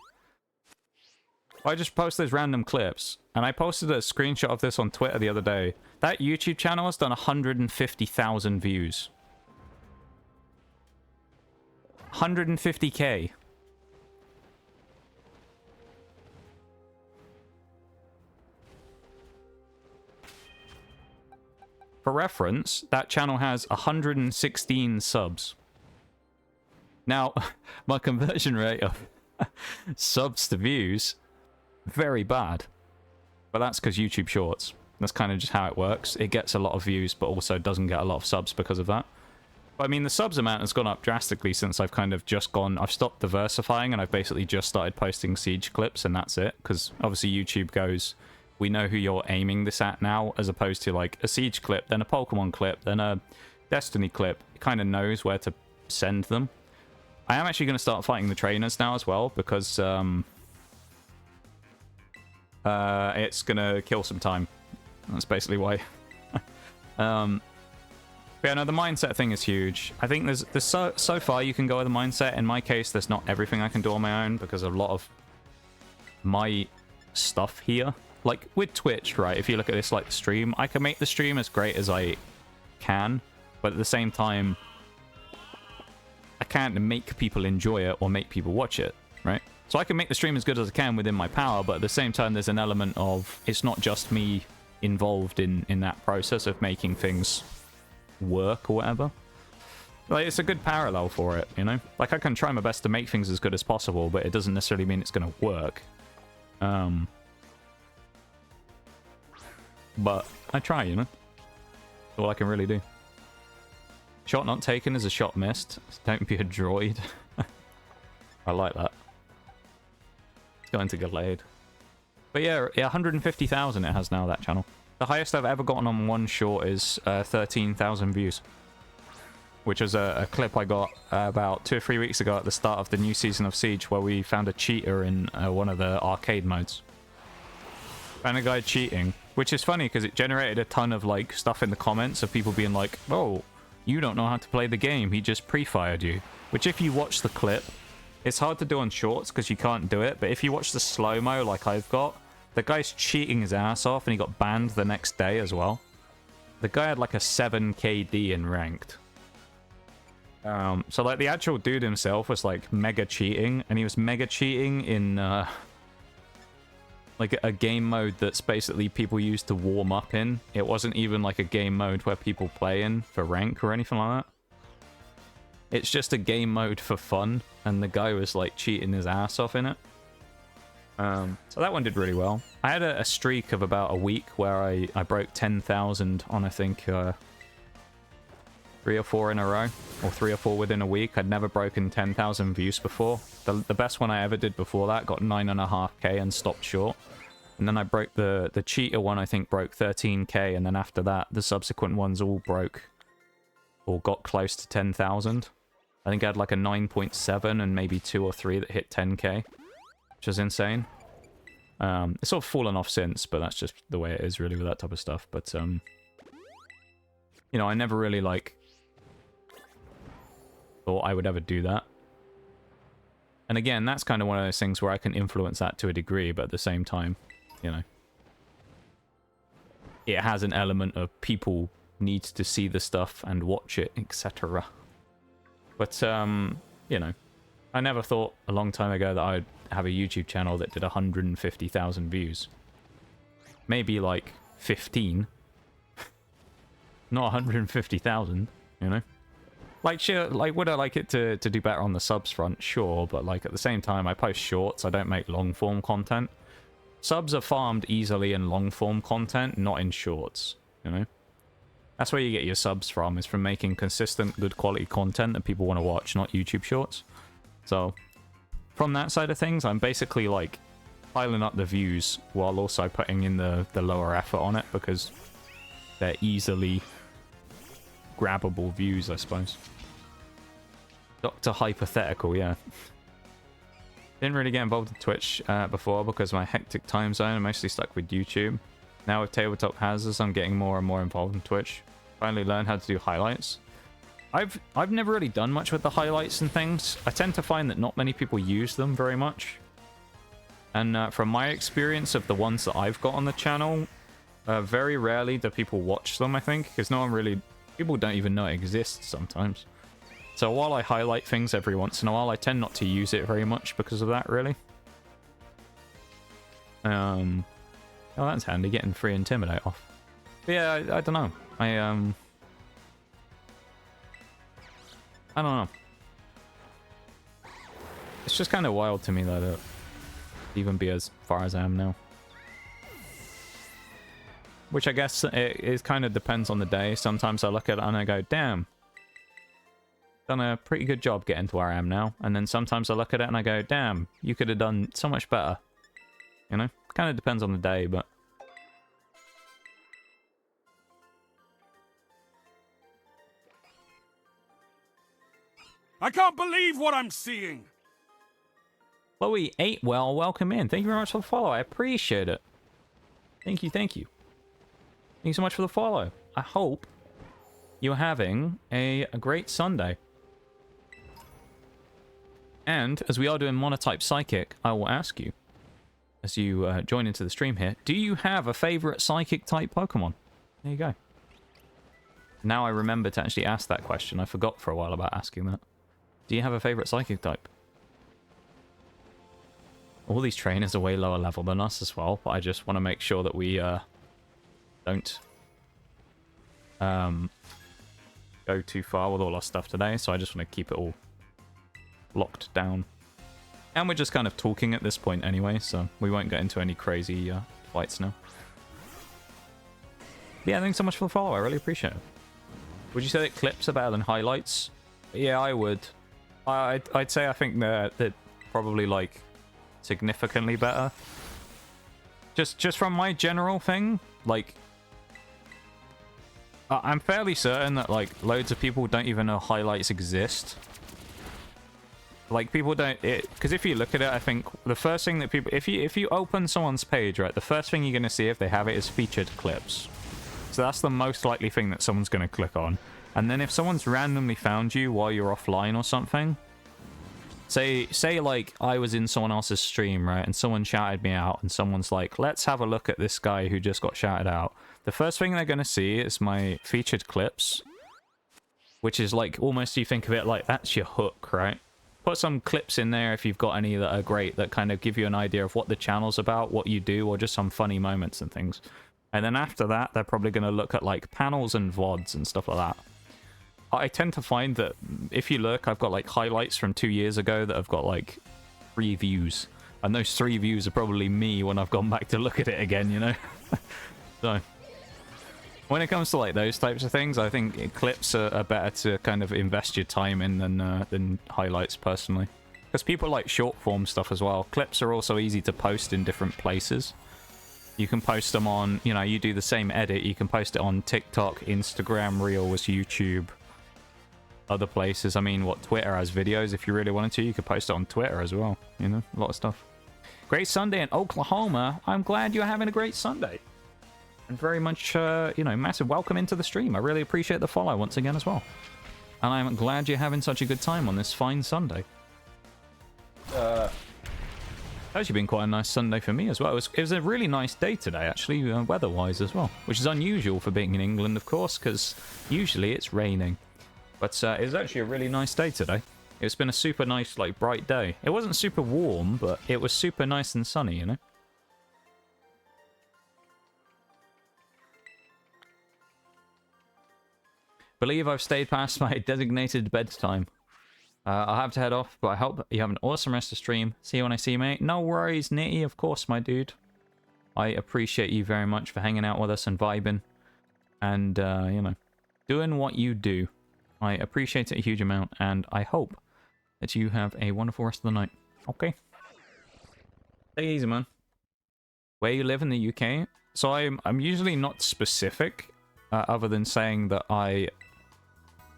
Speaker 1: I just post those random clips, and I posted a screenshot of this on Twitter the other day. That YouTube channel has done 150,000 views. 150k. For reference, that channel has 116 subs. Now, my conversion rate of subs to views, very bad. But that's because YouTube Shorts. That's kind of just how it works. It gets a lot of views, but also doesn't get a lot of subs because of that. But I mean, the subs amount has gone up drastically since I've kind of just gone... I've stopped diversifying, and I've basically just started posting Siege clips, and that's it. Because obviously YouTube goes, we know who you're aiming this at now, as opposed to like a Siege clip, then a Pokemon clip, then a Destiny clip. It kind of knows where to send them. I am actually going to start fighting the trainers now as well, because it's going to kill some time. That's basically why. But yeah, no, the mindset thing is huge. I think there's so far you can go with the mindset. In my case, there's not everything I can do on my own, because a lot of my stuff here, like with Twitch, right? If you look at this like stream, I can make the stream as great as I can, but at the same time, I can't make people enjoy it or make people watch it, right? So I can make the stream as good as I can within my power, but at the same time, there's an element of, it's not just me involved in that process of making things work or whatever. Like, it's a good parallel for it, you know? Like, I can try my best to make things as good as possible, but it doesn't necessarily mean it's going to work. But I try, you know? That's all I can really do. Shot not taken is a shot missed. Don't be a droid. I like that. Let's go into Gallade. But yeah, 150,000 it has now, that channel. The highest I've ever gotten on one short is 13,000 views. Which was a clip I got about 2 or 3 weeks ago at the start of the new season of Siege, where we found a cheater in one of the arcade modes. Found a guy cheating, which is funny because it generated a ton of like stuff in the comments of people being like, oh, you don't know how to play the game, he just pre-fired you. Which if you watch the clip, it's hard to do on shorts because you can't do it, but if you watch the slow-mo like I've got, the guy's cheating his ass off and he got banned the next day as well. The guy had like a 7 KD in ranked. So like the actual dude himself was like mega cheating, and he was mega cheating in like a game mode that's basically people use to warm up in. It wasn't even like a game mode where people play in for rank or anything like that. It's just a game mode for fun, and the guy was like cheating his ass off in it. So that one did really well. I had a streak of about a week where I broke 10,000 on, I think, 3 or 4 in a row, or 3 or 4 within a week. I'd never broken 10,000 views before. The best one I ever did before that got 9.5k and stopped short. And then I broke the cheater one, I think, broke 13k, and then after that, the subsequent ones all broke, or got close to 10,000. I think I had like a 9.7 and maybe 2 or 3 that hit 10k, which is insane. It's sort of fallen off since, but that's just the way it is really with that type of stuff. But, you know, I never really, like, thought I would ever do that. And again, that's kind of one of those things where I can influence that to a degree, but at the same time, you know, it has an element of people need to see the stuff and watch it, etc. But, you know, I never thought a long time ago that I'd have a YouTube channel that did 150,000 views. Maybe like 15. Not 150,000, you know? Like, sure, like, would I like it to do better on the subs front? Sure, but like at the same time, I post shorts, I don't make long-form content. Subs are farmed easily in long-form content, not in shorts, you know? That's where you get your subs from, is from making consistent, good quality content that people want to watch, not YouTube shorts. So, from that side of things, I'm basically, like, piling up the views while also putting in the lower effort on it, because they're easily grabbable views, I suppose. Dr. Hypothetical, yeah. Didn't really get involved in Twitch before because of my hectic time zone. I'm mostly stuck with YouTube. Now with Tabletop Hazards, I'm getting more and more involved in Twitch. Finally learned how to do highlights. I've never really done much with the highlights and things. I tend to find that not many people use them very much. And from my experience of the ones that I've got on the channel, very rarely do people watch them, I think, because no one really... People don't even know it exists sometimes. So while I highlight things every once in a while, I tend not to use it very much because of that, really. Oh, that's handy, getting free Intimidate off. But yeah, I don't know. I don't know. It's just kind of wild to me, though, that even be as far as I am now. Which I guess it kind of depends on the day. Sometimes I look at it and I go, damn. Done a pretty good job getting to where I am now. And then sometimes I look at it and I go, damn, you could have done so much better. You know? Kind of depends on the day, but...
Speaker 2: I can't believe what I'm seeing!
Speaker 1: Chloe 8 well, welcome in. Thank you very much for the follow. I appreciate it. Thank you, thank you. Thank you so much for the follow. I hope you're having a great Sunday. And as we are doing Monotype Psychic, I will ask you, as you join into the stream here, do you have a favorite Psychic type Pokemon? There you go. Now I remember to actually ask that question. I forgot for a while about asking that. Do you have a favorite Psychic type? All these trainers are way lower level than us as well, but I just want to make sure that we don't go too far with all our stuff today, so I just want to keep it all locked down. And we're just kind of talking at this point anyway, so we won't get into any crazy fights now. Yeah, thanks so much for the follow, I really appreciate it. Would you say that clips are better than highlights? Yeah, I would. I'd say I think they're probably like significantly better. Just from my general thing, like I'm fairly certain that like loads of people don't even know highlights exist. Like people don't, because if you look at it, I think the first thing that people, if you open someone's page, right, the first thing you're going to see if they have it is featured clips. So that's the most likely thing that someone's going to click on. And then if someone's randomly found you while you're offline or something, say like I was in someone else's stream, right, and someone shouted me out, and someone's like, let's have a look at this guy who just got shouted out. The first thing they're going to see is my featured clips, which is like almost, you think of it like that's your hook, right? Put some clips in there if you've got any that are great, that kind of give you an idea of what the channel's about, what you do, or just some funny moments and things. And then after that, they're probably going to look at like panels and VODs and stuff like that. I tend to find that if you look, I've got like highlights from 2 years ago that have got like 3 views. And those 3 views are probably me when I've gone back to look at it again, you know? So when it comes to like those types of things, I think clips are better to kind of invest your time in than highlights personally. Because people like short form stuff as well. Clips are also easy to post in different places. You can post them on, you know, you do the same edit. You can post it on TikTok, Instagram, Reels, YouTube, other places. I mean, what, Twitter has videos. If you really wanted to, you could post it on Twitter as well. You know, a lot of stuff. Great Sunday in Oklahoma. I'm glad you're having a great Sunday. And very much, you know, massive welcome into the stream. I really appreciate the follow once again as well. And I'm glad you're having such a good time on this fine Sunday. It's actually been quite a nice Sunday for me as well. It was a really nice day today, actually, weather-wise as well. Which is unusual for being in England, of course, because usually it's raining. But it was actually a really nice day today. It's been a super nice, like, bright day. It wasn't super warm, but it was super nice and sunny, you know? Believe I've stayed past my designated bedtime. I'll have to head off, but I hope you have an awesome rest of the stream. See you when I see you, mate. No worries, Nitty, of course, my dude. I appreciate you very much for hanging out with us and vibing. And, you know, doing what you do. I appreciate it a huge amount, and I hope that you have a wonderful rest of the night. Okay? Take it easy, man. Where you live in the UK? So I'm usually not specific, other than saying that I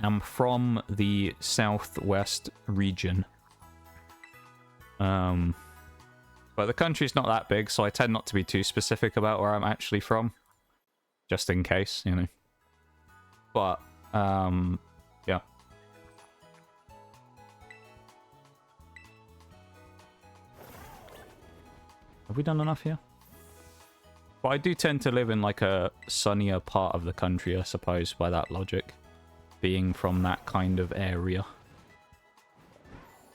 Speaker 1: am from the southwest region. But the country's not that big, so I tend not to be too specific about where I'm actually from. Just in case, you know. But, yeah. Have we done enough here? But I do tend to live in like a sunnier part of the country, I suppose, by that logic. Being from that kind of area.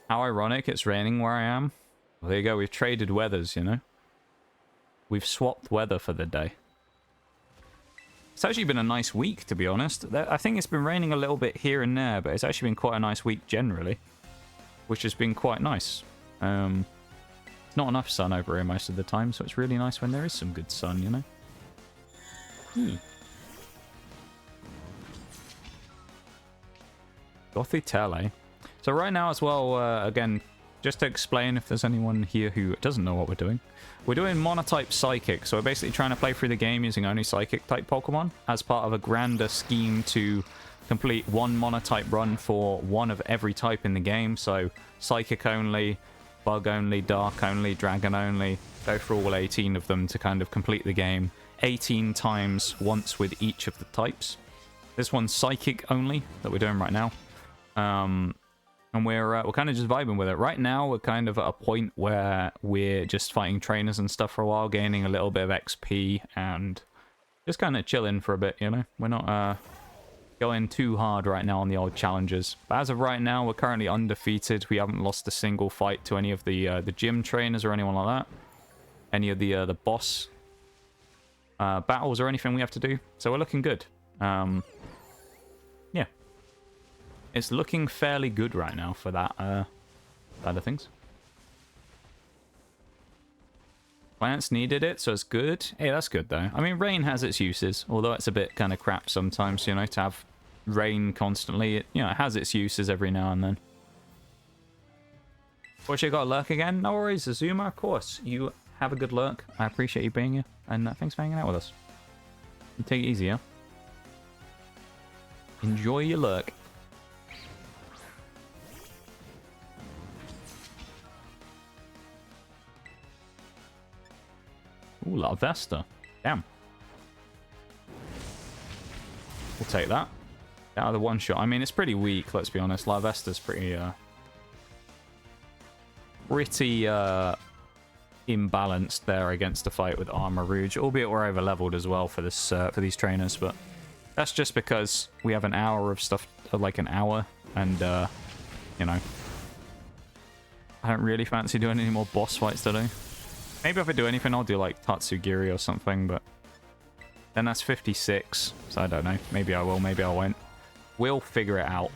Speaker 1: How ironic it's raining where I am. Well, there you go, we've traded weathers, you know. We've swapped weather for the day. It's actually been a nice week, to be honest. I think it's been raining a little bit here and there, but it's actually been quite a nice week generally. Which has been quite nice. It's not enough sun over here most of the time, so it's really nice when there is some good sun, you know. Gothita, eh? So right now as well, again, just to explain if there's anyone here who doesn't know what we're doing. We're doing Monotype Psychic, so we're basically trying to play through the game using only Psychic-type Pokemon as part of a grander scheme to complete one Monotype run for one of every type in the game. So Psychic only, Bug only, Dark only, Dragon only. Go through all 18 of them to kind of complete the game 18 times once with each of the types. This one's Psychic only that we're doing right now. And we're kind of just vibing with it. Right now, we're kind of at a point where we're just fighting trainers and stuff for a while, gaining a little bit of XP, and just kind of chilling for a bit, you know? We're not going too hard right now on the old challenges. But as of right now, we're currently undefeated. We haven't lost a single fight to any of the gym trainers or anyone like that. Any of the boss battles or anything we have to do. So we're looking good. Yeah. It's looking fairly good right now for that side of things. Plants needed it, so it's good. Hey, that's good though. I mean, rain has its uses, although it's a bit kind of crap sometimes, you know, to have rain constantly. It, you know, it has its uses every now and then. What, you got a lurk again? No worries, Azuma, of course. You have a good lurk. I appreciate you being here, and thanks for hanging out with us. You take it easy, yeah? Enjoy your lurk. Ooh, Larvesta. Damn. We'll take that. Out of the one shot. I mean, it's pretty weak, let's be honest. Larvesta's pretty, imbalanced there against a fight with Armarouge, albeit we're over leveled as well for this for these trainers, but that's just because we have an hour of stuff, like an hour, and you know, I don't really fancy doing any more boss fights today. Maybe if I do anything, I'll do like Tatsugiri or something, but then that's 56, so I don't know. Maybe I will, maybe I won't. We'll figure it out.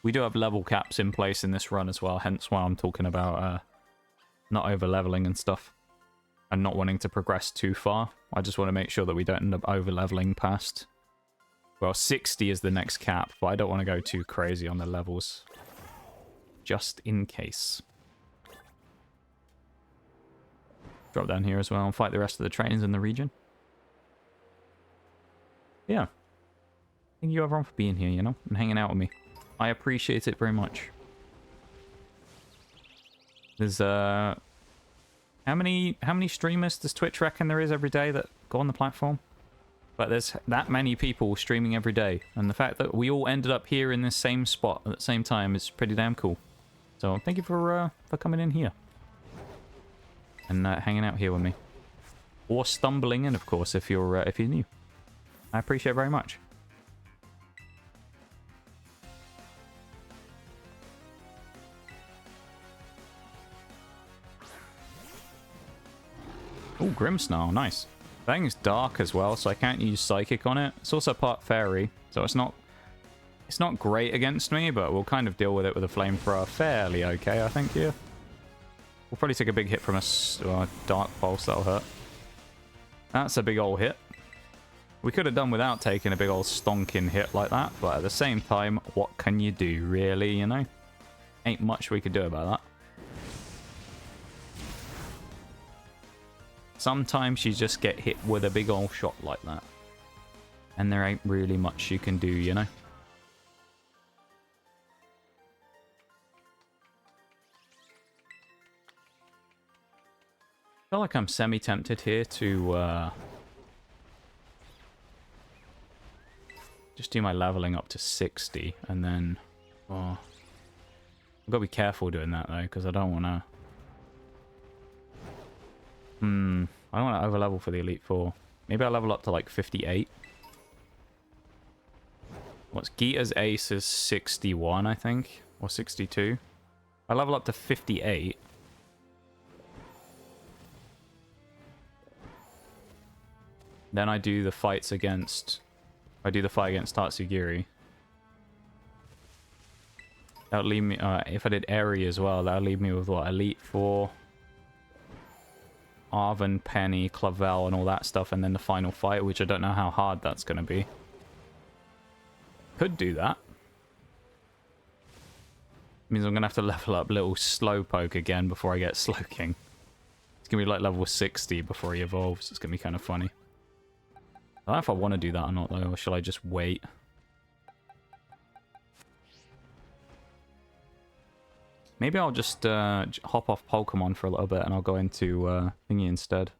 Speaker 1: We do have level caps in place in this run as well, hence why I'm talking about not over-leveling and stuff. And not wanting to progress too far. I just want to make sure that we don't end up over-leveling past... Well, 60 is the next cap, but I don't want to go too crazy on the levels. Just in case. Drop down here as well and fight the rest of the trainers in the region. Yeah. Thank you everyone for being here, you know, and hanging out with me. I appreciate it very much. There's how many streamers does Twitch reckon there is every day that go on the platform? But there's that many people streaming every day, and the fact that we all ended up here in this same spot at the same time is pretty damn cool. So thank you for coming in here and hanging out here with me, or stumbling in, of course, if you're new. I appreciate it very much. Oh, Grimmsnarl, nice. That thing's dark as well, so I can't use Psychic on it. It's also part Fairy, so it's not great against me, but we'll kind of deal with it with a Flamethrower fairly okay, I think, here. We'll probably take a big hit from a Dark Pulse, that'll hurt. That's a big old hit. We could have done without taking a big old stonking hit like that, but at the same time, what can you do, really, you know? Ain't much we could do about that. Sometimes you just get hit with a big old shot like that. And there ain't really much you can do, you know? I feel like I'm semi-tempted here to just do my leveling up to 60 and then... Oh, I've got to be careful doing that though, because I don't want to... I don't want to overlevel for the Elite Four. Maybe I'll level up to like 58. What's Gita's ace is 61, I think, or 62. I level up to 58. Then I do the fights against... I do the fight against Tatsugiri. That'll leave me... if I did Airy as well, that'll leave me with what? Elite Four... Arven, Penny, Clavel, and all that stuff, and then the final fight, which I don't know how hard that's going to be. Could do that. Means I'm going to have to level up little Slowpoke again before I get Slowking. It's going to be like level 60 before he evolves. It's going to be kind of funny. I don't know if I want to do that or not, though, or shall I just wait? Maybe I'll just hop off Pokemon for a little bit and I'll go into Thingy instead.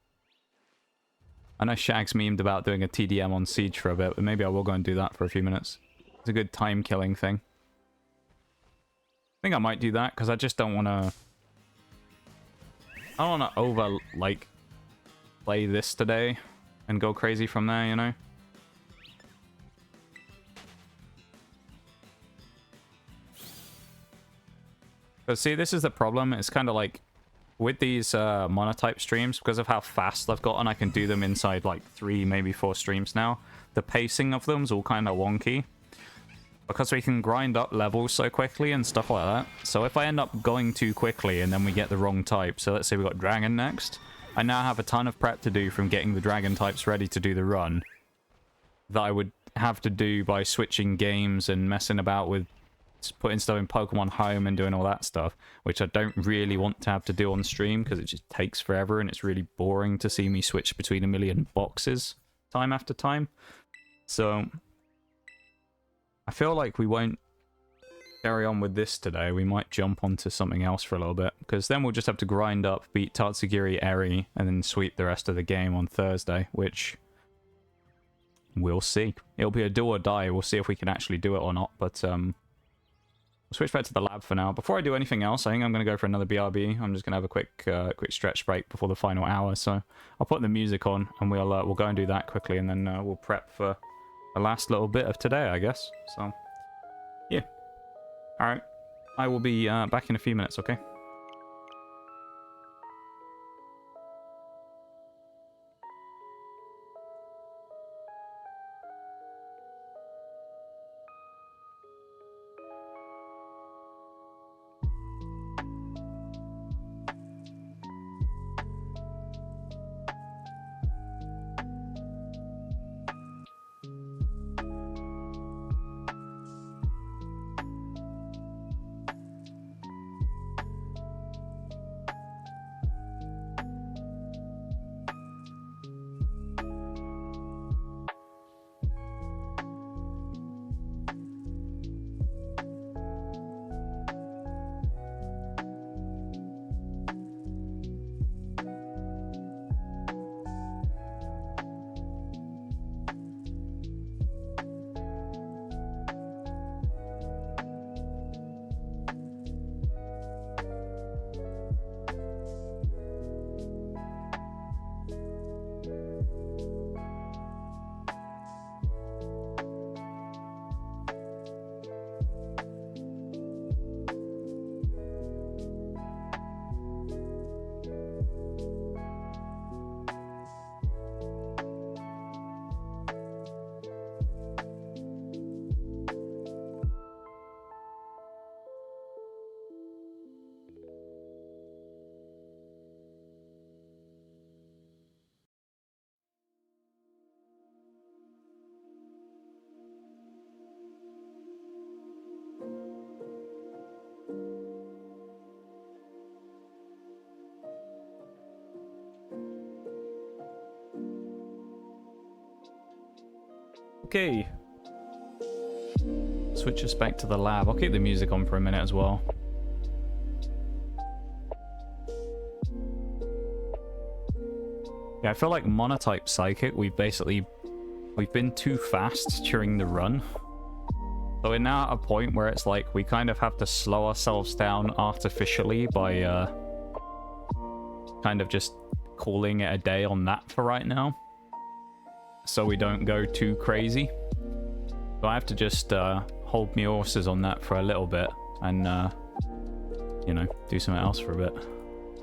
Speaker 1: I know Shag's memed about doing a TDM on Siege for a bit, but maybe I will go and do that for a few minutes. It's a good time-killing thing. I think I might do that, because I just don't want to... I don't want to over, like, play this today and go crazy from there, you know? But see, this is the problem. It's kind of like with these monotype streams, because of how fast I've gotten, I can do them inside like 3, maybe 4 streams now. The pacing of them's all kind of wonky because we can grind up levels so quickly and stuff like that. So if I end up going too quickly and then we get the wrong type, so let's say we got Dragon next, I now have a ton of prep to do from getting the Dragon types ready to do the run that I would have to do by switching games and messing about with putting stuff in Pokemon Home and doing all that stuff, which I don't really want to have to do on stream because it just takes forever and it's really boring to see me switch between a million boxes time after time. So I feel like we won't carry on with this today. We might jump onto something else for a little bit, because then we'll just have to grind up, beat Tatsugiri, Eri, and then sweep the rest of the game on Thursday, which we'll see. It'll be a do or die. We'll see if we can actually do it or not, but we'll switch back to the lab for now. Before I do anything else, I think I'm going to go for another BRB. I'm just going to have a quick stretch break before the final hour. So I'll put the music on and we'll go and do that quickly, and then we'll prep for the last little bit of today, I guess. So, yeah. All right. I will be back in a few minutes, okay? Okay. Switch us back to the lab. I'll keep the music on for a minute as well. Yeah, I feel like Monotype Psychic, we've been too fast during the run. So we're now at a point where it's like we kind of have to slow ourselves down artificially by kind of just calling it a day on that for right now. So we don't go too crazy. So I have to just hold my horses on that for a little bit and, you know, do something else for a bit.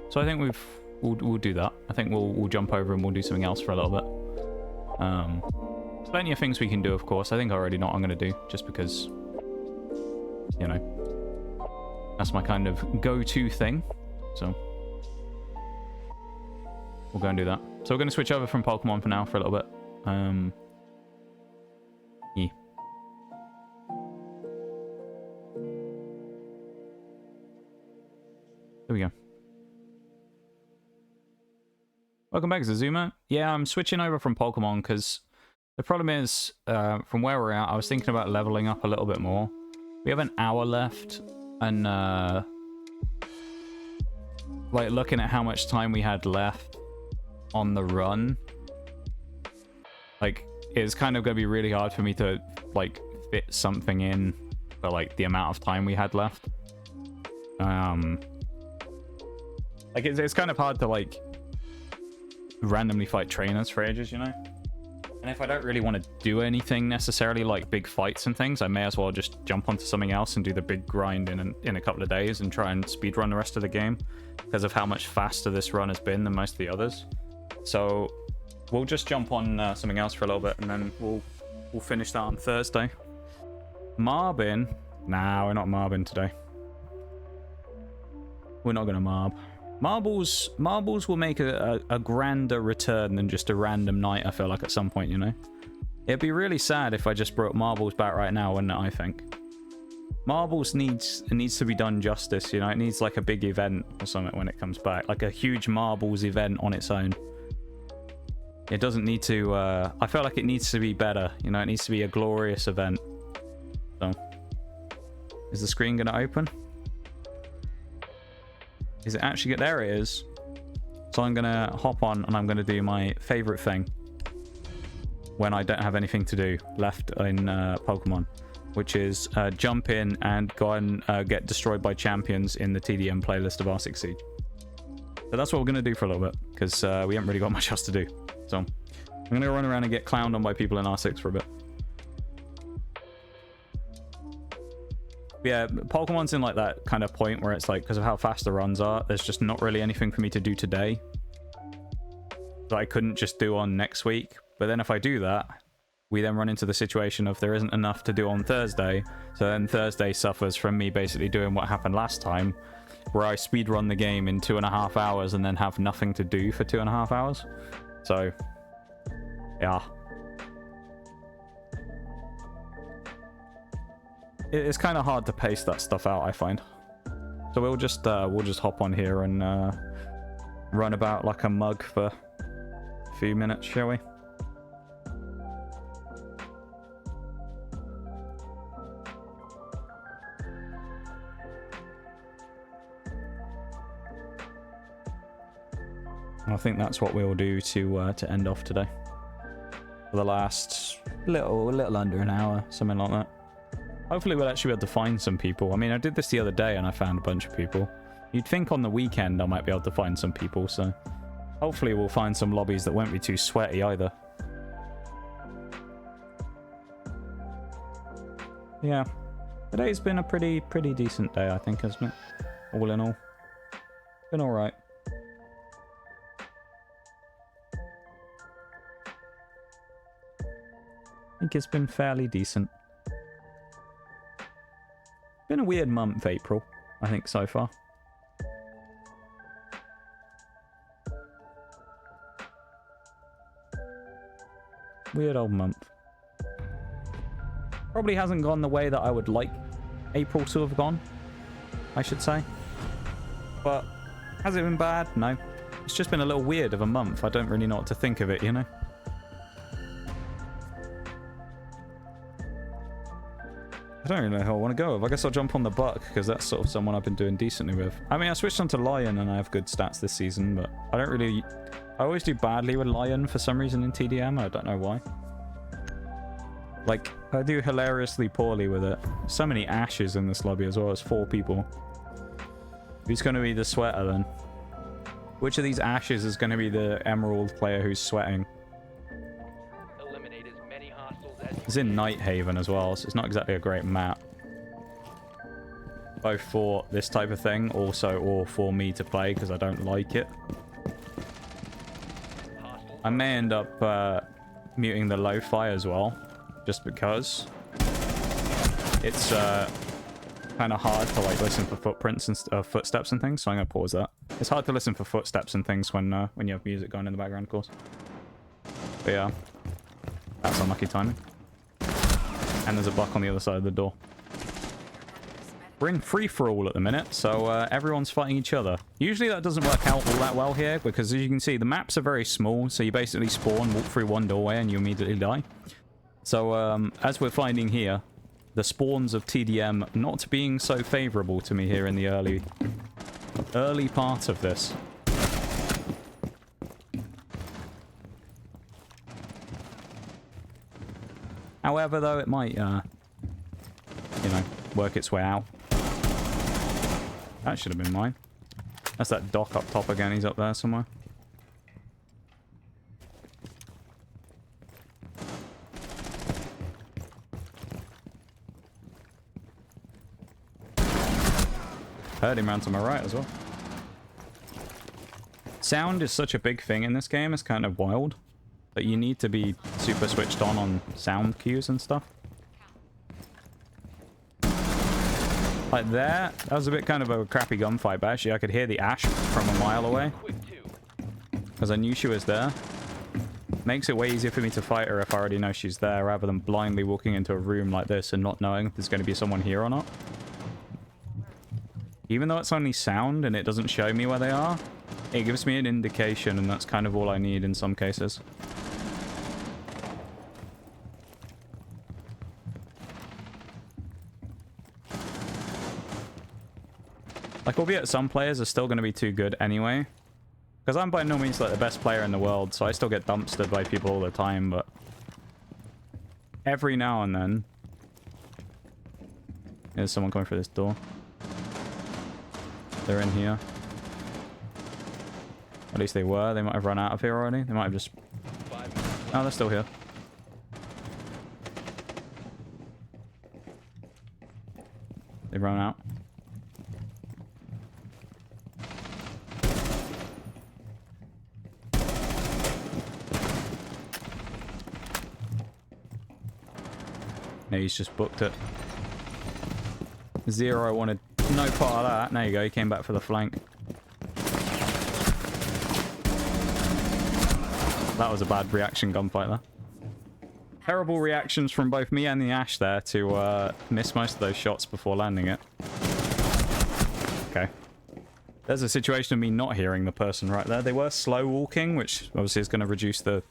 Speaker 1: So I think we'll do that. I think we'll jump over and we'll do something else for a little bit. Plenty of things we can do, of course. I think I already know what I'm going to do, just because, you know, that's my kind of go-to thing. So we'll go and do that. So we're going to switch over from Pokemon for now for a little bit. Yeah. There we go. Welcome back, Zazuma. Yeah, I'm switching over from Pokemon because the problem is, from where we're at, I was thinking about leveling up a little bit more. We have an hour left, and like looking at how much time we had left on the run, like it's kind of going to be really hard for me to like fit something in for like the amount of time we had left. Like it's kind of hard to like randomly fight trainers for ages, you know? And if I don't really want to do anything necessarily like big fights and things, I may as well just jump onto something else and do the big grind in a couple of days and try and speedrun the rest of the game because of how much faster this run has been than most of the others. So we'll just jump on something else for a little bit and then we'll finish that on Thursday. Marbin? Nah, we're not Marbin today. We're not going to Marb. Marbles will make a grander return than just a random night, I feel like, at some point, you know? It'd be really sad if I just brought Marbles back right now, wouldn't it, I think? Marbles needs to be done justice, you know? It needs like a big event or something when it comes back. Like a huge Marbles event on its own. It doesn't need to... I feel like it needs to be better, you know? It needs to be a glorious event. So... Is the screen going to open? Is it actually good? There it is. So I'm going to hop on and I'm going to do my favorite thing when I don't have anything to do left in Pokemon, which is jump in and go and get destroyed by champions in the TDM playlist of R6 Siege. So that's what we're going to do for a little bit because we haven't really got much else to do. So I'm going to run around and get clowned on by people in R6 for a bit. Yeah, Pokemon's in like that kind of point where it's like, because of how fast the runs are, there's just not really anything for me to do today that I couldn't just do on next week. But then if I do that, we then run into the situation of there isn't enough to do on Thursday. So then Thursday suffers from me basically doing what happened last time, where I speedrun the game in 2.5 hours and then have nothing to do for 2.5 hours. So, yeah. It's kind of hard to pace that stuff out, I find. So we'll just hop on here and run about like a mug for a few minutes, shall we? I think that's what we'll do to end off today. For the last little under an hour, something like that. Hopefully we'll actually be able to find some people. I mean, I did this the other day and I found a bunch of people. You'd think on the weekend I might be able to find some people, so hopefully we'll find some lobbies that won't be too sweaty either. Yeah, today's been a pretty decent day, I think, hasn't it? All in all. Been alright. I think it's been fairly decent. Been a weird month, April, I think, so far. Weird old month. Probably hasn't gone the way that I would like April to have gone, I should say. But has it been bad? No. It's just been a little weird of a month. I don't really know what to think of it, you know? I don't really know how I want to go with. I guess I'll jump on the Buck, because that's sort of someone I've been doing decently with. I mean, I switched on to Lion, and I have good stats this season, but I don't really... I always do badly with Lion for some reason in TDM. I don't know why. Like, I do hilariously poorly with it. So many ashes in this lobby as well. It's 4 people. Who's going to be the sweater then? Which of these ashes is going to be the Emerald player who's sweating?
Speaker 3: Eliminate as many hostiles as
Speaker 1: It's in Nighthaven as well, so it's not exactly a great map. Both for this type of thing, also, or for me to play, because I don't like it. I may end up muting the lo-fi as well, just because. It's kind of hard to like listen for footprints and footsteps and things, so I'm going to pause that. It's hard to listen for footsteps and things when you have music going in the background, of course. But yeah, that's unlucky timing. And there's a Buck on the other side of the door. We're in free-for-all at the minute, so everyone's fighting each other. Usually that doesn't work out all that well here, because as you can see, the maps are very small, so you basically spawn, walk through one doorway, and you immediately die. So, as we're finding here, the spawns of TDM not being so favorable to me here in the early part of this. However, though, it might, you know, work its way out. That should have been mine. That's that Doc up top again. He's up there somewhere. Heard him round to my right as well. Sound is such a big thing in this game. It's kind of wild. That you need to be super switched on sound cues and stuff. Like there, that was a bit kind of a crappy gunfight, but actually I could hear the Ash from a mile away. Because I knew she was there. Makes it way easier for me to fight her if I already know she's there, rather than blindly walking into a room like this and not knowing if there's going to be someone here or not. Even though it's only sound and it doesn't show me where they are, it gives me an indication, and that's kind of all I need in some cases. Like, albeit some players are still going to be too good anyway. Because I'm by no means like the best player in the world, so I still get dumpstered by people all the time, but... every now and then... There's someone coming through this door. They're in here. At least they were. They might have run out of here already. They might have just... Oh, they're still here. They've run out. Yeah, he's just booked it. Zero wanted no part of that. There you go, he came back for the flank. That was a bad reaction gunfight there. Terrible reactions from both me and the Ash there to miss most of those shots before landing it. Okay. There's a situation of me not hearing the person right there. They were slow walking, which obviously is going to reduce the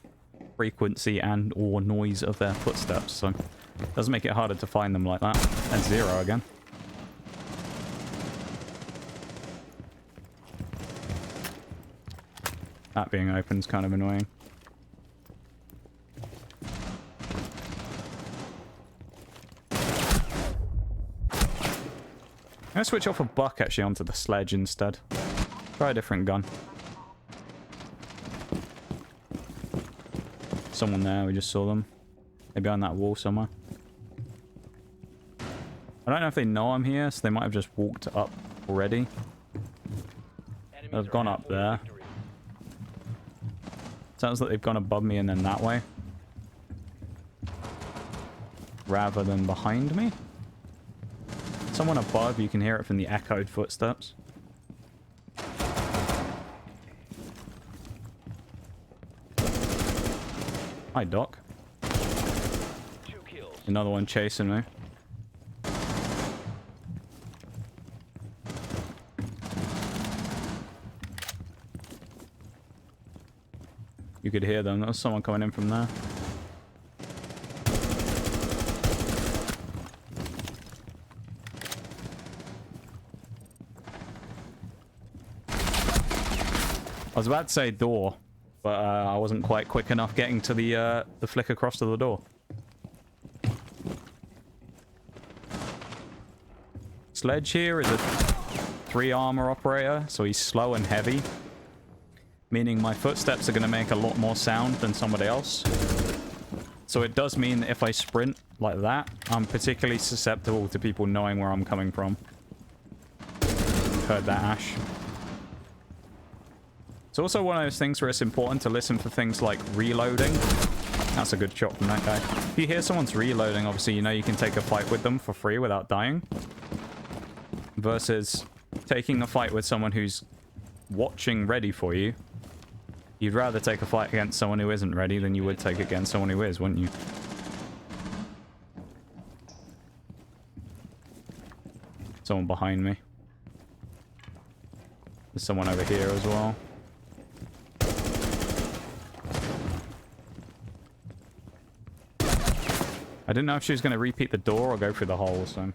Speaker 1: frequency and or noise of their footsteps, so it does make it harder to find them like that. And zero again. That being open is kind of annoying. I'm going to switch off a Buck actually onto the sledge instead. Try a different gun. Someone there, we just saw them. They're behind that wall somewhere. I don't know if they know I'm here, so they might have just walked up already. They've gone up there. Sounds like they've gone above me and then that way. Rather than behind me. Someone above, you can hear it from the echoed footsteps. Hi, Doc. Another one chasing me. You could hear them. There was someone coming in from there. I was about to say door, but I wasn't quite quick enough getting to the flick across to the door. Sledge here is a 3 armor operator, so he's slow and heavy, meaning my footsteps are going to make a lot more sound than somebody else. So it does mean that if I sprint like that, I'm particularly susceptible to people knowing where I'm coming from. Heard that, Ash. It's also one of those things where it's important to listen for things like reloading. That's a good shot from that guy. If you hear someone's reloading, obviously you know you can take a fight with them for free without dying. Versus taking a fight with someone who's watching ready for you. You'd rather take a fight against someone who isn't ready than you would take against someone who is, wouldn't you? Someone behind me. There's someone over here as well. I didn't know if she was going to repeat the door or go through the hole, so...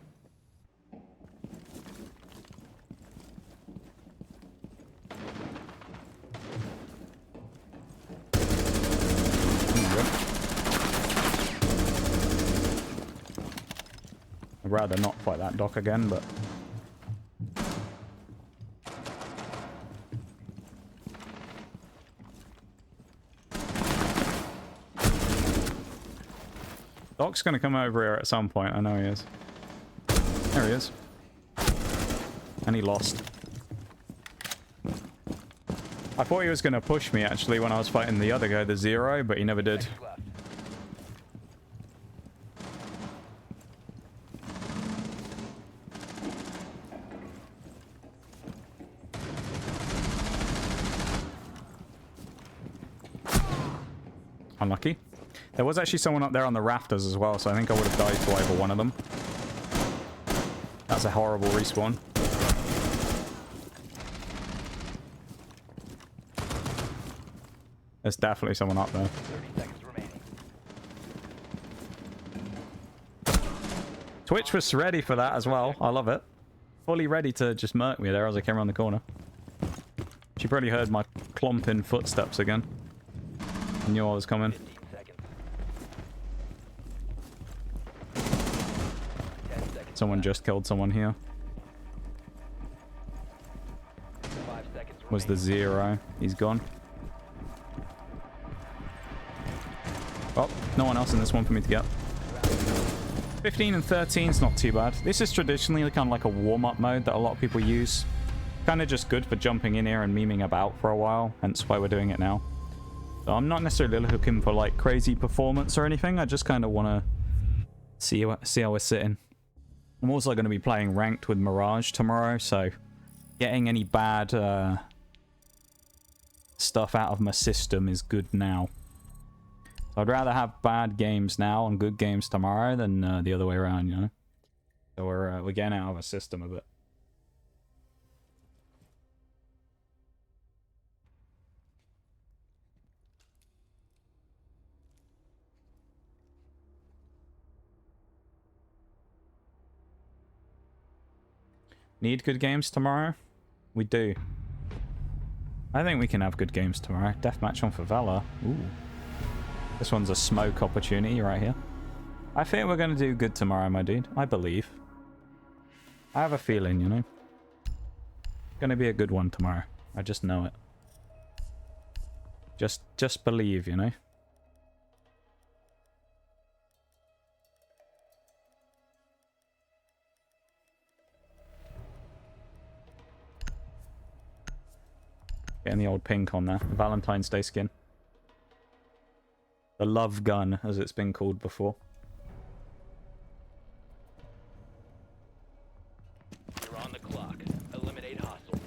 Speaker 1: I'd rather not fight that dock again, but... Doc's gonna come over here at some point, I know he is. There he is. And he lost. I thought he was gonna push me actually when I was fighting the other guy, the Zero, but he never did. Unlucky. There was actually someone up there on the rafters as well, so I think I would have died to either one of them. That's a horrible respawn. There's definitely someone up there.
Speaker 3: 30 seconds remaining.
Speaker 1: Twitch was ready for that as well. I love it. Fully ready to just murk me there as I came around the corner. She probably heard my clomping footsteps again. I knew I was coming.
Speaker 3: 15 seconds. 10 seconds.
Speaker 1: Someone just killed someone here.
Speaker 3: 5 seconds
Speaker 1: Was the
Speaker 3: remaining.
Speaker 1: Zero. He's gone. Oh, no one else in this one for me to get. 15 and 13 is not too bad. This is traditionally kind of like a warm-up mode that a lot of people use. Kind of just good for jumping in here and memeing about for a while, hence why we're doing it now. So I'm not necessarily looking for like crazy performance or anything. I just kind of want to see how we're sitting. I'm also going to be playing ranked with Mirage tomorrow, so getting any bad stuff out of my system is good now. So I'd rather have bad games now and good games tomorrow than the other way around, you know. So we're getting out of a system a bit. Need good games tomorrow? We do. I think we can have good games tomorrow. Deathmatch on Favela. Ooh. This one's a smoke opportunity right here. I think we're going to do good tomorrow, my dude. I believe. I have a feeling, you know. Going to be a good one tomorrow. I just know it. Just believe, you know. Getting the old pink on there. Valentine's Day skin. The love gun, as it's been called before.
Speaker 3: You're on the clock. Eliminate hostiles.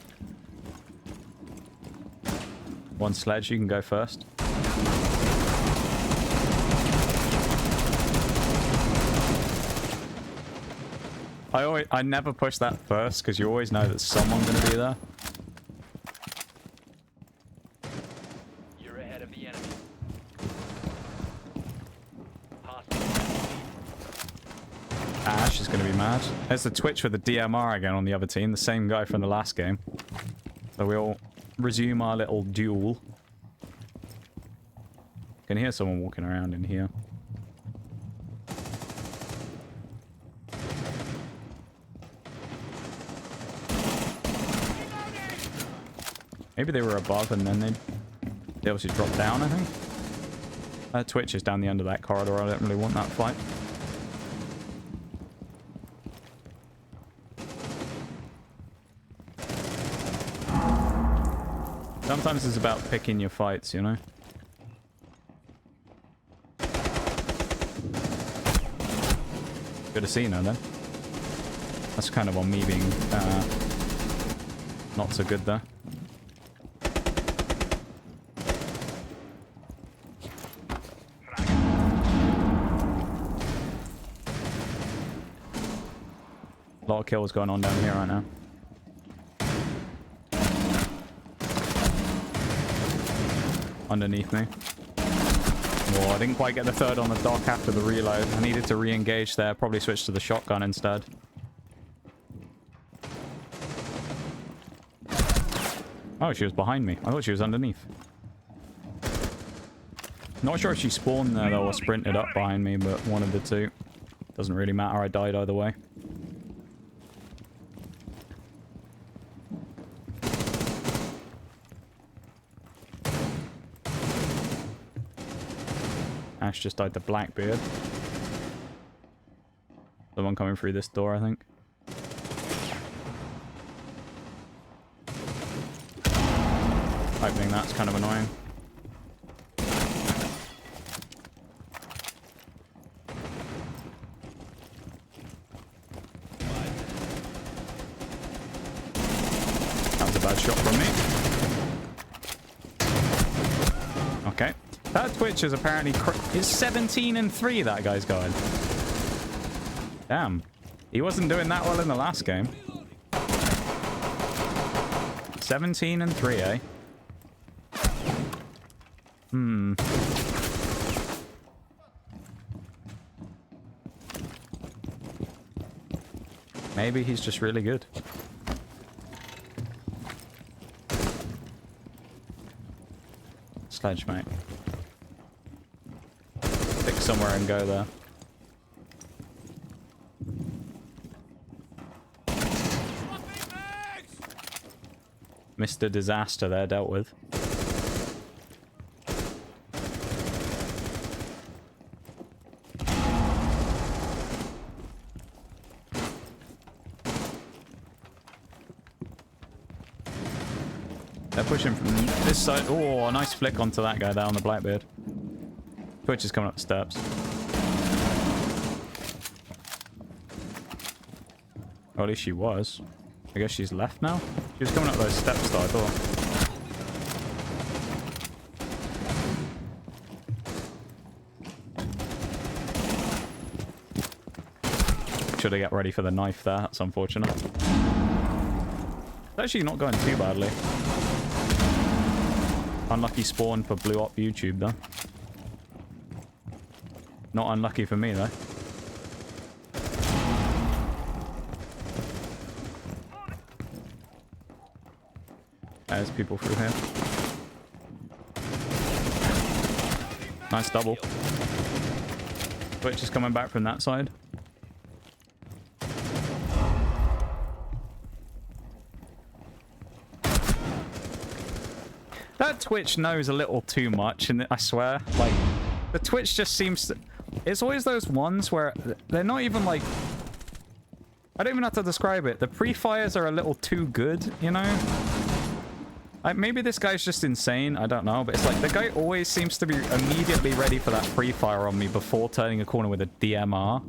Speaker 1: One sledge, you can go first. I never push that first because you always know that someone's going to be there.
Speaker 3: You're ahead of the enemy. Hostile.
Speaker 1: Ash is going to be mad. There's the Twitch with the DMR again on the other team. The same guy from the last game. So we all resume our little duel. Can hear someone walking around in here. Maybe they were above and then they obviously dropped down, I think. Twitch is down the end of that corridor. I don't really want that fight. Sometimes it's about picking your fights, you know? Good to see you now, then. That's kind of on me being not so good there. A lot of kills going on down here right now. Underneath me. Oh, I didn't quite get the third on the dock after the reload. I needed to re-engage there. Probably switch to the shotgun instead. Oh, she was behind me. I thought she was underneath. Not sure if she spawned there though or sprinted up behind me, but one of the two. Doesn't really matter. I died either way. Ash just died to Blackbeard. The one coming through this door, I think. Opening that's kind of annoying. That was a bad shot from me. Okay. That Twitch is apparently... Is 17-3 that guy's going. Damn. He wasn't doing that well in the last game. 17-3, eh? Hmm. Maybe he's just really good. Sledge, mate. Pick somewhere and go there. Mr. Disaster there dealt with. They're pushing from this side. Oh, a nice flick onto that guy there on the Blackbeard. Twitch is coming up the steps. Or at least she was. I guess she's left now? She was coming up those steps though, I thought. Should have got ready for the knife there. That's unfortunate. It's actually not going too badly. Unlucky spawn for Blue Op YouTube though. Not unlucky for me though. There's people through here. Nice double. Twitch is coming back from that side. That Twitch knows a little too much, and I swear, like, the Twitch just seems to... It's always those ones where they're not even, like... I don't even have to describe it. The pre-fires are a little too good, you know? Like, maybe this guy's just insane, I don't know, but it's like, the guy always seems to be immediately ready for that pre-fire on me before turning a corner with a DMR.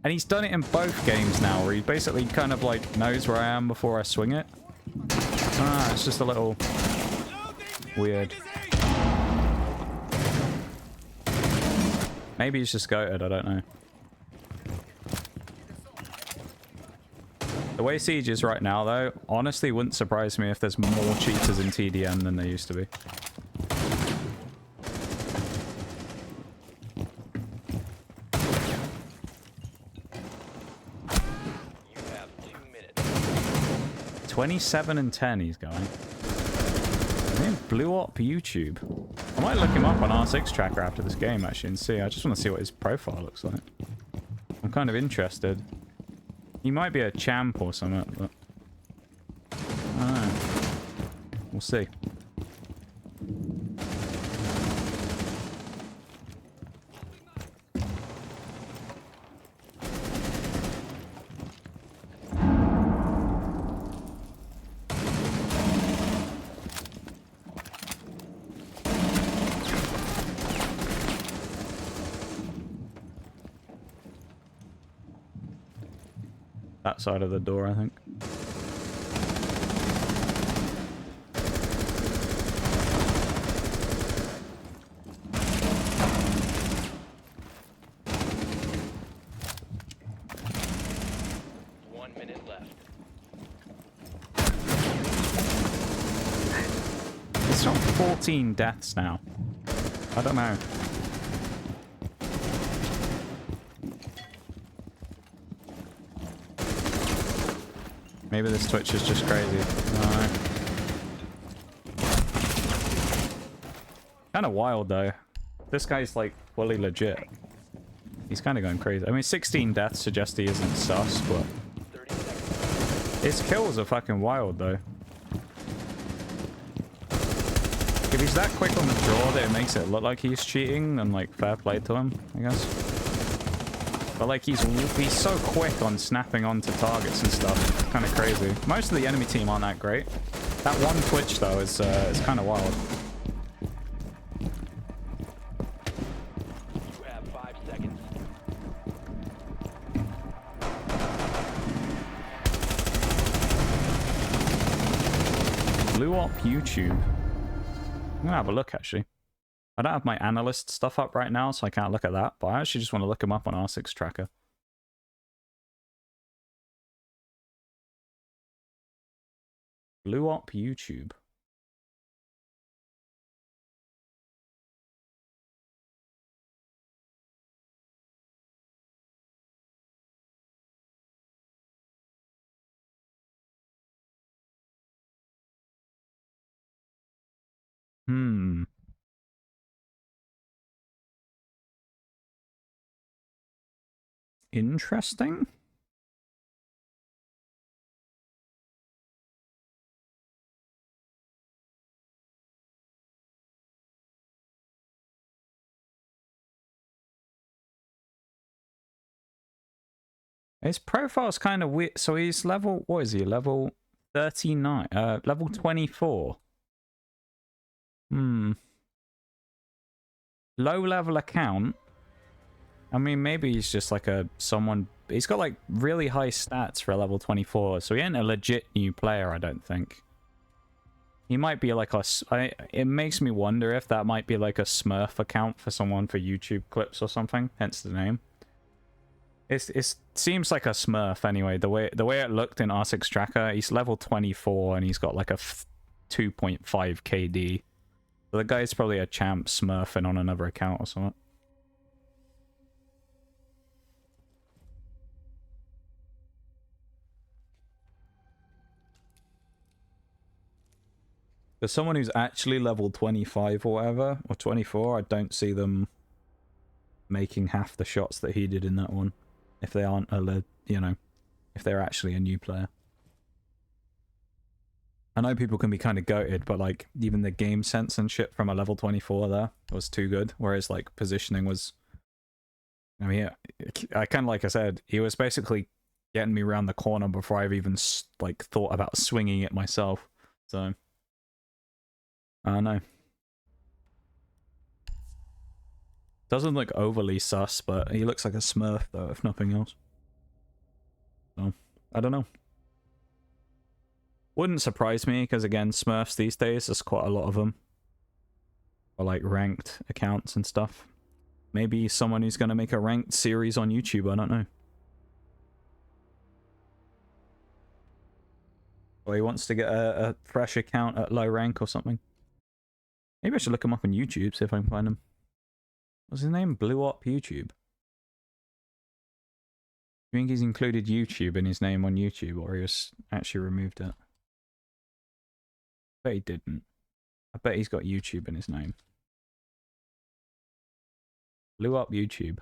Speaker 1: And he's done it in both games now, where he basically kind of, like, knows where I am before I swing it. Ah, it's just a little... weird. Maybe he's just goated, I don't know. The way Siege is right now, though, honestly wouldn't surprise me if there's more cheaters in TDM than there used to be.
Speaker 3: You have 2 minutes.
Speaker 1: 27-10 he's going. Name blew up YouTube. I might look him up on R6 Tracker after this game, actually, and see. I just want to see what his profile looks like. I'm kind of interested. He might be a champ or something, but... I don't know. We'll see. That side of the door, I think. It's on 14 deaths now. I don't know. Maybe this Twitch is just crazy. No. Kind of wild though. This guy's like fully legit. He's kind of going crazy. I mean, 16 deaths suggests he isn't sus, but his kills are fucking wild though. If he's that quick on the draw, that it makes it look like he's cheating, and like fair play to him, I guess. But like he's so quick on snapping onto targets and stuff. It's kind of crazy. Most of the enemy team aren't that great. That one Twitch though is kind of wild.
Speaker 3: You have 5 seconds.
Speaker 1: Blew up YouTube. I'm gonna have a look actually. I don't have my analyst stuff up right now, so I can't look at that, but I actually just want to look him up on R6 Tracker. Blew up YouTube. Interesting. His profile's kind of weird. So he's level, what is he? Level 39, level 24. Low level account. I mean, maybe he's just like someone. He's got like really high stats for a level 24, so he ain't a legit new player, I don't think. He might be like it makes me wonder if that might be like a Smurf account for someone for YouTube clips or something, hence the name. It seems like a Smurf anyway. The way it looked in R6 Tracker, he's level 24 and he's got like a 2.5 KD. So the guy's probably a champ smurfing on another account or something. There's someone who's actually level 25 or whatever, or 24, I don't see them making half the shots that he did in that one. If they aren't, if they're actually a new player. I know people can be kind of goated, but like even the game sense and shit from a level 24 there was too good. Whereas like positioning was, I mean, I kind of, like I said, he was basically getting me around the corner before I've even like thought about swinging it myself. So I don't know. Doesn't look overly sus, but he looks like a Smurf though, if nothing else. So I don't know. Wouldn't surprise me, because again, Smurfs these days, there's quite a lot of them. Or like ranked accounts and stuff. Maybe someone who's going to make a ranked series on YouTube, I don't know. Or he wants to get a fresh account at low rank or something. Maybe I should look him up on YouTube, see if I can find him. What's his name? Blew up YouTube. Do you think he's included YouTube in his name on YouTube, or he just actually removed it? But he didn't. I bet he's got YouTube in his name. Blew up YouTube.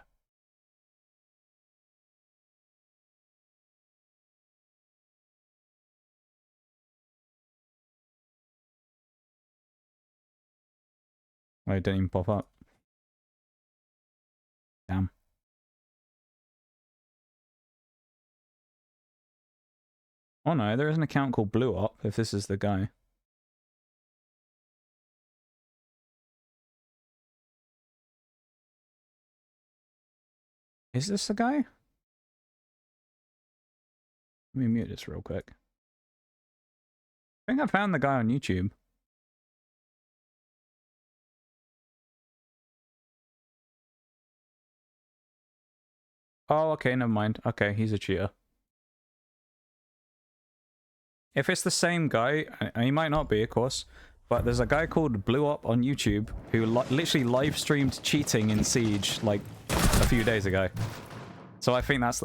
Speaker 1: Oh, it didn't even pop up. Damn. Oh no, there is an account called Blew Up, if this is the guy. Is this the guy? Let me mute this real quick. I think I found the guy on YouTube. Oh, okay, never mind. Okay, he's a cheater. If it's the same guy, and he might not be, of course, but there's a guy called Blew Up on YouTube who literally live streamed cheating in Siege like a few days ago. So I think that's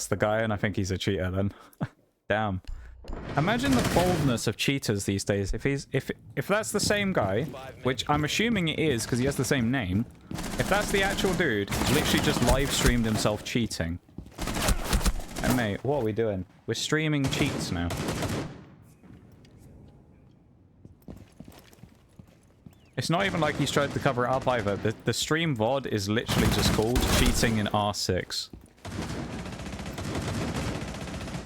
Speaker 1: the guy, and I think he's a cheater then. Damn. Imagine the boldness of cheaters these days. If that's the same guy, which I'm assuming it is because he has the same name, if that's the actual dude, literally just live streamed himself cheating. And mate, what are we doing? We're streaming cheats now. It's not even like he's tried to cover it up either. The stream VOD is literally just called Cheating in R6.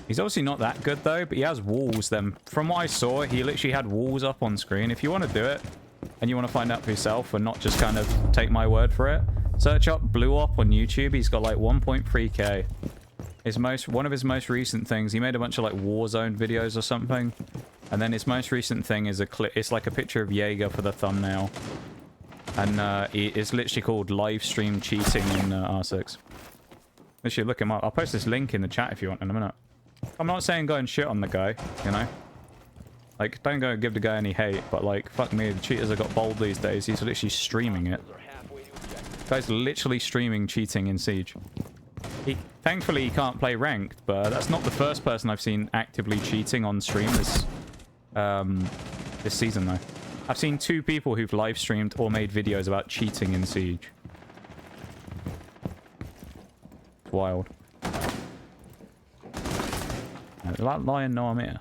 Speaker 1: He's obviously not that good though, but he has walls then. From what I saw, he literally had walls up on screen. If you want to do it, and you want to find out for yourself and not just kind of take my word for it, search up Blew Up on YouTube. He's got like 1.3k. One of his most recent things, he made a bunch of like Warzone videos or something. And then his most recent thing is a clip. It's like a picture of Jaeger for the thumbnail. And it's literally called Live Stream Cheating in R6. Literally look him up. I'll post this link in the chat if you want in a minute. I'm not saying go and shit on the guy, you know? Like, don't go and give the guy any hate, but like, fuck me, the cheaters have got bold these days. He's literally streaming it. Guy's literally streaming cheating in Siege. Thankfully, he can't play ranked, but that's not the first person I've seen actively cheating on stream this season, though. I've seen 2 people who've live streamed or made videos about cheating in Siege. It's wild. That lion, no, I'm here.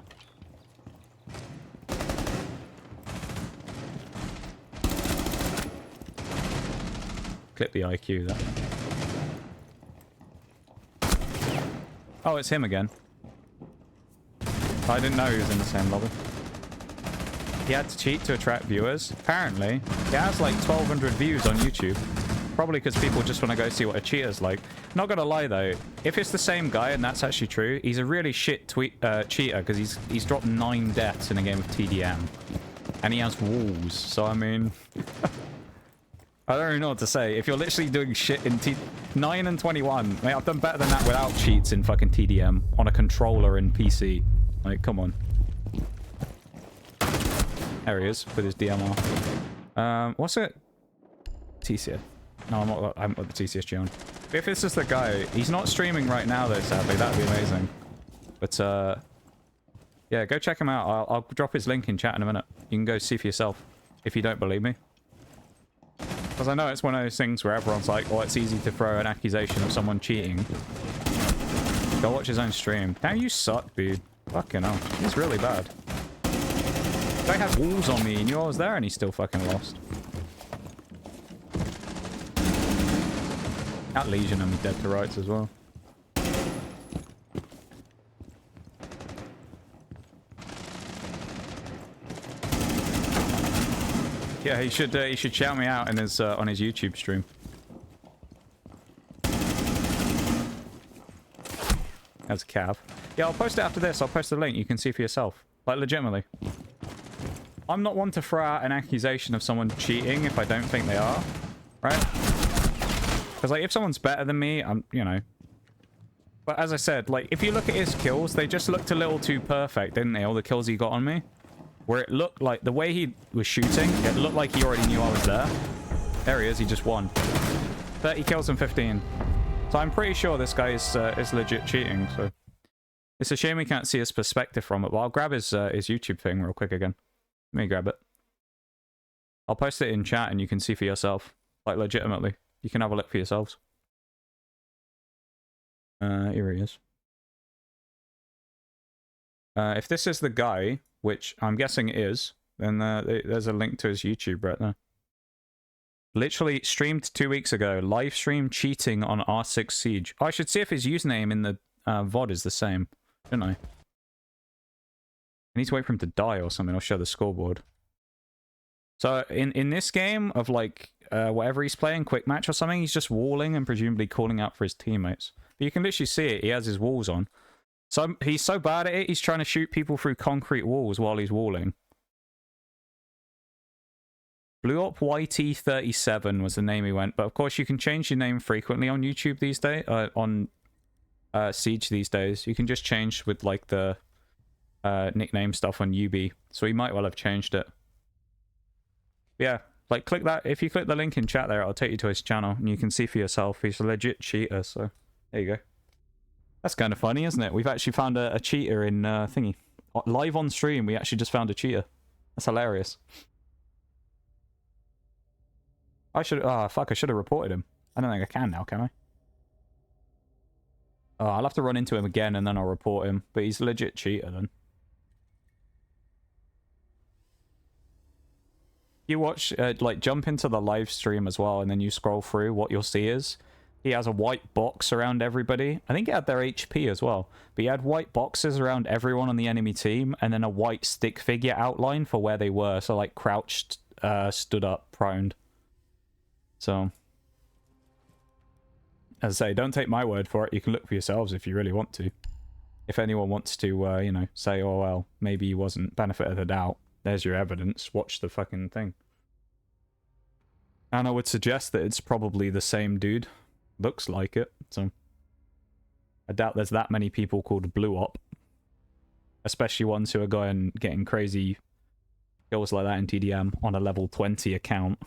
Speaker 1: Clip the IQ, that. Oh, it's him again. I didn't know he was in the same lobby. He had to cheat to attract viewers. Apparently, he has like 1,200 views on YouTube. Probably because people just want to go see what a cheater's like. Not gonna lie though, if it's the same guy and that's actually true, he's a really shit cheater because he's dropped 9 deaths in a game of TDM. And he has walls, so I mean... I don't really know what to say. If you're literally doing shit in 9 and 21, mate, I've done better than that without cheats in fucking TDM on a controller in PC. Like, come on. There he is with his DMR. What's it? TCS. No, I haven't got the TCSG on. But if this is the guy, he's not streaming right now though, sadly. That'd be amazing. But, yeah, go check him out. I'll drop his link in chat in a minute. You can go see for yourself if you don't believe me. Because I know it's one of those things where everyone's like, oh, it's easy to throw an accusation of someone cheating. Go watch his own stream. Now you suck, dude. Fucking hell. He's really bad. They had walls on me, and knew I was there, and he still fucking lost. That Legion and dead to rights as well. Yeah, he should shout me out in his on his YouTube stream. That's a cab. Yeah, I'll post it after this. I'll post the link. You can see for yourself. Like, legitimately. I'm not one to throw out an accusation of someone cheating if I don't think they are. Right? Because, like, if someone's better than me, I'm, you know. But as I said, like, if you look at his kills, they just looked a little too perfect, didn't they? All the kills he got on me. Where it looked like, the way he was shooting, it looked like he already knew I was there. There he is, he just won. 30 kills and 15. So I'm pretty sure this guy is legit cheating, so... It's a shame we can't see his perspective from it, but I'll grab his YouTube thing real quick again. Let me grab it. I'll post it in chat and you can see for yourself. Like, legitimately. You can have a look for yourselves. Here he is. If this is the guy, which I'm guessing it is, then there's a link to his YouTube right there. Literally streamed 2 weeks ago. Live stream cheating on R6 Siege. Oh, I should see if his username in the VOD is the same. Shouldn't I? I need to wait for him to die or something. I'll show the scoreboard. So in this game of like whatever he's playing, quick match or something, he's just walling and presumably calling out for his teammates. But you can literally see it. He has his walls on. So he's so bad at it, he's trying to shoot people through concrete walls while he's walling. Blew Up YT37 was the name he went, but of course you can change your name frequently on YouTube these days, on Siege these days. You can just change with like the nickname stuff on UB, so he might well have changed it. Yeah, like click that, if you click the link in chat there, it'll take you to his channel, and you can see for yourself, he's a legit cheater, so there you go. That's kind of funny, isn't it? We've actually found a cheater in thingy. Live on stream, we actually just found a cheater. That's hilarious. I should... Oh, fuck, I should have reported him. I don't think I can now, can I? Oh, I'll have to run into him again and then I'll report him. But he's a legit cheater then. You watch, like, jump into the live stream as well and then you scroll through, what you'll see is he has a white box around everybody. I think he had their HP as well. But he had white boxes around everyone on the enemy team and then a white stick figure outline for where they were. So, like, crouched, stood up, proned. So, as I say, don't take my word for it. You can look for yourselves if you really want to. If anyone wants to, you know, say, oh, well, maybe he wasn't, benefit of the doubt. There's your evidence. Watch the fucking thing. And I would suggest that it's probably the same dude. Looks like it. So, I doubt there's that many people called Blue Op. Especially ones who are getting crazy kills like that in TDM on a level 20 account.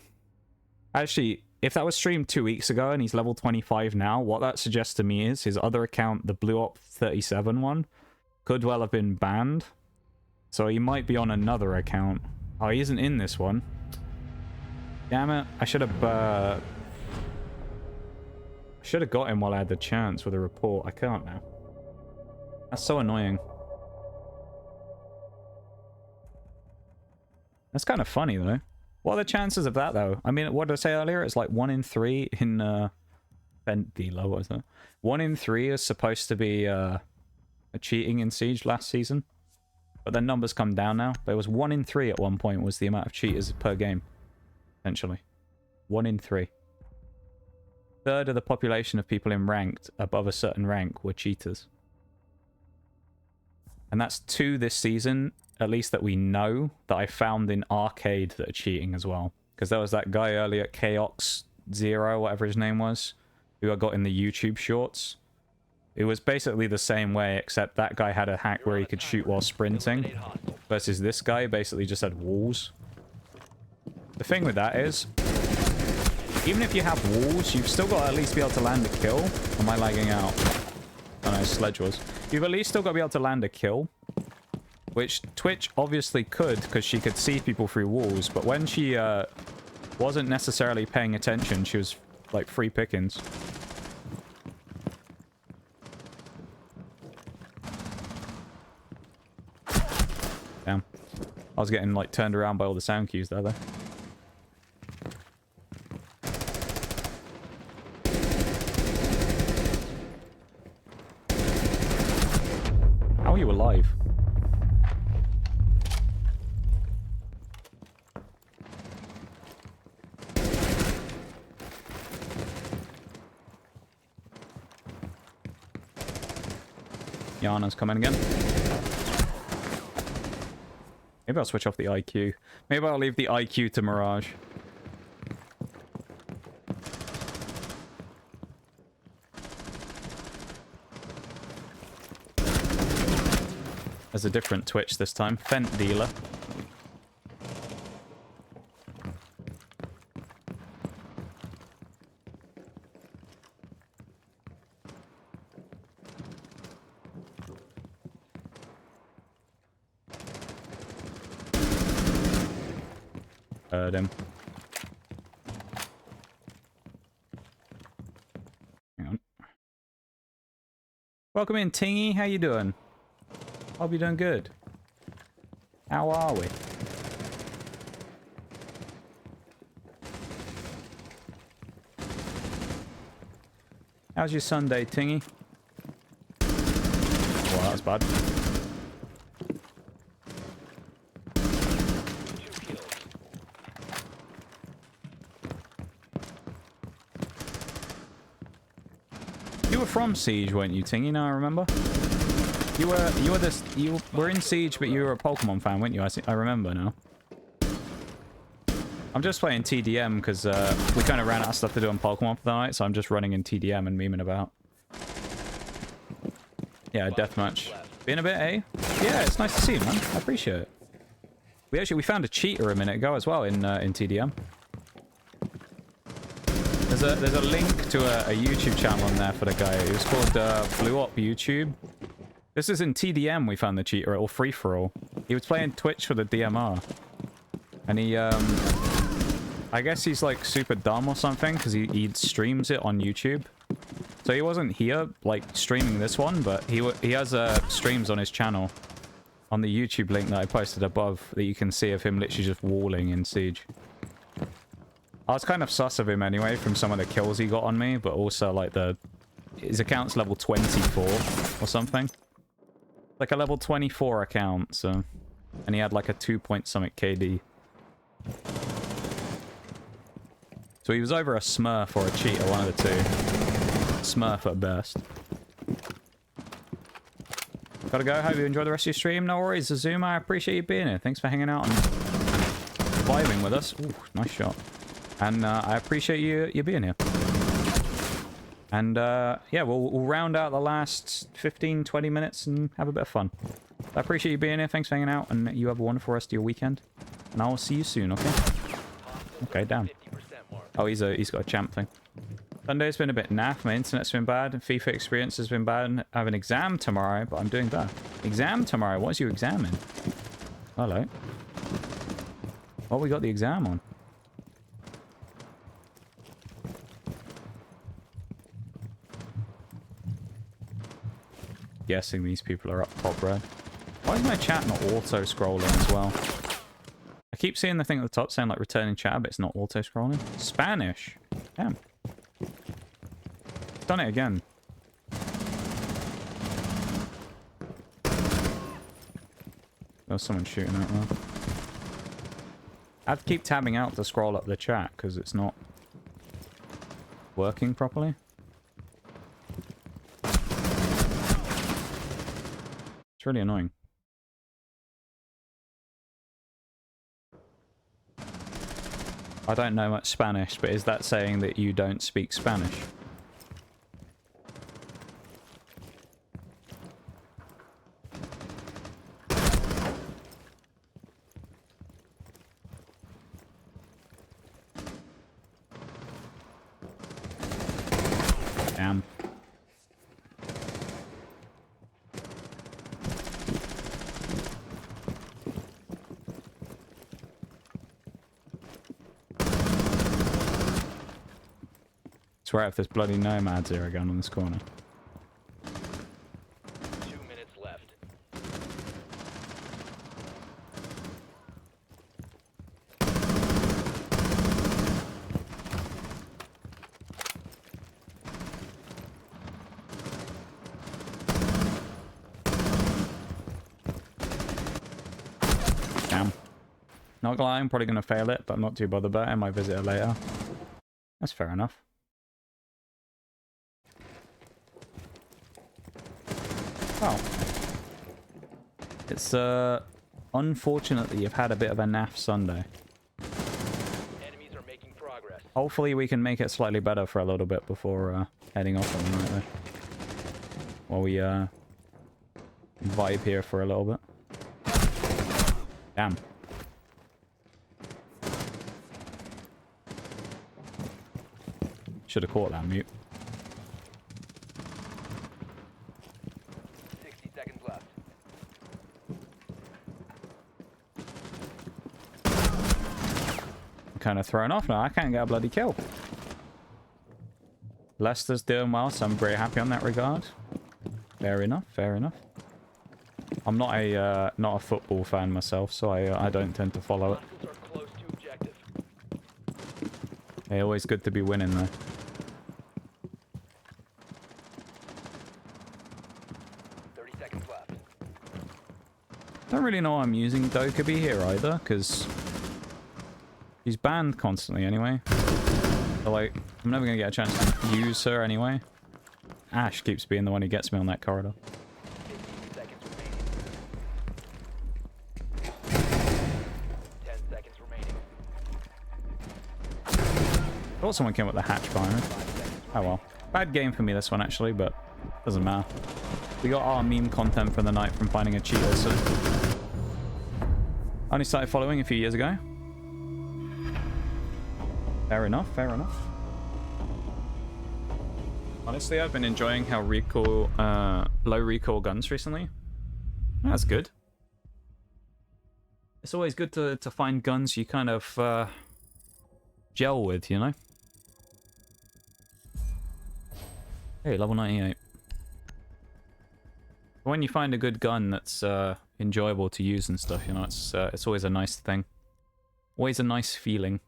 Speaker 1: Actually, if that was streamed 2 weeks ago and he's level 25 now, what that suggests to me is his other account, the Blue Op 37 one, could well have been banned. So he might be on another account. Oh, he isn't in this one. Damn it. I should have got him while I had the chance with a report. I can't now. That's so annoying. That's kind of funny, though. What are the chances of that, though? I mean, what did I say earlier? It's like 1 in 3 in, Ventilo, what was that? 1 in 3 is supposed to be, a cheating in Siege last season. But then numbers come down now. But it was 1 in 3 at one point was the amount of cheaters per game. Essentially. 1 in 3. Third of the population of people in ranked above a certain rank were cheaters. And that's 2 this season, at least that we know, that I found in Arcade that are cheating as well. Because there was that guy earlier, Chaox0, whatever his name was, who I got in the YouTube shorts. It was basically the same way, except that guy had a hack where he could shoot while sprinting, versus this guy basically just had walls. The thing with that is, even if you have walls, you've still got to at least be able to land a kill. Am I lagging out? Oh no, Sledge was. You've at least still got to be able to land a kill. Which Twitch obviously could, because she could see people through walls. But when she wasn't necessarily paying attention, she was like free pickings. Damn. I was getting like turned around by all the sound cues there, though. How are you alive? Yana's coming again. Maybe I'll switch off the IQ. Maybe I'll leave the IQ to Mirage. There's a different Twitch this time. Fent Dealer. Heard him. Welcome in, Tingy. How you doing? Hope you're doing good. How are we? How's your Sunday, Tingy? Well, that was bad.
Speaker 3: 2 kills.
Speaker 1: You were from Siege, weren't you, Tingy? Now I remember. You were in Siege, but you were a Pokemon fan, weren't you? I remember now. I'm just playing TDM because we kind of ran out of stuff to do on Pokemon for the night, so I'm just running in TDM and memeing about. Yeah, deathmatch. Being a bit, eh? Yeah, it's nice to see, man. I appreciate it. We found a cheater a minute ago as well in TDM. There's a link to a YouTube channel in there for the guy. It was called Blew Up YouTube. This is in TDM we found the cheater, or free for all. He was playing Twitch for the DMR. And he, I guess he's like super dumb or something, because he streams it on YouTube. So he wasn't here, like, streaming this one, but he has streams on his channel. On the YouTube link that I posted above, that you can see of him literally just walling in Siege. I was kind of sus of him anyway, from some of the kills he got on me, but also, like, his account's level 24 or something. Like a level 24 account, so... And he had like a 2-point-something KD. So he was either a smurf or a cheater, one of the two. Smurf at best. Gotta go. Hope you enjoy the rest of your stream. No worries, Azuma. I appreciate you being here. Thanks for hanging out and vibing with us. Ooh, nice shot. And I appreciate you being here. And yeah, we'll round out the last 15-20 minutes and have a bit of fun. I appreciate you being here. Thanks for hanging out, and you have a wonderful rest of your weekend. And I will see you soon, okay? Okay, damn. Oh, he's got a champ thing. Sunday's been a bit naff. My internet's been bad. FIFA experience has been bad. I have an exam tomorrow, but I'm doing bad. Exam tomorrow? What is your exam in? Hello. What we got the exam on? Guessing these people are up top red. Why is my chat not auto-scrolling as well? I keep seeing the thing at the top saying like returning chat, but it's not auto-scrolling. Spanish. Damn. Done it again. There's someone shooting out there. I have to keep tabbing out to scroll up the chat because it's not working properly. It's really annoying. I don't know much Spanish, but is that saying that you don't speak Spanish? Damn. Swear if there's bloody nomads here again on this corner.
Speaker 3: 2 minutes left.
Speaker 1: Damn. Not gonna lie, I'm probably gonna fail it, but I'm not too bothered about it. I might visit it later. That's fair enough. Oh. It's unfortunate that you've had a bit of a naff Sunday.
Speaker 3: Enemies are making progress.
Speaker 1: Hopefully we can make it slightly better for a little bit before heading off on the night there. While we vibe here for a little bit. Damn. Should have caught that mute.
Speaker 3: 60 seconds left.
Speaker 1: I'm kind of thrown off now. I can't get a bloody kill. Leicester's doing well, so I'm very happy on that regard. Fair enough, fair enough. I'm not a football fan myself, so I don't tend to follow it.
Speaker 3: Hostiles are close to objective.
Speaker 1: Hey, always good to be winning though.
Speaker 3: 30 seconds left.
Speaker 1: Don't really know why I'm using Dokkaebi here either, because she's banned constantly anyway. So like, I'm never gonna get a chance to use her anyway. Ash keeps being the one who gets me on that corridor.
Speaker 3: 15 seconds remaining. 10 seconds remaining.
Speaker 1: Thought someone came with the hatch behind me.
Speaker 3: 5 seconds
Speaker 1: Oh well. Bad game for me this one actually, but doesn't matter. We got our meme content for the night from finding a cheater, so... I only started following a few years ago. Fair enough, fair enough. Honestly, I've been enjoying how low recoil guns recently. That's good. It's always good to find guns you kind of gel with, you know? Hey, level 98. When you find a good gun that's enjoyable to use and stuff, you know, it's always a nice thing. Always a nice feeling.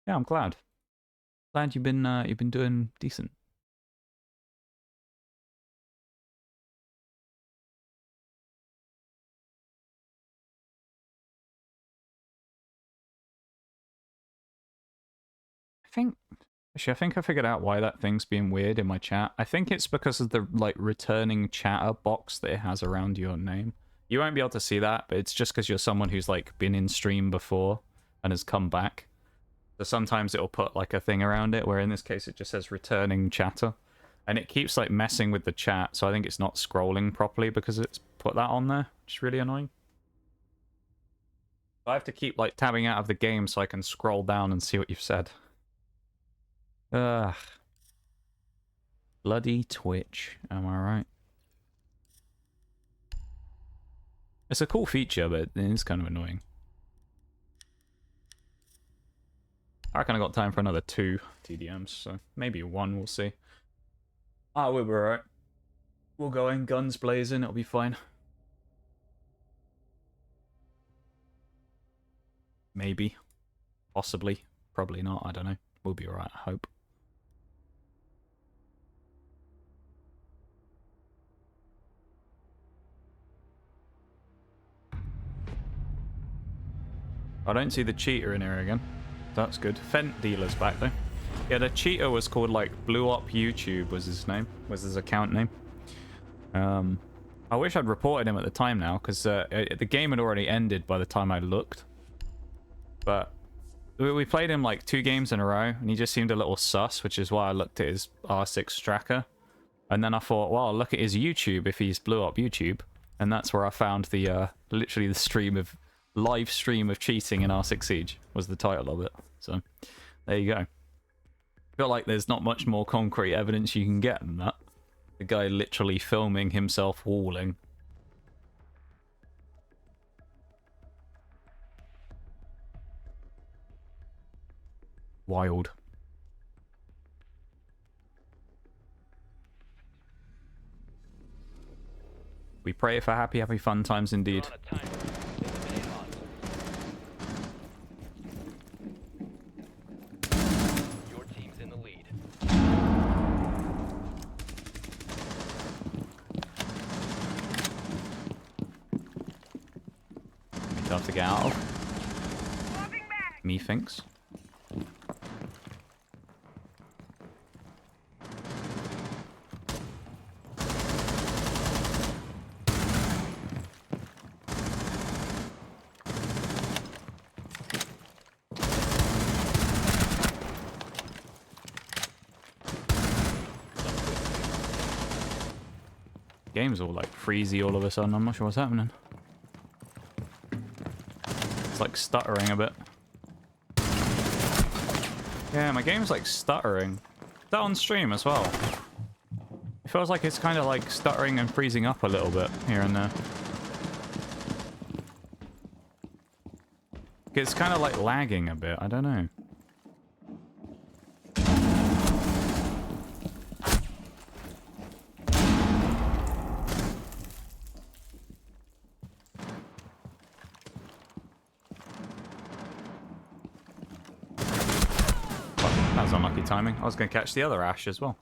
Speaker 1: Yeah, I'm glad. Glad you've been doing decent. I think I figured out why that thing's being weird in my chat. I think it's because of the like returning chatter box that it has around your name. You won't be able to see that, but it's just because you're someone who's like been in stream before and has come back. So sometimes it'll put like a thing around it, where in this case it just says returning chatter. And it keeps like messing with the chat, so I think it's not scrolling properly because it's put that on there, which is really annoying. I have to keep like tabbing out of the game so I can scroll down and see what you've said. Ugh. Bloody Twitch, am I right? It's a cool feature, but it is kind of annoying. I reckon I got time for another 2 TDMs, so maybe 1, we'll see. Ah, we'll be alright. We'll go in, guns blazing, it'll be fine. Maybe. Possibly. Probably not, I don't know. We'll be alright, I hope. I don't see the cheater in here again. That's good. Fent dealer's back though. Yeah, the cheater was called like Blew Up YouTube was his name, was his account name. I wish I'd reported him at the time now, because the game had already ended by the time I looked. But we played him like 2 games in a row, and he just seemed a little sus, which is why I looked at his R6 tracker. And then I thought, well, I'll look at his YouTube if he's Blew Up YouTube. And that's where I found the literally the live stream of cheating in R6 Siege was the title of it. So there you go. I feel like there's not much more concrete evidence you can get than that. The guy literally filming himself walling. Wild. We pray for happy, happy fun times indeed.
Speaker 3: Your team's in the lead.
Speaker 1: Tough to get out of. Methinks. Game's all like freezy all of a sudden. I'm not sure what's happening. It's like stuttering a bit. Yeah, my game's like stuttering. Is that on stream as well? It feels like it's kind of like stuttering and freezing up a little bit here and there. It's kind of like lagging a bit. I don't know. That was unlucky timing. I was going to catch the other Ash as well.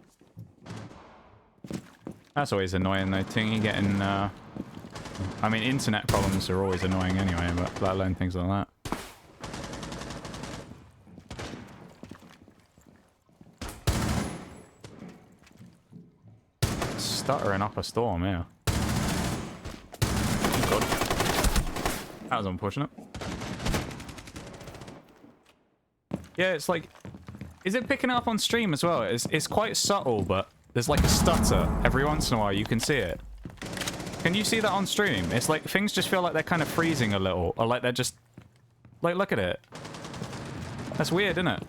Speaker 1: That's always annoying though, Tingy getting... I mean, internet problems are always annoying anyway, but let alone things like that. Stuttering up a storm, yeah. Oh God. That was unfortunate. Yeah, it's like... Is it picking up on stream as well? It's quite subtle, but there's like a stutter every once in a while. You can see it. Can you see that on stream? It's like things just feel like they're kind of freezing a little, or like they're just... Like, look at it. That's weird, isn't it?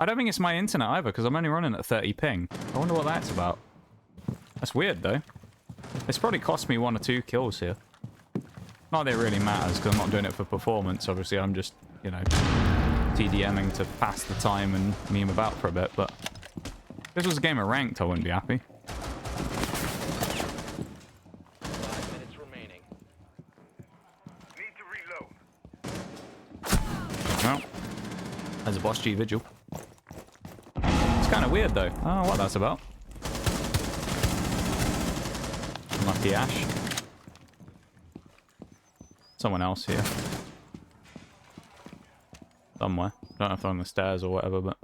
Speaker 1: I don't think it's my internet either, because I'm only running at 30 ping. I wonder what that's about. That's weird, though. It's probably cost me 1 or 2 kills here. Not that it really matters, because I'm not doing it for performance. Obviously, I'm just, you know, TDMing to pass the time and meme about for a bit, but... If this was a game of ranked, I wouldn't be happy.
Speaker 3: 5 minutes remaining.
Speaker 2: Need to reload.
Speaker 1: Well, there's a boss G vigil. It's kind of weird, though. Oh, what that's about. Unlucky Ash. Someone else here. Somewhere. Don't know if they're on the stairs or whatever, but...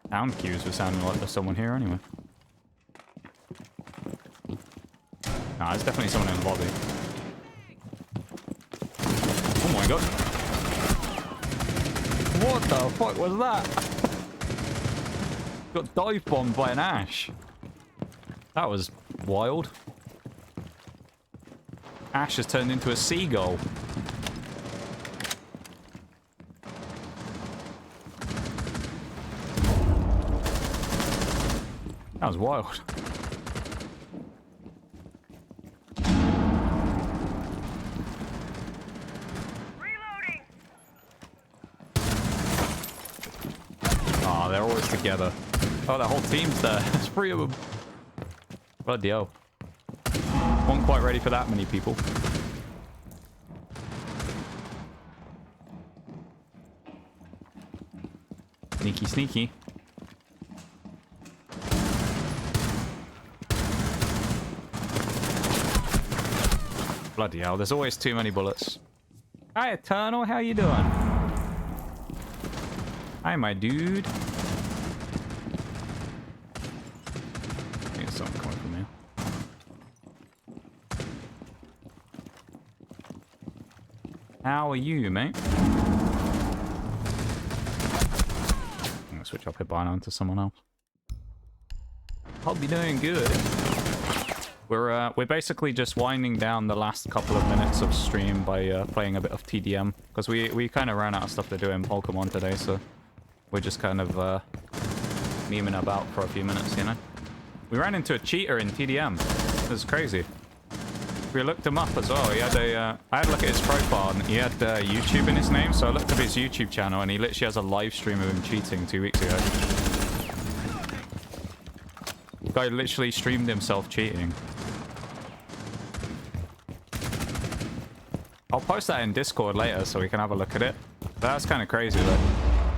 Speaker 1: Sound cues were sounding like there's someone here anyway. Nah, there's definitely someone in the lobby. Oh my God. What the fuck was that? Got dive bombed by an Ash. That was wild. Ash has turned into a seagull. That was wild.
Speaker 2: Reloading.
Speaker 1: Oh, they're always together. Oh, the whole team's there. There's 3 of them. Bloody hell. Wasn't quite ready for that many people. Sneaky, sneaky. Bloody hell, there's always too many bullets. Hi, Eternal, how you doing? Hi, my dude. I think there's something coming from here. How are you, mate? I'm gonna switch up Hibana into someone else. Hope you're doing good. We're basically just winding down the last couple of minutes of stream by playing a bit of TDM, because we kind of ran out of stuff to do in Pokemon today, so we're just kind of memeing about for a few minutes, you know. We ran into a cheater in TDM. It was crazy. We looked him up as well. He had a I had a look at his profile, and he had YouTube in his name, so I looked up his YouTube channel, and he literally has a live stream of him cheating 2 weeks ago. The guy literally streamed himself cheating. I'll post that in Discord later so we can have a look at it. But that's kind of crazy though.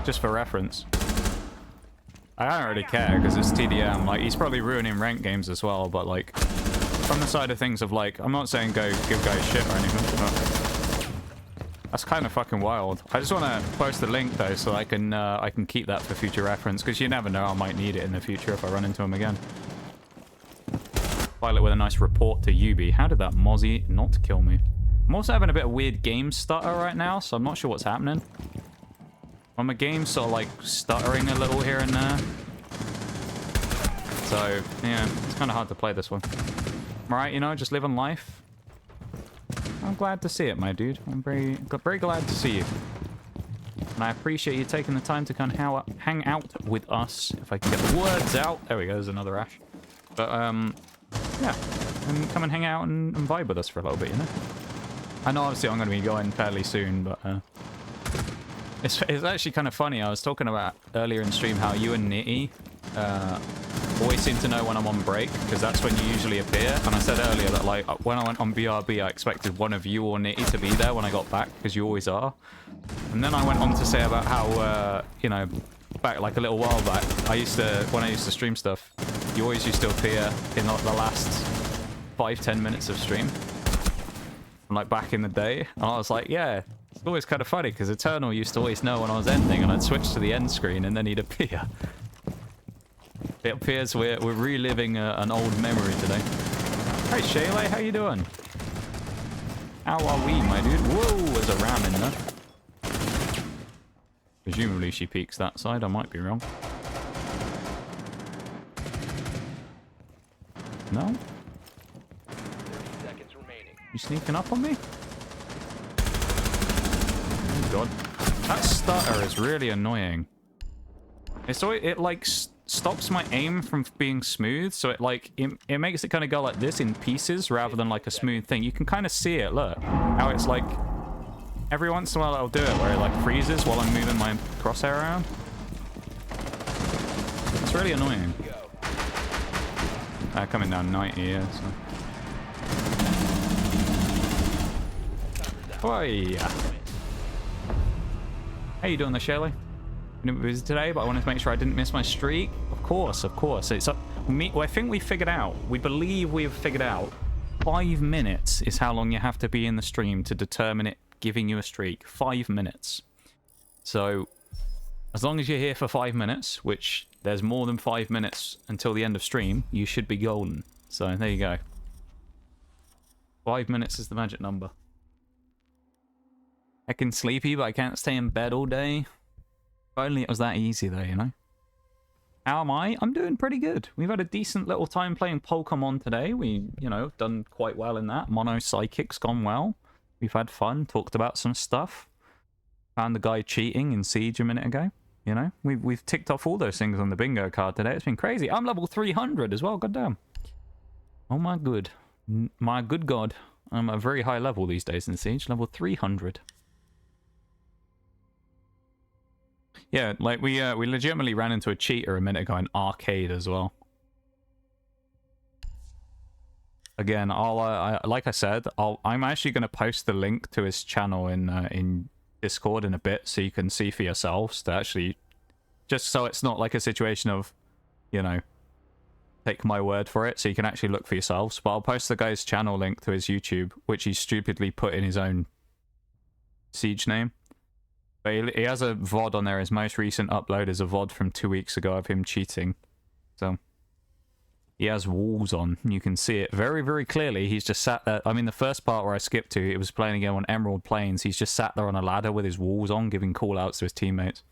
Speaker 1: Just for reference. I don't really care because it's TDM. Like, he's probably ruining ranked games as well, but like, from the side of things of like, I'm not saying go give guys shit or anything, but that's kind of fucking wild. I just want to post the link though so I can keep that for future reference, because you never know, I might need it in the future if I run into him again. Violet with a nice report to Yubi. How did that Mozzie not kill me? I'm also having a bit of weird game stutter right now, so I'm not sure what's happening. My game's sort of like stuttering a little here and there. So, yeah, it's kind of hard to play this one. Right, you know, just living life. I'm glad to see it, my dude. I'm very glad to see you. And I appreciate you taking the time to kind of hang out with us. If I can get the words out. There we go, there's another Ash. But, yeah. And come and hang out and vibe with us for a little bit, you know? I know obviously I'm going to be going fairly soon, but it's actually kind of funny. I was talking about earlier in stream how you and Nitty always seem to know when I'm on break, because that's when you usually appear. And I said earlier that like when I went on BRB, I expected one of you or Nitty to be there when I got back, because you always are. And then I went on to say about how, you know, back like a little while back, when I used to stream stuff, you always used to appear in like the last 5-10 minutes of stream. From like back in the day. And I was like, yeah, it's always kind of funny, because Eternal used to always know when I was ending, and I'd switch to the end screen, and then he'd appear. It appears we're reliving an old memory today. Hey Shaylay, how you doing? How are we, my dude? Whoa, there's a ram in there. Presumably she peeks that side, I might be wrong. No?
Speaker 3: 30 seconds remaining.
Speaker 1: You sneaking up on me? Oh god. That stutter is really annoying. It's always, it like stops my aim from being smooth, so it like it makes it kind of go like this in pieces rather than like a smooth thing. You can kind of see it, look. How it's like every once in a while I'll do it where it like freezes while I'm moving my crosshair around. It's really annoying. Coming down 90, yeah, so. Oh yeah. How you doing there, Shelley? Been a bit busy today, but I wanted to make sure I didn't miss my streak. Of course, of course. It's well, I think we figured out. We believe we've figured out. 5 minutes is how long you have to be in the stream to determine it giving you a streak. 5 minutes. So, as long as you're here for 5 minutes, which there's more than 5 minutes until the end of stream, you should be golden. So there you go. 5 minutes is the magic number. Heckin' sleepy, but I can't stay in bed all day. If only it was that easy though, you know? How am I? I'm doing pretty good. We've had a decent little time playing Pokemon today. We, you know, done quite well in that. Monotype Psychic's gone well. We've had fun, talked about some stuff. Found the guy cheating in Siege a minute ago. You know, we've ticked off all those things on the bingo card today. It's been crazy. I'm level 300 as well, goddamn. Oh my good. My good god. I'm at a very high level these days in Siege, level 300. Yeah, like we legitimately ran into a cheater a minute ago in Arcade as well. Again, like I said, I'm actually going to post the link to his channel in Discord in a bit, so you can see for yourselves. To actually, just so it's not like a situation of, you know, take my word for it. So you can actually look for yourselves. But I'll post the guy's channel link to his YouTube, which he stupidly put in his own Siege name. But he has a VOD on there. His most recent upload is a VOD from 2 weeks ago of him cheating. So he has walls on. You can see it very, very clearly. He's just sat there. I mean, the first part where I skipped to, it was playing again on Emerald Plains. He's just sat there on a ladder with his walls on, giving call-outs to his teammates.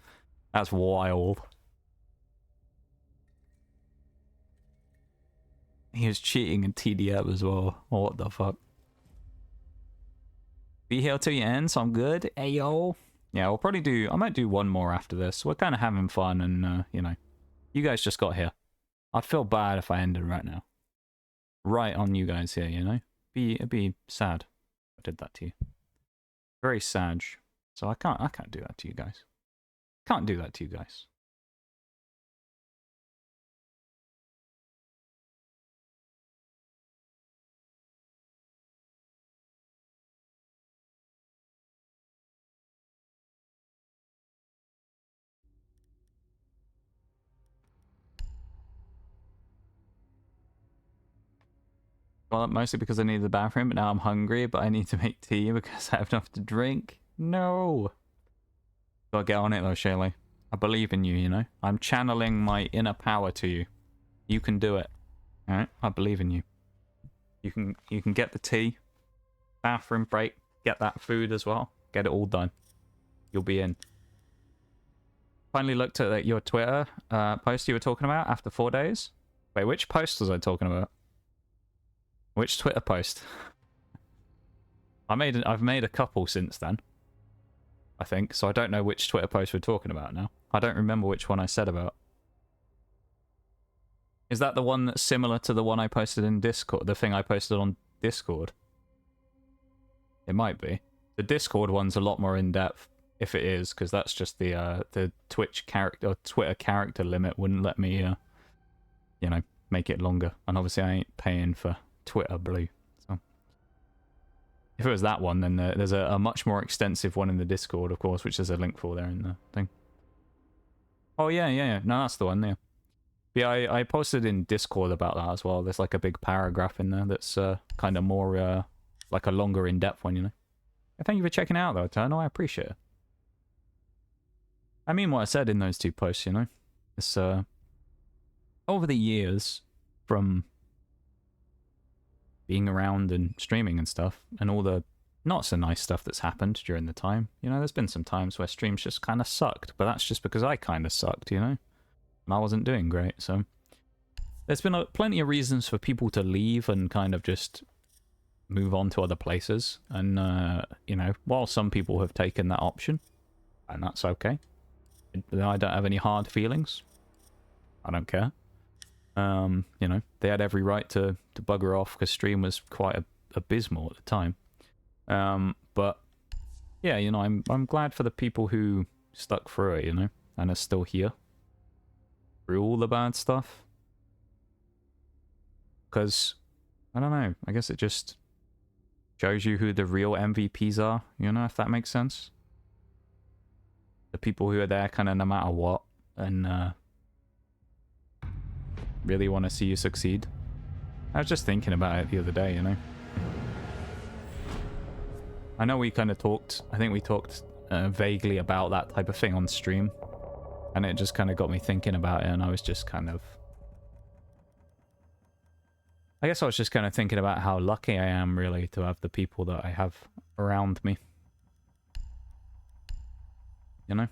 Speaker 1: That's wild. He was cheating in TDM as well. What the fuck? Be here till you end, so I'm good. Ayo. Yeah, we'll probably do... I might do one more after this. We're kind of having fun and, you know. You guys just got here. I'd feel bad if I ended right now. Right on you guys here, you know? It'd be sad if I did that to you. Very sad. So I can't do that to you guys. Can't do that to you guys. Well, mostly because I need the bathroom, but now I'm hungry, but I need to make tea because I have enough to drink. No! Gotta get on it though, Shaylee. I believe in you, you know? I'm channeling my inner power to you. You can do it. Alright? I believe in you. You can get the tea, bathroom break, get that food as well. Get it all done. You'll be in. Finally looked at your Twitter post you were talking about after 4 days. Wait, which post was I talking about? Which Twitter post? I've made a couple since then. I think, so I don't know which Twitter post we're talking about now. I don't remember which one I said about. Is that the one that's similar to the one I posted in Discord? The thing I posted on Discord? It might be. The Discord one's a lot more in-depth, if it is, because that's just the Twitch character, or Twitter character limit wouldn't let me, you know, make it longer. And obviously I ain't paying for Twitter Blue. So if it was that one, then there's a much more extensive one in the Discord, of course, which there's a link for there in the thing. Oh, yeah. No, that's the one, yeah. Yeah, I posted in Discord about that as well. There's like a big paragraph in there that's kind of more, like a longer in-depth one, you know. Thank you for checking out, though, Eternal. I appreciate it. I mean what I said in those 2 posts, you know. It's, over the years, from being around and streaming and stuff, and all the not so nice stuff that's happened during the time, you know, there's been some times where streams just kind of sucked, but that's just because I kind of sucked, you know. And I wasn't doing great, so there's been plenty of reasons for people to leave and kind of just move on to other places. And, you know, while some people have taken that option, and that's okay, I don't have any hard feelings. I don't care. You know, they had every right to bugger off because stream was quite abysmal at the time. But, yeah, you know, I'm glad for the people who stuck through it, you know, and are still here through all the bad stuff. Because, I don't know, I guess it just shows you who the real MVPs are, you know, if that makes sense. The people who are there kind of no matter what, and really want to see you succeed. I was just thinking about it the other day, you know. I know we kind of talked, I think we talked vaguely about that type of thing on stream, and it just kind of got me thinking about it, and I was just kind of... I guess I was just kind of thinking about how lucky I am, really, to have the people that I have around me. You know?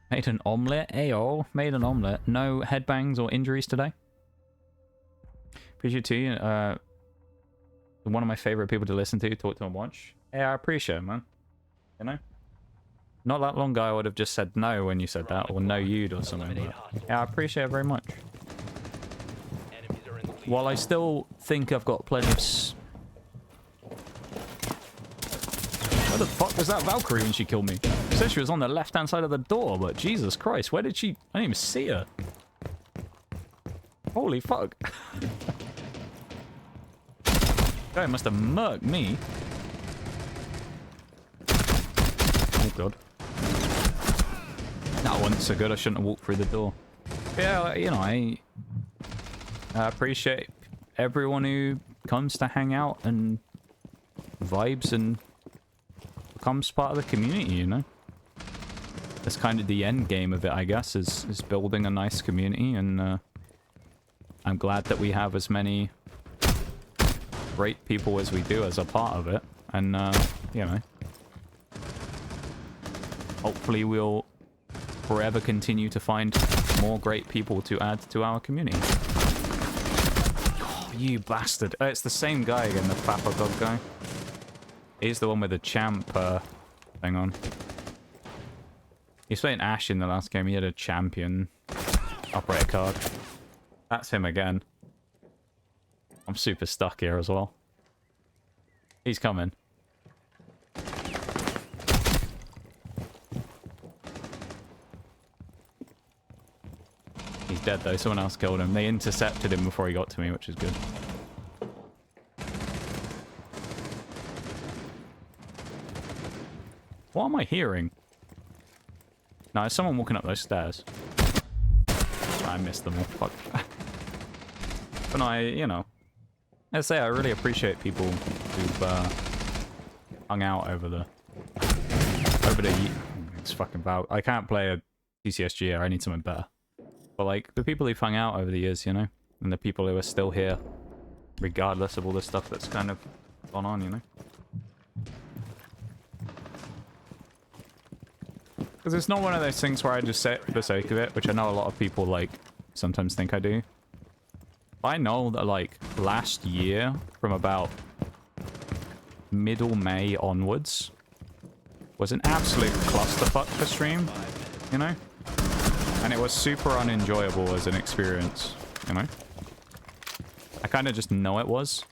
Speaker 1: Made an omelette? Ayo, made an omelette. No headbangs or injuries today. Appreciate you. One of my favorite people to listen to, talk to and watch. Yeah, I appreciate it, man. You know? Not that long ago, I would have just said no when you said that, or no you'd or something. But yeah, I appreciate it very much. While I still think I've got plenty of... Where the fuck was that Valkyrie when she killed me? She said she was on the left-hand side of the door, but Jesus Christ, where did she... I didn't even see her. Holy fuck. Guy must have murked me. Oh god. That wasn't so good, I shouldn't have walked through the door. Yeah, you know, I appreciate everyone who comes to hang out and vibes and becomes part of the community, you know? That's kind of the end game of it, I guess, is building a nice community, and I'm glad that we have as many great people as we do as a part of it, and, you know, hopefully we'll forever continue to find more great people to add to our community. Oh, you bastard. It's the same guy again, the Papa God guy. He's the one with the champ thing on. He's playing Ash in the last game. He had a champion operator card. That's him again. I'm super stuck here as well. He's coming. He's dead though, someone else killed him. They intercepted him before he got to me, which is good. What am I hearing? No, there's someone walking up those stairs. I missed them all, fuck. But no, you know, let's say I really appreciate people who've hung out over the it's fucking Val. I can't play a TCSG here, I need something better. But like, the people who've hung out over the years, you know? And the people who are still here, regardless of all the stuff that's kind of gone on, you know? Because it's not one of those things where I just say it for the sake of it, which I know a lot of people, like, sometimes think I do. I know that, like, last year, from about middle May onwards, was an absolute clusterfuck for stream, you know? And it was super unenjoyable as an experience, you know? I kind of just know it was.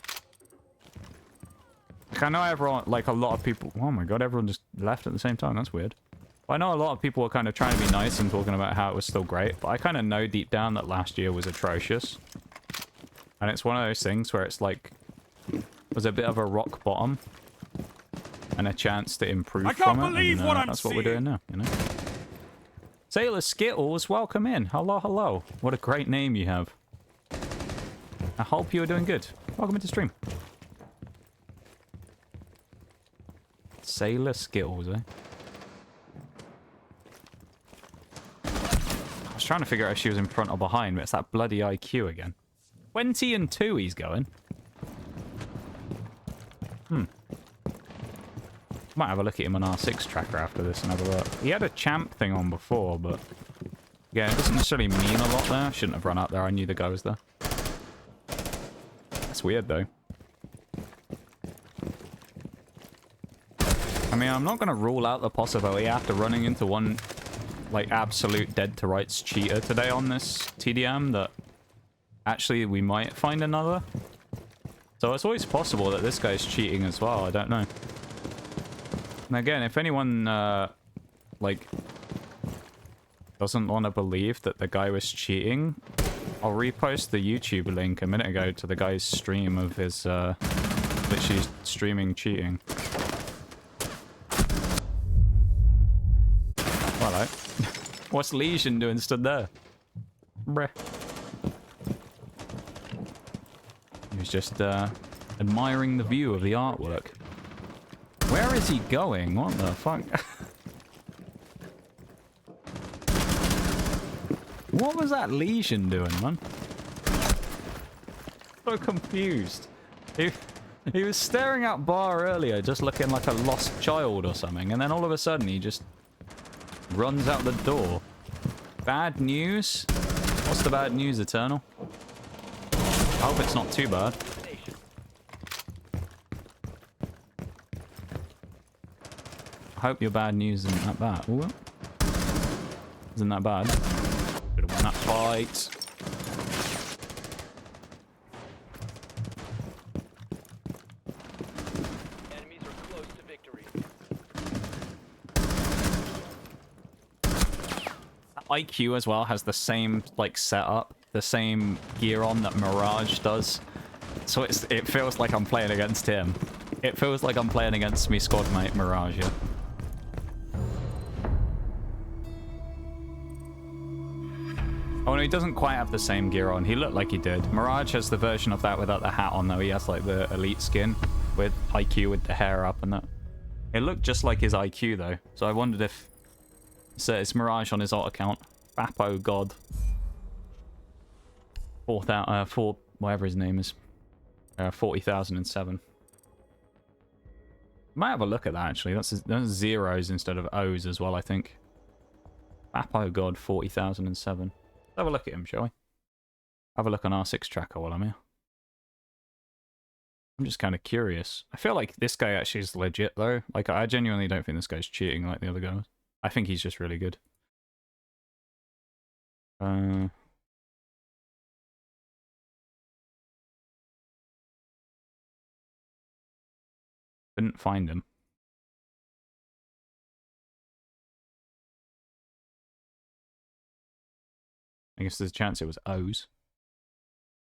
Speaker 1: Like, I know everyone, like a lot of people... Oh my god, everyone just left at the same time. That's weird. I know a lot of people were kind of trying to be nice and talking about how it was still great, but I kind of know deep down that last year was atrocious. And it's one of those things where it's like... was a bit of a rock bottom. And a chance to improve from it. And that's what we're doing now, you know? Sailor Skittles, welcome in. Hello, hello. What a great name you have. I hope you're doing good. Welcome into stream. Sailor Skittles, eh? I was trying to figure out if she was in front or behind, but it's that bloody IQ again. 20 and 2 he's going. Might have a look at him on R6 tracker after this and have a look. He had a champ thing on before, but... yeah, it doesn't necessarily mean a lot there. I shouldn't have run up there. I knew the guy was there. That's weird, though. I mean, I'm not going to rule out the possibility after running into one, like, absolute dead-to-rights cheater today on this TDM that actually we might find another. So it's always possible that this guy's cheating as well. I don't know. And again, if anyone, like, doesn't want to believe that the guy was cheating, I'll repost the YouTube link a minute ago to the guy's stream of his, literally streaming cheating. Hello. What's Legion doing stood there? Bruh. He was just, admiring the view of the artwork. Where is he going? What the fuck? What was that Legion doing, man? So confused. He was staring at bar earlier, just looking like a lost child or something, and then all of a sudden he just runs out the door. Bad news? What's the bad news, Eternal? I hope it's not too bad. I hope your bad news isn't that bad. Ooh. Isn't that bad? Could have won that fight.
Speaker 3: Enemies are close to victory.
Speaker 1: IQ as well has the same like setup, the same gear on that Mirage does. So it feels like I'm playing against him. It feels like I'm playing against me squad mate Mirage. Yeah. Oh no, he doesn't quite have the same gear on. He looked like he did. Mirage has the version of that without the hat on though. He has like the elite skin with IQ with the hair up and that. It looked just like his IQ though. So I wondered if it's Mirage on his alt account. Bappo God. 4 whatever his name is. 40,007. Might have a look at that actually. That's zeros instead of O's as well, I think. Bappo God 40,007. Have a look at him, shall we? Have a look on R6 tracker while I'm here. I'm just kind of curious. I feel like this guy actually is legit though. Like I genuinely don't think this guy's cheating like the other guy was. I think he's just really good. Couldn't find him. I guess there's a chance it was O's.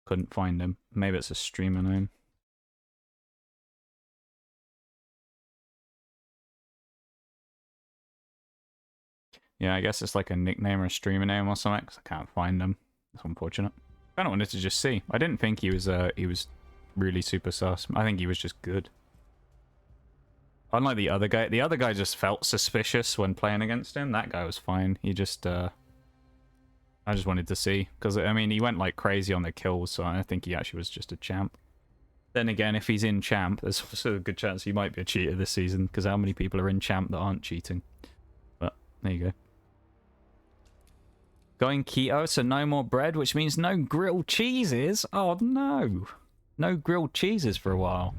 Speaker 1: Couldn't find him. Maybe it's a streamer name. Yeah, I guess it's like a nickname or a streamer name or something, because I can't find them. That's unfortunate. I kind of wanted to just see. I didn't think he was really super sus. I think he was just good. Unlike the other guy just felt suspicious when playing against him. That guy was fine. He just, I just wanted to see. Because, I mean, he went like crazy on the kills, so I think he actually was just a champ. Then again, if he's in champ, there's also a good chance he might be a cheater this season, because how many people are in champ that aren't cheating? But, there you go. Going keto, so no more bread, which means no grilled cheeses. Oh, no. No grilled cheeses for a while.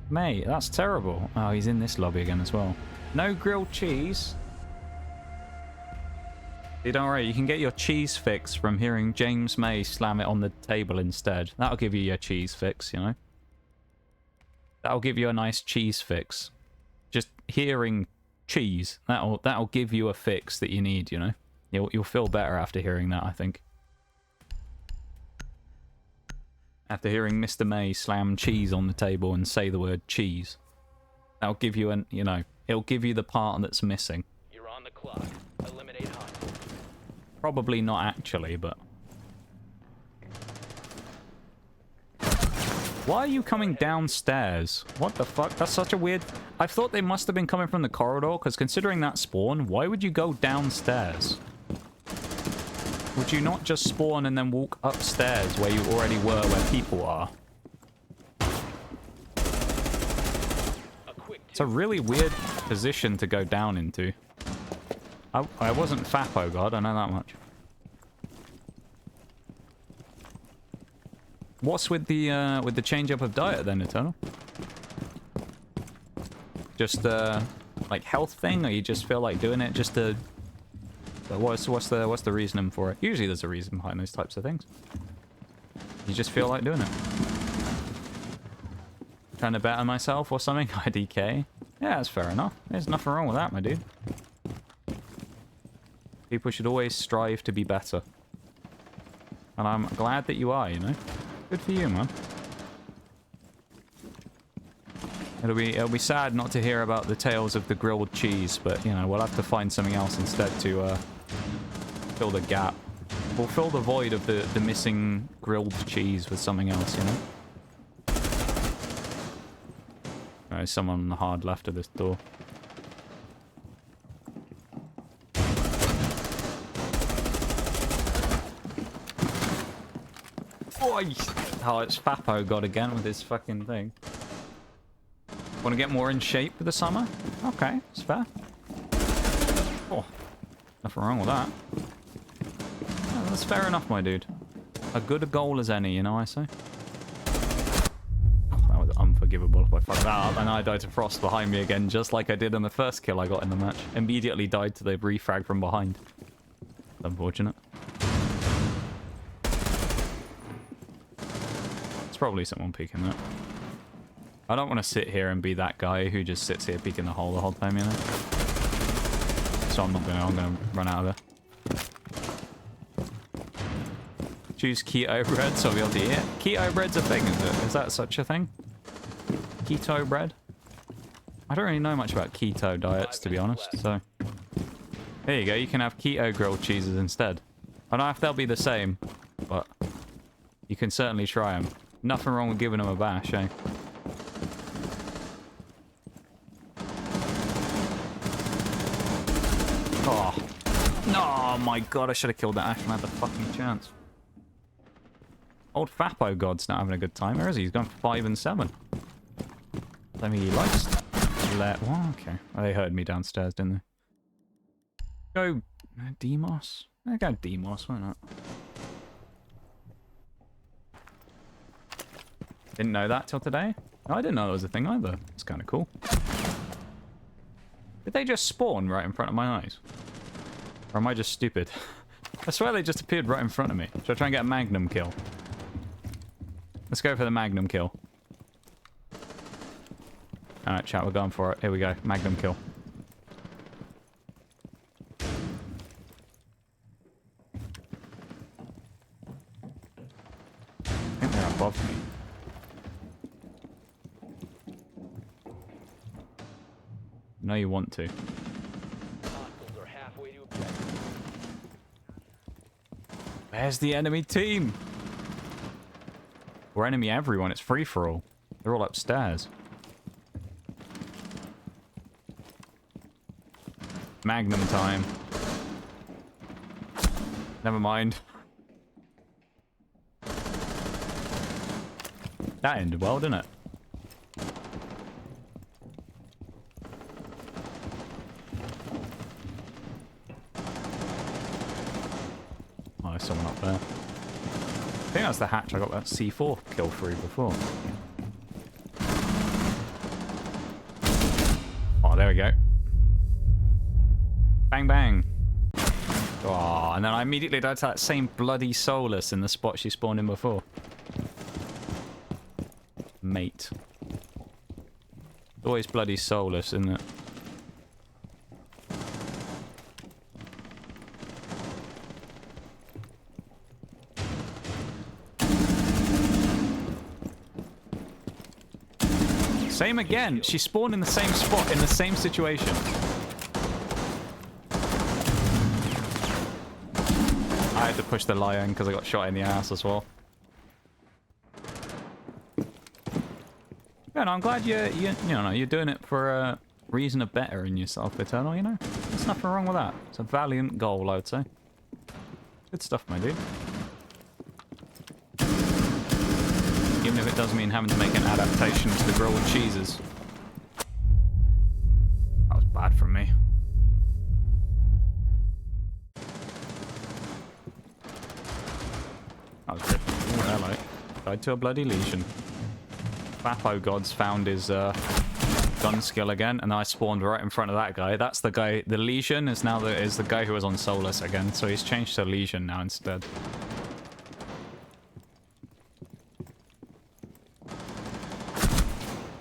Speaker 1: Mate, that's terrible. Oh, he's in this lobby again as well. No grilled cheese. See, don't worry, you can get your cheese fix from hearing James May slam it on the table instead. That'll give you your cheese fix, you know? That'll give you a nice cheese fix. Just hearing cheese, that'll give you a fix that you need, you know? You'll feel better after hearing that, I think. After hearing Mr. May slam cheese on the table and say the word cheese. That'll give you an, you know, it'll give you the part that's missing.
Speaker 3: You're on the clock. Eliminate hostiles.
Speaker 1: Probably not actually, but... Why are you coming downstairs? What the fuck? That's such a weird... I thought they must have been coming from the corridor, because considering that spawn, why would you go downstairs? Would you not just spawn and then walk upstairs where you already were where people are? It's a really weird position to go down into. I wasn't Fapo God, I know that much. What's with the change up of diet then, Eternal? Just like health thing, or you just feel like doing it just to? What's the reasoning for it? Usually there's a reason behind those types of things. You just feel like doing it. Trying to better myself or something? IDK. Yeah, that's fair enough. There's nothing wrong with that, my dude. People should always strive to be better. And I'm glad that you are, you know? Good for you, man. It'll be sad not to hear about the tales of the grilled cheese, but, you know, we'll have to find something else instead to fill the gap. We'll fill the void of the missing grilled cheese with something else, you know? There's someone on the hard left of this door. Oh, it's Fapo God again with his fucking thing. Want to get more in shape for the summer? Okay, it's fair. Oh, nothing wrong with that. Yeah, that's fair enough, my dude. A good a goal as any, you know I say? Oh, that was unforgivable if I fucked that up, and I died to Frost behind me again, just like I did on the first kill I got in the match. Immediately died to the refrag from behind. Unfortunate. It's probably someone peeking that. I don't want to sit here and be that guy who just sits here peeking the hole the whole time, you know? So I'm gonna run out of there. Choose keto bread so I'll be able to eat it. Keto bread's a thing, is it? Is that such a thing? Keto bread? I don't really know much about keto diets, to be honest, so... There you go, you can have keto grilled cheeses instead. I don't know if they'll be the same, but... You can certainly try them. Nothing wrong with giving them a bash, eh? Oh. Oh my god, I should have killed that Ash and had the fucking chance. Old Fapo God's not having a good time. Where is he? He's gone 5 and 7. I mean, he likes to let... Oh, okay. Oh, they heard me downstairs, didn't they? Go... Demos? I go Demos, why not? Didn't know that till today. No, I didn't know that was a thing either. It's kind of cool. Did they just spawn right in front of my eyes? Or am I just stupid? I swear they just appeared right in front of me. Should I try and get a Magnum kill? Let's go for the Magnum kill. Alright, chat, we're going for it. Here we go. Magnum kill. I think they're above me. No, you want to.
Speaker 3: Hostiles are halfway to objective.
Speaker 1: Where's the enemy team? We're enemy everyone. It's free for all. They're all upstairs. Magnum time. Never mind. That ended well, didn't it? Oh, there's someone up there. I think that's the hatch I got that C4 kill through before. Oh, there we go. Bang, bang. Oh, and then I immediately died to that same bloody Soulless in the spot she spawned in before. Mate. Always bloody Soulless, isn't it? Same again. She spawned in the same spot in the same situation. I had to push the lion because I got shot in the ass as well. Yeah, no, I'm glad you're doing it for a reason of bettering yourself, Eternal. You know, there's nothing wrong with that. It's a valiant goal, I would say. Good stuff, my dude. Even if it does mean having to make an adaptation to the grilled cheeses. That was bad from me. That was good. Oh, hello. Died to a bloody lesion. Vapo Gods found his gun skill again, and I spawned right in front of that guy. That's the guy. The lesion is now the guy who was on Soulless again, so he's changed to lesion now instead.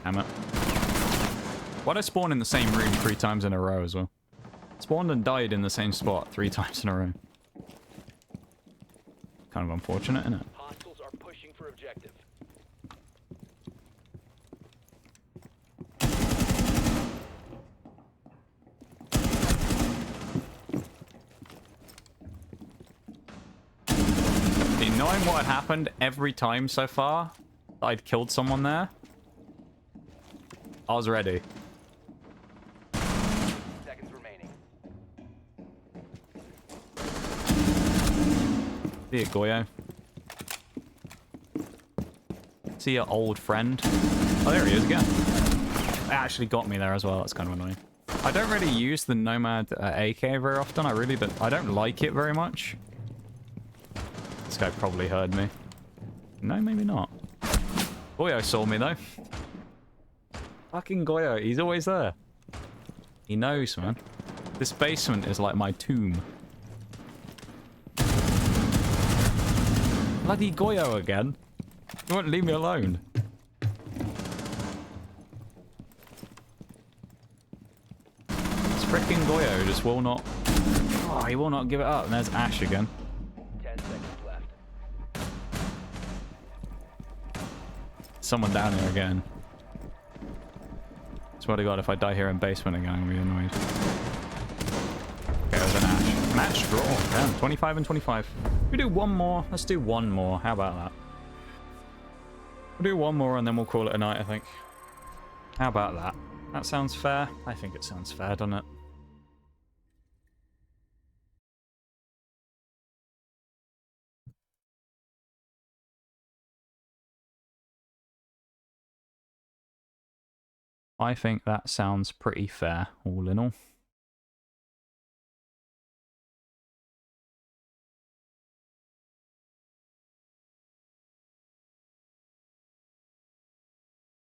Speaker 1: Damn it. Why'd I spawn in the same room 3 times in a row as well? Spawned and died in the same spot 3 times in a row. Kind of unfortunate, isn't it?
Speaker 3: Hostiles are pushing for objective.
Speaker 1: Knowing what had happened every time so far, I'd killed someone there. I was ready.
Speaker 3: Seconds remaining.
Speaker 1: See ya, Goyo. See ya, old friend. Oh, there he is again. It actually got me there as well. That's kind of annoying. I don't really use the Nomad AK very often. I don't like it very much. This guy probably heard me. No, maybe not. Goyo saw me though. Fucking Goyo, he's always there. He knows, man. This basement is like my tomb. Bloody Goyo again. You won't leave me alone. This freaking Goyo just will not... Oh, he will not give it up. And there's Ash again.
Speaker 3: 10 seconds left.
Speaker 1: Someone down here again. Swear to God, if I die here in basement again, I'm gonna be annoyed. Okay, there's an Ash. Match draw. Damn, 25 and 25. We do one more. Let's do one more. How about that? We'll do one more and then we'll call it a night, I think. How about that? That sounds fair? I think it sounds fair, doesn't it? I think that sounds pretty fair, all in all.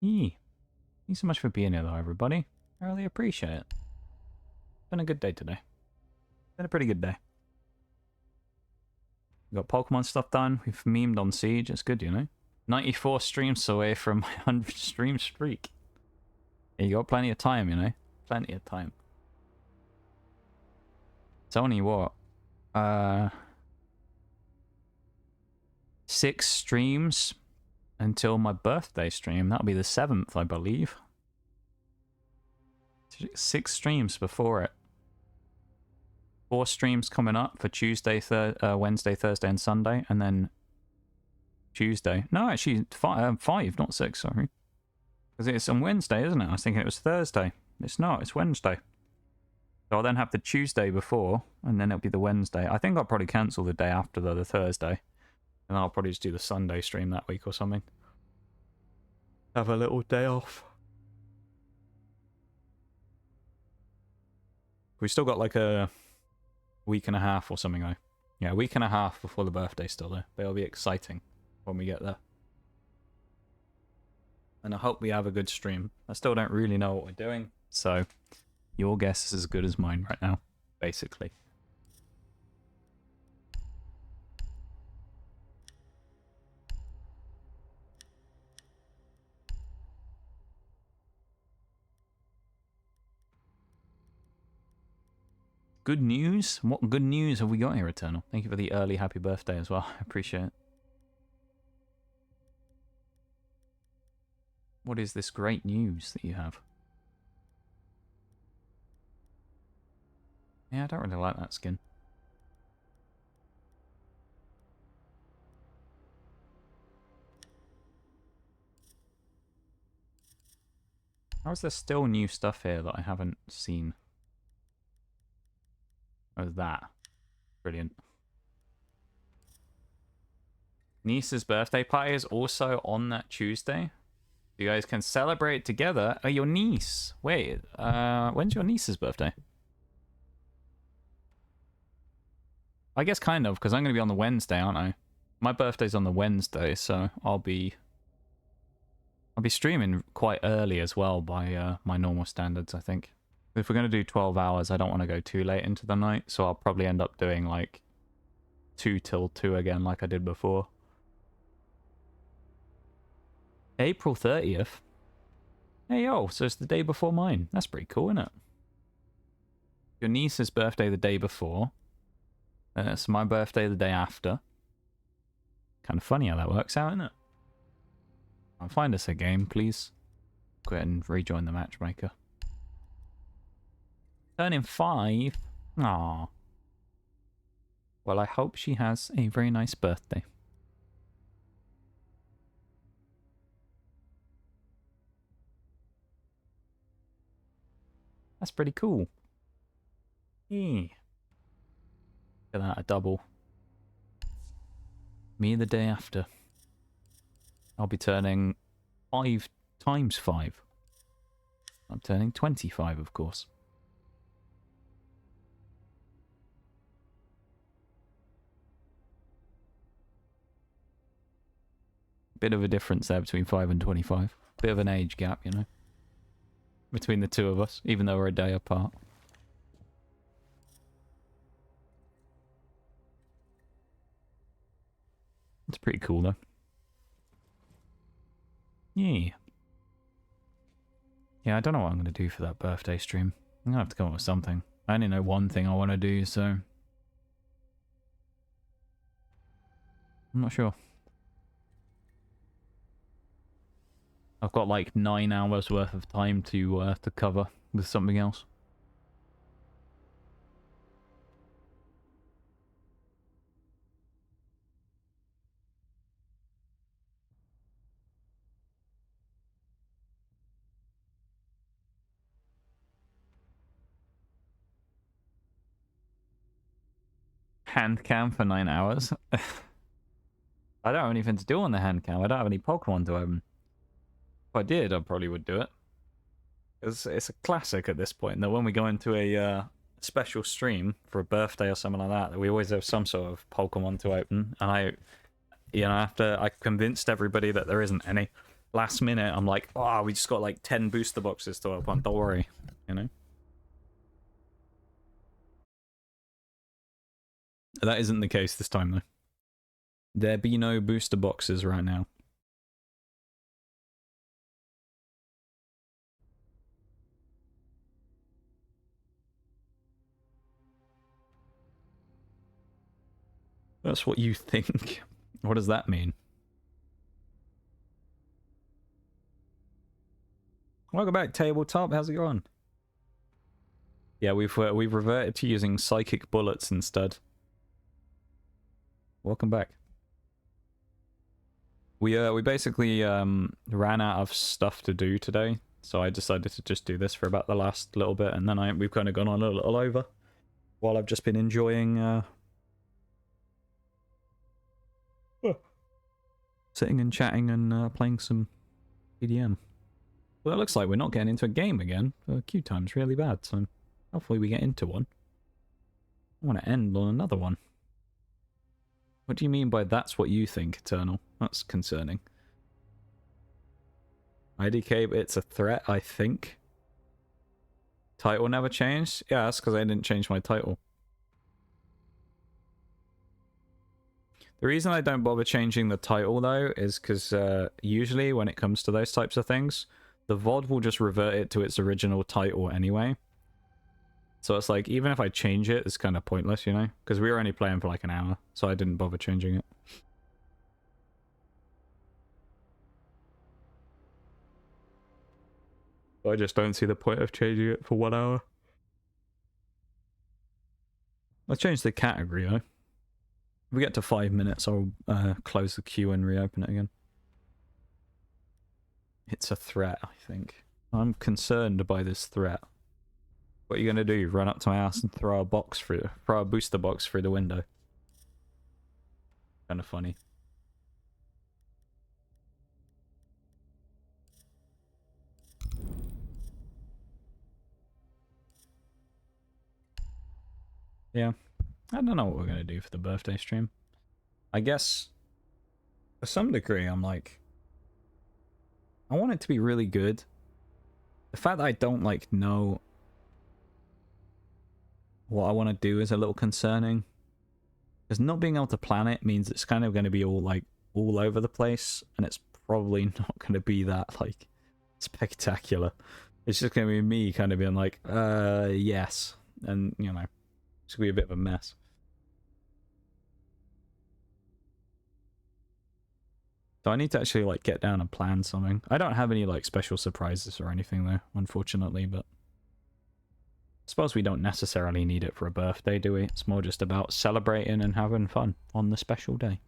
Speaker 1: Thanks so much for being here, though, everybody. I really appreciate it. It's been a good day today. Been a pretty good day. We got Pokemon stuff done. We've memed on Siege. It's good, you know. 94 streams away from my 100 stream streak. You got plenty of time, you know. Plenty of time. It's only what? 6 streams until my birthday stream. That'll be the 7th, I believe. 6 streams before it. 4 streams coming up for Tuesday, Wednesday, Thursday, and Sunday, and then Tuesday. No, actually, 5, not 6. Sorry. Because it's on Wednesday, isn't it? I was thinking it was Thursday. It's not. It's Wednesday. So I'll then have the Tuesday before, and then it'll be the Wednesday. I think I'll probably cancel the day after the Thursday. And I'll probably just do the Sunday stream that week or something. Have a little day off. We've still got like a week and a half or something, though. Yeah, a week and a half before the birthday still there. But it'll be exciting when we get there. And I hope we have a good stream. I still don't really know what we're doing, so your guess is as good as mine right now, basically. Good news? What good news have we got here, Eternal? Thank you for the early happy birthday as well. I appreciate it. What is this great news that you have? Yeah, I don't really like that skin. How is there still new stuff here that I haven't seen? Oh, that. Brilliant. Niece's birthday party is also on that Tuesday. You guys can celebrate together. Oh, your niece. Wait, when's your niece's birthday? I guess kind of, because I'm going to be on the Wednesday, aren't I? My birthday's on the Wednesday, so I'll be streaming quite early as well by my normal standards, I think. If we're going to do 12 hours, I don't want to go too late into the night, so I'll probably end up doing like 2 till 2 again like I did before. April 30th? Hey, yo, so it's the day before mine. That's pretty cool, isn't it? Your niece's birthday the day before. Then it's my birthday the day after. Kind of funny how that works out, isn't it? I'll find us a game, please. Go ahead and rejoin the matchmaker. Turning 5. Aww. Well, I hope she has a very nice birthday. That's pretty cool. Yeah. Look at that, a double. Me the day after. I'll be turning 5 times 5. I'm turning 25, of course. Bit of a difference there between 5 and 25. Bit of an age gap, you know, between the two of us, even though we're a day apart. It's pretty cool, though. Yeah. Yeah, I don't know what I'm going to do for that birthday stream. I'm going to have to come up with something. I only know one thing I want to do, so I'm not sure. I've got like 9 hours worth of time to cover with something else. Hand cam for 9 hours? I don't have anything to do on the hand cam. I don't have any Pokemon to open. If I did, I probably would do it. It's a classic at this point that when we go into a special stream for a birthday or something like that we always have some sort of Pokemon to open. And after I convinced everybody that there isn't any, last minute I'm like, oh, we just got like 10 booster boxes to open. Don't worry, you know. That isn't the case this time, though. There be no booster boxes right now. That's what you think. What does that mean? Welcome back, Tabletop. How's it going? Yeah, we've reverted to using psychic bullets instead. Welcome back. We basically ran out of stuff to do today, so I decided to just do this for about the last little bit, and then we've kind of gone on a little over while I've just been enjoying sitting and chatting and playing some EDM. Well, it looks like we're not getting into a game again. Queue time's really bad, so hopefully we get into one. I want to end on another one. What do you mean by that's what you think, Eternal? That's concerning. IDK, it's a threat, I think. Title never changed? Yeah, that's because I didn't change my title. The reason I don't bother changing the title, though, is because usually when it comes to those types of things, the VOD will just revert it to its original title anyway. So it's like, even if I change it, it's kind of pointless, you know? Because we were only playing for like an hour, so I didn't bother changing it. I just don't see the point of changing it for 1 hour. I'll change the category, though. If we get to 5 minutes, I'll close the queue and reopen it again. It's a threat, I think. I'm concerned by this threat. What are you gonna do? Run up to my house and throw a booster box through the window? Kind of funny. Yeah, I don't know what we're gonna do for the birthday stream. I guess, to some degree, I'm like, I want it to be really good. The fact that I don't like know what I want to do is a little concerning. Because not being able to plan it means it's kind of going to be all over the place, and it's probably not going to be that like spectacular. It's just going to be me kind of being like, yes, and you know, it's going to be a bit of a mess. So I need to actually like get down and plan something. I don't have any like special surprises or anything though, unfortunately, but I suppose we don't necessarily need it for a birthday, do we? It's more just about celebrating and having fun on the special day.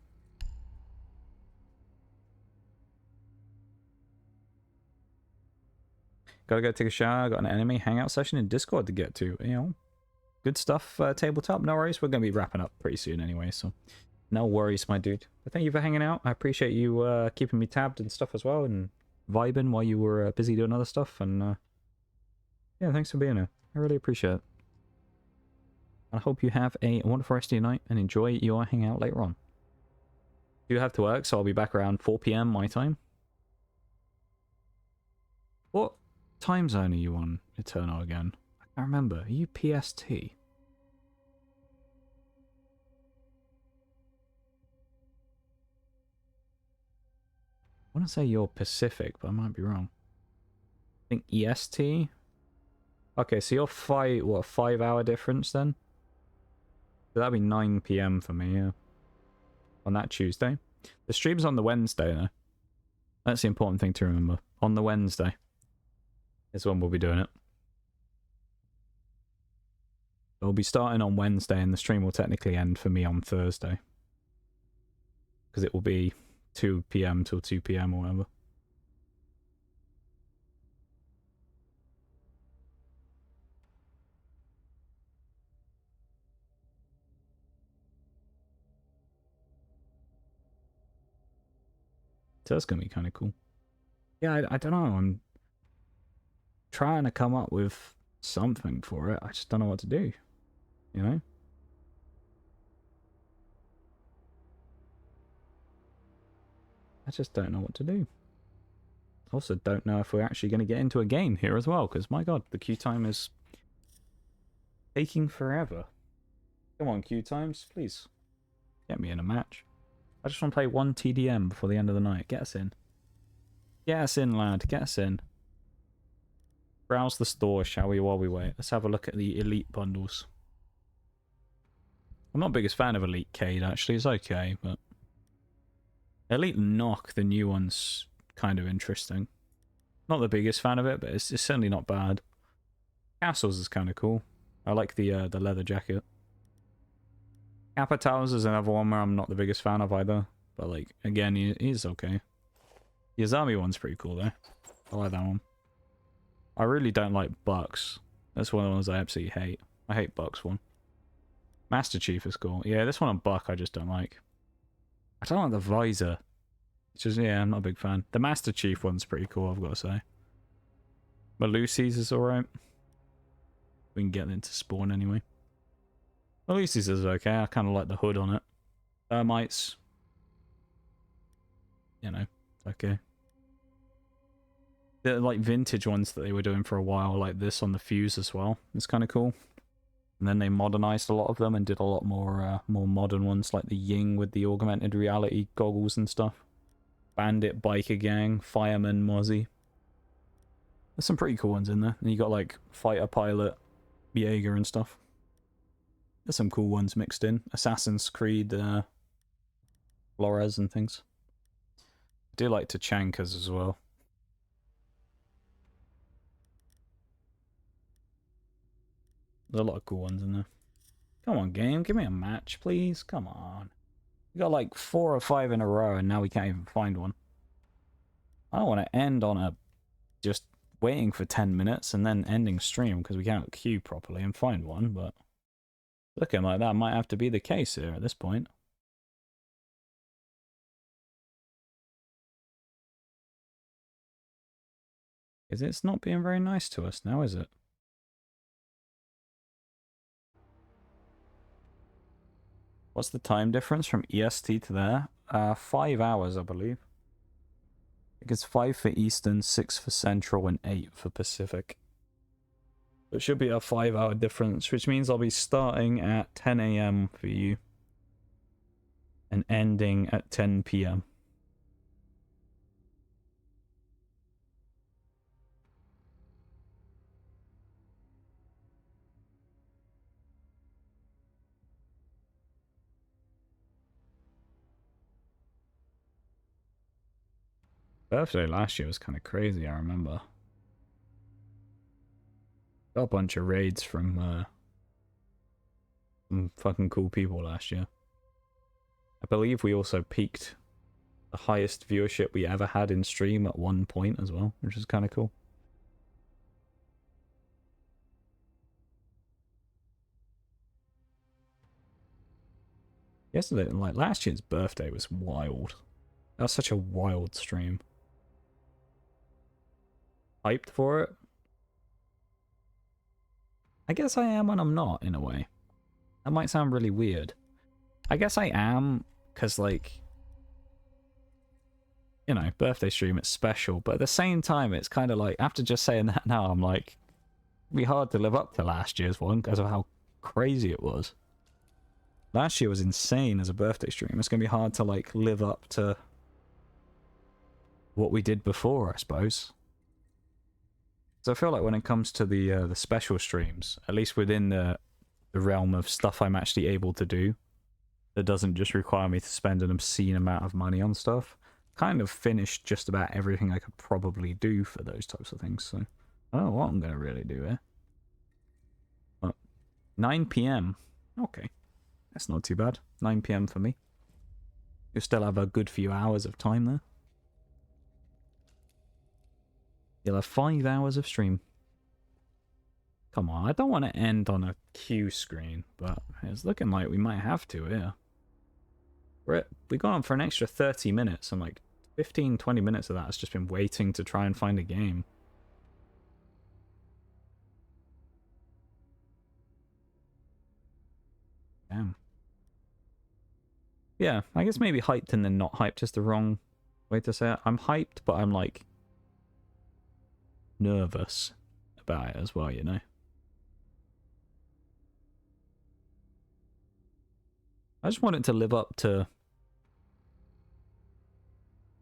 Speaker 1: Gotta go take a shower, got an enemy hangout session in Discord to get to, you know. Good stuff, tabletop, no worries. We're gonna be wrapping up pretty soon anyway, so no worries, my dude. But thank you for hanging out. I appreciate you keeping me tabbed and stuff as well, and vibing while you were busy doing other stuff, and yeah, thanks for being here. I really appreciate it. I hope you have a wonderful rest of your night and enjoy your hangout later on. I do have to work, so I'll be back around 4 PM my time. What time zone are you on, Eternal, again? I can't remember. Are you PST? I want to say you're Pacific, but I might be wrong. I think EST? Okay, so you're 5-hour difference then? So that'd be 9 PM for me, yeah. On that Tuesday. The stream's on the Wednesday, though. That's the important thing to remember. On the Wednesday is when we'll be doing it. We'll be starting on Wednesday, and the stream will technically end for me on Thursday. Because it will be 2 PM till 2 PM or whatever. So that's going to be kind of cool. Yeah, I don't know. I'm trying to come up with something for it. I just don't know what to do. You know? I just don't know what to do. Also, don't know if we're actually going to get into a game here as well, because my god, the queue time is taking forever. Come on, queue times, please. Get me in a match. I just want to play 1 TDM before the end of the night. Get us in. Get us in, lad. Get us in. Browse the store, shall we, while we wait. Let's have a look at the Elite bundles. I'm not the biggest fan of Elite Cade, actually. It's okay, but Elite Knock, the new one's kind of interesting. Not the biggest fan of it, but it's certainly not bad. Castles is kind of cool. I like the leather jacket. Capitals is another one where I'm not the biggest fan of either. But, like, again, he's okay. The Azami one's pretty cool, though. I like that one. I really don't like Bucks. That's one of the ones I absolutely hate. I hate Bucks one. Master Chief is cool. Yeah, this one on Buck I just don't like. I don't like the visor. It's just, yeah, I'm not a big fan. The Master Chief one's pretty cool, I've got to say. Malusi's is alright. We can get into spawn anyway. Malusi's is okay. I kind of like the hood on it. Thermites. You know, okay. The like vintage ones that they were doing for a while, like this on the Fuse as well. It's kind of cool. And then they modernized a lot of them and did a lot more modern ones, like the Ying with the augmented reality goggles and stuff. Bandit Biker Gang, Fireman Mozzie. There's some pretty cool ones in there. And you got like Fighter Pilot, Jaeger and stuff. There's some cool ones mixed in. Assassin's Creed, Flores and things. I do like Tachankas as well. There's a lot of cool ones in there. Come on, game. Give me a match, please. Come on. We got like 4 or 5 in a row and now we can't even find one. I don't want to end on a just waiting for 10 minutes and then ending stream because we can't queue properly and find one, but looking like that might have to be the case here at this point. Because it's not being very nice to us now, is it? What's the time difference from EST to there? 5 hours, I believe. I think it's 5 for Eastern, 6 for Central, and 8 for Pacific. It should be a 5-hour difference, which means I'll be starting at 10 AM for you. And ending at 10 PM. Birthday last year was kind of crazy, I remember. Got a bunch of raids from some fucking cool people last year. I believe we also peaked the highest viewership we ever had in stream at one point as well, which is kind of cool. Yesterday, like last year's birthday was wild. That was such a wild stream. Hyped for it? I guess I am and I'm not, in a way. That might sound really weird. I guess I am, because, like, you know, birthday stream, it's special, but at the same time, it's kind of like, after just saying that now, I'm like, it'd be hard to live up to last year's one because of how crazy it was. Last year was insane as a birthday stream. It's going to be hard to, like, live up to what we did before, I suppose. So I feel like when it comes to the special streams, at least within the realm of stuff I'm actually able to do, that doesn't just require me to spend an obscene amount of money on stuff, kind of finished just about everything I could probably do for those types of things. So I don't know what I'm going to really do here. But 9 PM. Okay. That's not too bad. 9 PM for me. You'll still have a good few hours of time there. You'll have 5 hours of stream. Come on, I don't want to end on a queue screen, but it's looking like we might have to, yeah. We got on for an extra 30 minutes, and like 15, 20 minutes of that has just been waiting to try and find a game. Damn. Yeah, I guess maybe hyped and then not hyped is the wrong way to say it. I'm hyped, but I'm like nervous about it as well, you know. I just want it to live up to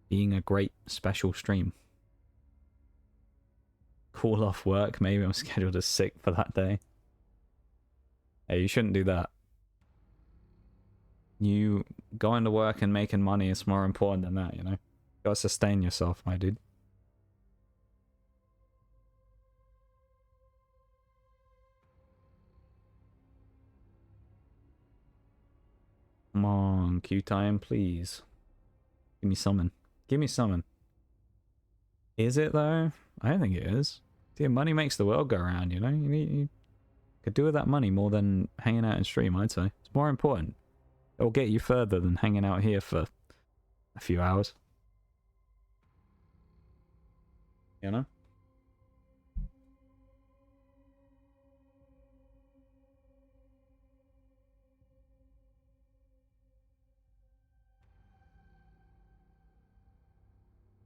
Speaker 1: being a great special stream. Call off work, maybe I'm scheduled as sick for that day. Hey, you shouldn't do that. You going to work and making money is more important than that, you know. You gotta sustain yourself, my dude. Come on, queue time, please. Give me summon. Give me summon. Is it, though? I don't think it is. Dude, money makes the world go around, you know? You could do with that money more than hanging out in stream, I'd say. It's more important. It'll get you further than hanging out here for a few hours. You know?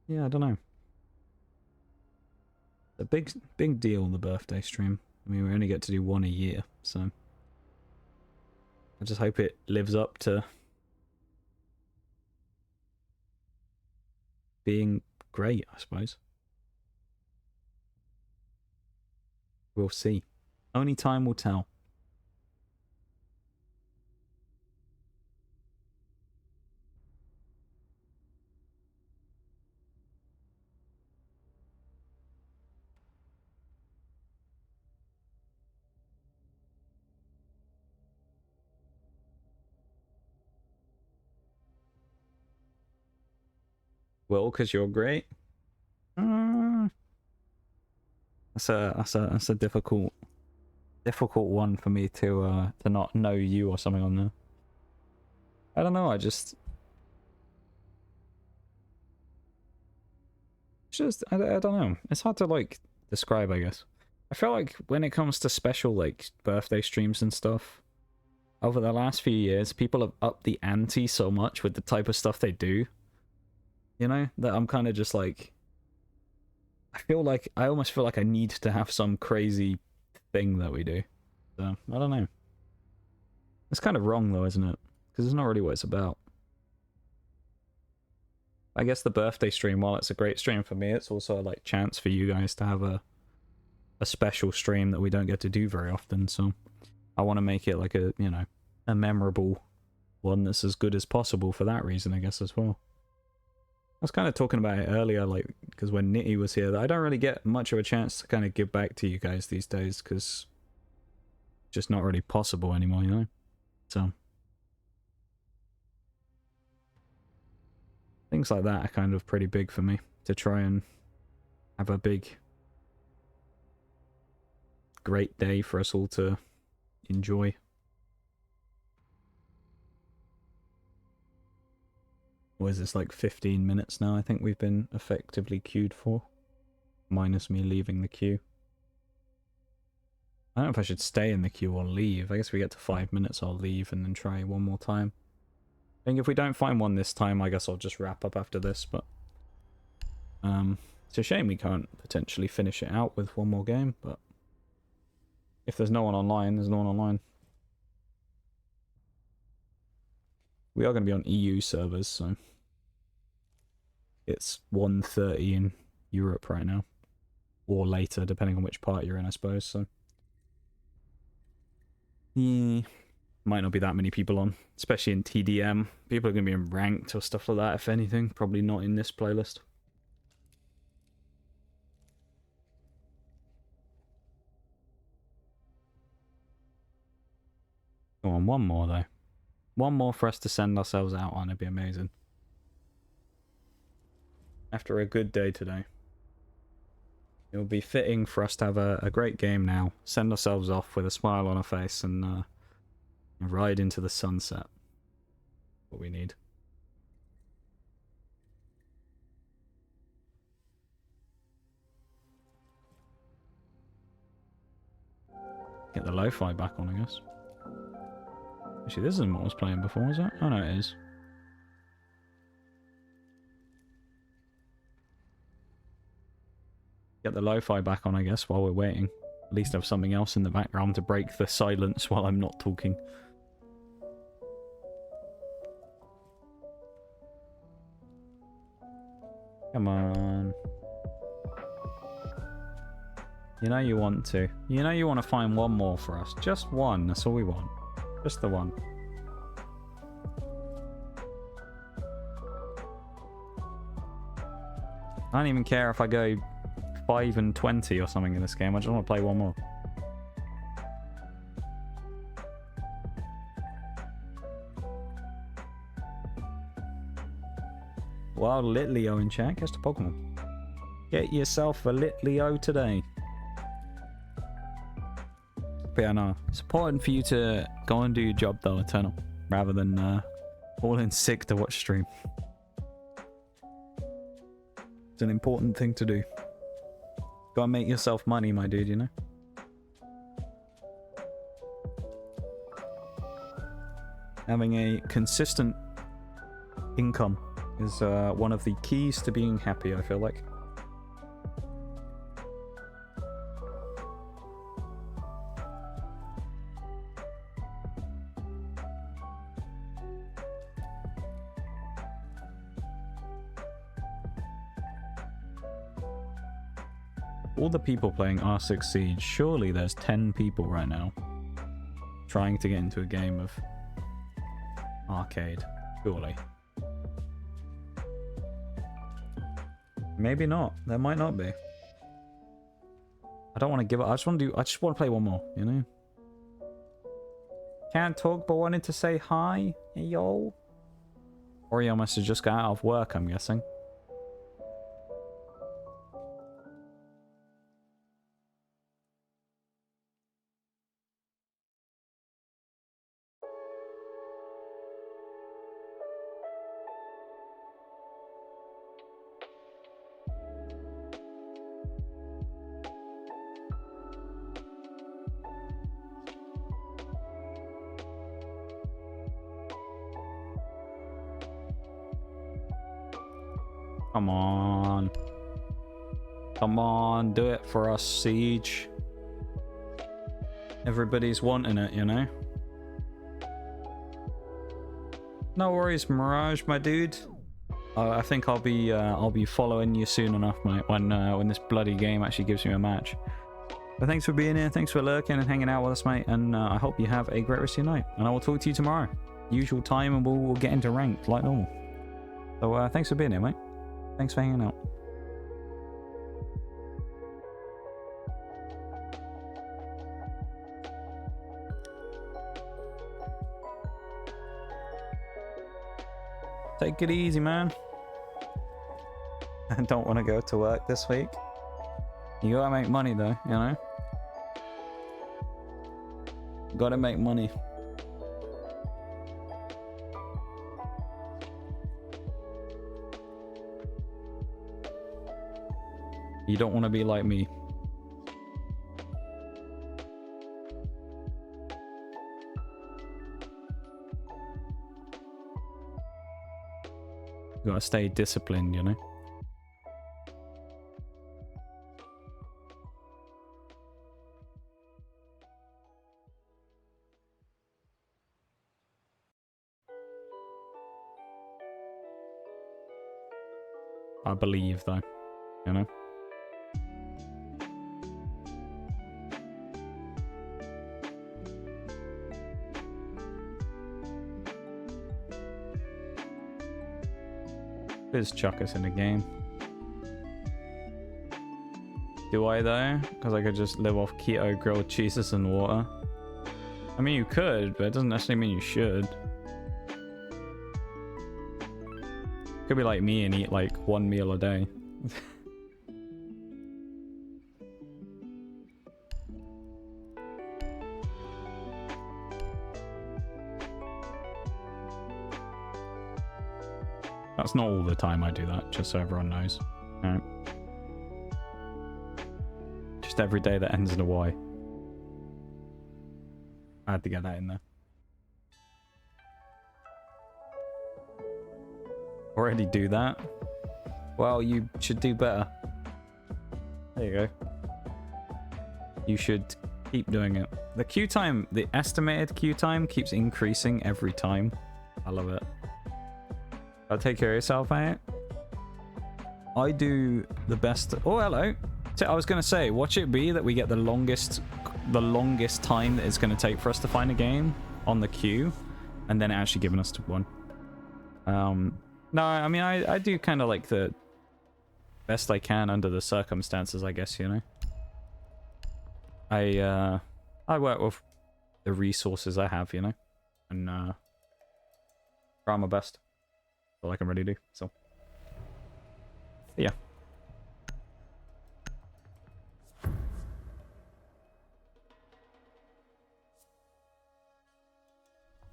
Speaker 1: Yeah, I don't know. It's a big deal, the birthday stream. I mean, we only get to do one a year, so I just hope it lives up to being great, I suppose. We'll see. Only time will tell. Well, because you're great. That's a difficult one for me to not know you or something on there. I don't know. I just I don't know. It's hard to like describe, I guess. I feel like when it comes to special like birthday streams and stuff, over the last few years, people have upped the ante so much with the type of stuff they do. You know, that I'm kind of just like, I almost feel like I need to have some crazy thing that we do. So, I don't know. It's kind of wrong though, isn't it? Because it's not really what it's about. I guess the birthday stream, while it's a great stream for me, it's also a like chance for you guys to have a special stream that we don't get to do very often. So I want to make it like a, you know, a memorable one that's as good as possible for that reason, I guess, as well. I was kind of talking about it earlier, like, because when Nitty was here, that I don't really get much of a chance to kind of give back to you guys these days, because it's just not really possible anymore, you know? So things like that are kind of pretty big for me, to try and have a big, great day for us all to enjoy. Or is this like 15 minutes now? I think we've been effectively queued for. Minus me leaving the queue. I don't know if I should stay in the queue or leave. I guess if we get to 5 minutes, I'll leave and then try one more time. I think if we don't find one this time, I guess I'll just wrap up after this, but... it's a shame we can't potentially finish it out with one more game, but... if there's no one online, there's no one online. We are going to be on EU servers, so... it's 1:30 in Europe right now. Or later, depending on which part you're in, I suppose, so... yeah... might not be that many people on, especially in TDM. People are going to be in ranked or stuff like that, if anything. Probably not in this playlist. Go on, one more though. One more for us to send ourselves out on, it'd be amazing. After a good day today. It would be fitting for us to have a great game now. Send ourselves off with a smile on our face and ride into the sunset. What we need. Get the lo-fi back on, I guess. Actually, this isn't what I was playing before, is it? Oh no, it is. Get the lo-fi back on, I guess, while we're waiting. At least have something else in the background to break the silence while I'm not talking. Come on. You know you want to. You know you want to find one more for us. Just one, that's all we want. Just the one. I don't even care if I go 5 and 20 or something in this game. I just want to play one more. Wow, Litleo in chat. Guess the Pokemon. Get yourself a Litleo today. But yeah, no. It's important for you to go and do your job though, Eternal. Rather than fall in sick to watch stream. It's an important thing to do. Gotta make yourself money, my dude, you know? Having a consistent income is one of the keys to being happy, I feel like. all the people playing R6 Siege, surely there's 10 people right now trying to get into a game of arcade. Surely. Maybe not. There might not be. I don't want to give up. I just want to play one more, you know? Can't talk, but wanted to say hi. Hey, yo. Oreo must have just got out of work, I'm guessing. Come on. Come on, do it for us, Siege. Everybody's wanting it, you know? No worries, Armarouge, my dude. I think I'll be following you soon enough, mate, when this bloody game actually gives me a match. But thanks for being here, thanks for lurking and hanging out with us, mate, and I hope you have a great rest of your night. And I will talk to you tomorrow. Usual time, and we'll get into ranked like normal. So thanks for being here, mate. Thanks for hanging out. Take it easy, man. I don't want to go to work this week. You gotta make money, though, you know? Gotta make money. You don't want to be like me. You gotta stay disciplined, you know? I believe, though, you know? Just chuck us in the game. Do I though? Because I could just live off keto, grilled cheeses and water. I mean, you could, but it doesn't necessarily mean you should. Could be like me and eat like one meal a day. That's not all the time I do that, just so everyone knows. Alright. Just every day that ends in a Y. I had to get that in there. Already do that? Well, you should do better. There you go. You should keep doing it. The queue time, the estimated queue time keeps increasing every time. I love it. I'll take care of yourself, mate. I do the best. Oh, hello. I was going to say, watch it be that we get the longest time that it's going to take for us to find a game on the queue, and then actually giving us to one. No, I mean, I do kind of like the best I can under the circumstances, I guess, you know. I work with the resources I have, you know, and try my best. All I can really do, so yeah.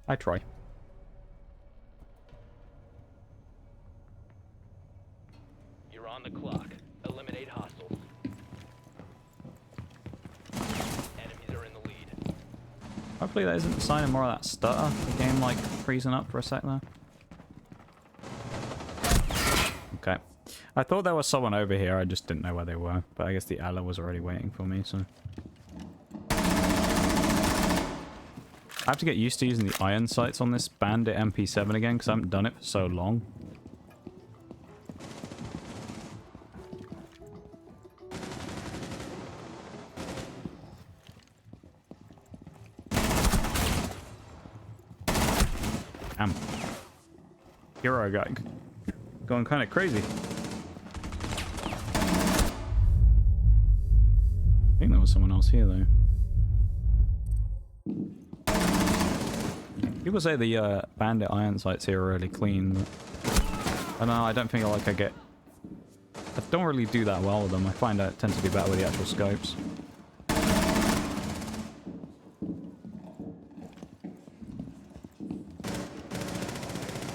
Speaker 1: I try.
Speaker 3: You're on the clock. Eliminate hostiles. Enemies are in the lead.
Speaker 1: Hopefully that isn't a sign of more of that stutter. The game like freezing up for a sec there. Okay. I thought there was someone over here, I just didn't know where they were. But I guess the Ella was already waiting for me, so... I have to get used to using the iron sights on this Bandit MP7 again, because I haven't done it for so long. Damn. Hero guy going kind of crazy. I think there was someone else here, though. People say the bandit iron sights here are really clean, but I don't know, I don't feel like I don't really do that well with them. I find I tend to do better with the actual scopes.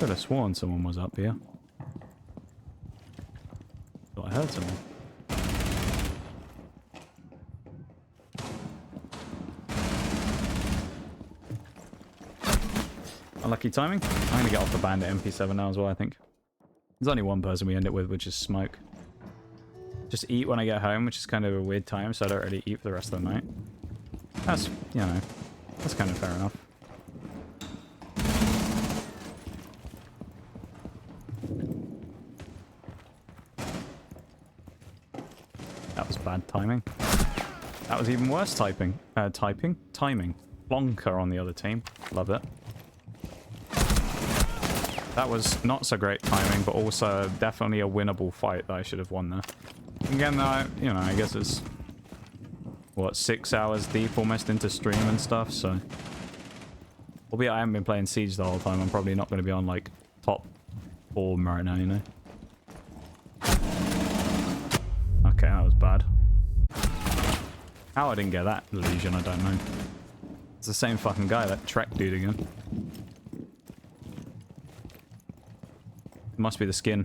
Speaker 1: Could have sworn someone was up here. Thought I heard someone. Unlucky timing. I'm gonna get off the bandit MP7 now as well, I think. There's only one person we end it with, which is Smoke. Just eat when I get home, which is kind of a weird time, so I don't really eat for the rest of the night. That's, you know, that's kind of fair enough. That was bad timing. That was even worse timing. Blonker on the other team. Love it. That was not so great timing, but also definitely a winnable fight that I should have won there. Again, you know, I guess it's, what, 6 hours deep almost into stream and stuff, so... Albeit I haven't been playing Siege the whole time, I'm probably not going to be on, like, top form right now, you know? Okay, that was bad. How I didn't get that illusion, I don't know. It's the same fucking guy, that Trek dude again. Must be the skin.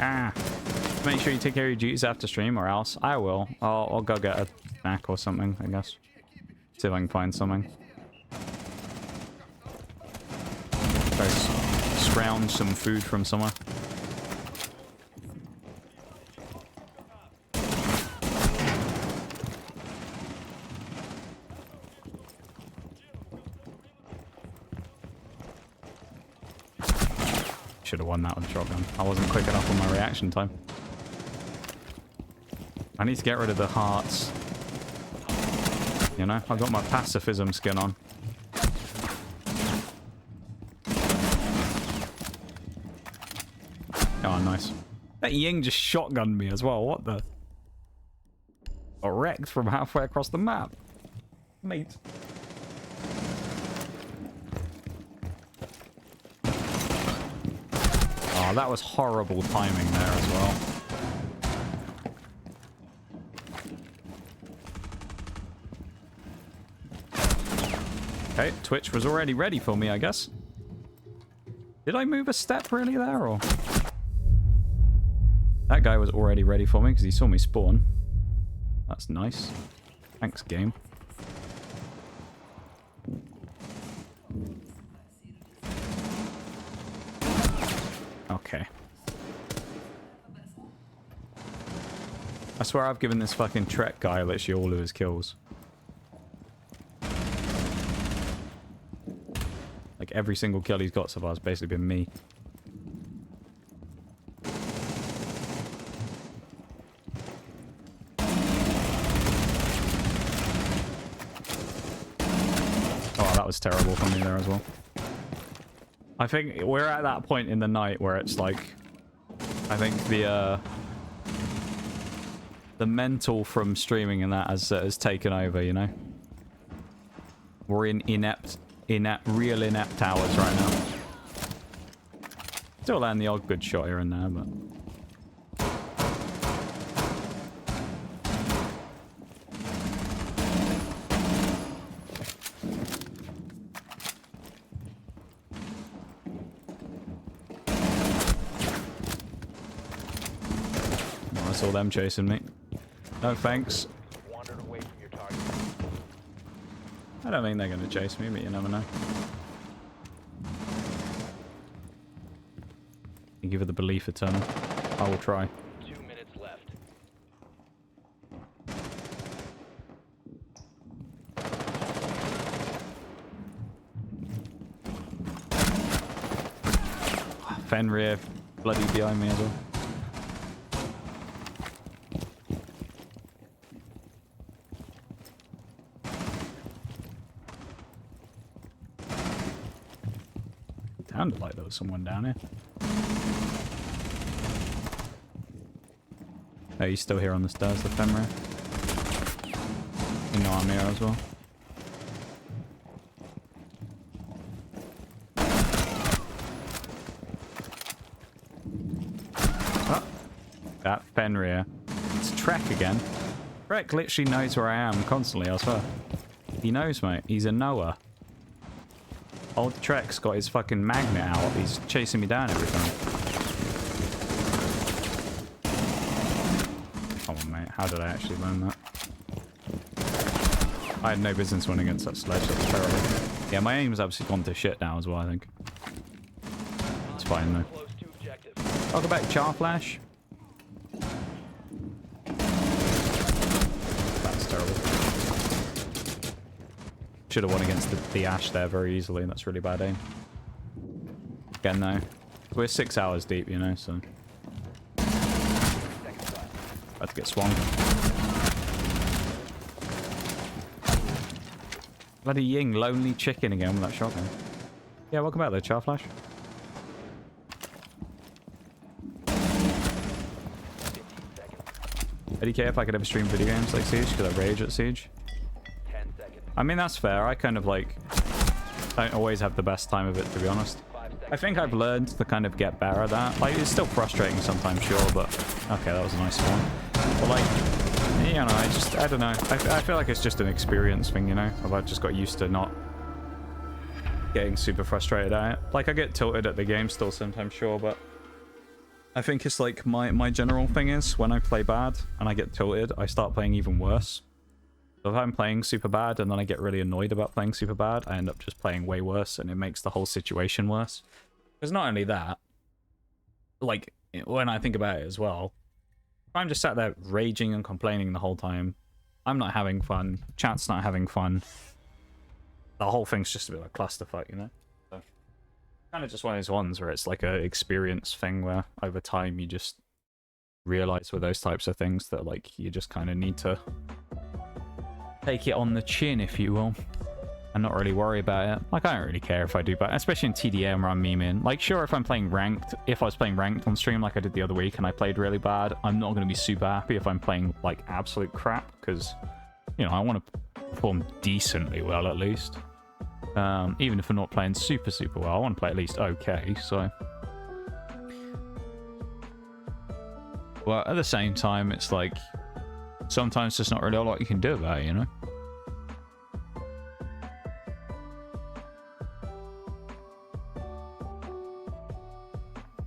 Speaker 1: Ah. Make sure you take care of your duties after stream, or else I will. I'll go get a snack or something, I guess. See if I can find something. Try to scrounge some food from somewhere. Should have won that with a shotgun. I wasn't quick enough on my reaction time. I need to get rid of the hearts. You know, I've got my pacifism skin on. Oh, nice. That Ying just shotgunned me as well. What the? Got wrecked from halfway across the map. Mate. Oh, that was horrible timing there as well. Okay, Twitch was already ready for me, I guess. Did I move a step really there, or? That guy was already ready for me because he saw me spawn. That's nice. Thanks, game. Okay. I swear I've given this fucking Trek guy literally all of his kills. Like every single kill he's got so far has basically been me. Oh, that was terrible from me there as well. I think we're at that point in the night where it's like, I think the mental from streaming and that has taken over, you know? We're in real inept hours right now. Still land the odd good shot here and there, but... I saw them chasing me. No thanks. I don't think they're going to chase me, but you never know. You give it the belief eternal. I will try.
Speaker 3: 2 minutes left.
Speaker 1: Fenrir bloody behind me as well. Sounded like there was someone down here. Oh, he's still here on the stairs, the Fenrir. You know I'm here as well. Oh, that Fenrir. It's Trek again. Trek literally knows where I am constantly, I swear. He knows, mate. He's a knower. Old Trek's got his fucking magnet out. He's chasing me down every time. Come on, mate. How did I actually learn that? I had no business winning against that sledge. That was terrible. Yeah, my aim's absolutely gone to shit now as well, I think. It's fine, though. Welcome back, Charflash. That's terrible. Should have won against the Ash there very easily. That's really bad aim. Again, though, we're 6 hours deep, you know, so... About to get swung. Bloody Ying, lonely chicken again with that shotgun. Yeah, welcome back there, Charflash. Eddie K, if I could ever stream video games like Siege, could I rage at Siege? I mean, that's fair. I kind of, like, don't always have the best time of it, to be honest. I think I've learned to kind of get better at that. Like, it's still frustrating sometimes, sure, but... Okay, that was a nice one. But, like, you know, I don't know. I feel like it's just an experience thing, you know? I've just got used to not getting super frustrated at it. Like, I get tilted at the game still sometimes, sure, but... I think it's, like, my general thing is, when I play bad and I get tilted, I start playing even worse. So if I'm playing super bad and then I get really annoyed about playing super bad, I end up just playing way worse and it makes the whole situation worse. Because not only that, like, when I think about it as well, if I'm just sat there raging and complaining the whole time, I'm not having fun, chat's not having fun, the whole thing's just a bit like a clusterfuck, you know? So, kind of just one of those ones where it's like a experience thing where over time you just realize with those types of things that, like, you just kind of need to take it on the chin, if you will, and not really worry about it. Like, I don't really care if I do bad, especially in TDM where I'm memeing. Like, sure, if I'm playing ranked, if I was playing ranked on stream like I did the other week and I played really bad, I'm not going to be super happy if I'm playing, like, absolute crap, because, you know, I want to perform decently well, at least. Even if I'm not playing super, super well, I want to play at least okay, so... Well, at the same time, it's like... Sometimes there's not really a lot you can do about it, you know?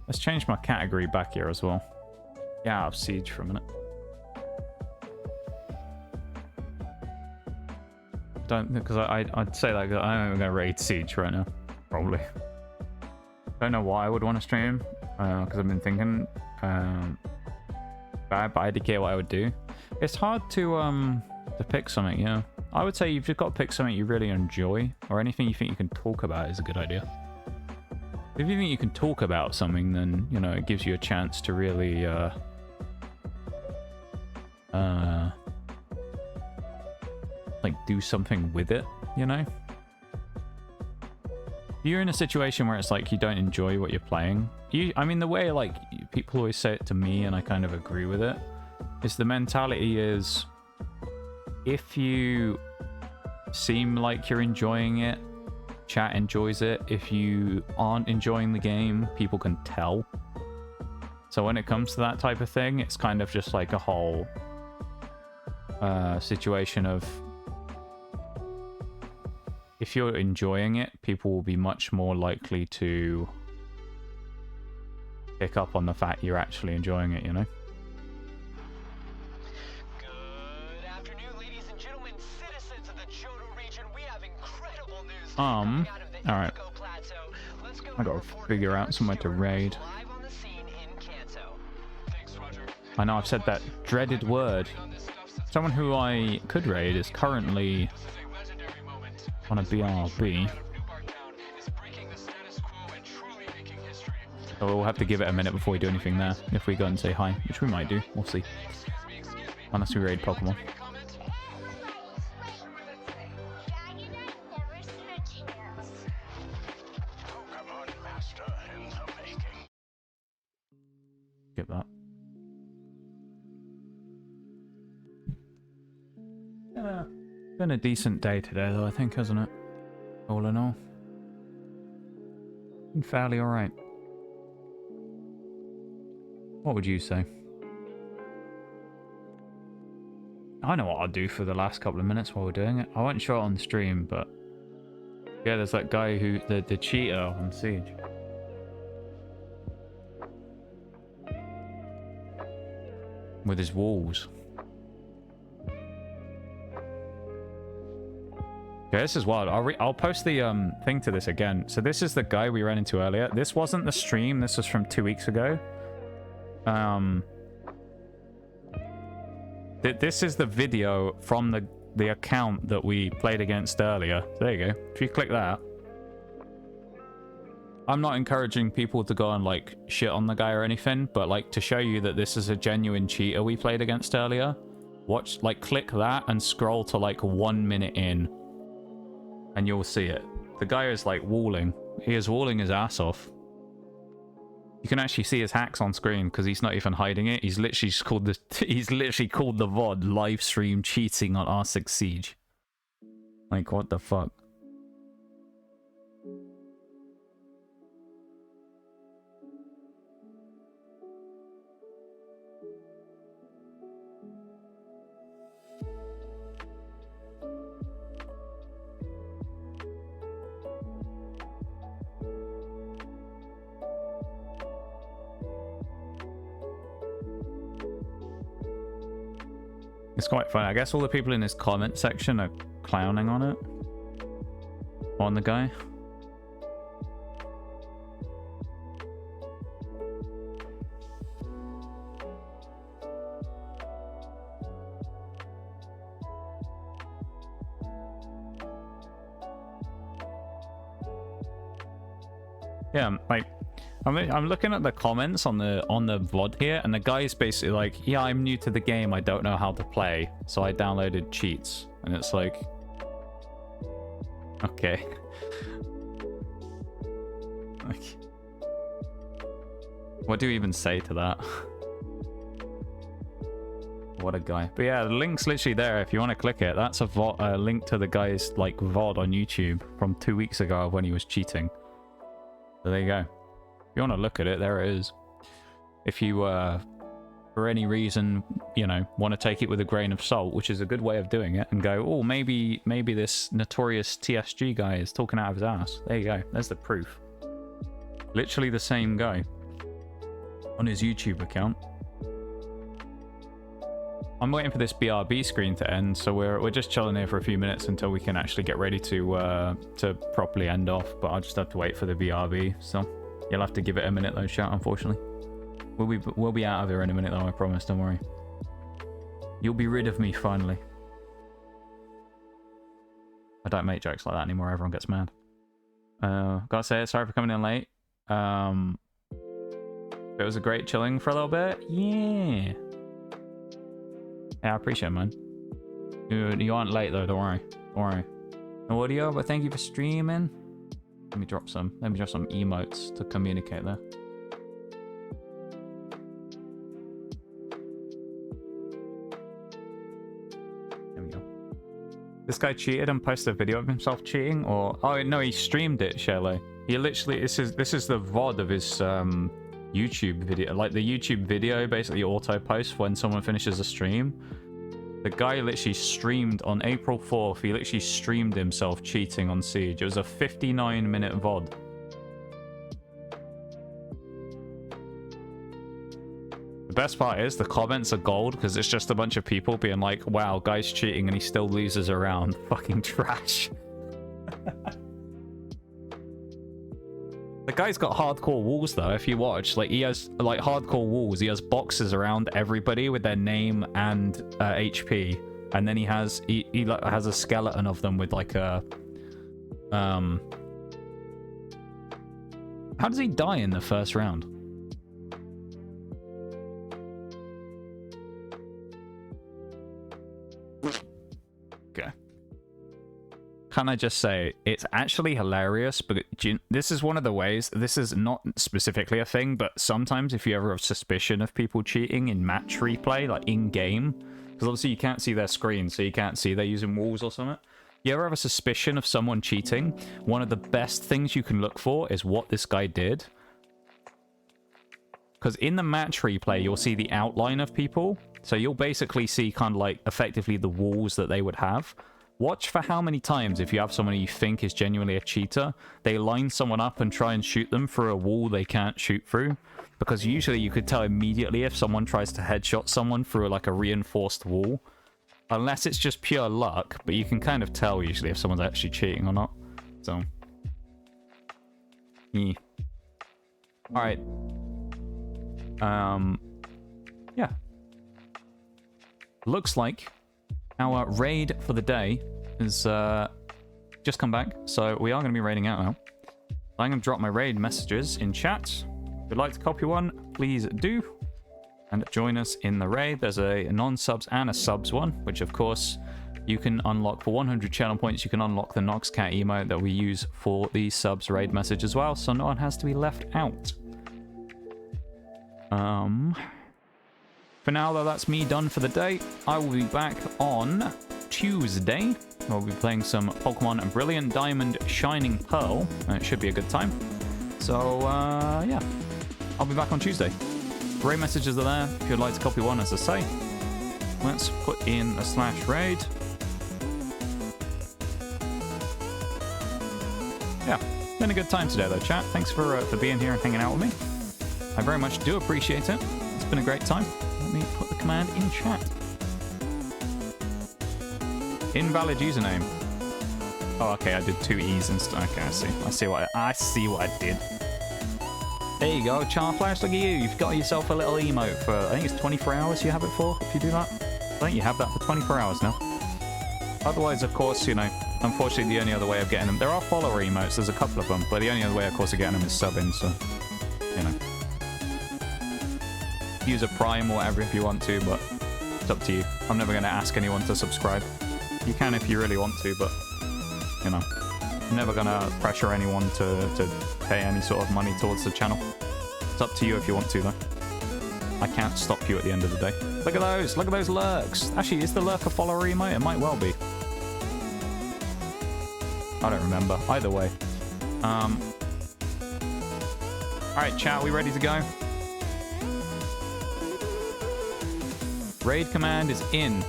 Speaker 1: Let's change my category back here as well. Yeah, I'll have Siege for a minute. Because I'd say like I'm going to raid Siege right now. Probably. Don't know why I would want to stream. Because I've been thinking... but I indicate what I would do. It's hard to pick something, yeah. I would say you've just got to pick something you really enjoy, or anything you think you can talk about is a good idea. If you think you can talk about something, then, you know, it gives you a chance to really, like, do something with it, you know? If you're in a situation where it's like you don't enjoy what you're playing, I mean, the way, like, people always say it to me, and I kind of agree with it, is the mentality is, if you seem like you're enjoying it, chat enjoys it. If you aren't enjoying the game, people can tell. So when it comes to that type of thing, it's kind of just like a whole situation of, if you're enjoying it, people will be much more likely to pick up on the fact you're actually enjoying it, you know?
Speaker 4: Good afternoon, ladies and gentlemen, citizens of the Johto region. We have incredible news.
Speaker 1: Alright. I gotta figure out somewhere to raid. I know I've said that dreaded word. Someone who I could raid is currently on a BRB. So we'll have to give it a minute before we do anything there. If we go and say hi, which we might do. We'll see. Unless we raid Pokemon. Skip that. Been a decent day today, though, I think, hasn't it? All in all. Been fairly alright. What would you say? I know what I'll do for the last couple of minutes while we're doing it. I won't show it on stream, but... yeah, there's that guy who... the cheater on Siege. With his walls. Okay, this is wild. I'll post the thing to this again. So this is the guy we ran into earlier. This wasn't the stream. This was from 2 weeks ago. This is the video from the account that we played against earlier. There you go. If you click that. I'm not encouraging people to go and like shit on the guy or anything, but like to show you that this is a genuine cheater we played against earlier. Watch, like click that and scroll to like 1 minute in. And you'll see it. The guy is like walling. He is walling his ass off. You can actually see his hacks on screen because he's not even hiding it. He's literally just called the VOD live stream cheating on R6 Siege. Like what the fuck? It's quite funny. I guess all the people in this comment section are clowning on it. On the guy. Yeah, like I'm looking at the comments on the VOD here, and the guy's basically like, yeah, I'm new to the game, I don't know how to play, so I downloaded cheats. And it's like, okay. Like, what do you even say to that? What a guy. But yeah, the link's literally there if you want to click it. That's a link to the guy's like VOD on YouTube from 2 weeks ago when he was cheating. So there you go. If you want to look at it, there it is. If you, for any reason, you know, want to take it with a grain of salt, which is a good way of doing it, and go, oh, maybe this notorious TSG guy is talking out of his ass. There you go. There's the proof. Literally the same guy on his YouTube account. I'm waiting for this BRB screen to end, so we're just chilling here for a few minutes until we can actually get ready to properly end off. But I'll just have to wait for the BRB, so you'll have to give it a minute though, chat, unfortunately. We'll be out of here in a minute though, I promise, don't worry. You'll be rid of me finally. I don't make jokes like that anymore, everyone gets mad. Gotta say it, sorry for coming in late. It was a great chilling for a little bit. Yeah. Yeah, I appreciate it, man. You aren't late though, don't worry. Don't worry. No audio, but thank you for streaming. Let me drop some emotes to communicate there. There we go. This guy cheated and posted a video of himself cheating, or oh no, he streamed it, Shelley. He literally this is the VOD of his YouTube video, like the YouTube video basically auto posts when someone finishes a stream. The guy literally streamed on April 4th, he literally streamed himself cheating on Siege. It was a 59-minute VOD. The best part is the comments are gold because it's just a bunch of people being like, wow, guy's cheating and he still loses a round. Fucking trash. The guy's got hardcore walls though, if you watch. Like, he has like hardcore walls. He has boxes around everybody with their name and HP. And then he has a skeleton of them with like a How does he die in the first round? Okay. Can I just say, it's actually hilarious, but this is one of the ways, this is not specifically a thing, but sometimes if you ever have suspicion of people cheating in match replay, like in-game, because obviously you can't see their screen, so you can't see they're using walls or something. You ever have a suspicion of someone cheating? One of the best things you can look for is what this guy did. Because in the match replay, you'll see the outline of people. So you'll basically see kind of like effectively the walls that they would have. Watch for how many times, if you have someone you think is genuinely a cheater, they line someone up and try and shoot them through a wall they can't shoot through. Because usually you could tell immediately if someone tries to headshot someone through like a reinforced wall. Unless it's just pure luck, but you can kind of tell usually if someone's actually cheating or not. So, yeah. Alright. Yeah. Looks like our raid for the day has just come back, so we are going to be raiding out now. I'm going to drop my raid messages in chat. If you'd like to copy one, please do. And join us in the raid. There's a non-subs and a subs one, which of course you can unlock for 100 channel points. You can unlock the Noxcat emote that we use for the subs raid message as well, so no one has to be left out. For now, though, that's me done for the day. I will be back on Tuesday. We'll be playing some Pokemon Brilliant Diamond Shining Pearl, and it should be a good time. So, yeah. I'll be back on Tuesday. Raid messages are there if you'd like to copy one, as I say. Let's put in a /raid. Yeah, been a good time today, though, chat. Thanks for being here and hanging out with me. I very much do appreciate it. It's been a great time. Let me put the command in chat. Invalid username. Oh, okay, I did 2 E's instead. Okay, I see what I did. There you go, Charflash, look at you. You've got yourself a little emote for, I think it's 24 hours you have it for, if you do that. I think you have that for 24 hours now. Otherwise, of course, you know, unfortunately the only other way of getting them, there are follower emotes, there's a couple of them, but the only other way, of course, of getting them is subbing, so, you know. Use a Prime or whatever if you want to, but it's up to you. I'm never going to ask anyone to subscribe. You can if you really want to, but, you know. I'm never going to pressure anyone to pay any sort of money towards the channel. It's up to you if you want to, though. I can't stop you at the end of the day. Look at those lurks. Actually, is the lurk a follower emote? It might well be. I don't remember. Either way. Alright, chat, we ready to go? Raid command is in.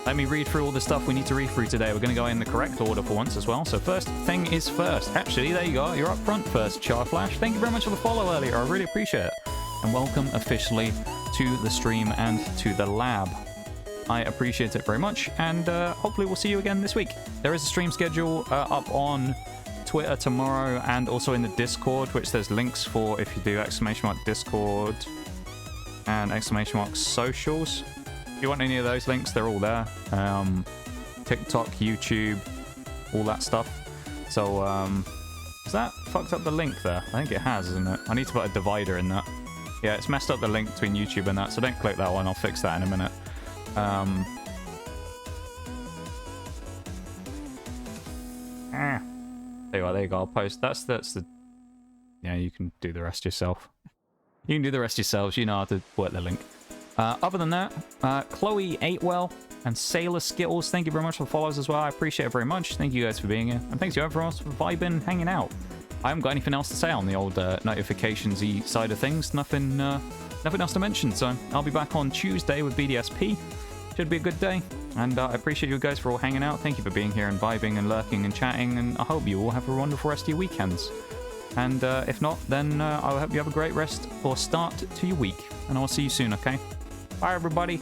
Speaker 1: Let me read through all the stuff we need to read through today. We're going to go in the correct order for once as well. So first thing is first. Actually, there you go. You're up front first, Charflash. Thank you very much for the follow earlier. I really appreciate it. And welcome officially to the stream and to the lab. I appreciate it very much. And hopefully we'll see you again this week. There is a stream schedule up on Twitter tomorrow and also in the Discord, which there's links for if you do !Discord and !socials. If you want any of those links, they're all there. TikTok, YouTube, all that stuff. So, has that fucked up the link there? I think it has, isn't it? I need to put a divider in that. Yeah, it's messed up the link between YouTube and that, so don't click that one. I'll fix that in a minute. There you go. I'll post. That's the... Yeah, you can do the rest yourself. You can do the rest yourselves. You know how to work the link. Other than that, Chloe Eightwell and Sailor Skittles, thank you very much for the follows as well. I appreciate it very much. Thank you guys for being here. And thanks to everyone else for vibing, hanging out. I haven't got anything else to say on the old notifications-y side of things. Nothing else to mention. So I'll be back on Tuesday with BDSP. Should be a good day. And I appreciate you guys for all hanging out. Thank you for being here and vibing and lurking and chatting. And I hope you all have a wonderful rest of your weekends. And if not, then I hope you have a great rest or start to your week. And I'll see you soon, okay? Bye, everybody.